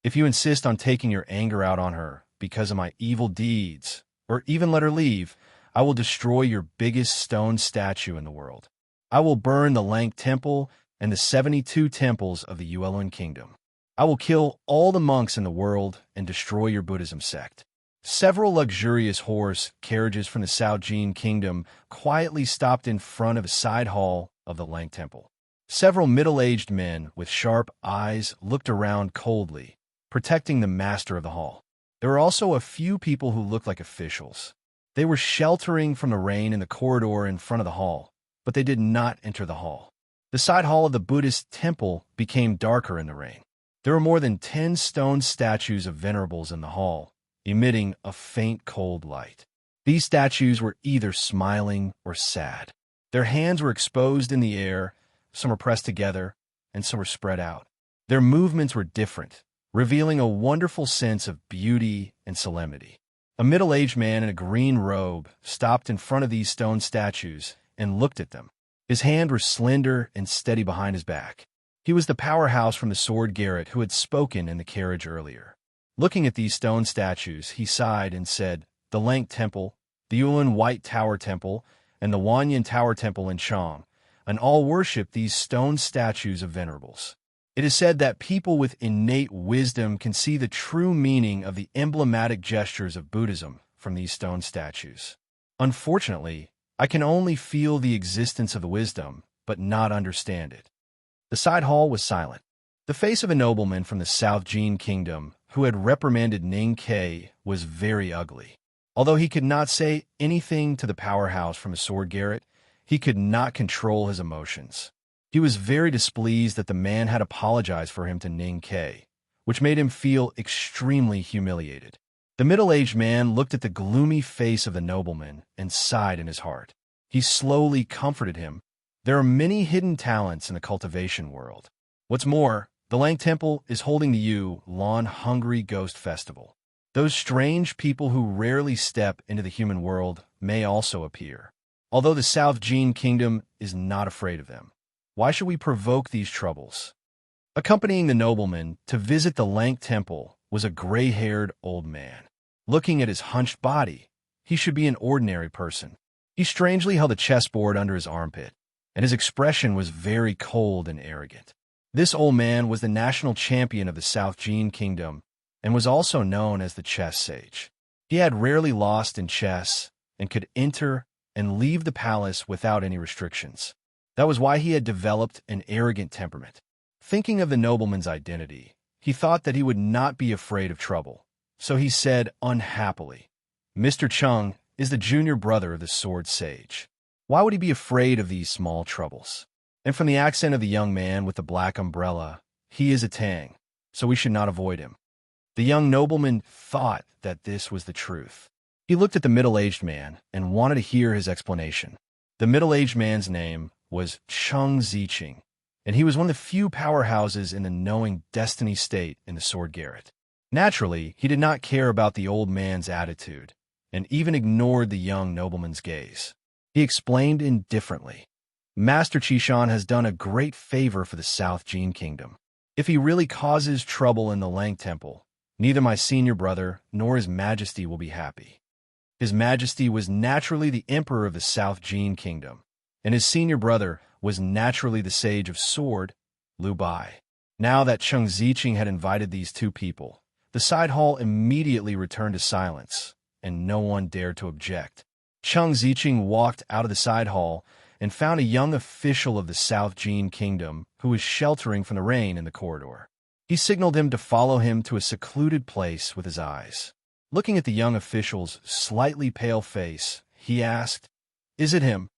If you insist on taking your anger out on her because of my evil deeds, or even let her leave, I will destroy your biggest stone statue in the world. I will burn the Lang Temple and the 72 temples of the Yuelun Kingdom. I will kill all the monks in the world and destroy your Buddhism sect. Several luxurious horse carriages from the South Jin Kingdom quietly stopped in front of a side hall of the Lang Temple. Several middle-aged men with sharp eyes looked around coldly, protecting the master of the hall. There were also a few people who looked like officials. They were sheltering from the rain in the corridor in front of the hall, but they did not enter the hall. The side hall of the Buddhist temple became darker in the rain. There were more than 10 stone statues of venerables in the hall, emitting a faint cold light. These statues were either smiling or sad. Their hands were exposed in the air, some were pressed together, and some were spread out. Their movements were different, revealing a wonderful sense of beauty and solemnity. A middle-aged man in a green robe stopped in front of these stone statues and looked at them. His hands were slender and steady behind his back. He was the powerhouse from the sword Garrett who had spoken in the carriage earlier. Looking at these stone statues, he sighed and said, "The Lank Temple, the Yulin White Tower Temple, and the Wanyan Tower Temple in Chang, and all worship these stone statues of venerables. It is said that people with innate wisdom can see the true meaning of the emblematic gestures of Buddhism from these stone statues. Unfortunately, I can only feel the existence of the wisdom, but not understand it." The side hall was silent. The face of a nobleman from the South Jin Kingdom who had reprimanded Ning Ke was very ugly. Although he could not say anything to the powerhouse from the sword Garrett, he could not control his emotions. He was very displeased that the man had apologized for him to Ning Ke, which made him feel extremely humiliated. The middle-aged man looked at the gloomy face of the nobleman and sighed in his heart. He slowly comforted him. There are many hidden talents in the cultivation world. What's more, the Lang Temple is holding the Yu-Lan Hungry Ghost Festival. Those strange people who rarely step into the human world may also appear. Although the South Jin Kingdom is not afraid of them, why should we provoke these troubles? Accompanying the nobleman to visit the Lank Temple was a gray-haired old man. Looking at his hunched body, he should be an ordinary person. He strangely held a chessboard under his armpit, and his expression was very cold and arrogant. This old man was the national champion of the South Jin Kingdom and was also known as the chess sage. He had rarely lost in chess and could enter and leave the palace without any restrictions. That was why he had developed an arrogant temperament. Thinking of the nobleman's identity, he thought that he would not be afraid of trouble. So he said unhappily, "Mr. Chung is the junior brother of the sword sage. Why would he be afraid of these small troubles?" And from the accent of the young man with the black umbrella, "He is a Tang, so we should not avoid him." The young nobleman thought that this was the truth. He looked at the middle-aged man and wanted to hear his explanation. The middle-aged man's name was Chung Ziqing, and he was one of the few powerhouses in the knowing destiny state in the sword Garrett. Naturally, he did not care about the old man's attitude, and even ignored the young nobleman's gaze. He explained indifferently, "Master Qishan has done a great favor for the South Jin Kingdom. If he really causes trouble in the Lang Temple, neither my senior brother nor His Majesty will be happy." His Majesty was naturally the Emperor of the South Jin Kingdom, and his senior brother was naturally the Sage of Sword, Liu Bai. Now that Chung Ziqing had invited these two people, the side hall immediately returned to silence, and no one dared to object. Chung Ziqing walked out of the side hall and found a young official of the South Jin Kingdom who was sheltering from the rain in the corridor. He signaled him to follow him to a secluded place with his eyes. Looking at the young official's slightly pale face, he asked, "Is it him?"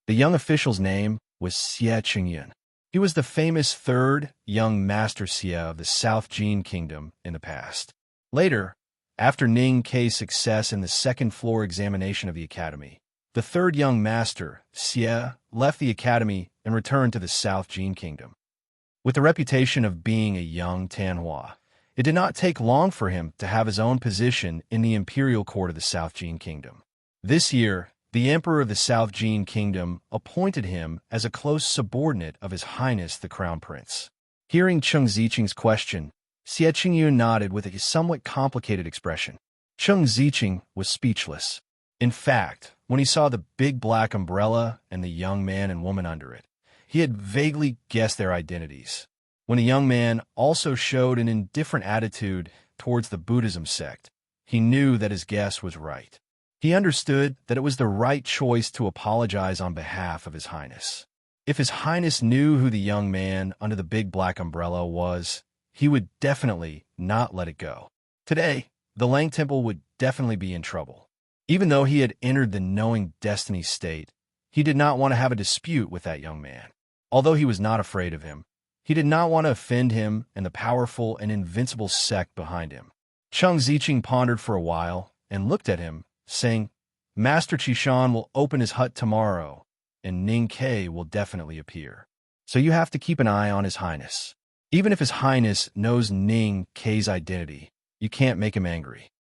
The young official's name was Xie Qingyun. He was the famous third young Master Xie of the South Jin Kingdom in the past. Later, after Ning Ke's success in the second-floor examination of the academy, the third young master, Xie, left the academy and returned to the South Jin Kingdom. With the reputation of being a young Tanhua, it did not take long for him to have his own position in the imperial court of the South Jin Kingdom. This year, the Emperor of the South Jin Kingdom appointed him as a close subordinate of His Highness the Crown Prince. Hearing Chung Ziqing's question, Xie Qingyun nodded with a somewhat complicated expression. Chung Ziqing was speechless. In fact, when he saw the big black umbrella and the young man and woman under it, he had vaguely guessed their identities. When the young man also showed an indifferent attitude towards the Buddhism sect, he knew that his guess was right. He understood that it was the right choice to apologize on behalf of His Highness. If His Highness knew who the young man under the big black umbrella was, he would definitely not let it go. Today, the Lang Temple would definitely be in trouble. Even though he had entered the knowing destiny state, he did not want to have a dispute with that young man. Although he was not afraid of him, He did not want to offend him and the powerful and invincible sect behind him. Cheng Ziqing pondered for a while and looked at him, saying, Master Qishan will open his hut tomorrow, and Ning Ke will definitely appear. So you have to keep an eye on His Highness. Even if His Highness knows Ning Ke's identity, you can't make him angry.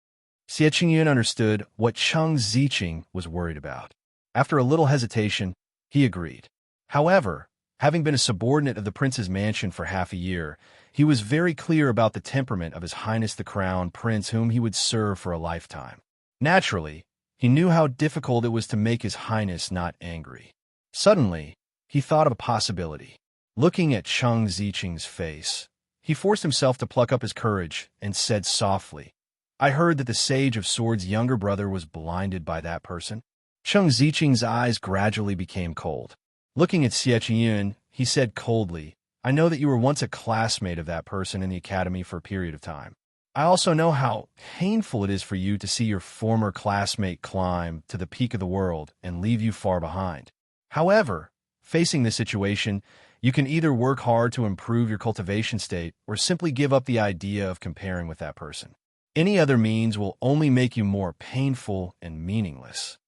Xie Qingyun understood what Cheng Ziqing was worried about. After a little hesitation, he agreed. However, having been a subordinate of the prince's mansion for half a year, he was very clear about the temperament of His Highness the Crown Prince whom he would serve for a lifetime. Naturally, he knew how difficult it was to make His Highness not angry. Suddenly, he thought of a possibility. Looking at Cheng Ziqing's face, he forced himself to pluck up his courage and said softly, I heard that the Sage of Swords' younger brother was blinded by that person. Cheng Ziqing's eyes gradually became cold. Looking at Xie Qingyun, he said coldly, I know that you were once a classmate of that person in the academy for a period of time. I also know how painful it is for you to see your former classmate climb to the peak of the world and leave you far behind. However, facing this situation, you can either work hard to improve your cultivation state or simply give up the idea of comparing with that person. Any other means will only make you more painful and meaningless.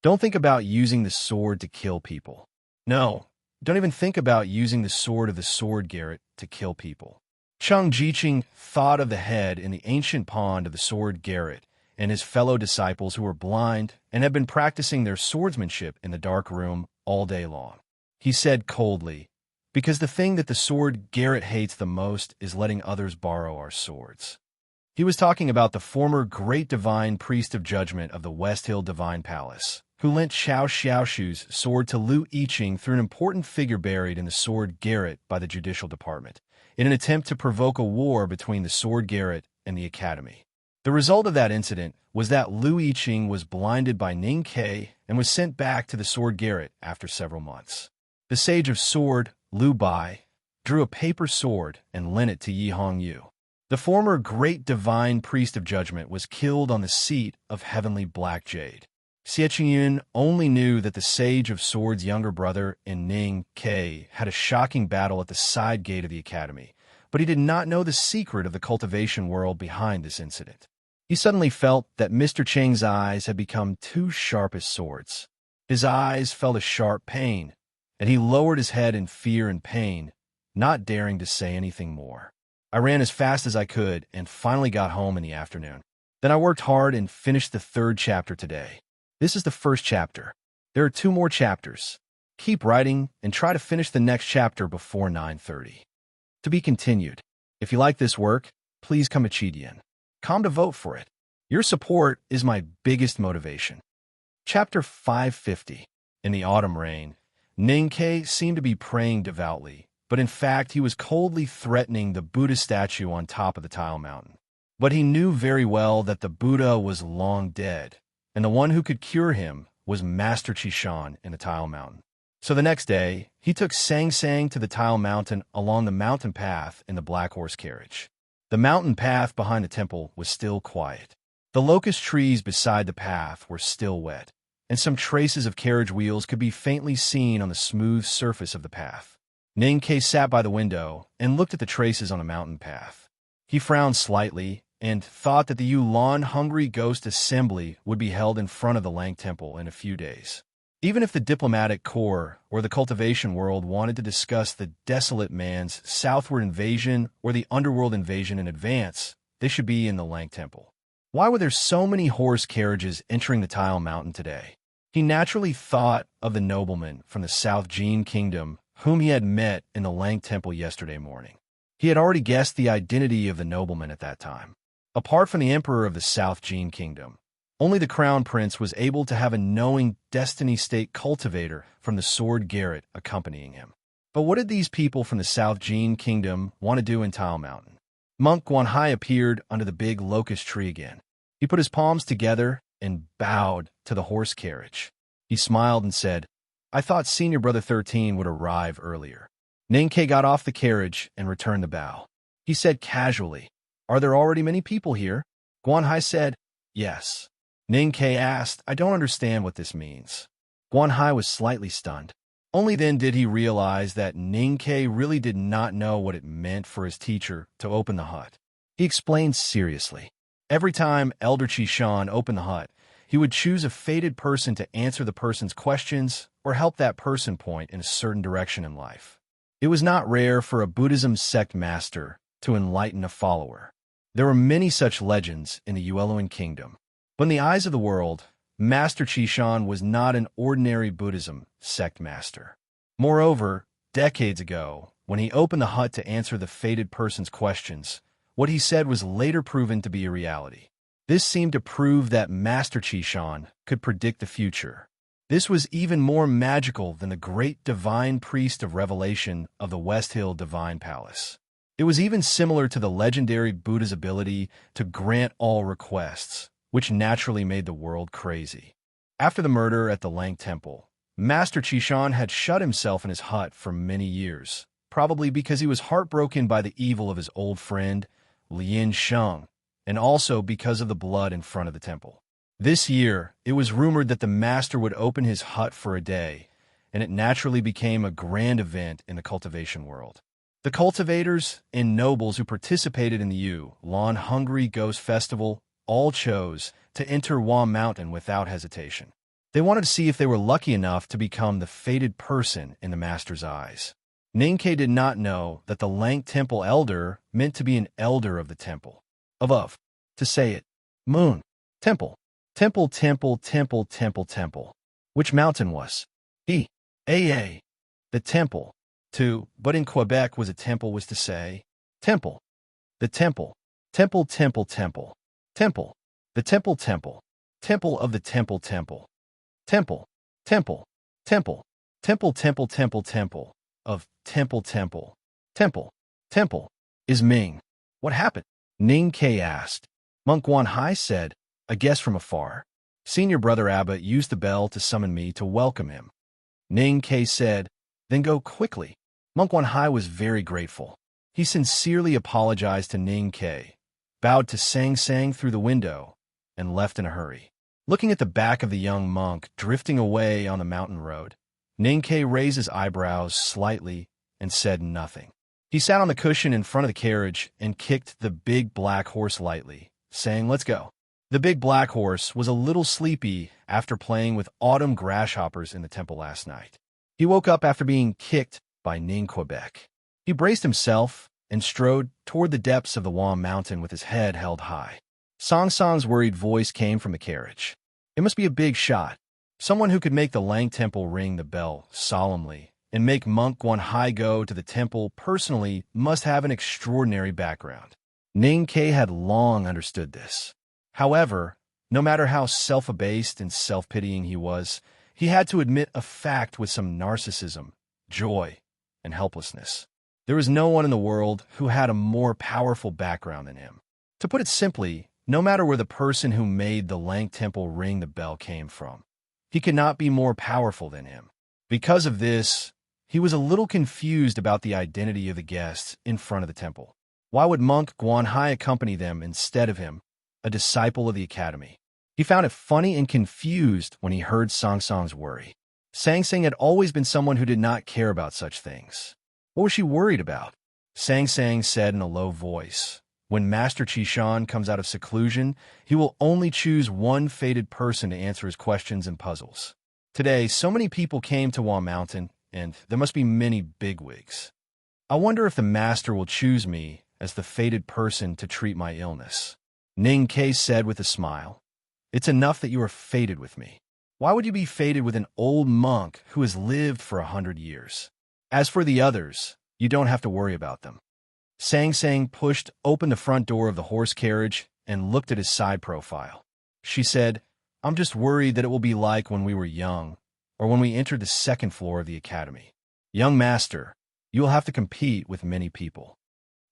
Don't think about using the sword to kill people. No, don't even think about using the sword of the sword Garrett to kill people. Cheng Ziqing thought of the head in the ancient pond of the sword Garrett and his fellow disciples who were blind and had been practicing their swordsmanship in the dark room all day long. He said coldly, because the thing that the sword Garrett hates the most is letting others borrow our swords. He was talking about the former great divine priest of judgment of the West Hill Divine Palace, who lent Xiao Xiaoshu's sword to Lu Yiqing through an important figure buried in the sword Garrett by the Judicial Department, in an attempt to provoke a war between the sword Garrett and the Academy. The result of that incident was that Lu Yiqing was blinded by Ning Ke and was sent back to the sword Garrett after several months. The Sage of Sword, Lu Bai, drew a paper sword and lent it to Yi Hongyu. The former great divine priest of judgment was killed on the seat of heavenly black jade. Xie Qingyun only knew that the Sage of Swords' younger brother and Ning Ke had a shocking battle at the side gate of the academy, but he did not know the secret of the cultivation world behind this incident. He suddenly felt that Mr. Cheng's eyes had become too sharp as swords. His eyes felt a sharp pain, and he lowered his head in fear and pain, not daring to say anything more. I ran as fast as I could and finally got home in the afternoon. Then I worked hard and finished the 3rd chapter today. This is the 1st chapter. There are 2 more chapters. Keep writing and try to finish the next chapter before 9:30. To be continued. If you like this work, please come Chidian. Come to vote for it. Your support is my biggest motivation. Chapter 550. In the autumn rain, Ning Ke seemed to be praying devoutly, but in fact he was coldly threatening the Buddha statue on top of the tile mountain. But he knew very well that the Buddha was long dead, and the one who could cure him was Master Qishan in the tile mountain. So the next day, he took Sang Sang to the tile mountain along the mountain path in the black horse carriage. The mountain path behind the temple was still quiet. The locust trees beside the path were still wet, and some traces of carriage wheels could be faintly seen on the smooth surface of the path. Ning Ke sat by the window and looked at the traces on the mountain path. He frowned slightly and thought that the Yulan Hungry Ghost Assembly would be held in front of the Lang Temple in a few days. Even if the diplomatic corps or the cultivation world wanted to discuss the desolate man's southward invasion or the underworld invasion in advance, they should be in the Lang Temple. Why were there so many horse carriages entering the Tile Mountain today? He naturally thought of the nobleman from the South Jin Kingdom whom he had met in the Lang Temple yesterday morning. He had already guessed the identity of the nobleman at that time. Apart from the emperor of the South Jin Kingdom, only the crown prince was able to have a knowing destiny state cultivator from the sword Garrett accompanying him. But what did these people from the South Jin Kingdom want to do in Tile Mountain? Monk Guanhai appeared under the big locust tree again. He put his palms together and bowed to the horse carriage. He smiled and said, I thought Senior Brother 13 would arrive earlier. Ning Ke got off the carriage and returned the bow. He said casually, Are there already many people here? Guanhai said, Yes. Ning Ke asked, I don't understand what this means. Guanhai was slightly stunned. Only then did he realize that Ninkei really did not know what it meant for his teacher to open the hut. He explained seriously. Every time Elder Chishan opened the hut, he would choose a fated person to answer the person's questions or help that person point in a certain direction in life. It was not rare for a Buddhism sect master to enlighten a follower. There were many such legends in the Yueluan kingdom. But in the eyes of the world, Master Chishan was not an ordinary Buddhism sect master. Moreover, decades ago, when he opened the hut to answer the fated person's questions, what he said was later proven to be a reality. This seemed to prove that Master Chishan could predict the future. This was even more magical than the great divine priest of revelation of the West Hill Divine Palace. It was even similar to the legendary Buddha's ability to grant all requests, which naturally made the world crazy. After the murder at the Lang Temple, Master Chishan had shut himself in his hut for many years, probably because he was heartbroken by the evil of his old friend, Lin Sheng, and also because of the blood in front of the temple. This year, it was rumored that the master would open his hut for a day, and it naturally became a grand event in the cultivation world. The cultivators and nobles who participated in the Yulan Hungry Ghost Festival all chose to enter Wa Mountain without hesitation. They wanted to see if they were lucky enough to become the fated person in the master's eyes. Ninkei did not know that the Lang Temple Elder meant to be an elder of the temple. Of, to say it, moon, temple, temple, temple, temple, temple, temple. Which mountain was? The temple. But in Quebec was a temple was to say, temple, the temple, temple, temple, temple, temple, the temple, temple, temple of the temple, temple, temple, temple, temple, temple, temple, temple, temple, of temple, temple, temple, temple, is Ming. What happened? Ning Kei asked. Monk Wan Hai said, a guest from afar. Senior Brother Abbot used the bell to summon me to welcome him. Ning Kei said, then go quickly. Monk Wan Hai was very grateful. He sincerely apologized to Ning Kei, bowed to Sang Sang through the window, and left in a hurry. Looking at the back of the young monk drifting away on the mountain road, Ning Kei raised his eyebrows slightly and said nothing. He sat on the cushion in front of the carriage and kicked the big black horse lightly, saying, let's go. The big black horse was a little sleepy after playing with autumn grasshoppers in the temple last night. He woke up after being kicked by Ning Quebec. He braced himself and strode toward the depths of the Wam Mountain with his head held high. Song Song's worried voice came from the carriage. It must be a big shot. Someone who could make the Lang Temple ring the bell solemnly and make Monk Guan Hai go to the temple personally must have an extraordinary background. Ning Kei had long understood this. However, no matter how self-abased and self-pitying he was, he had to admit a fact with some narcissism, joy, and helplessness. There was no one in the world who had a more powerful background than him. To put it simply, no matter where the person who made the Lang Temple ring the bell came from, he could not be more powerful than him. Because of this, he was a little confused about the identity of the guests in front of the temple. Why would Monk Guan Hai accompany them instead of him, a disciple of the academy? He found it funny and confused when he heard Song Song's worry. Sang Sang had always been someone who did not care about such things. What was she worried about? Sang Sang said in a low voice, when Master Chishan comes out of seclusion, he will only choose one fated person to answer his questions and puzzles. Today, so many people came to Wa Mountain, and there must be many bigwigs. I wonder if the Master will choose me as the fated person to treat my illness. Ning Kei said with a smile, it's enough that you are fated with me. Why would you be fated with an old monk who has lived for 100 years? As for the others, you don't have to worry about them. Sang Sang pushed open the front door of the horse carriage and looked at his side profile. She said, I'm just worried that it will be like when we were young, or when we entered the second floor of the academy. Young master, you will have to compete with many people.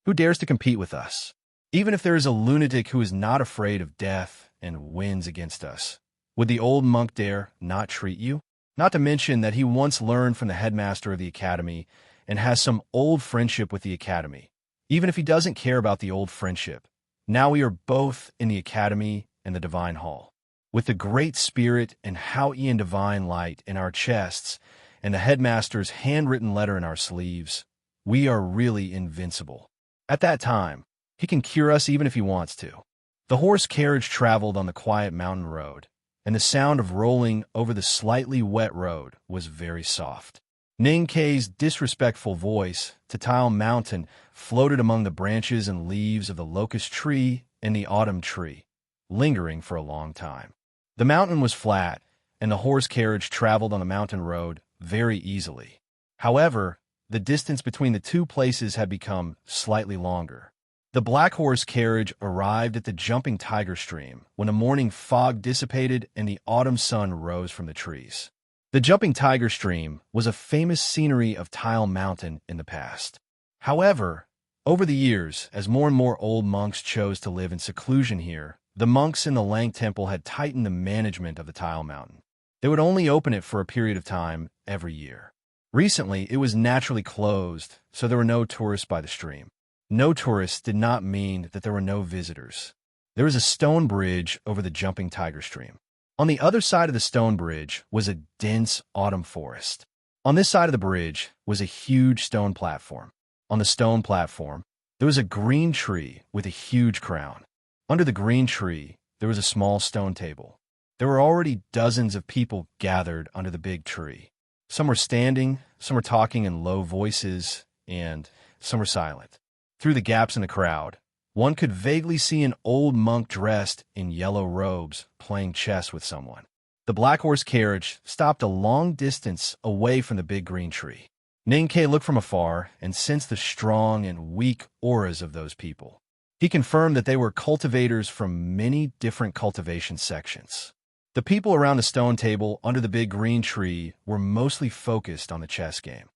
Who dares to compete with us? Even if there is a lunatic who is not afraid of death and wins against us, would the old monk dare not treat you? Not to mention that he once learned from the headmaster of the academy and has some old friendship with the academy. Even if he doesn't care about the old friendship, now we are both in the academy and the divine hall. With the great spirit and Hao Ian divine light in our chests and the headmaster's handwritten letter in our sleeves, we are really invincible. At that time, he can cure us even if he wants to. The horse carriage traveled on the quiet mountain road, and the sound of rolling over the slightly wet road was very soft. Ninkei's disrespectful voice to Tile Mountain floated among the branches and leaves of the locust tree and the autumn tree, lingering for a long time. The mountain was flat, and the horse carriage traveled on the mountain road very easily. However, the distance between the two places had become slightly longer. The black horse carriage arrived at the jumping tiger stream when the morning fog dissipated and the autumn sun rose from the trees. The jumping tiger stream was a famous scenery of Tile Mountain in the past. However, over the years, as more and more old monks chose to live in seclusion here, the monks in the Lang Temple had tightened the management of the Tile Mountain. They would only open it for a period of time every year. Recently, it was naturally closed, so there were no tourists by the stream. No tourists did not mean that there were no visitors. There was a stone bridge over the jumping tiger stream. On the other side of the stone bridge was a dense autumn forest. On this side of the bridge was a huge stone platform. On the stone platform, there was a green tree with a huge crown. Under the green tree, there was a small stone table. There were already dozens of people gathered under the big tree. Some were standing, some were talking in low voices, and some were silent. Through the gaps in the crowd, one could vaguely see an old monk dressed in yellow robes playing chess with someone. The black horse carriage stopped a long distance away from the big green tree. Ninkei looked from afar and sensed the strong and weak auras of those people. He confirmed that they were cultivators from many different cultivation sections. The people around the stone table under the big green tree were mostly focused on the chess game.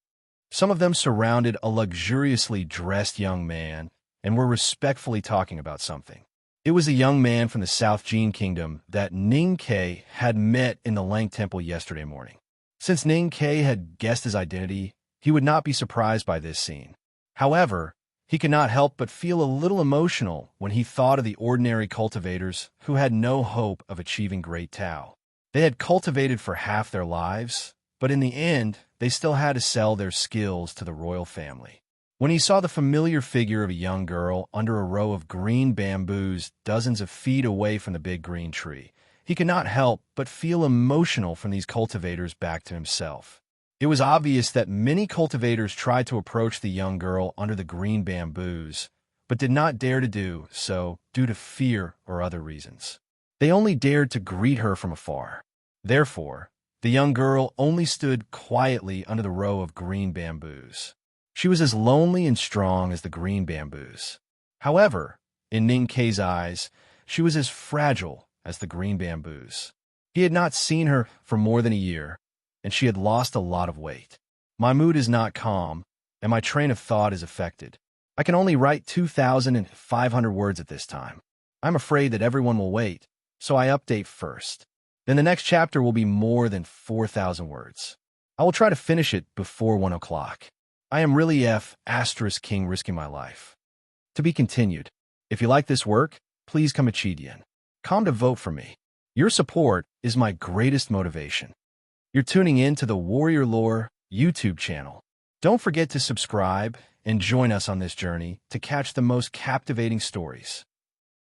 Some of them surrounded a luxuriously dressed young man and were respectfully talking about something. It was a young man from the South Jin Kingdom that Ninkei had met in the Lang Temple yesterday morning. Since Ninkei had guessed his identity, he would not be surprised by this scene. However, he could not help but feel a little emotional when he thought of the ordinary cultivators who had no hope of achieving great Tao. They had cultivated for half their lives, but in the end, they still had to sell their skills to the royal family. When he saw the familiar figure of a young girl under a row of green bamboos dozens of feet away from the big green tree, he could not help but feel emotional from these cultivators back to himself. It was obvious that many cultivators tried to approach the young girl under the green bamboos, but did not dare to do so due to fear or other reasons. They only dared to greet her from afar. Therefore, the young girl only stood quietly under the row of green bamboos. She was as lonely and strong as the green bamboos. However, in Ninkei's eyes, she was as fragile as the green bamboos. He had not seen her for more than a year, and she had lost a lot of weight. My mood is not calm, and my train of thought is affected. I can only write 2,500 words at this time. I'm afraid that everyone will wait, so I update first. Then the next chapter will be more than 4,000 words. I will try to finish it before 1 o'clock. I am really *king risking my life. To be continued. If you like this work, please come to vote for me. Your support is my greatest motivation. You're tuning in to the Warrior Lore YouTube channel. Don't forget to subscribe and join us on this journey to catch the most captivating stories.